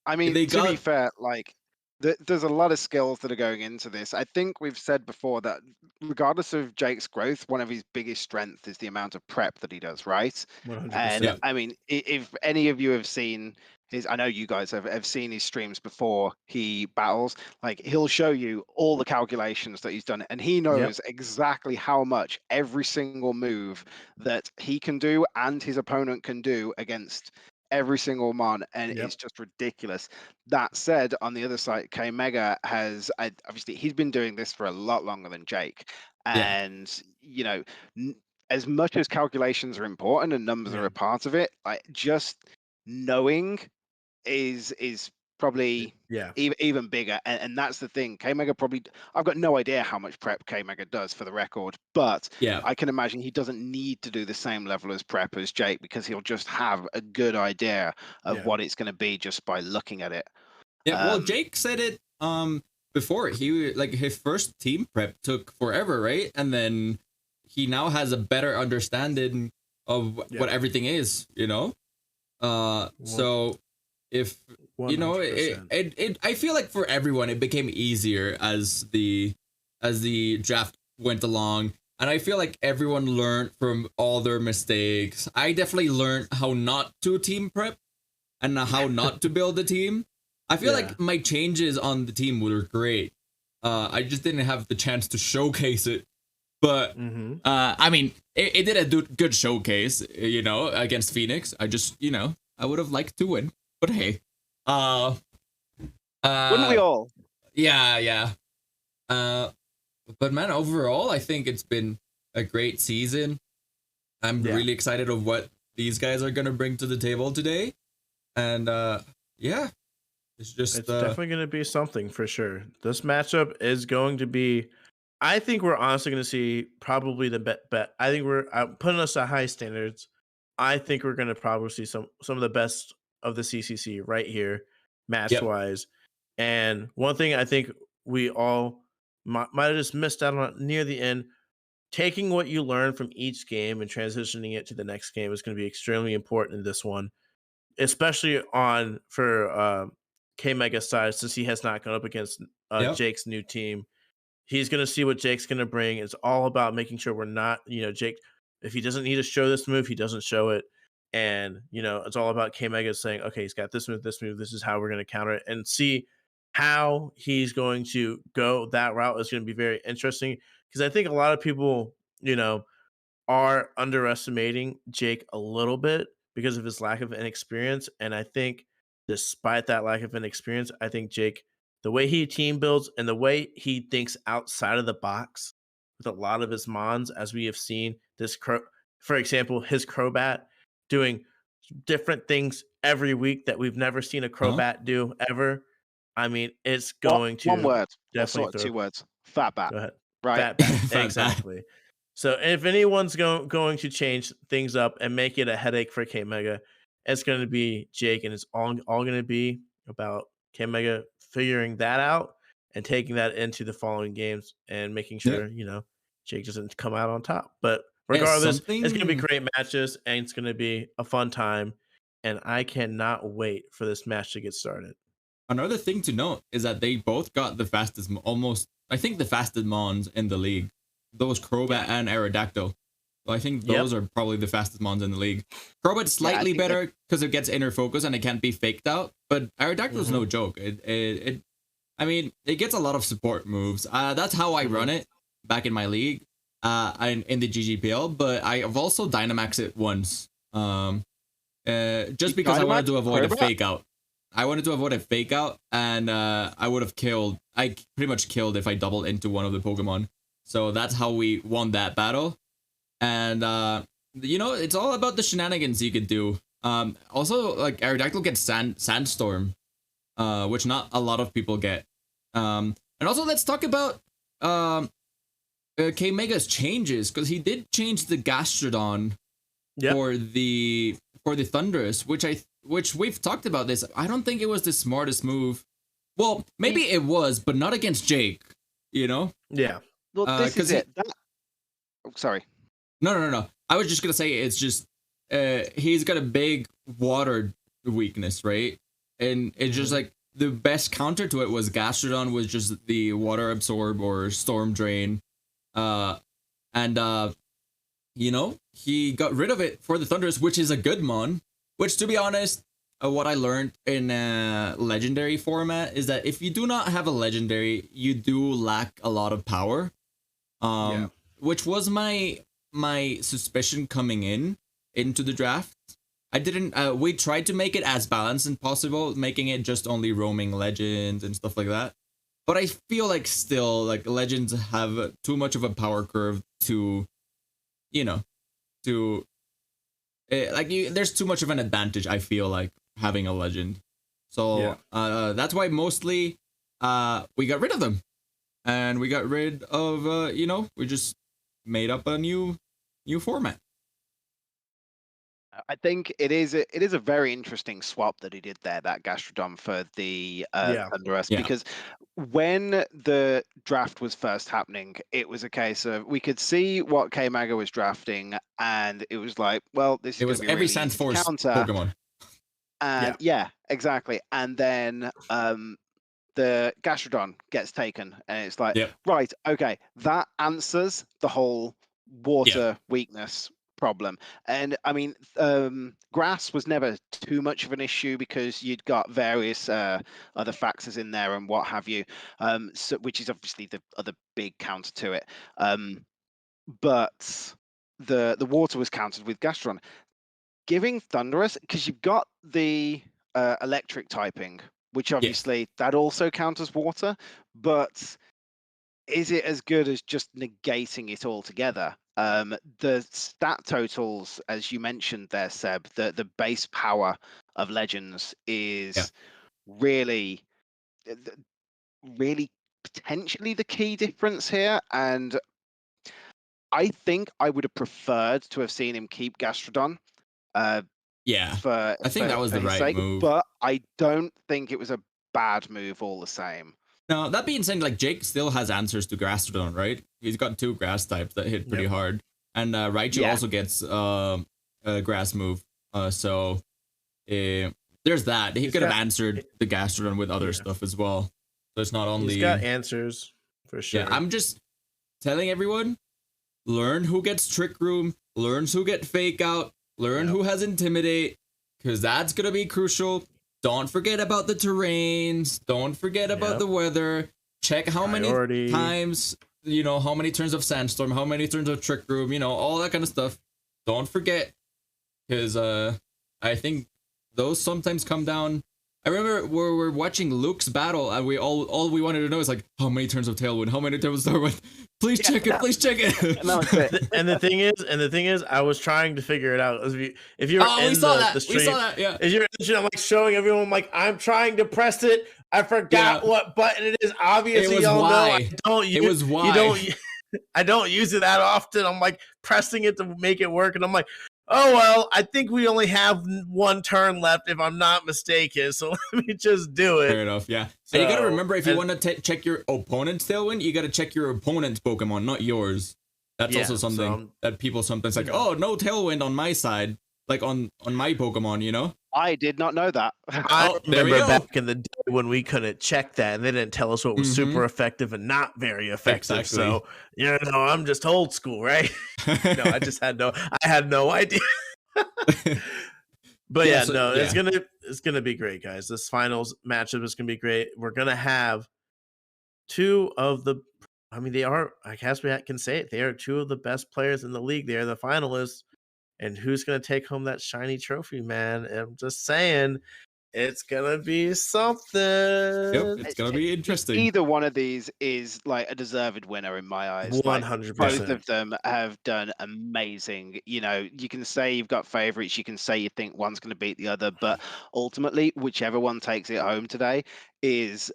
I mean, They to be got- fair, like there's a lot of skills that are going into this. I think we've said before that regardless of Jake's growth, one of his biggest strengths is the amount of prep that he does, right? 100%. And I mean, if any of you have seen his, I know you guys have seen his streams before he battles, like he'll show you all the calculations that he's done, and he knows exactly how much every single move that he can do and his opponent can do against every single mon, and Yep. it's just ridiculous. That said, on the other side, K Mega has obviously he's been doing this for a lot longer than Jake, Yeah. and you know, as much as calculations are important and numbers are Yeah. a part of it, like just knowing is probably Yeah. even bigger, and that's the thing. K Mega probably, I've got no idea how much prep K Mega does for the record, but Yeah. I can imagine he doesn't need to do the same level as prep as Jake because he'll just have a good idea of Yeah. what it's going to be just by looking at it. Yeah, well, Um, Jake said it before. He like his first team prep took forever, right? And then he now has a better understanding of what everything is, you know? So if you know, 100%. it I feel like for everyone it became easier as the draft went along. And I feel like everyone learned from all their mistakes. I definitely learned how not to team prep and how not to build a team. I feel like my changes on the team were great. I just didn't have the chance to showcase it. But I mean, it did a good showcase, you know, against Phoenix. I just, you know, I would have liked to win, but hey, wouldn't we all? Yeah. But man, overall, I think it's been a great season. I'm really excited of what these guys are gonna bring to the table today, and yeah, it's definitely going to be something for sure. This matchup is going to be. I think we're honestly going to see probably the bet. I think we're putting us at high standards. I think we're going to probably see some of the best of the CCC right here, match wise. And one thing I think we all might have just missed out on near the end, taking what you learn from each game and transitioning it to the next game is going to be extremely important in this one, especially for K Mega's side, since he has not gone up against Jake's new team. He's going to see what Jake's going to bring. It's all about making sure we're not, Jake, if he doesn't need to show this move, he doesn't show it. And, it's all about K Mega saying, okay, he's got this move. This is how we're going to counter it, and see how he's going to go that route is going to be very interesting, because I think a lot of people, are underestimating Jake a little bit because of his lack of inexperience. And I think despite that lack of inexperience, I think Jake, the way he team builds and the way he thinks outside of the box with a lot of his mons, as we have seen for example, his Crobat doing different things every week that we've never seen a Crobat do ever. I mean, it's going to one word, definitely two words: fat bat. Go ahead. Right? Fat bat. Fat bat. Exactly. So if anyone's going to change things up and make it a headache for K Mega, it's going to be Jake, and it's all going to be about K Mega figuring that out and taking that into the following games and making sure Jake doesn't come out on top. But Regardless, it's going to be something- great matches, and it's going to be a fun time. And I cannot wait for this match to get started. Another thing to note is that they both got the fastest, I think the fastest mons in the league. Those Crobat and Aerodactyl. So I think those are probably the fastest mons in the league. Crobat's slightly better because it gets inner focus and it can't be faked out, but Aerodactyl's no joke. I mean, it gets a lot of support moves. That's how I run it back in my league, in the GGPL. But I've also Dynamaxed it once, just because I wanted to avoid a fake out. I wanted to avoid a fake out, and I would have killed. I pretty much killed if I doubled into one of the Pokemon. So that's how we won that battle. And you know, it's all about the shenanigans you could do. Also, like Aerodactyl gets Sandstorm, which not a lot of people get. And also, let's talk about K-Mega's changes, because he did change the Gastrodon for the Thundurus, which we've talked about this. I don't think it was the smartest move. Well, maybe it was, but not against Jake. You know? Yeah. Well, this is it. Sorry. No. I was just gonna say it's just he's got a big water weakness, right? And it's just like the best counter to it was Gastrodon was just the water absorb or storm drain. You know, he got rid of it for the Thundurus, which is a good mon. Which, to be honest, what I learned in legendary format is that if you do not have a legendary, you do lack a lot of power. Which was my suspicion coming into the draft. I didn't. We tried to make it as balanced as possible, making it just only roaming legends and stuff like that. But I feel like still, like legends have too much of a power curve to, you know, to. There's too much of an advantage, I feel like, having a legend. So that's why mostly we got rid of them. And we got rid of, you know, we just made up a new format. I think it is a very interesting swap that he did there, that Gastrodon for the Thundurus, because when the draft was first happening, it was a case of we could see what K-Maga was drafting, and it was like, well, this is every really Sandforce Pokemon. And exactly. And then the Gastrodon gets taken, and it's like, right, okay, that answers the whole water weakness problem. And I mean, grass was never too much of an issue because you'd got various other factors in there and what have you, so, which is obviously the other big counter to it. But the water was countered with Gastrodon. Giving Thundurus, because you've got the electric typing, which obviously that also counters water, but is it as good as just negating it altogether? The stat totals, as you mentioned there, Seb, the base power of Legends is really potentially the key difference here. And I think I would have preferred to have seen him keep Gastrodon. I think that was the right move. But I don't think it was a bad move all the same. No, that being said, like Jake still has answers to Gastrodon, right? He's got 2 grass types that hit pretty hard. And Raichu also gets a grass move. So there's that. He could have answered the Gastrodon with other stuff as well. So it's not only... He's got answers, for sure. Yeah, I'm just telling everyone, learn who gets Trick Room, learn who get Fake Out, learn who has Intimidate, because that's going to be crucial. Don't forget about the terrains. Don't forget about the weather. Check how many times, you know, how many turns of Sandstorm, how many turns of Trick Room, you know, all that kind of stuff. Don't forget, because I think those sometimes come down. I remember we're watching Luke's battle, and we all we wanted to know is like, how many turns of Tailwind, how many turns of Starwind. Please check it. Please check it. And the thing is, I was trying to figure it out. If you're in the stream, we saw that. Yeah. If you're in the stream, I'm like showing everyone, like I'm trying to press it. I forgot what button it is. Obviously, y'all know I don't use it that often. I'm like pressing it to make it work, and I'm like, oh well, I think we only have 1 turn left, if I'm not mistaken. So let me just do it. Fair enough. Yeah. So, and you gotta remember, if you want to check your opponent's Tailwind, you gotta check your opponent's Pokemon, not yours. That's also Yeah, so something that people sometimes like, Yeah. oh, no tailwind on my side, like on my Pokemon, you know? I did not know that. I Oh, there we remember go. back in the day when we couldn't check that and they didn't tell us what was super effective and not very effective. Exactly. So, I'm just old school, right? No, I just had no idea. But Yeah, yeah, so- no, yeah. it's gonna be great, guys. This finals matchup is gonna be great. We're gonna have two of the I mean, they are, I guess we can say it, they are two of the best players in the league. They are the finalists. And who's gonna take home that shiny trophy, man? I'm just saying, it's gonna be something. Yep, it's gonna be interesting. Either one of these is like a deserved winner in my eyes. 100%. Both of them have done amazing. You can say you've got favorites, you can say you think one's going to beat the other, but ultimately, whichever one takes it home today is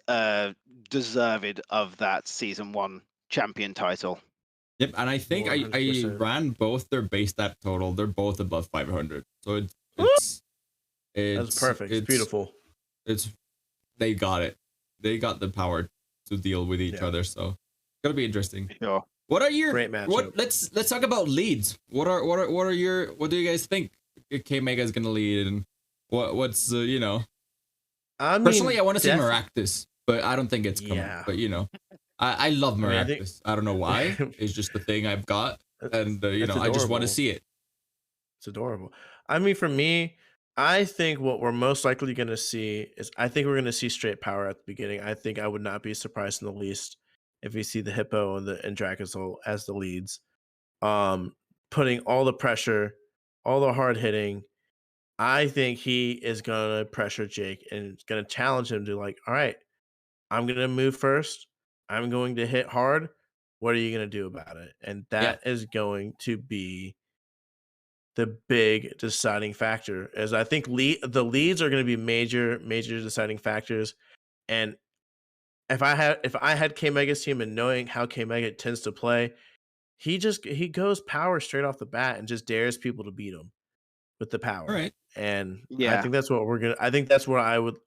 deserved of that season 1 champion title. Yep, and I think I 100%. ran both their base stat total. They're both above 500. So it's That's perfect. It's beautiful. They got it. They got the power to deal with each other. So it's gonna be interesting. Sure. What are your Great matchup. Let's talk about leads. What do you guys think K Mega is gonna lead, and what's I mean, personally I want to see Maractus, but I don't think it's coming. Yeah. But I love I mean, I think- Maractus. I don't know why. It's just the thing I've got, and I just want to adorable. see it. It's adorable. I mean, for me, I think what we're most likely going to see is I think we're going to see straight power at the beginning. I think I would not be surprised in the least if we see the Hippo and Dracozolt as the leads, putting all the pressure, all the hard hitting. I think he is going to pressure Jake and going to challenge him to like, all right, I'm going to move first. I'm going to hit hard. What are you going to do about it? And that is going to be the big deciding factor. As I think the leads are going to be major deciding factors. And if I had K Mega's team and knowing how K Mega tends to play, he goes power straight off the bat and just dares people to beat him with the power. All right. And Yeah. I think that's what I think that's what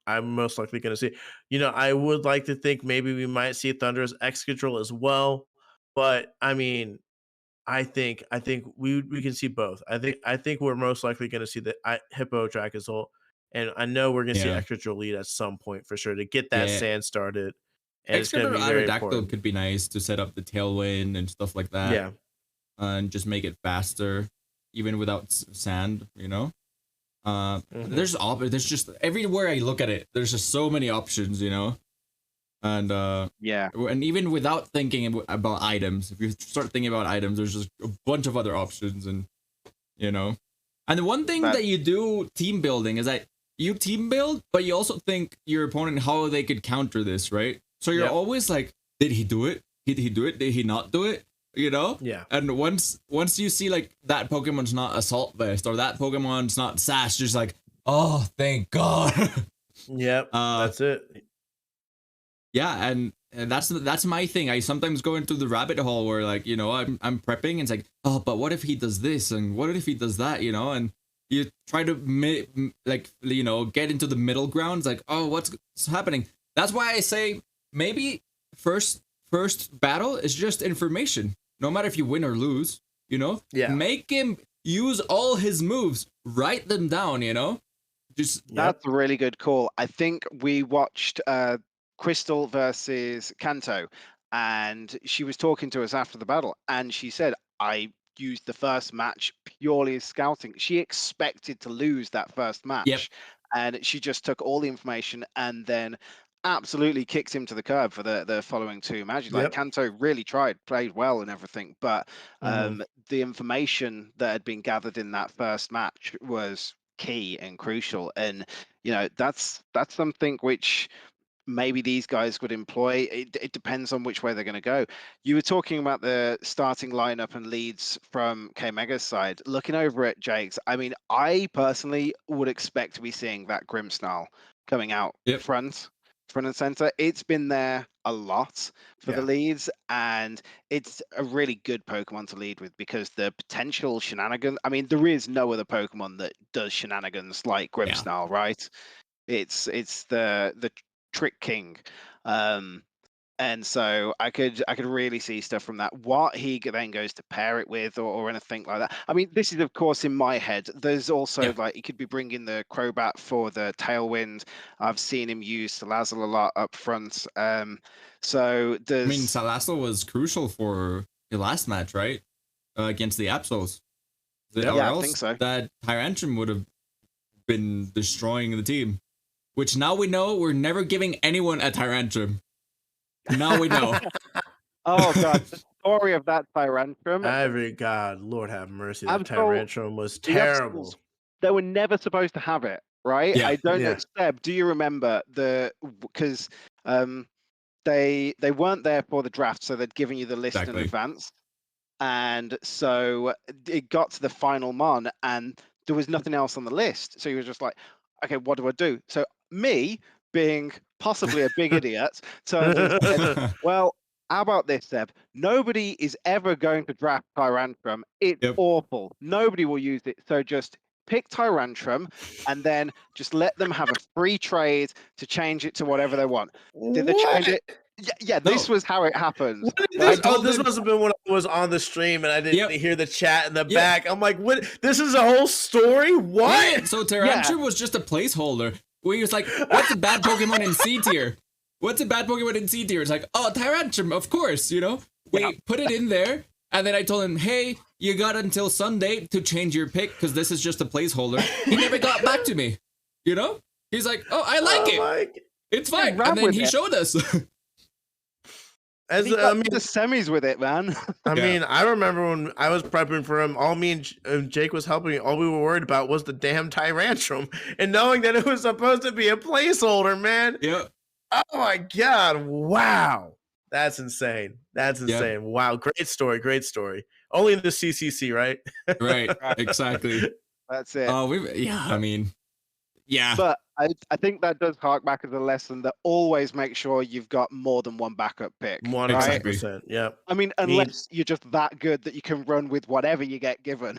I'm most likely going to see. I would like to think maybe we might see Thunder's X control as well, but I mean, I think we can see both. I think we're most likely going to see the Hippo Dracozolt, and I know we're going to see Extra lead at some point for sure to get that sand started. And it's going to be very important. could be nice to set up the tailwind and stuff like that. Yeah, and just make it faster, even without sand. There's just everywhere I look at it, there's just so many options. And and even without thinking about items, if you start thinking about items, there's just a bunch of other options, and and the one thing that you do team building is that you team build, but you also think your opponent how they could counter this, right? So you're always like, did he do it? Did he do it? Did he not do it? Yeah. And once you see like that Pokemon's not Assault Vest or that Pokemon's not Sash, you're just like, oh, thank God. Yep. That's it. Yeah, and that's my thing. I sometimes go into the rabbit hole where I'm prepping and it's like, oh, but what if he does this and what if he does that, and you try to get into the middle ground. It's like, oh, what's happening? That's why I say maybe first battle is just information. No matter if you win or lose, make him use all his moves, write them down, That's a really good call. I think we watched Crystal versus Kanto, and she was talking to us after the battle, and she said, I used the first match purely as scouting. She expected to lose that first match, and she just took all the information and then absolutely kicked him to the curb for the following two matches. Like Kanto really played well and everything, but the information that had been gathered in that first match was key and crucial, and that's something which maybe these guys would employ. It depends on which way they're going to go. You were talking about the starting lineup and leads from K Mega's side. Looking over at Jake's, I mean, I personally would expect to be seeing that Grimmsnarl coming out front and center. It's been there a lot for the leads, and it's a really good Pokemon to lead with because the potential shenanigans. I mean, there is no other Pokemon that does shenanigans like Grimmsnarl, right? It's the Trick King. And so I could really see stuff from that. What he then goes to pair it with, or anything like that. I mean, this is of course in my head. There's also Yeah. like he could be bringing the Crobat for the Tailwind. I've seen him use Salazzle a lot up front. So I mean, there's Salazzle was crucial for the last match, right? Against the Absols. Or yeah, I else think so. that Tyrantrum would have been destroying the team. Which now we know we're never giving anyone a Tyrantrum. Now we know. Oh god, the story of that Tyrantrum. Every God, Lord have mercy. That Absol- Tyrantrum was the terrible. Absols, they were never supposed to have it, right? Yeah. I don't know, Yeah. Seb. Do you remember because they weren't there for the draft, so they'd given you the list in Exactly. advance, and so it got to the final mon, and there was nothing else on the list. So you were just like, okay, what do I do? So me, being possibly a big idiot, turned and said, well, how about this, Seb? Nobody is ever going to draft Tyrantrum. It's Yep. awful. Nobody will use it. So just pick Tyrantrum and then just let them have a free trade to change it to whatever they want. Did they change it? Yeah, this No. was how it happened. What did I this, told this him- must have been when I was on the stream and I didn't Yep. hear the chat in the Yep. back. I'm like, what? This is a whole story? What? Yeah, so Tyrantrum was just a placeholder. Where he was like, what's a bad Pokemon in C tier? What's a bad Pokemon in C tier? It's like, oh, Tyrantrum, of course, you know? We Yeah. put it in there, and then I told him, hey, you got until Sunday to change your pick, because this is just a placeholder. He never got back to me, you know? He's like, oh, I like it. Like, It's fine. run And then with he it. showed us. as He I got mean, to the semis with it, man. I Yeah. mean, I remember when I was prepping for him. All me and Jake was helping me. All we were worried about was the damn Tyrantrum, and knowing that it was supposed to be a placeholder, man. Yeah. Oh my God! Wow, that's insane. That's Yeah. insane. Wow, great story. Great story. Only in the CCC, right? Right. Exactly. That's it. I mean, yeah. But I think that does hark back as a lesson that always make sure you've got more than one backup pick. One right? hundred percent. Yep. I mean, unless you're just that good that you can run with whatever you get given.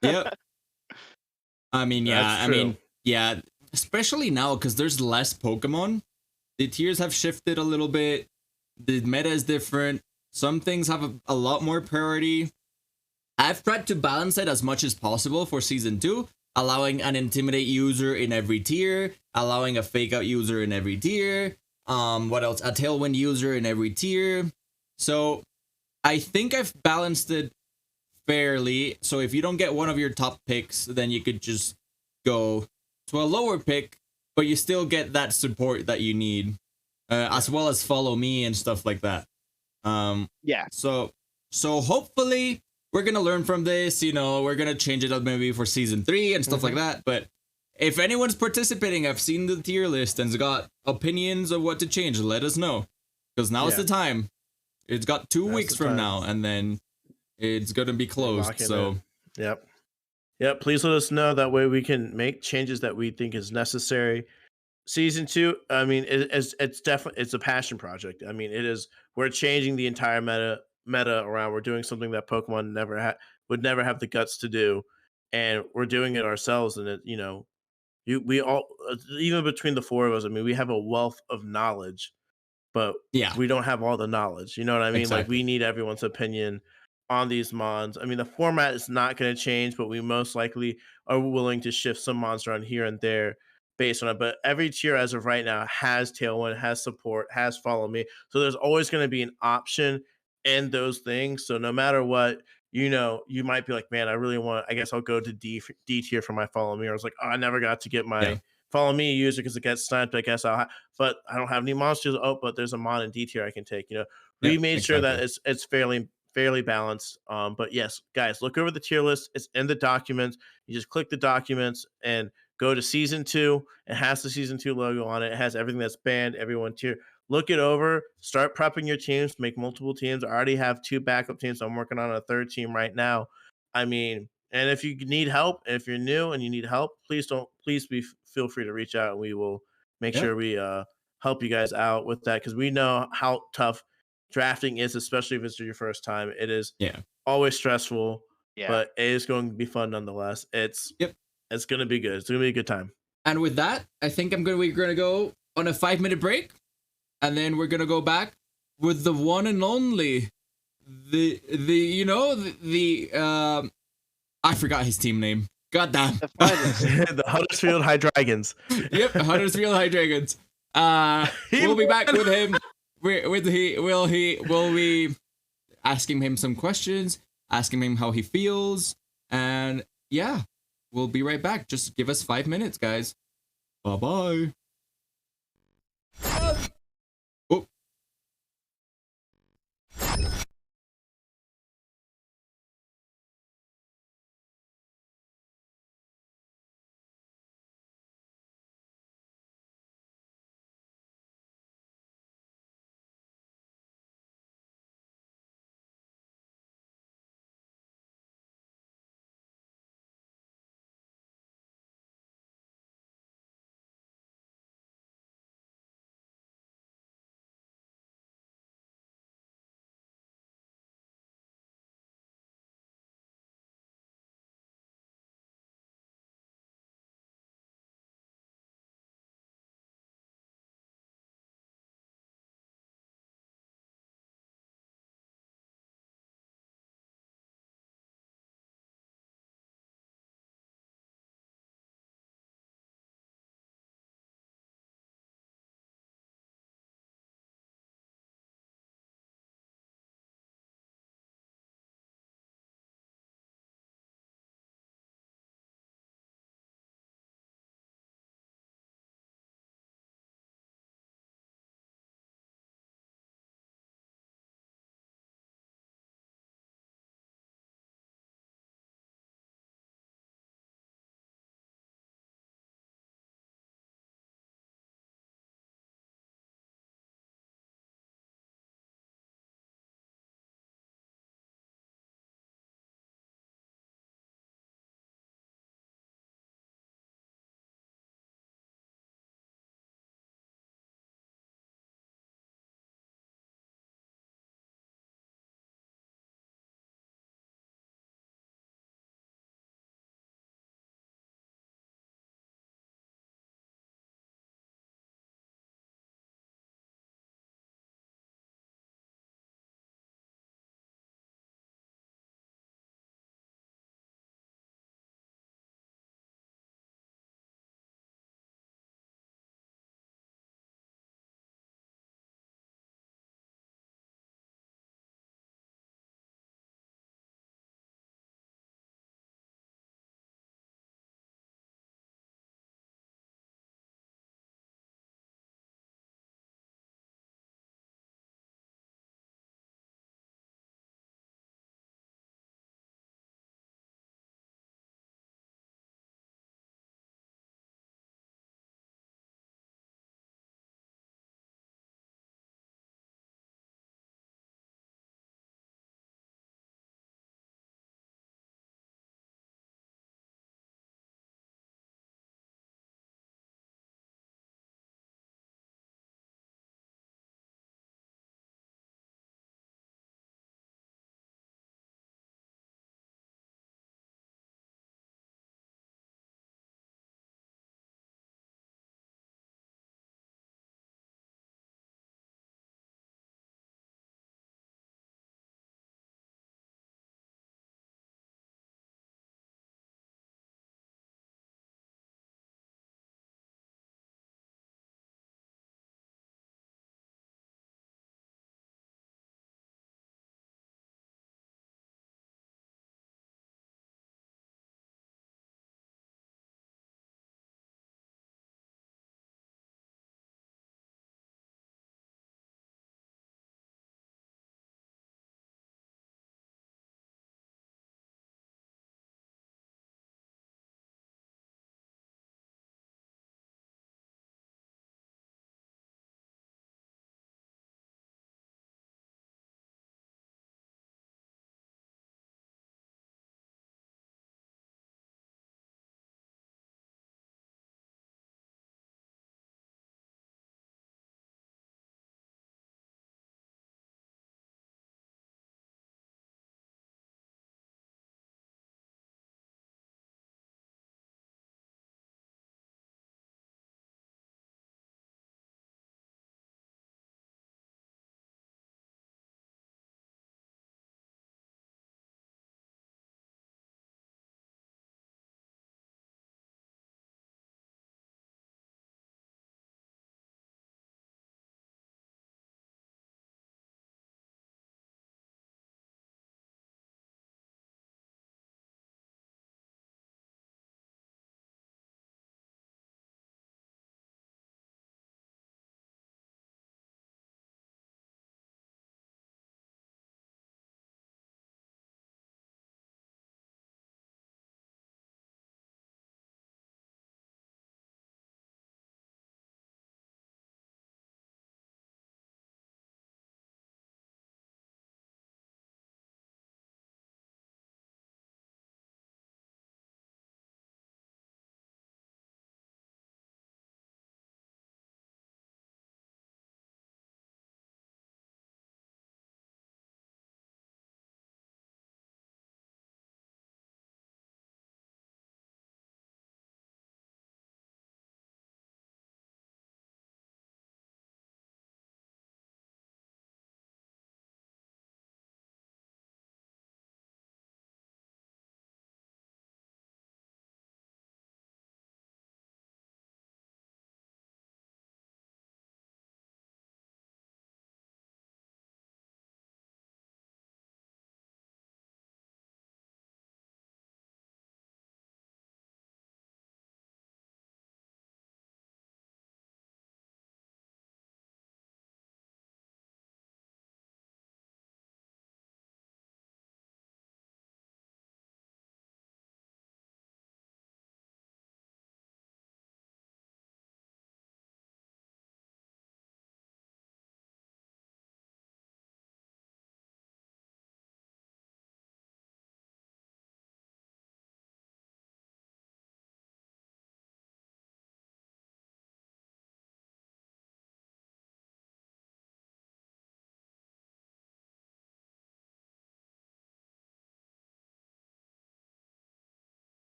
Yep. I mean, yeah. That's I true. mean, yeah. Especially now, because there's less Pokemon. The tiers have shifted a little bit. The meta is different. Some things have a lot more priority. I've tried to balance it as much as possible for season 2, allowing an intimidate user in every tier, allowing a fake out user in every tier. What else? A tailwind user in every tier. So I think I've balanced it fairly. So if you don't get one of your top picks, then you could just go to a lower pick, but you still get that support that you need, as well as follow me and stuff like that. Yeah. So hopefully we're gonna learn from this. You know, we're gonna change it up maybe for season 3 and stuff like that. But if anyone's participating, I've seen the tier list and's got opinions of what to change. Let us know, because now's Yeah. the time. It's got 2 Now's weeks the from time. now, and then it's gonna be closed. Lock it So in. Yep. Yep. Please let us know. That way we can make changes that we think is necessary. Season 2, I mean, it's definitely it's a passion project. I mean, it is. We're changing the entire meta around. We're doing something that Pokemon would never have the guts to do, and we're doing it ourselves. And it, we all, even between the 4 of us, I mean, we have a wealth of knowledge, but yeah, we don't have all the knowledge. You know what I mean? Like, Exactly. we need everyone's opinion on these mons. I mean, the format is not going to change, but we most likely are willing to shift some mons around here and there based on it. But every tier as of right now has Tailwind, has support, has Follow Me. So there's always going to be an option in those things. So no matter what, you might be like, man, I guess I'll go to D tier for my Follow Me. Or I was like, oh, I never got to get my Yeah. Follow Me user because it gets sniped. I guess but I don't have any monsters. Oh, but there's a mon in D tier I can take. We Yeah, made sure that exactly. it's fairly balanced. But yes, guys, look over the tier list. It's in the documents. You just click the documents and go to season 2. It has the season 2 logo on it. It has everything that's banned, everyone tier. Look it over. Start prepping your teams. Make multiple teams. I already have 2 backup teams. I'm working on a 3rd team right now. I mean, and if you need help, if you're new and you need help, please feel free to reach out, and we will make Yeah. sure we help you guys out with that, because we know how tough drafting is, especially if it's your first time. It is Yeah. always stressful, Yeah. but it is going to be fun nonetheless. It's going to be good. It's going to be a good time. And with that, I think we're gonna go on a 5-minute break, and then we're gonna go back with the one and only, I forgot his team name. God damn. The finalists. The Huddersfield High Dragons. Yep, Huddersfield High Dragons. We'll be back with him. Will we asking him some questions, asking him how he feels, and yeah, we'll be right back. Just give us 5 minutes, guys. Bye bye.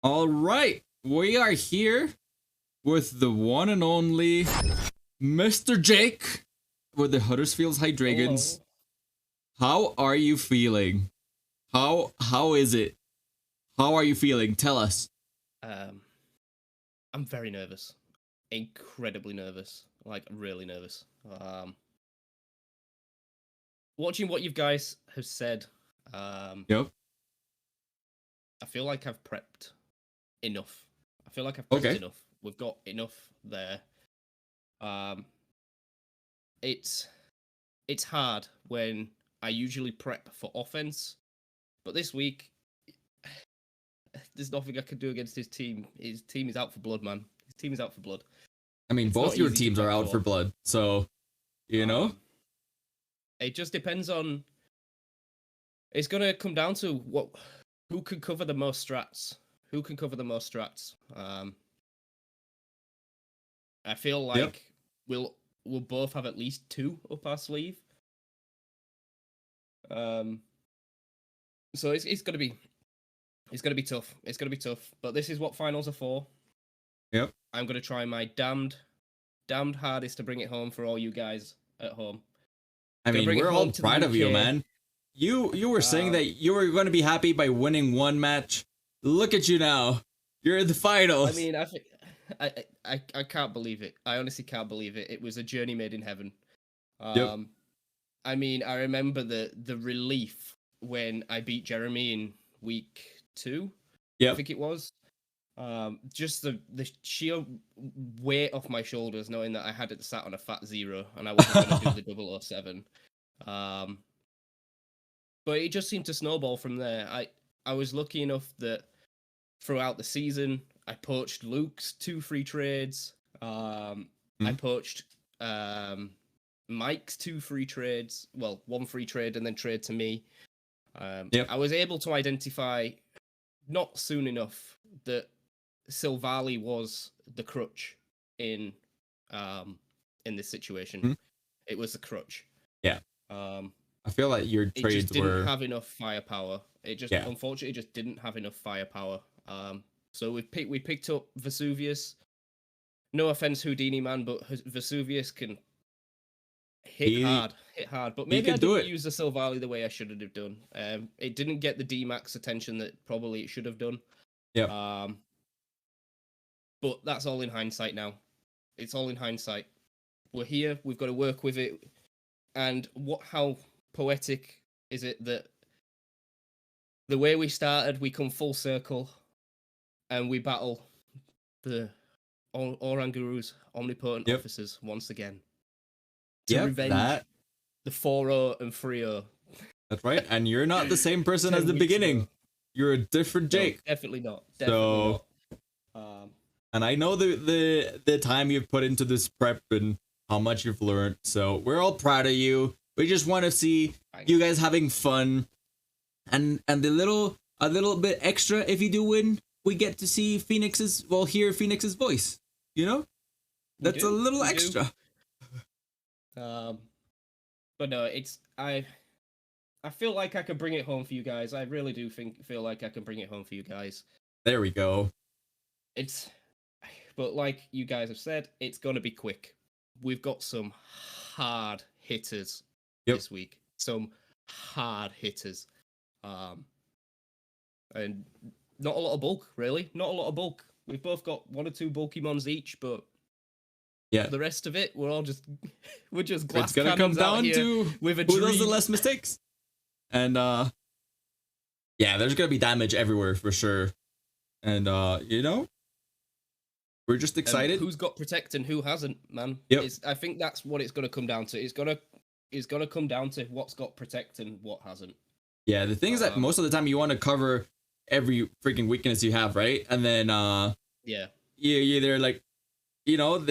All right, we are here with the one and only Mr. Jake with the Huddersfield High Dragons. Hello. How are you feeling? How is it? How are you feeling? Tell us. I'm very nervous. Incredibly nervous. Like, really nervous. Watching what you guys have said, Yep. I feel like I've prepped enough. I feel like I've prepped Okay. enough. We've got enough there. It's hard when I usually prep for offense, but this week there's nothing I can do against his team. His team is out for blood, man. His team is out for blood. I mean, It's both not your easy to teams are prep out for for. blood, so you know. It just depends on. It's gonna come down to who can cover the most strats. Who can cover the most strats? I feel like we'll both have at least 2 up our sleeve. So it's gonna be tough. It's gonna be tough. But this is what finals are for. Yep. I'm gonna try my damned hardest to bring it home for all you guys at home. I Gonna mean, bring it we're home all to the proud of you, UK. man. You were saying that you were going to be happy by winning one match. Look at you now. You're in the finals. I mean, I think I can't believe it. I honestly can't believe it. It was a journey made in heaven. Yep. I mean, I remember the relief when I beat Jeremy in week 2. Yep. I think it was. Just the sheer weight off my shoulders, knowing that I had it sat on a fat 0 and I wasn't going to do the 007. But it just seemed to snowball from there. I was lucky enough that throughout the season, I poached Luke's 2 free trades. I poached Mike's 2 free trades. Well, 1 free trade and then trade to me. I was able to identify not soon enough that Silvali was the crutch in this situation. It was the crutch. Yeah. I feel like your It trades just didn't were have enough firepower. It just unfortunately just didn't have enough firepower. So we picked up Vesuvius. No offense, Houdini man, but Vesuvius can hit hard. But maybe I didn't use the Silvali the way I should have done. It didn't get the D-Max attention that probably it should have done. Yeah. But that's all in hindsight now. It's all in hindsight. We're here. We've got to work with it. And how poetic is it that the way we started, we come full circle, and we battle the Oranguru's omnipotent officers once again to revenge the 4-0 and 3-0. That's right. And you're not the same person as the beginning. Ago. You're a different Jake. No, definitely not. Definitely not. And I know the time you've put into this prep and how much you've learned. So we're all proud of you. We just want to see you guys having fun, and a little bit extra if you do win. We get to see hear Phoenix's voice. You know, that's a little extra. But no, I feel like I can bring it home for you guys. I really do feel like I can bring it home for you guys. There we go. But like you guys have said, it's gonna be quick. We've got some hard hitters this week. Some hard hitters. And not a lot of bulk, really. Not a lot of bulk. We've both got 1 or 2 bulky mons each, but the rest of it, we're just glass It's gonna come cannons down out here to with a who does the dream. less mistakes. And there's gonna be damage everywhere for sure. And you know, we're just excited. Who's got protect and who hasn't, man? Yep. I think that's what it's gonna come down to. It's gonna come down to what's got protect and what hasn't. Yeah, the thing is that most of the time you want to cover every freaking weakness you have, right? And then you either like, you know,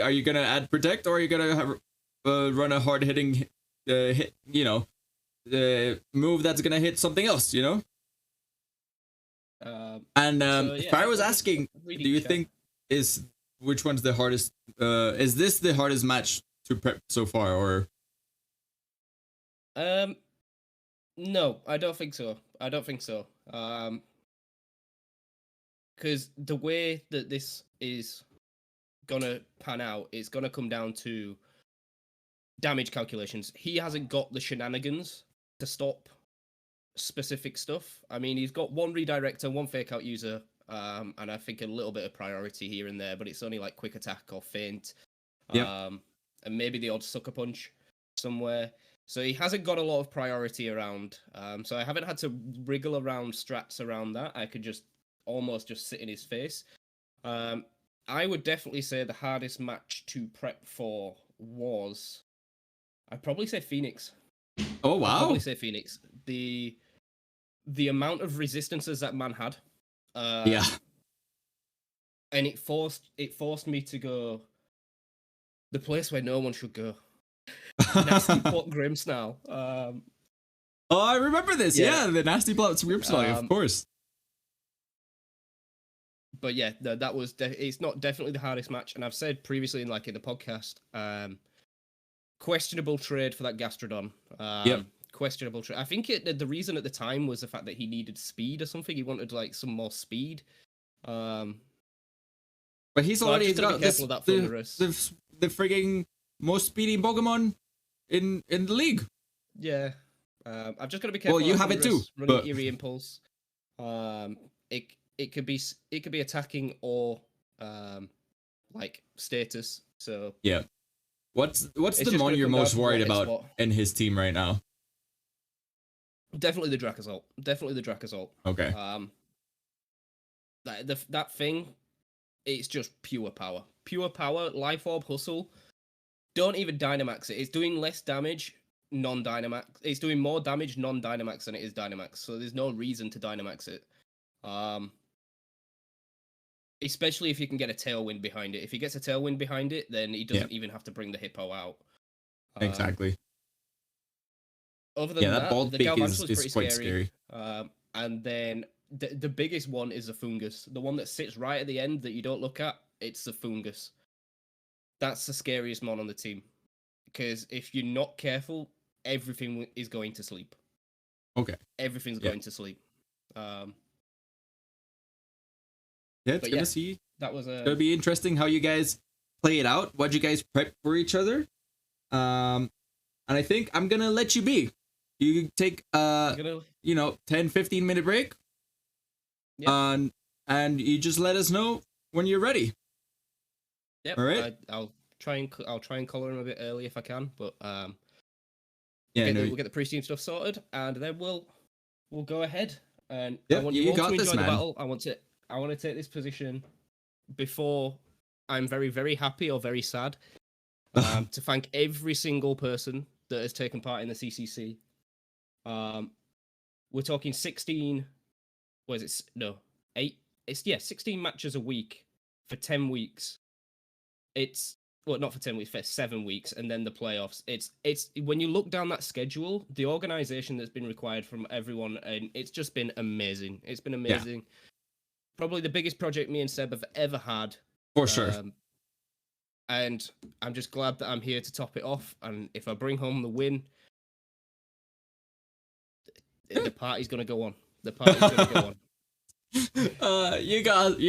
are you gonna add protect or are you gonna have run a hard hitting hit, you know, move that's gonna hit something else, you know? If I was asking, do you think which one's the hardest? Is this the hardest match to prep so far, or? No, I don't think so. because the way that this is gonna pan out, it's gonna come down to damage calculations. He hasn't got the shenanigans to stop specific stuff. I mean, he's got one redirector, one fake out user, and I think a little bit of priority here and there, but it's only like quick attack or feint, and maybe the odd sucker punch somewhere. So he hasn't got a lot of priority around. So I haven't had to wriggle around strats around that. I could just almost just sit in his face. I would definitely say the hardest match to prep for was, I'd probably say Phoenix. Oh I'd wow! probably say Phoenix. The amount of resistances that man had, Yeah. and it forced me to go the place where no one should go. Nasty Port Grimsnarl. Oh, I remember this. Yeah. Yeah, the Nasty Plot Grimsnarl, of course. But yeah, that was it's not definitely the hardest match, and I've said previously in the podcast, questionable trade for that Gastrodon. Questionable trade. I think the reason at the time was the fact that he needed speed or something. He wanted like some more speed. But he's already got the frigging most speedy Pokemon in the league. Yeah. I've just got to be careful. Well, you have it too. Running but... Eerie Impulse. It could be attacking or like status. So yeah. What's the mon you're most worried about in his team right now? Definitely the Dracozolt. Okay. That thing, it's just pure power. Pure power, Life Orb Hustle. Don't even Dynamax it. It's doing less damage non-Dynamax. It's doing more damage non-Dynamax than it is Dynamax. So there's no reason to Dynamax it. Especially if you can get a Tailwind behind it. If he gets a Tailwind behind it, then he doesn't even have to bring the Hippo out. Exactly. Other than that, Bald the Peak Galvantula is quite scary. And then the biggest one is the Fungus. The one that sits right at the end that you don't look at, it's the Fungus. That's the scariest mon on the team. Because if you're not careful, everything is going to sleep. Okay. Everything's going to sleep. Yeah, it's gonna see. That was It'll be interesting how you guys play it out. What you guys prep for each other. And I think I'm gonna let you be. You take 10-15 minute break. Yep. And you just let us know when you're ready. Yep. All right. I'll try and color him a bit early if I can, but we'll get the pre-team stuff sorted, and then we'll go ahead. And yep, I want you all to enjoy the battle. I want to take this position before I'm very, very happy or very sad to thank every single person that has taken part in the CCC. We're talking 16. What is it? No, 8. It's 16 matches a week for 10 weeks. It's not for 10 weeks, for 7 weeks, and then the playoffs. It's when you look down that schedule, the organization that's been required from everyone, and it's just been amazing. It's been amazing. Yeah. Probably the biggest project me and Seb have ever had. For sure. And I'm just glad that I'm here to top it off. And if I bring home the win, the party's gonna go on. The party's gonna go on. You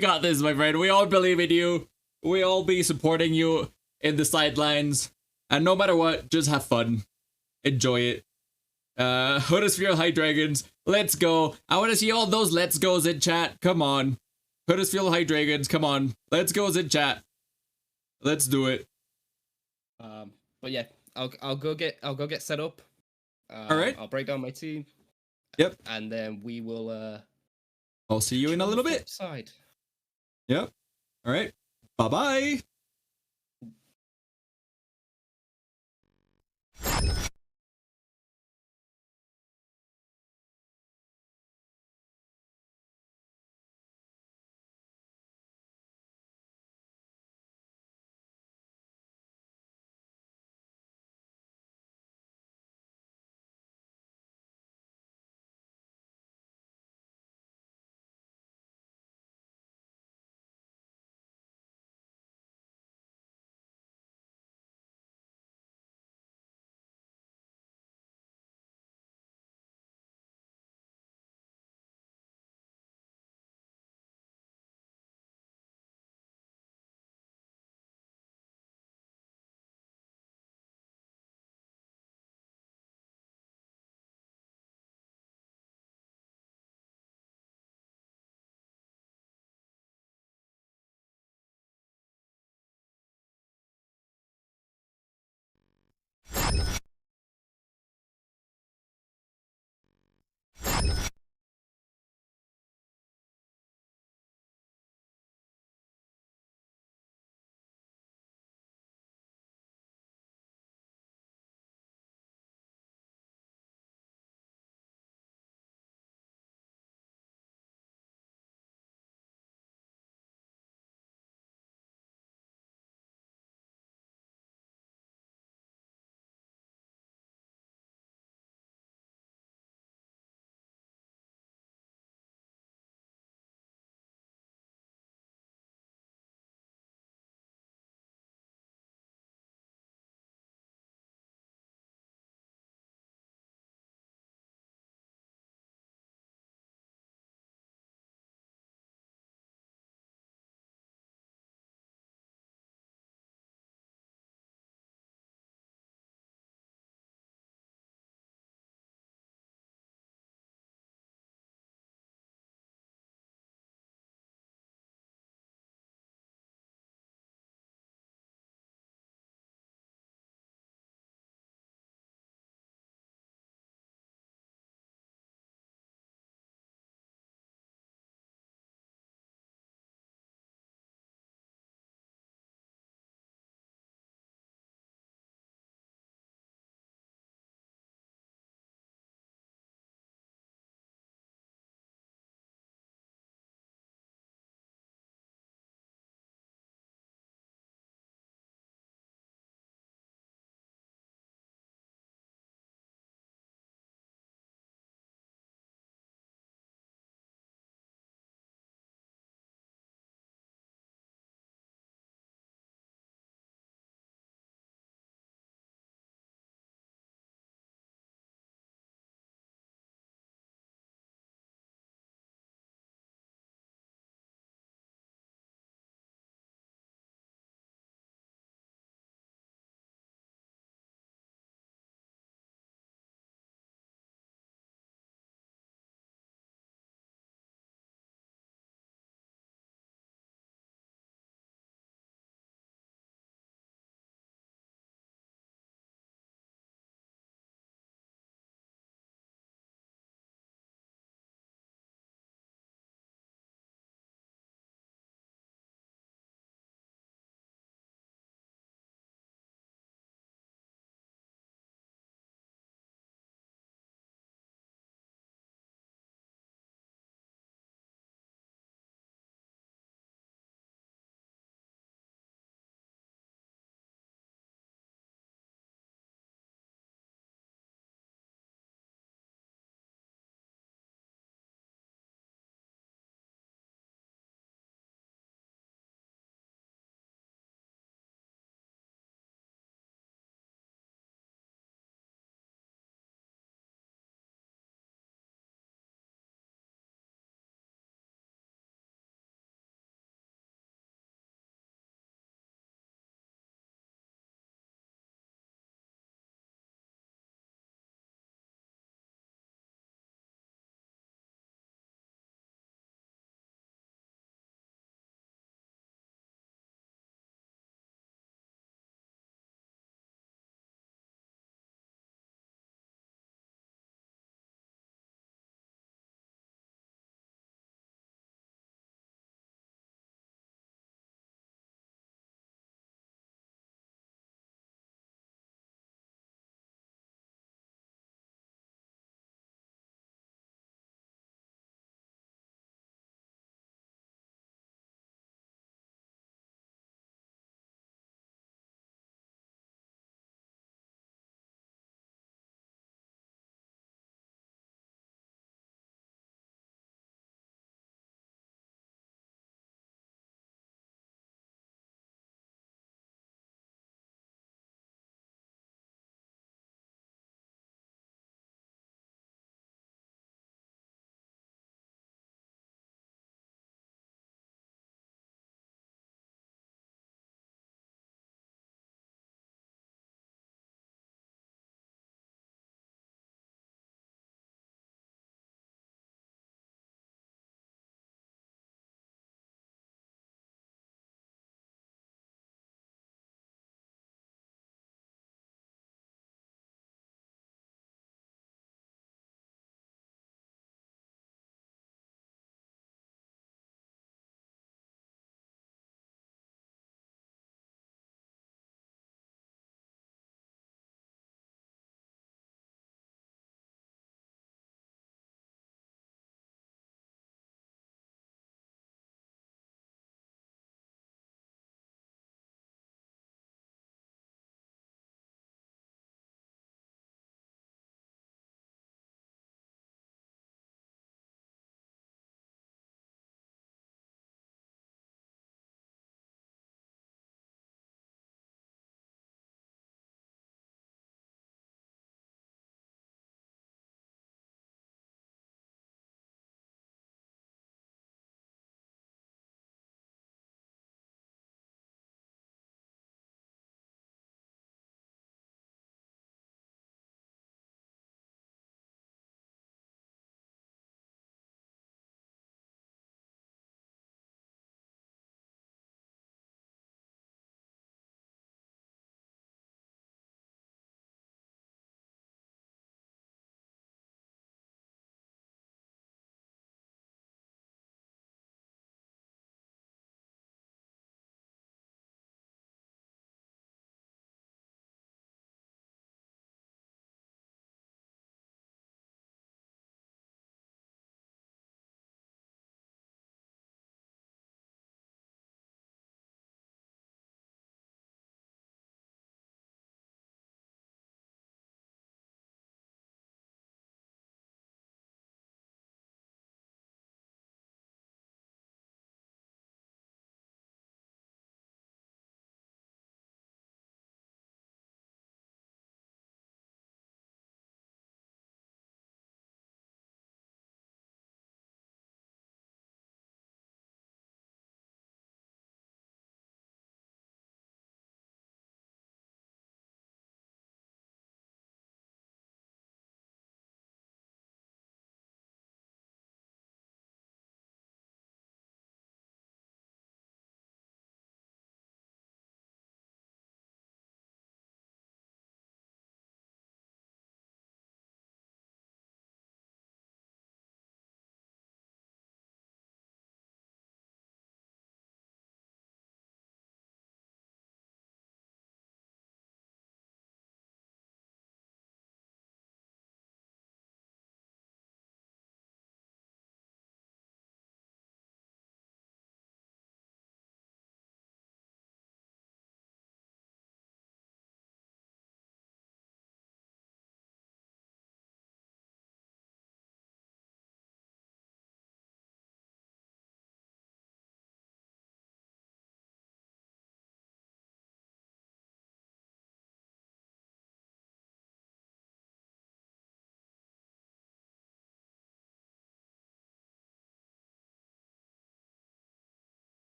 got this, my friend. We all believe in you. We all be supporting you in the sidelines. And no matter what, just have fun. Enjoy it. Huddersfield High Dragons, let's go. I want to see all those let's goes in chat. Come on. Huddersfield High Dragons, come on. Let's goes in chat. Let's do it. But yeah, I'll go get set up. All right. I'll break down my team. Yep. And then we will I'll see you in a little bit. Side. Yep. All right. Bye-bye.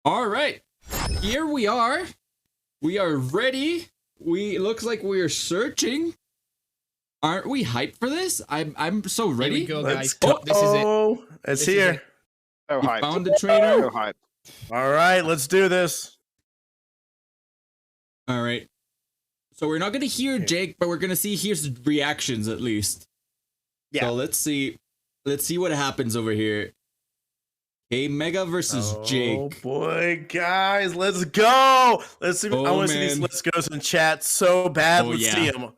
All right, here we are. We are ready. It looks like we are searching. Aren't we hyped for this? I'm so Here ready. we go, Let's guys. go. This is it. It's This is here. it. So We hyped. found the trainer. So hyped. All right, let's do this. All right. So we're not gonna hear Jake, but we're gonna see his reactions at least. Yeah. So let's see. Let's see what happens over here. Hey, Mega versus Oh Jake. boy, guys, let's go. Let's see. I Oh, want to see these man. let's goes in chat so bad. Oh, Let's yeah. see them.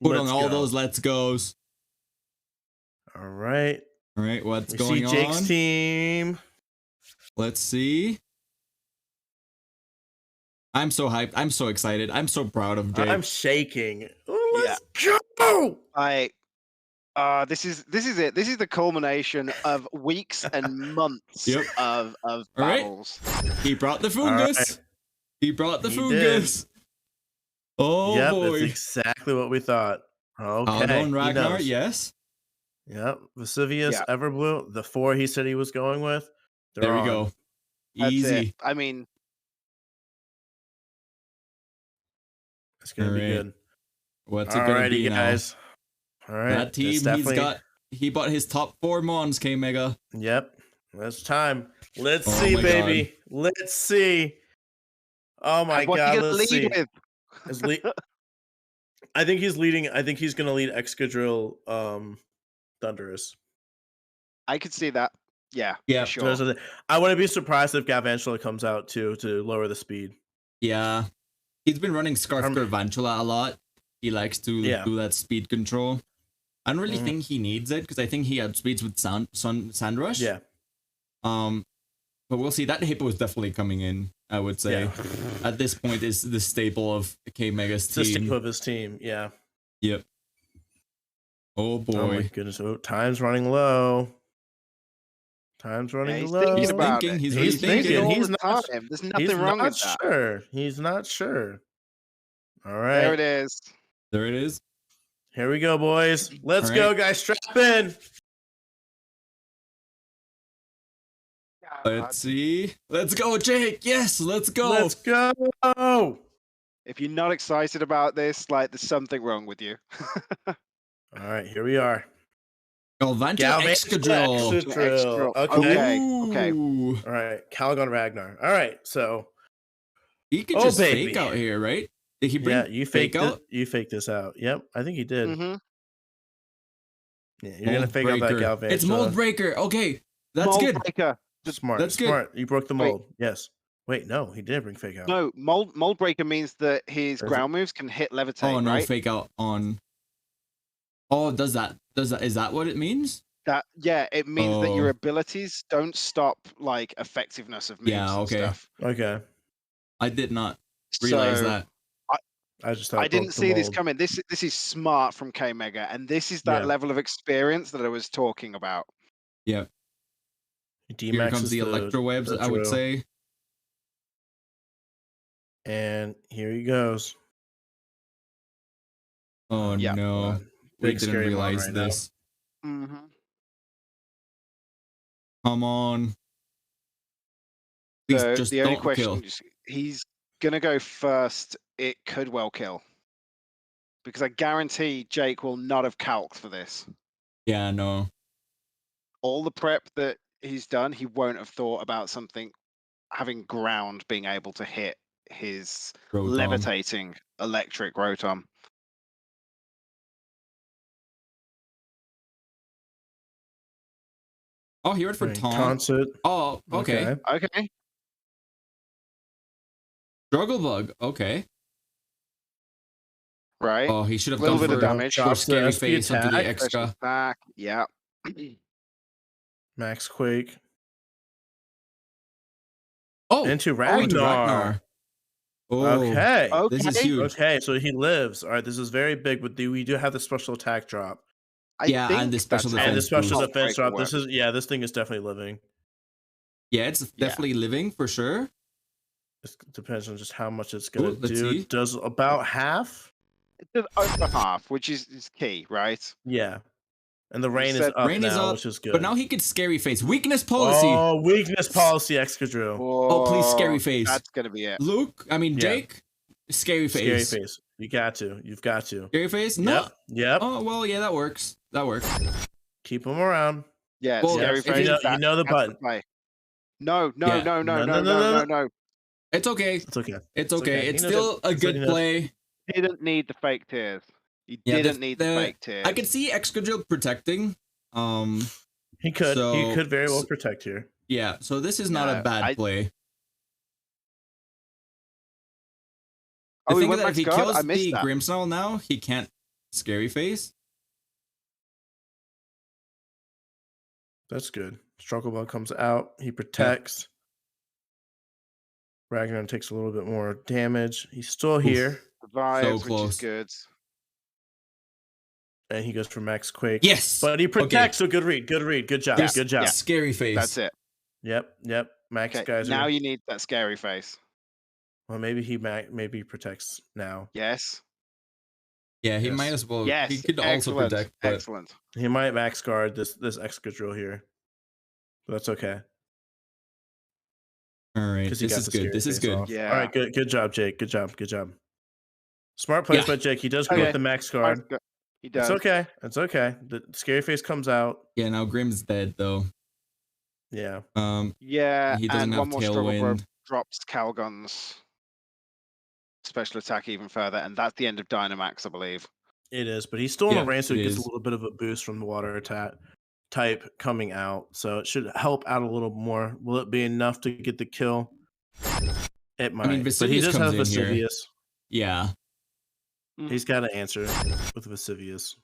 Put on all those let's goes. All right. All right, what's We going see Jake's on? team. Let's see. I'm so hyped. I'm so excited. I'm so proud of Jake. I'm shaking. Ooh, let's go. This is it. This is the culmination of weeks and months Yep. of All right. battles. He brought the All right. fungus. He brought the He fungus. Oh yep, boy. that's exactly what we thought. Okay. Aldon he Ragnar, knows. yes. Yep. Vesuvius, Yeah. Everblue, the 4 he said he was going with. There we on. go. That's Easy. it. I mean, It's gonna be All right. good. What's it gonna Alrighty, be now? guys. All right. That team, it's definitely- he bought his top 4 Mons, K Mega. Yep. It's time. Let's Oh see, my baby. Let's see. Oh my what god. you gonna Let's lead see. with? Is I think he's leading. I think he's gonna lead Excadrill Thunderous. I could see that. Yeah, Yeah, for So sure. I wouldn't be surprised if Galvantula comes out too to lower the speed. Yeah. He's been running Scarf Garvantula a lot. He likes to do that speed control. I don't really think he needs it because I think he outspeeds with Sandrush. Yeah. But we'll see. That Hippo is definitely coming in, I would say. Yeah. At this point is the staple of K Mega's It's the team. staple of his team. Yeah. Yep. Oh boy. Oh my goodness. Oh, time's running low. Time's running he's low. thinking He's about thinking. it. He's He's really thinking. thinking. all He's the not- time. There's He's nothing wrong not with that. sure. He's not sure. All right. There it is. There it is. Here we go, boys. Let's All go, right. guys. Strap in. Let's see. Let's go, Jake. Yes, let's go. Let's go. If you're not excited about this, like there's something wrong with you. All right, here we are. Galvantula Excadrill. Excadrill. Okay. Okay. Ooh. All right, Calgon Ragnar. All right, so He could Oh, just baby. fake out here, right? Did he bring yeah, you fake out? it. You fake this out. Yep, I think he did. Mm-hmm. Yeah, you're gonna fake out that Mold Galvantula. It's Mold Breaker. Okay, that's good. Breaker. Smart. That's good. Smart. You broke the Wait. mold. Yes. Wait, no, he didn't bring fake out. No, mold breaker means that his Is it- ground moves can hit levitate. Oh no, right? fake out on. Oh, does that? Is that what it means? That it means that your Oh. abilities don't stop like effectiveness of moves. Yeah, and okay. Stuff. Okay, I did not realize So, that. I just thought I it didn't broke the see this mold. coming. This is smart from K Mega, and this is that Yeah. level of experience that I was talking about. Yeah. Here D-Max comes is the electro webs. I would drill. say. And here he goes. Oh Yeah. no, we Big didn't scary mom realize right now. this. Mm-hmm. Come on. Please So just the only don't question kill. is, he's gonna go first. It could well kill, because I guarantee Jake will not have calced for this. Yeah, no. All the prep that he's done, he won't have thought about something having ground being able to hit his Rotom. levitating electric Rotom. Oh, he went for Right, taunt. taunts it. Oh, okay. Okay. Struggle bug. Okay. Right. Oh, he should have Little gone bit of for damage. for Drops the scary SP face onto the attack. Special extra. attack. Yeah. Max Quake. Oh, Into into Ragnar. Oh, Okay. Okay. this is huge. Okay, so he lives. All right, this is very big, but we do have the special attack drop. I Yeah, and think the special that's how And the defense special boost. defense drop. Breaker This is this thing is definitely living. Yeah, it's definitely living for sure. It depends on just how much it's gonna let's do. see. It does about half. It does over half, which is key, right? Yeah. And the rain is said up Rain is now, up, which is good. but now he could scary face. Weakness policy. Oh, weakness policy, Excadrill. Oh, please, scary face. That's gonna be it. Luke, I mean Yeah. Jake, scary face. Scary face. You got to. You've got to. Scary face? No. Yep. Oh, well, yeah, that works. That works. Keep them around. Yeah, Well, scary if face. you know the that's button. play. No, no, Yeah. no, no, No, no, no, no, no. It's okay. It's okay. It's It's okay. okay. It's He knows still a It's like good he knows. play. Didn't need the fake tears. You Yeah, didn't need the fake tears. I could see Excadrill protecting. He could. So- he could very well protect here. Yeah, so this is not No, a bad play. Oh, The he thing went that if he max guard? kills I missed the that. Grimmsnarl now, he can't scary face. That's good. Struggle Bug comes out. He protects. Ragnar takes a little bit more damage. He's still here. Vibes, which close. is good. And he goes for Max Quake. Yes. But he protects, so good read. Good read. Good job. Yes. Good job. Yeah. Scary face. That's it. Yep. Max Okay, guys now are... you need that scary face. Well, maybe he protects now. Yes. Yeah, he Yes. might as well. Yes. He could also Excellent. protect. But Excellent. He might max guard this Excadrill here. But that's okay. all right, 'Cause he this got is the good. scary This is face good. off. Yeah. All right, good job, Jake. Good job. Smart plays Yeah. by Jake. He does go Okay. with the max guard. He does. It's okay. It's okay. The scary face comes out. Yeah, now Grimm's dead though. Yeah. Yeah, He doesn't and have one more struggle bro tailwind. drops Calgon's special attack even further, and that's the end of Dynamax, I believe. It is, but he's still in Yeah, the range, so he it gets is. a little bit of a boost from the water attack type coming out. So it should help out a little more. Will it be enough to get the kill? It might. but he Vesuvius does comes have in here. Vesuvius. Yeah, He's got to answer with Vesuvius.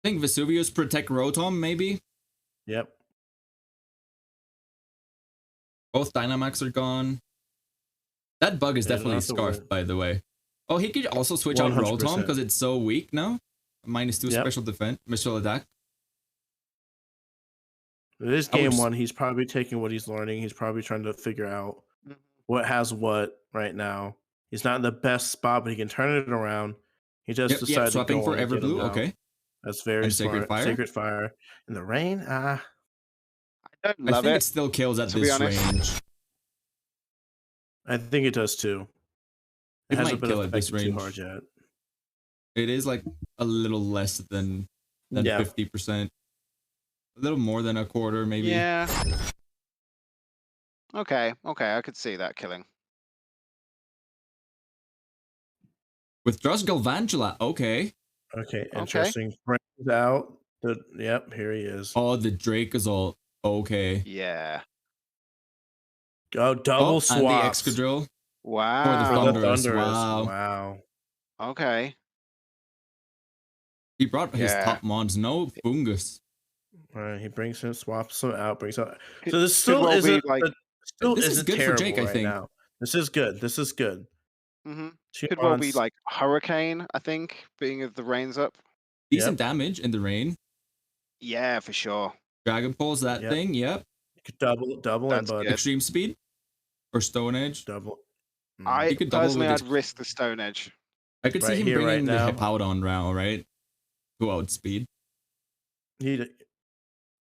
I think Vesuvius protect Rotom maybe. Yep. Both Dynamax are gone. That bug is Yeah, you don't definitely have to worry. scarfed, by the way. Oh, he could also switch out Rotom 100%. because it's so weak now. -2 Yep. special defense, special attack. It is I would game s- one. He's probably taking what he's learning. He's probably trying to figure out Mhm. what has what right now. He's not in the best spot, but he can turn it around. He just Yep, decided swapping to go for on and get him Everblue. out. Okay, That's very And smart. Sacred Fire? Sacred Fire in the rain. I don't I love think it. it still kills at to be this honest. range. I think it does too. It, It hasn't might been kill at this affected too range. hard yet. It is like a little less than Yeah. 50%. A little more than a quarter, maybe. Yeah. Okay, I could see that killing. Withdraws Galvantula. Okay. Okay, interesting. Brings out the. Yep, here he is. Oh, the Dracozolt. Okay. Yeah. Oh, double And the swaps. Excadrill. Wow. For the Thunderous, Thunderous. wow. Wow. Okay. He brought his Yeah. top mons. No fungus. All right, he brings him, swaps him out, brings out. Could- So this could still well be isn't like- still This is isn't good for terrible Jake, I right think. now. This is good. This is good. hmm Two Could well be months. like Hurricane, I think, being of the rains up. Decent damage in the rain. Yeah, for sure. Dragon Pulls that Yep. thing. Yep. double in, That's bud. good. Extreme speed. Or Stone Edge. Double. I He could double personally, with I'd his- risk the Stone Edge. I could see Right him here, right bringing the now. Hippowdon round, right? To outspeed. He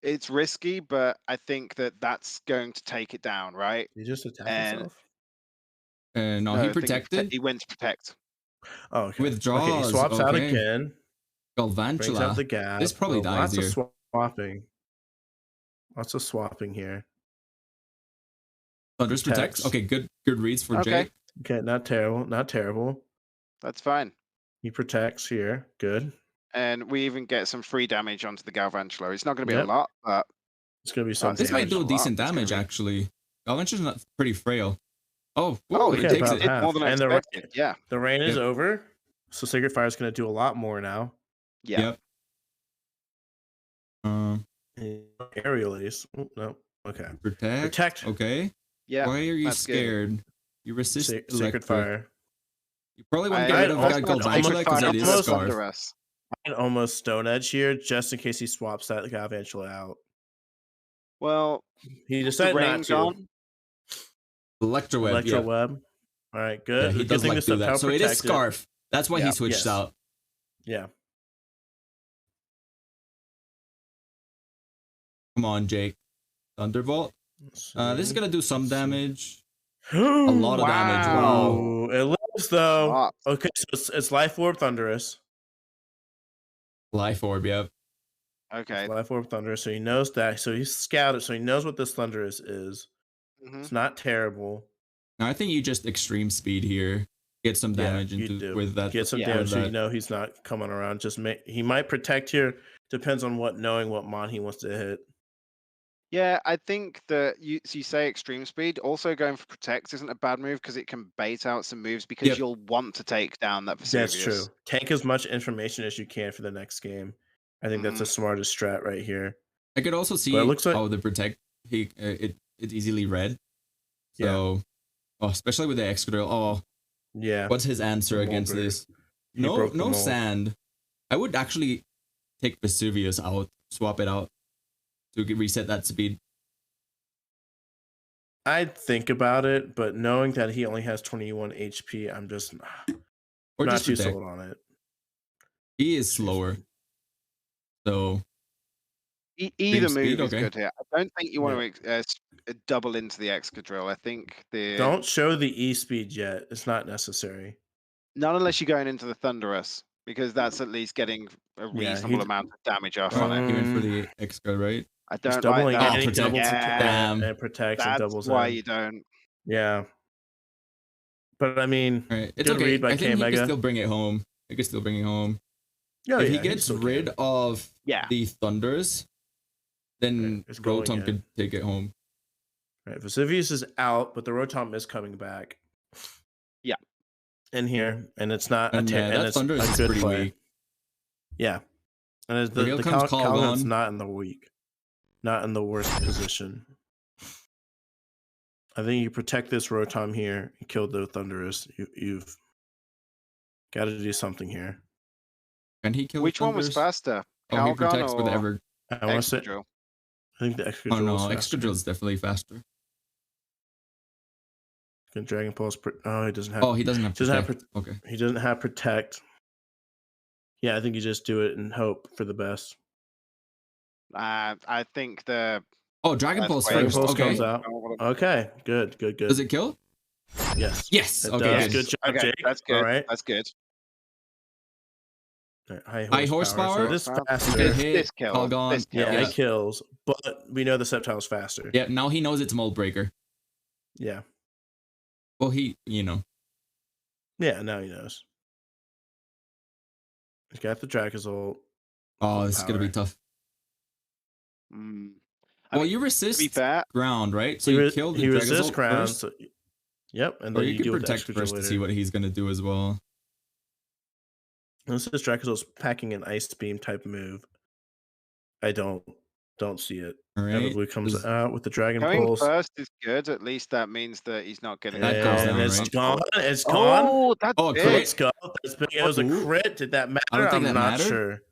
It's risky, but I think that that's going to take it down, right? just attacked And- himself. No, I he think protected. He went to protect. Oh, okay. Okay, Withdraws, he swaps out okay. again. Brings out Galvantula. the gap. This probably dies Lots here. of swapping. Lots of swapping here. Thunderous protects. protects. Okay, good reads for Okay. Jake. Okay, not terrible. Not terrible. That's fine. He protects here. Good. And we even get some free damage onto the Galvantula. It's not going to be Yep. a lot, but It's gonna be something. This might damage do a lot. decent It's gonna damage, be- actually. Galvantula's not pretty frail. Oh, whoa, it he okay, takes about it. half. more than I And the ra- expected. Yeah. The rain is Yep. over, so Sacred Fire is gonna do a lot more now. Yeah. Yep. Aerial Ace. Oh, no. Okay. Protect. Okay. Yeah. Why are you that's good. scared? You resist Sacred electric. Fire. You probably want I- to get rid of I- that I- Galvantula because I- it is I- Scarf. under us. And almost Stone Edge here, just in case he swaps that Galvantula out. Well, He the decided rain not to. gone. Electroweb. Electro Yeah. Web. All right, Yeah, good. he Good does thing like this do that. help So it is protect Scarf. That's why he Yeah, switched yes. out. Yeah. Come on, Jake. Thunderbolt. Let's This is see. gonna do some Let's see. damage. A lot of damage. Wow. Ooh, it lives though. Smart. Okay, so it's Life Orb Thunderous. Life orb, yep. Okay. It's Life Orb Thunderous, so he knows that. So he's scouted, so he knows what this Thunderous is. Mhm. It's not terrible. Now I think you just extreme speed here. Get some damage you into do. with that. Get some Yeah. damage, so you that. know he's not coming around. He might protect here. Depends on knowing what mon he wants to hit. Yeah, I think that you say extreme speed. Also going for protect isn't a bad move because it can bait out some moves because Yep. you'll want to take down that Vesuvius. That's true. Tank as much information as you can for the next game. I think that's the smartest strat right here. I could also see But it looks like the protect. It's easily read. So, especially with the Excadrill. Oh, yeah. what's his answer against Mold this? He broke the No mold. sand. I would actually take Vesuvius out, swap it out to reset that speed. I'd think about it, but knowing that he only has 21 HP, I'm just Or not just too protect. sold on it. He is slower. So Either speed, move is okay. good here. I don't think you want to double into the Excadrill. I think Don't show the E speed yet. It's not necessary. not unless you're going into the Thunderous, because that's at least getting a Yeah, reasonable amount of damage off oh, on it. he went for the Exca, right? I He's don't doubling like that. and he protect. doubles Yeah. and protects and That's doubles why in. you don't. Yeah. But I mean, All right, it's good okay. read by I think K he Mega. can still bring it home. He can still bring it home. Oh, if yeah, he gets still rid can. of Yeah. the Thunders, then It's going Rotom in. could take it home. Right, Vesuvius is out, but the Rotom is coming back. Yeah. In here, and it's not And and that it's Thunders a is good pretty play. weak. Yeah, and it's So here comes Calgon's Calgon. not in the weak, not in the worst position. I think you protect this Rotom here. You killed the Thunderous. You've got to do something here. Can he kill Which the one was Thunders? faster? Oh, he Calgon protects with or ever. I want to say. Excadrill? I think the Excadrill Oh no, is faster. Excadrill is definitely faster. Can Dragon Pulse? Oh, he doesn't have. Oh, he doesn't have doesn't have protect. Okay. He doesn't have protect. Yeah, I think you just do it and hope for the best. I think the Oh, Dragon That's Pulse why Dragon first. Pulse Okay. comes out. Okay, good. Does it kill? Yes. Yes. It Okay. does. Good. Good job, okay, Jake. that's good. All right. That's good. High horsepower. So it is Horsepower. faster. Good hit. This kill. Calgon. This kill. Yeah, Yeah. it kills, but we know the Sceptile's faster. Yeah. Now he knows it's Mold Breaker. Yeah. Well, he. Yeah, now he knows. He's got the Dracozolt. Oh, this is gonna be Power. tough. Mm. Well, mean, you To be resist fair, ground, right? So He, you kill the he resists Dracozolt ground. first, So, yep, and or then you you can deal with protect Excadrill first to later. see what he's gonna do as well. Unless this Dracozolt's packing an Ice Beam type move, I don't see it. All right. Blue comes Does- out with the Dragon going Pulse. first is good. At least that means that he's not getting That goes And down, it's right? gone. It's gone. Oh, that's Oh, big. crit. Let's go. That's big. It was a Ooh. crit. Did that matter? I don't think I'm that not mattered. sure.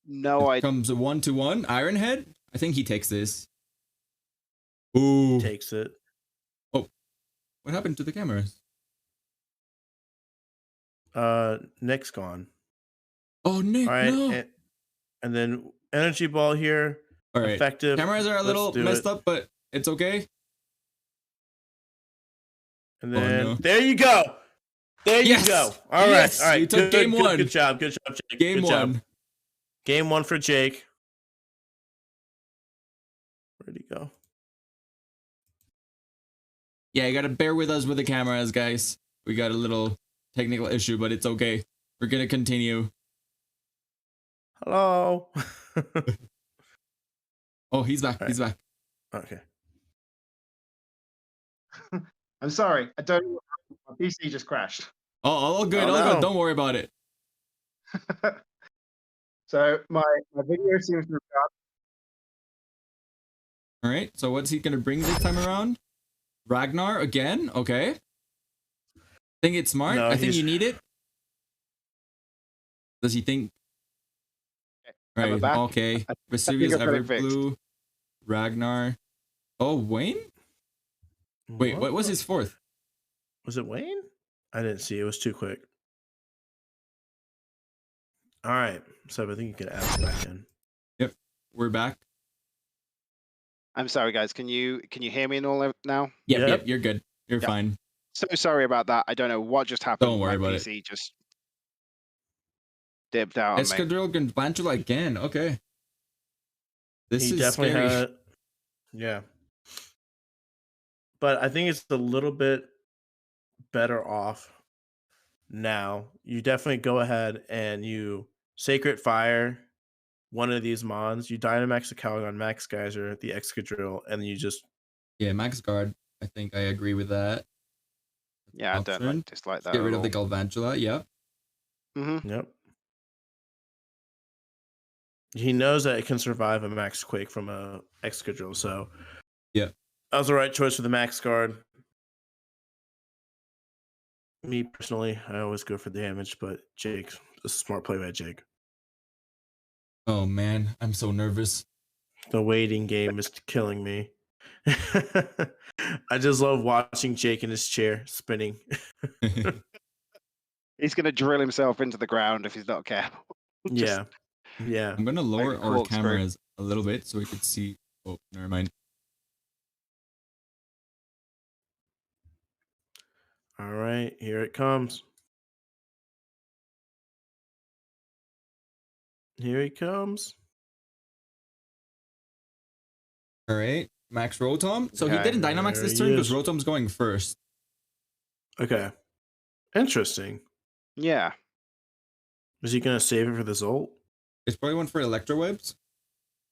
No, I Comes a 1-1. Iron Head. I think he takes this. Ooh. Takes it. What happened to the cameras? Nick's gone. Oh, Nick. All right, No. and then Energy Ball here. All right. Effective. Cameras are a Let's little do messed it. up, but it's okay. And Oh, then no. there you go. There Yes! you go. All right. Yes! All right. You took good, game good, one. Good job. Good job, Jake. Game good job. 1. Game 1 for Jake. Where'd he go? Yeah, you gotta bear with us with the cameras, guys. We got a little technical issue, but it's okay. We're gonna continue. Hello. Oh, he's back. All He's back. Okay. I'm sorry. I don't. My PC just crashed. Oh, all good. Oh, All no. good. Don't worry about it. So my video seems to have gone. All right. So what's he gonna bring this time around? Ragnar again? Okay. Think it's smart. No, I think he's- you need it. Does he think? Am I Right. back? Okay. I Vesuvius, think I've got it fixed. Everblue, Ragnar. Oh, Wayne. Wait, what was his fourth? Was it Wayne? I didn't see. It was too quick. All right. So I think you can add us back in. We're back. I'm sorry, guys. Can you hear me and all now? Yep, Yep. you're good. You're Yep. fine. So sorry about that. I don't know what just happened. Don't worry My about it. PC just dipped out on me. Escadrille Gavantula again. Okay. This He is definitely scary. had. Yeah. But I think it's a little bit better off now. You definitely go ahead and you Sacred Fire one of these mons. You Dynamax the Calgon, Max Geyser, the Excadrill, and you just Yeah, Max Guard. I think I agree with that. Yeah, I don't Option. dislike that. Get rid of the Galvantula. Yep. Mm-hmm. Yep. He knows that it can survive a Max Quake from a Excadrill, so Yeah. that was the right choice for the Max Guard. Me personally, I always go for damage, but Jake, a smart play by Jake. Oh man, I'm so nervous. The waiting game is killing me. I just love watching Jake in his chair spinning. He's gonna drill himself into the ground if he's not careful. Just- Yeah. I'm gonna lower a our corkscrew. cameras a little bit so we could see. Oh, never mind. All right, here it comes. Here he comes. All right, Max Rotom. So he Okay, didn't Dynamax there this he turn because is. Rotom's going first. Okay. Interesting. Yeah. Is he gonna save it for the Zolt? It's probably one for Electro Webs.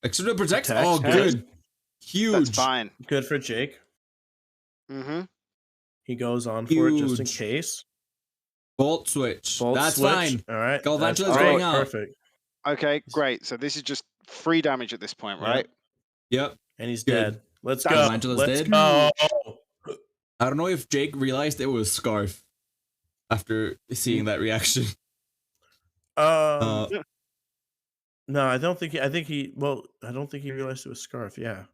Extra Protect. Protect, Oh, good. good. Huge. That's fine. Good for Jake. Mm-hmm. He goes on for it just in Huge. case. Volt switch. Bolt That's switch. fine. All right. Galvantula's that's going great. out. Perfect. Okay, great. So this is just free damage at this point, right? Yep. And he's Good. dead. Let's go. Galvantula's Let's dead. go. I don't know if Jake realized it was Scarf after seeing that reaction. No, I don't think I think he I don't think he realized it was Scarf. Yeah.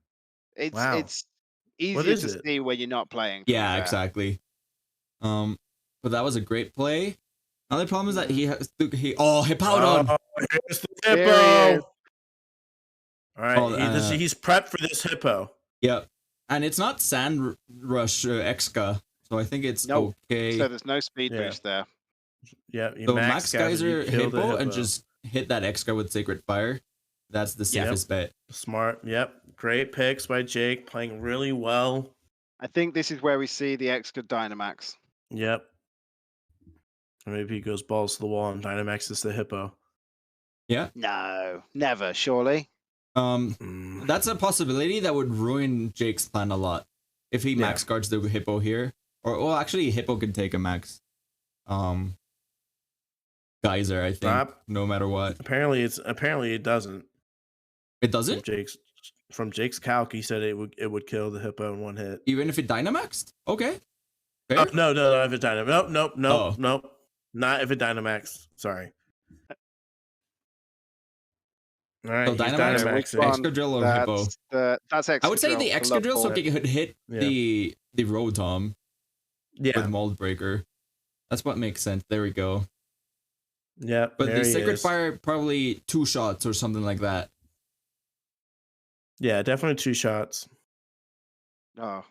Wow. It's easier is to it? see when you're not playing. to be Yeah, fair. exactly. But that was a great play. Another problem is that he has to, Hippowdon. Oh, here's the There he hippo. is. All right. Oh, He's prepped for this hippo. Yep. And it's not Sand Rush Exca, so I think it's Nope. okay. So there's no speed Yeah. boost there. Yeah. You So Max Geyser you kill the Hippo and just hit that Exca with Sacred Fire. That's the Yep. safest bet. Smart. Yep. Great picks by Jake. Playing really well. I think this is where we see the extra Dynamax. Yep. Or maybe he goes balls to the wall and Dynamaxes the hippo. No, never, surely. Mm. That's a possibility that would ruin Jake's plan a lot. If he Yeah. max guards the Hippo here. Or well actually Hippo can take a max Geyser, I think. Stop. No matter what. Apparently it doesn't. It doesn't? From Jake's calc, he said it would kill the hippo in one hit. Even if it Dynamaxed? Okay. Fair. Oh, no, if it Dynamax. Oh. Nope. Not if it Dynamax. Sorry. All right, So he's Dynamax, Dynamaxing. one? Excadrill or Hippo? That's extra. I would say the Excadrill so he could hit Yeah. the Rotom Yeah. with Mold Breaker. That's what makes sense. There we go. Yeah. But there the he Sacred is. Fire probably 2 shots or something like that. Yeah, definitely 2 shots. Oh.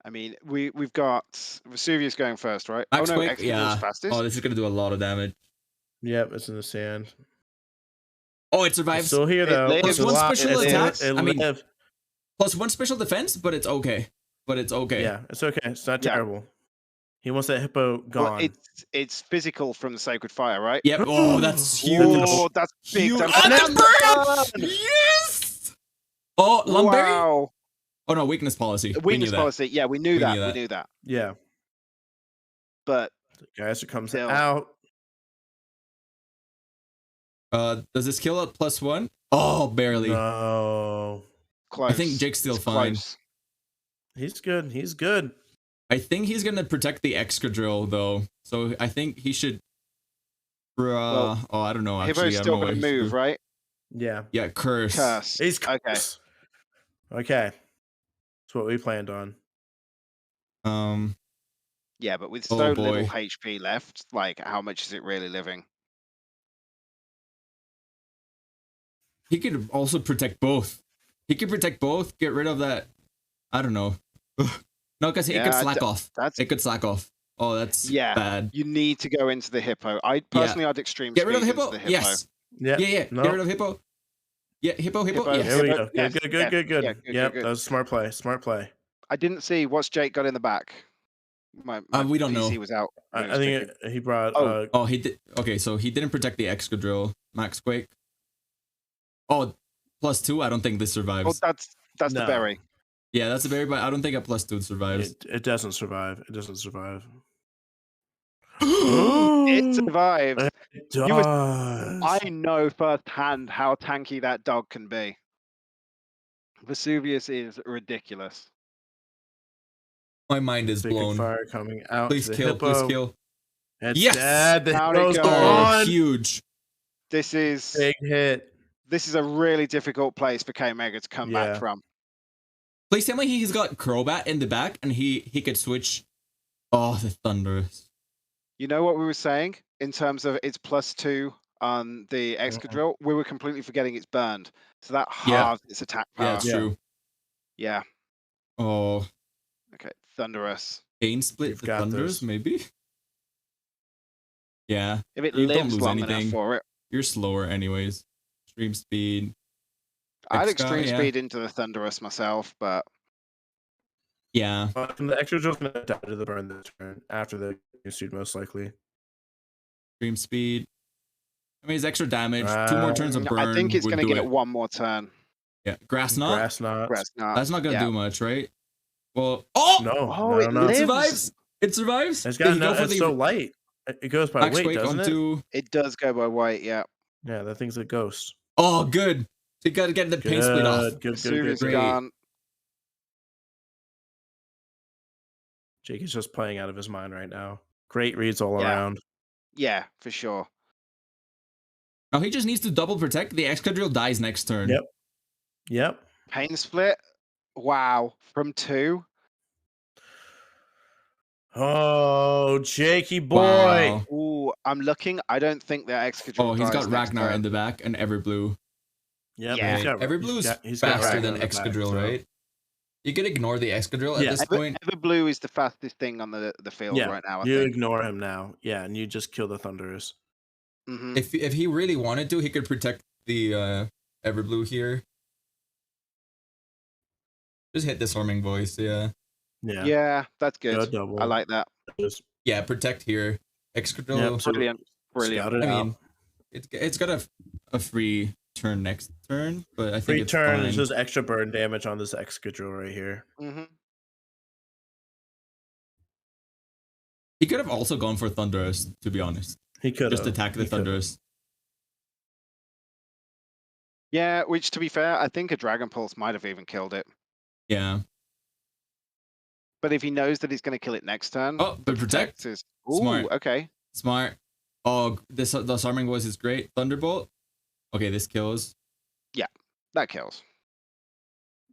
I mean, we've got Vesuvius going first, right? Max oh no, Quick, Excadrill's yeah. fastest. Oh, this is gonna do a lot of damage. Yep, it's in the sand. Oh, it It's survives. still here though. lives. It's Plus one alive. special It attack. live- I mean, live. Plus 1 special defense, but it's okay. Yeah, it's okay. It's not Yeah. terrible. He wants that hippo Well, gone. it's physical from the Sacred Fire, right? Yep. Oh, that's huge. Oh, that's big. Huge. damage. Oh, And the then burn! burn! Yes! Oh, Lumberry? Wow. Oh no, weakness policy. We Weakness knew that. policy. Yeah, we knew We that. knew that. We knew that. Yeah. But The Geyser comes Still. out. Does this kill at +1? Oh, barely. No. close. I think Jake's still It's fine. close. He's good. He's good. I think he's gonna protect the Excadrill though, so I think he should. Well, oh, I don't know. Actually, Hippo's I don't still know going what to he should move, do. right? Yeah. Yeah, curse. Curse. He's Okay. close. Okay. That's what we planned on. Yeah, but with Oh, so boy. little HP left, like, how much is it really living? He could also protect both. He could protect both. Get rid of that. I don't know. No, because it could slack off. It could slack off. Oh, that's bad. You need to go into the hippo. I'd extreme Get rid of the speed hippo. into the hippo. Yes. Yeah. No. Get rid of hippo. Yeah, hippo. Yes. There we go. Yes. Good. Yeah, Yep, good. that was a smart play. Smart play. I didn't see what's Jake got in the back. My we don't PC know. was out. I think he brought. Oh, he did. Okay, so he didn't protect the Excadrill Max Quake. Oh, +2. I don't think this survives. Oh, that's the berry. Yeah, that's a berry, but I don't think a +2 survives. It doesn't survive. It doesn't survive. It survived. It does. I know firsthand how tanky that dog can be. Vesuvius is ridiculous. My mind is Big blown. fire coming out. Please to the kill. hippo. Please kill. It's Yes! dead. The Down it hippo's goes. gone. Huge. This is Big hit. a really difficult place for K Mega to come back from. Please tell me he's got Crobat in the back and he could switch. Oh, the Thunderous. You know what we were saying in terms of its +2 on the Excadrill? We were completely forgetting it's burned. So that halves its attack power. Yeah, it's true. Yeah. Oh. Okay, Thunderous. Pain split You've the got Thunderous, this. maybe? Yeah. If it You don't lives lose long anything. enough for it. You're slower anyways. Extreme speed. I'd Extra, extreme yeah. speed into the Thunderous myself, but Yeah. The extra drill's gonna die to the burn this turn after the suit, most likely. Extreme speed. I mean, it's extra damage. 2 more turns of burn. I think it's would going to do get it. one more turn. Yeah. Grass knot. Grass knot. That's not gonna yeah. do much, right? Well, oh, No, it no. lives. it survives. It survives. It's Did got he no. go for It's the so light. It goes by Max weight, Quake doesn't it? onto? It does go by weight, yeah. Yeah, that thing's a ghost. Oh, good. So you gotta get the pain split off. Good. Vesuvius Great. gone. Jake is just playing out of his mind right now. Great reads all Yeah. around. Yeah, for sure. Now he just needs to double protect. The Excadrill dies next turn. Yep. Pain split. Wow. From 2. Oh, Jakey boy. Wow. Ooh, I'm looking. I don't think that Excadrill Oh, he's dies got next Ragnar turn. in the back and Everblue. Yep. Yeah. he's got- Everblue's he's got faster Ragnar than in the back, Excadrill, so- right? You can ignore the Excadrill at Yeah. this point. Everblue is the fastest thing on the field Yeah, right now, I you think. ignore him now. Yeah, and you just kill the Thunderous. Mhm. If he really wanted to, he could protect the Everblue here. Just hit the Swarming Voice, yeah. Yeah. Yeah, that's Go good. double. I like that. Just Yeah, protect here. Excadrill. Yep, so Brilliant. Brilliant. scout it I out. mean, it's got a free turn next turn, but I think Free it's turn fine. is just extra burn damage on this Excadrill right here. hmm He could have also gone for Thunderous, to be honest. He could Just attack the Thunderous. Yeah, which to be fair, I think a Dragon Pulse might have even killed it. Yeah. But if he knows that he's going to kill it next turn, Oh, but protect. is ooh, Smart. okay. Smart. Oh, the Swarming Voice is great. Thunderbolt. Okay, this kills. That kills.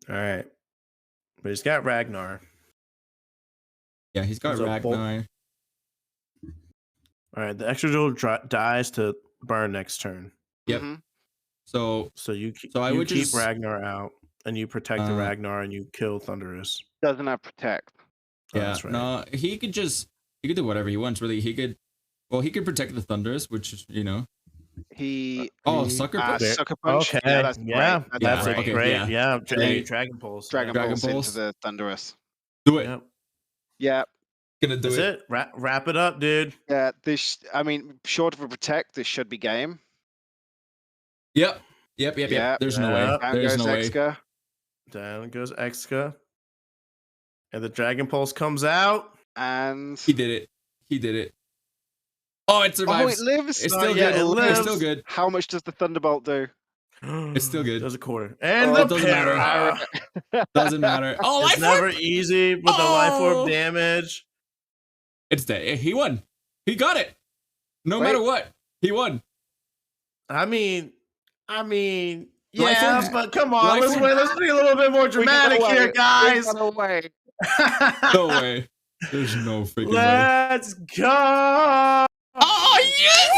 All right. But he's got Ragnar. Yeah, he's got So bolt- Ragnar. All right. The Excadrill dies to burn next turn. Yep. Mhm. So So you keep, So I you would keep just- Ragnar out and you protect the Uh, Ragnar and you kill Thunderous. Doesn't have protect. Oh, yeah, that's right. no, he could do whatever he wants. Really, he could protect the Thunderous, which is, you know. He Sucker ah, punch. sucker punch. Okay. Yeah, that's yeah, great. that's great. a Okay, great. yeah. Yeah. Great. Dragon Pulse. Dragon Dragon Pulse Pulse. into the Thunderous. Do it. Yep. Yeah, Gonna do That's it. it. Wrap it up, dude. yeah. I mean, short of a protect, this should be game. Yep. Yeah. There's no way. Down There's goes no way. Exca. Down goes Exca. And the Dragon Pulse comes out. And He did it. Oh, it oh, survives. it lives. It's Oh, still yeah, good. it It's lives. still good. How much does the Thunderbolt do? It's still good. Does a quarter. And Oh, the it doesn't matter. para. Doesn't matter. Oh, It's life orb! never easy with the life Oh. orb damage. It's dead. He won. He got it. No Wait. matter what, he won. I mean, Life yeah, orb- but come on, life let's orb- be a little bit more dramatic here, guys. No way. No way. There's no freaking way. Let's go. Oh yes!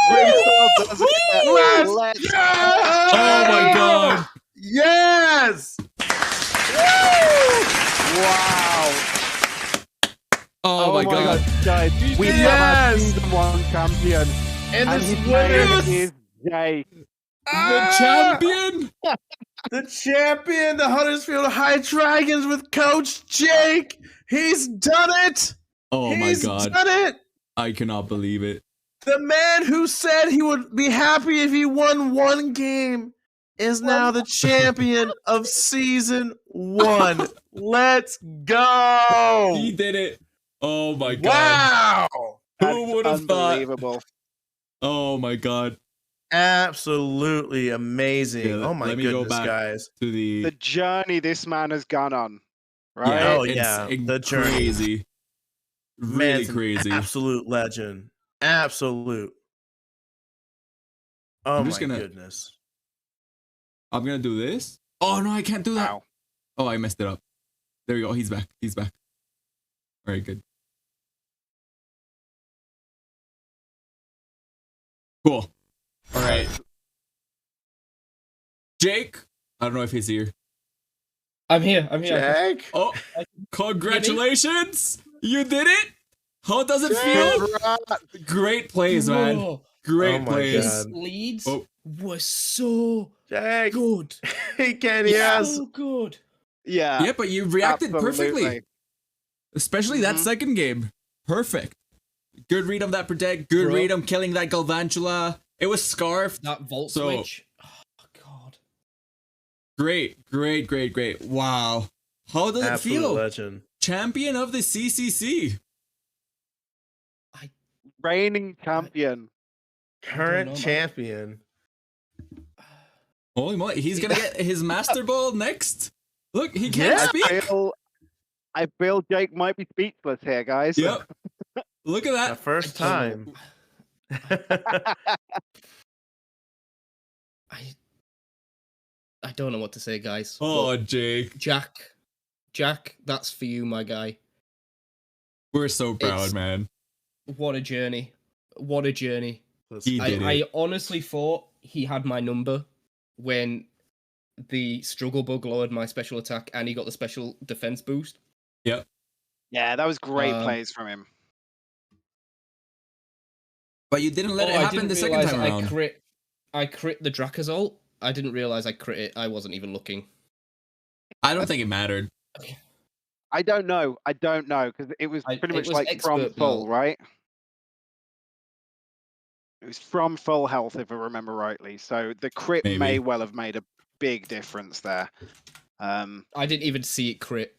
Great job, doesn't it? Let's Let's go! Oh my god! Yes! Wow. Oh, my god. Guys, we Yes! have a Kingdom 1 champion. And And this his winner name is Jay. The champion. the champion, the Huddersfield High Dragons with Coach Jake. He's done it. Oh my He's god. done it. I cannot believe it. The man who said he would be happy if he won one game is now the champion of season 1. Let's go. He did it. Oh my god. Wow. Who would have thought? Unbelievable. Oh my god. Absolutely amazing. Yeah, Oh my let me go goodness, back guys. To the The journey this man has gone on. Right? yeah, Oh, it's yeah, the journey. crazy. Really Man's an crazy. absolute legend. Absolute. Oh I'm my just gonna- goodness. I'm gonna do this. Oh no, I can't do that. Wow. Oh, I messed it up. There we go. He's back. He's back. All right, good. Cool. All right. Jake, I don't know if he's here. I'm here. I'm here. Jack? Oh, congratulations! You did it. How does it feel? Congrats. Great plays, man. Whoa, Great Oh my plays. His God. leads Oh. were so Jack. good. He can, yes. So good. Yeah. Yeah, but you reacted perfectly. absolutely. Especially that Mhm. second game. Perfect. Good read on that protect. Good Bro. read on killing that Galvantula. It was scarfed. That vault So- switch. Oh god. Great, great, great, great. Wow. How does it Absolute feel? legend. Champion of the CCC. Reigning champion. Current know, man. champion. Holy moly. He's going to get his Master Ball next. Look, he can't Yeah. speak. I feel Jake might be speechless here, guys. Yep. Look at The that. first time. I don't know what to say, guys. Oh, but Jake. Jack, that's for you, my guy. We're so proud, It's- man. What a journey. What a journey. He did I it. honestly thought he had my number when the struggle bug lowered my special attack and he got the special defense boost. Yep. Yeah, that was great Um, plays from him. But you didn't let it I happen didn't the second realise time around. I crit the Drakazult. I didn't realize I crit it. I wasn't even looking. I don't think it mattered. I don't know. Because it was pretty it much was like from expert full, build. right? It was from full health, if I remember rightly. So the crit Maybe. may well have made a big difference there. I didn't even see it crit.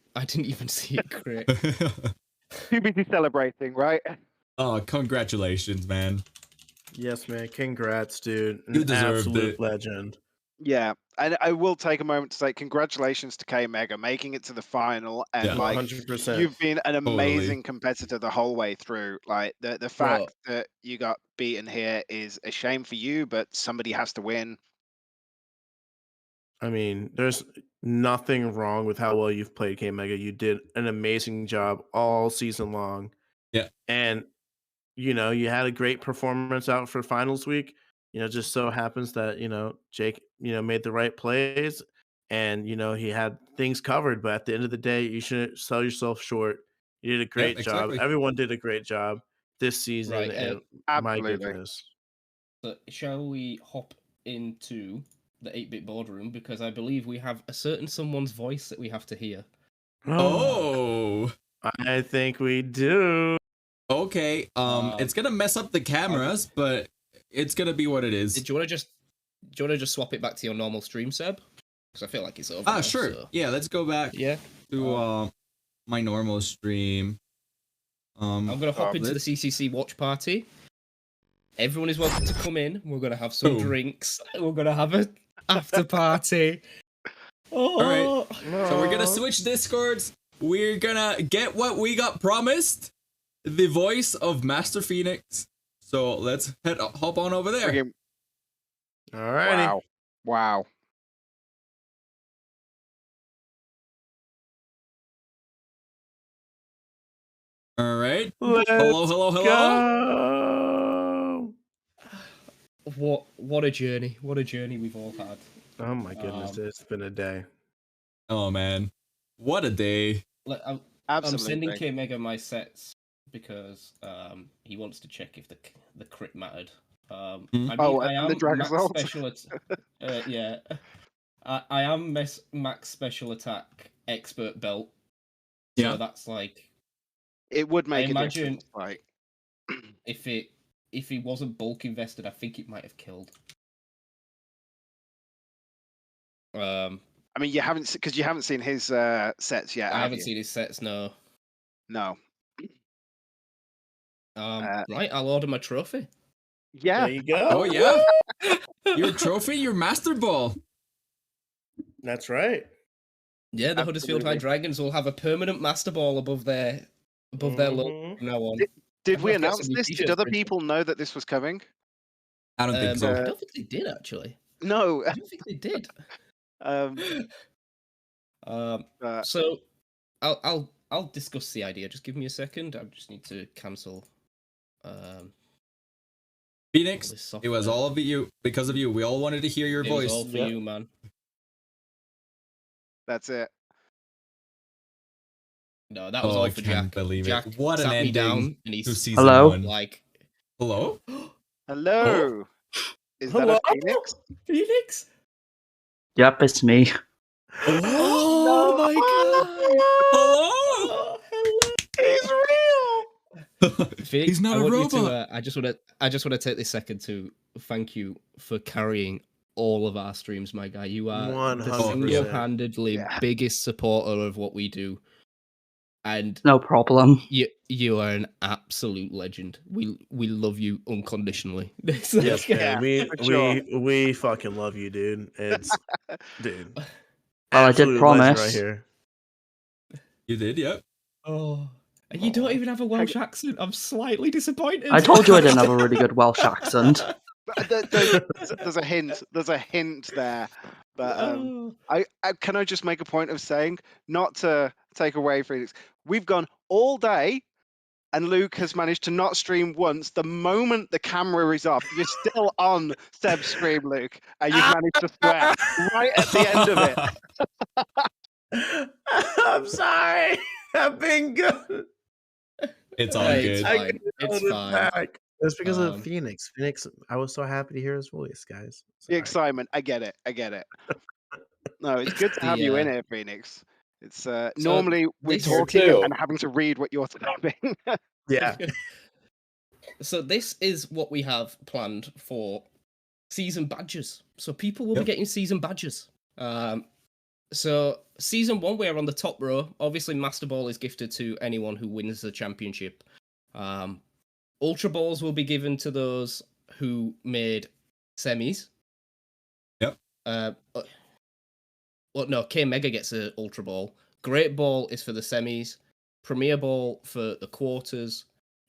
Too busy celebrating, right? Oh, congratulations, man. Yes, man. Congrats, dude. An You deserved absolute it. legend. Yeah, and I will take a moment to say congratulations to K Mega making it to the final, and Yeah. like 100%. you've been an Totally. amazing competitor the whole way through. Like the fact that you got beaten here is a shame for you, but somebody has to win. I mean, there's nothing wrong with how well you've played, K Mega. You did an amazing job all season long. Yeah. And, you know, you had a great performance out for finals week. You know, just so happens that, you know, Jake, you know, made the right plays and, you know, he had things covered. But at the end of the day, you shouldn't sell yourself short. You did a great job. exactly. Everyone did a great job this season. Right, and my Absolutely. goodness. So shall we hop into the 8-bit boardroom? Because I believe we have a certain someone's voice that we have to hear. Oh. I think we do. Okay. It's gonna mess up the cameras, but it's gonna be what it is. Do you want to just swap it back to your normal stream, Seb? Because I feel like it's over. now, Sure. so- Yeah, let's go back Yeah. to my normal stream. I'm gonna hop into the let's- CCC watch party. Everyone is welcome to come in. We're gonna have some Boom. drinks. We're gonna have an after party. Oh, So we're gonna switch discords. We're gonna get what we got promised. The voice of Master Phoenix. So let's hop on over there. Friggin- All righty. Wow. Wow. All right. Let's Hello, hello, hello. go. what a journey! What a journey we've all had. Oh my goodness, it's been a day. Oh man, what a day! Like, I'm Absolutely. sending K Mega my sets because he wants to check if the crit mattered. I mean, Oh, I and am the drag max result? special. Yeah, I am max special attack expert belt. So Yeah. that's like, It would I make a imagine difference. Like, if he wasn't bulk invested, I think it might have killed. I mean, you haven't because you haven't seen his sets yet. I have haven't you? seen his sets. No. No. Right, I'll order my trophy. Yeah. There you go. Oh yeah, your trophy, your master ball. That's right. Yeah, the Huddersfield High Absolutely. Dragons will have a permanent master ball above their logo Mhm. from now on. Did we I've got announce some new this? Did t-shirts other printed. people know that this was coming? I don't think so. I don't think they did actually. No. I don't think they did. So I'll discuss the idea. Just give me a second. I just need to cancel. Phoenix, this it was software. all of you because of you. We all wanted to hear your It voice. was all for Yep. you, man. That's it. No, that was Oh, all I for can't Jack. believe Jack it. What an sat me ending down and to he's season Hello? 1. like, Hello, Hello. Is that Hello? a Phoenix? Phoenix. Yep, it's me. Oh my god! hello. Oh, hello. He's real. Phoenix, He's not I a want you robot. to. I just want to take this second to thank you for carrying all of our streams, my guy. You are the 100%. single-handedly Yeah. biggest supporter of what we do, and No problem. you are an absolute legend. We love you unconditionally. It's Yes, like- man. for sure. We fucking love you, dude. It's dude. Well, I did absolute legend promise. right here. You did, yep. Oh, and you don't even have a Welsh accent. I'm slightly disappointed. I told you I didn't have a really good Welsh accent. There's a hint. There's a hint there. But Oh. I can I just make a point of saying, not to take away Phoenix, we've gone all day and Luke has managed to not stream once. The moment the camera is off, you're still on Seb's stream, Luke, and you've managed to swear right at the end of it. I'm sorry. I've been good. It's all Hey, good. it's I fine. can It's hold it fine. back. It's because Um, of Phoenix. Phoenix, I was so happy to hear his voice, guys. The Sorry. excitement, I get it. No, it's good to have you in here, Phoenix. It's normally we're this talking too. and having to read what you're typing. Yeah. So this is what we have planned for season badges. So people will Yep. be getting season badges. So season 1, we're on the top row. Obviously, Master Ball is gifted to anyone who wins the championship. Ultra Balls will be given to those who made semis. Yep. Well, no, K Mega gets an Ultra Ball. Great Ball is for the semis. Premier Ball for the quarters.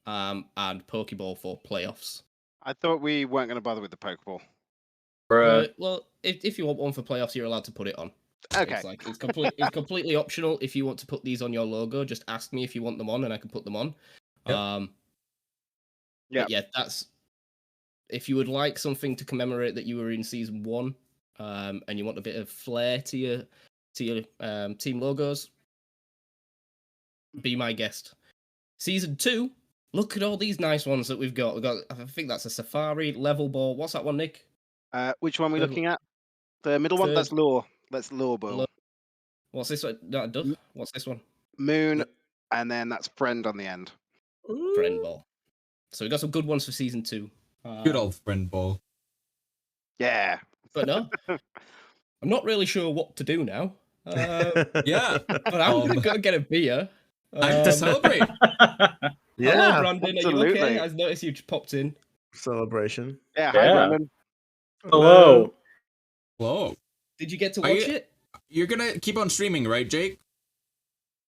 And Pokeball for playoffs. I thought we weren't going to bother with the Pokeball. Well, if you want one for playoffs, you're allowed to put it on. Okay. It's like it's completely optional. If you want to put these on your logo, just ask me if you want them on, and I can put them on. Yep. Yeah. Yeah, that's if you would like something to commemorate that you were in season 1, and you want a bit of flair to your team logos, be my guest. Season 2, look at all these nice ones that we've got. I think that's a Safari level ball. What's that one, Nick? Which one are we Third- looking at? The middle one? third- That's Lure. That's Lure Ball. Lo- What's this one? No, Duff. What's this one? Moon, and then that's Friend on the end. Friend ball. So we got some good ones for season 2. Good old friend ball. Yeah. But no, I'm not really sure what to do now. Yeah, But I'm gonna go get a beer. time to celebrate. Hello, Yeah. Brandon. Are you absolutely. okay? I noticed you just popped in. Celebration. Yeah. Hi, Yeah. Brandon. Hello. Whoa. Did you get to Are watch you- it? You're gonna keep on streaming, right, Jake?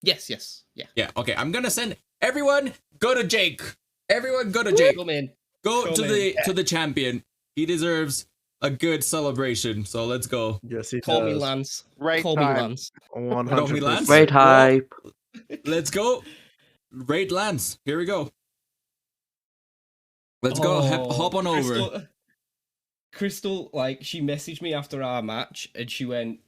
Yes. Yeah. Yeah, okay. I'm gonna send everyone go to Jake. Everyone go to Jake. Come in. Go Come to the champion. He deserves a good celebration. So let's go. Yes, he Call me does. Lance. Great Call me time. Lance. 100%. Lance? Great hype. Let's go. Raid Lance. Here we go. Let's go. Oh, Hop on over. Crystal, like, she messaged me after our match, and she went,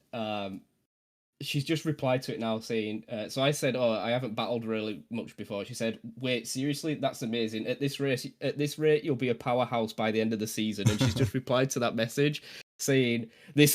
she's just replied to it now saying, so I said, oh, I haven't battled really much before. She said, wait, seriously? That's amazing. At this rate, you'll be a powerhouse by the end of the season. And she's just replied to that message saying, this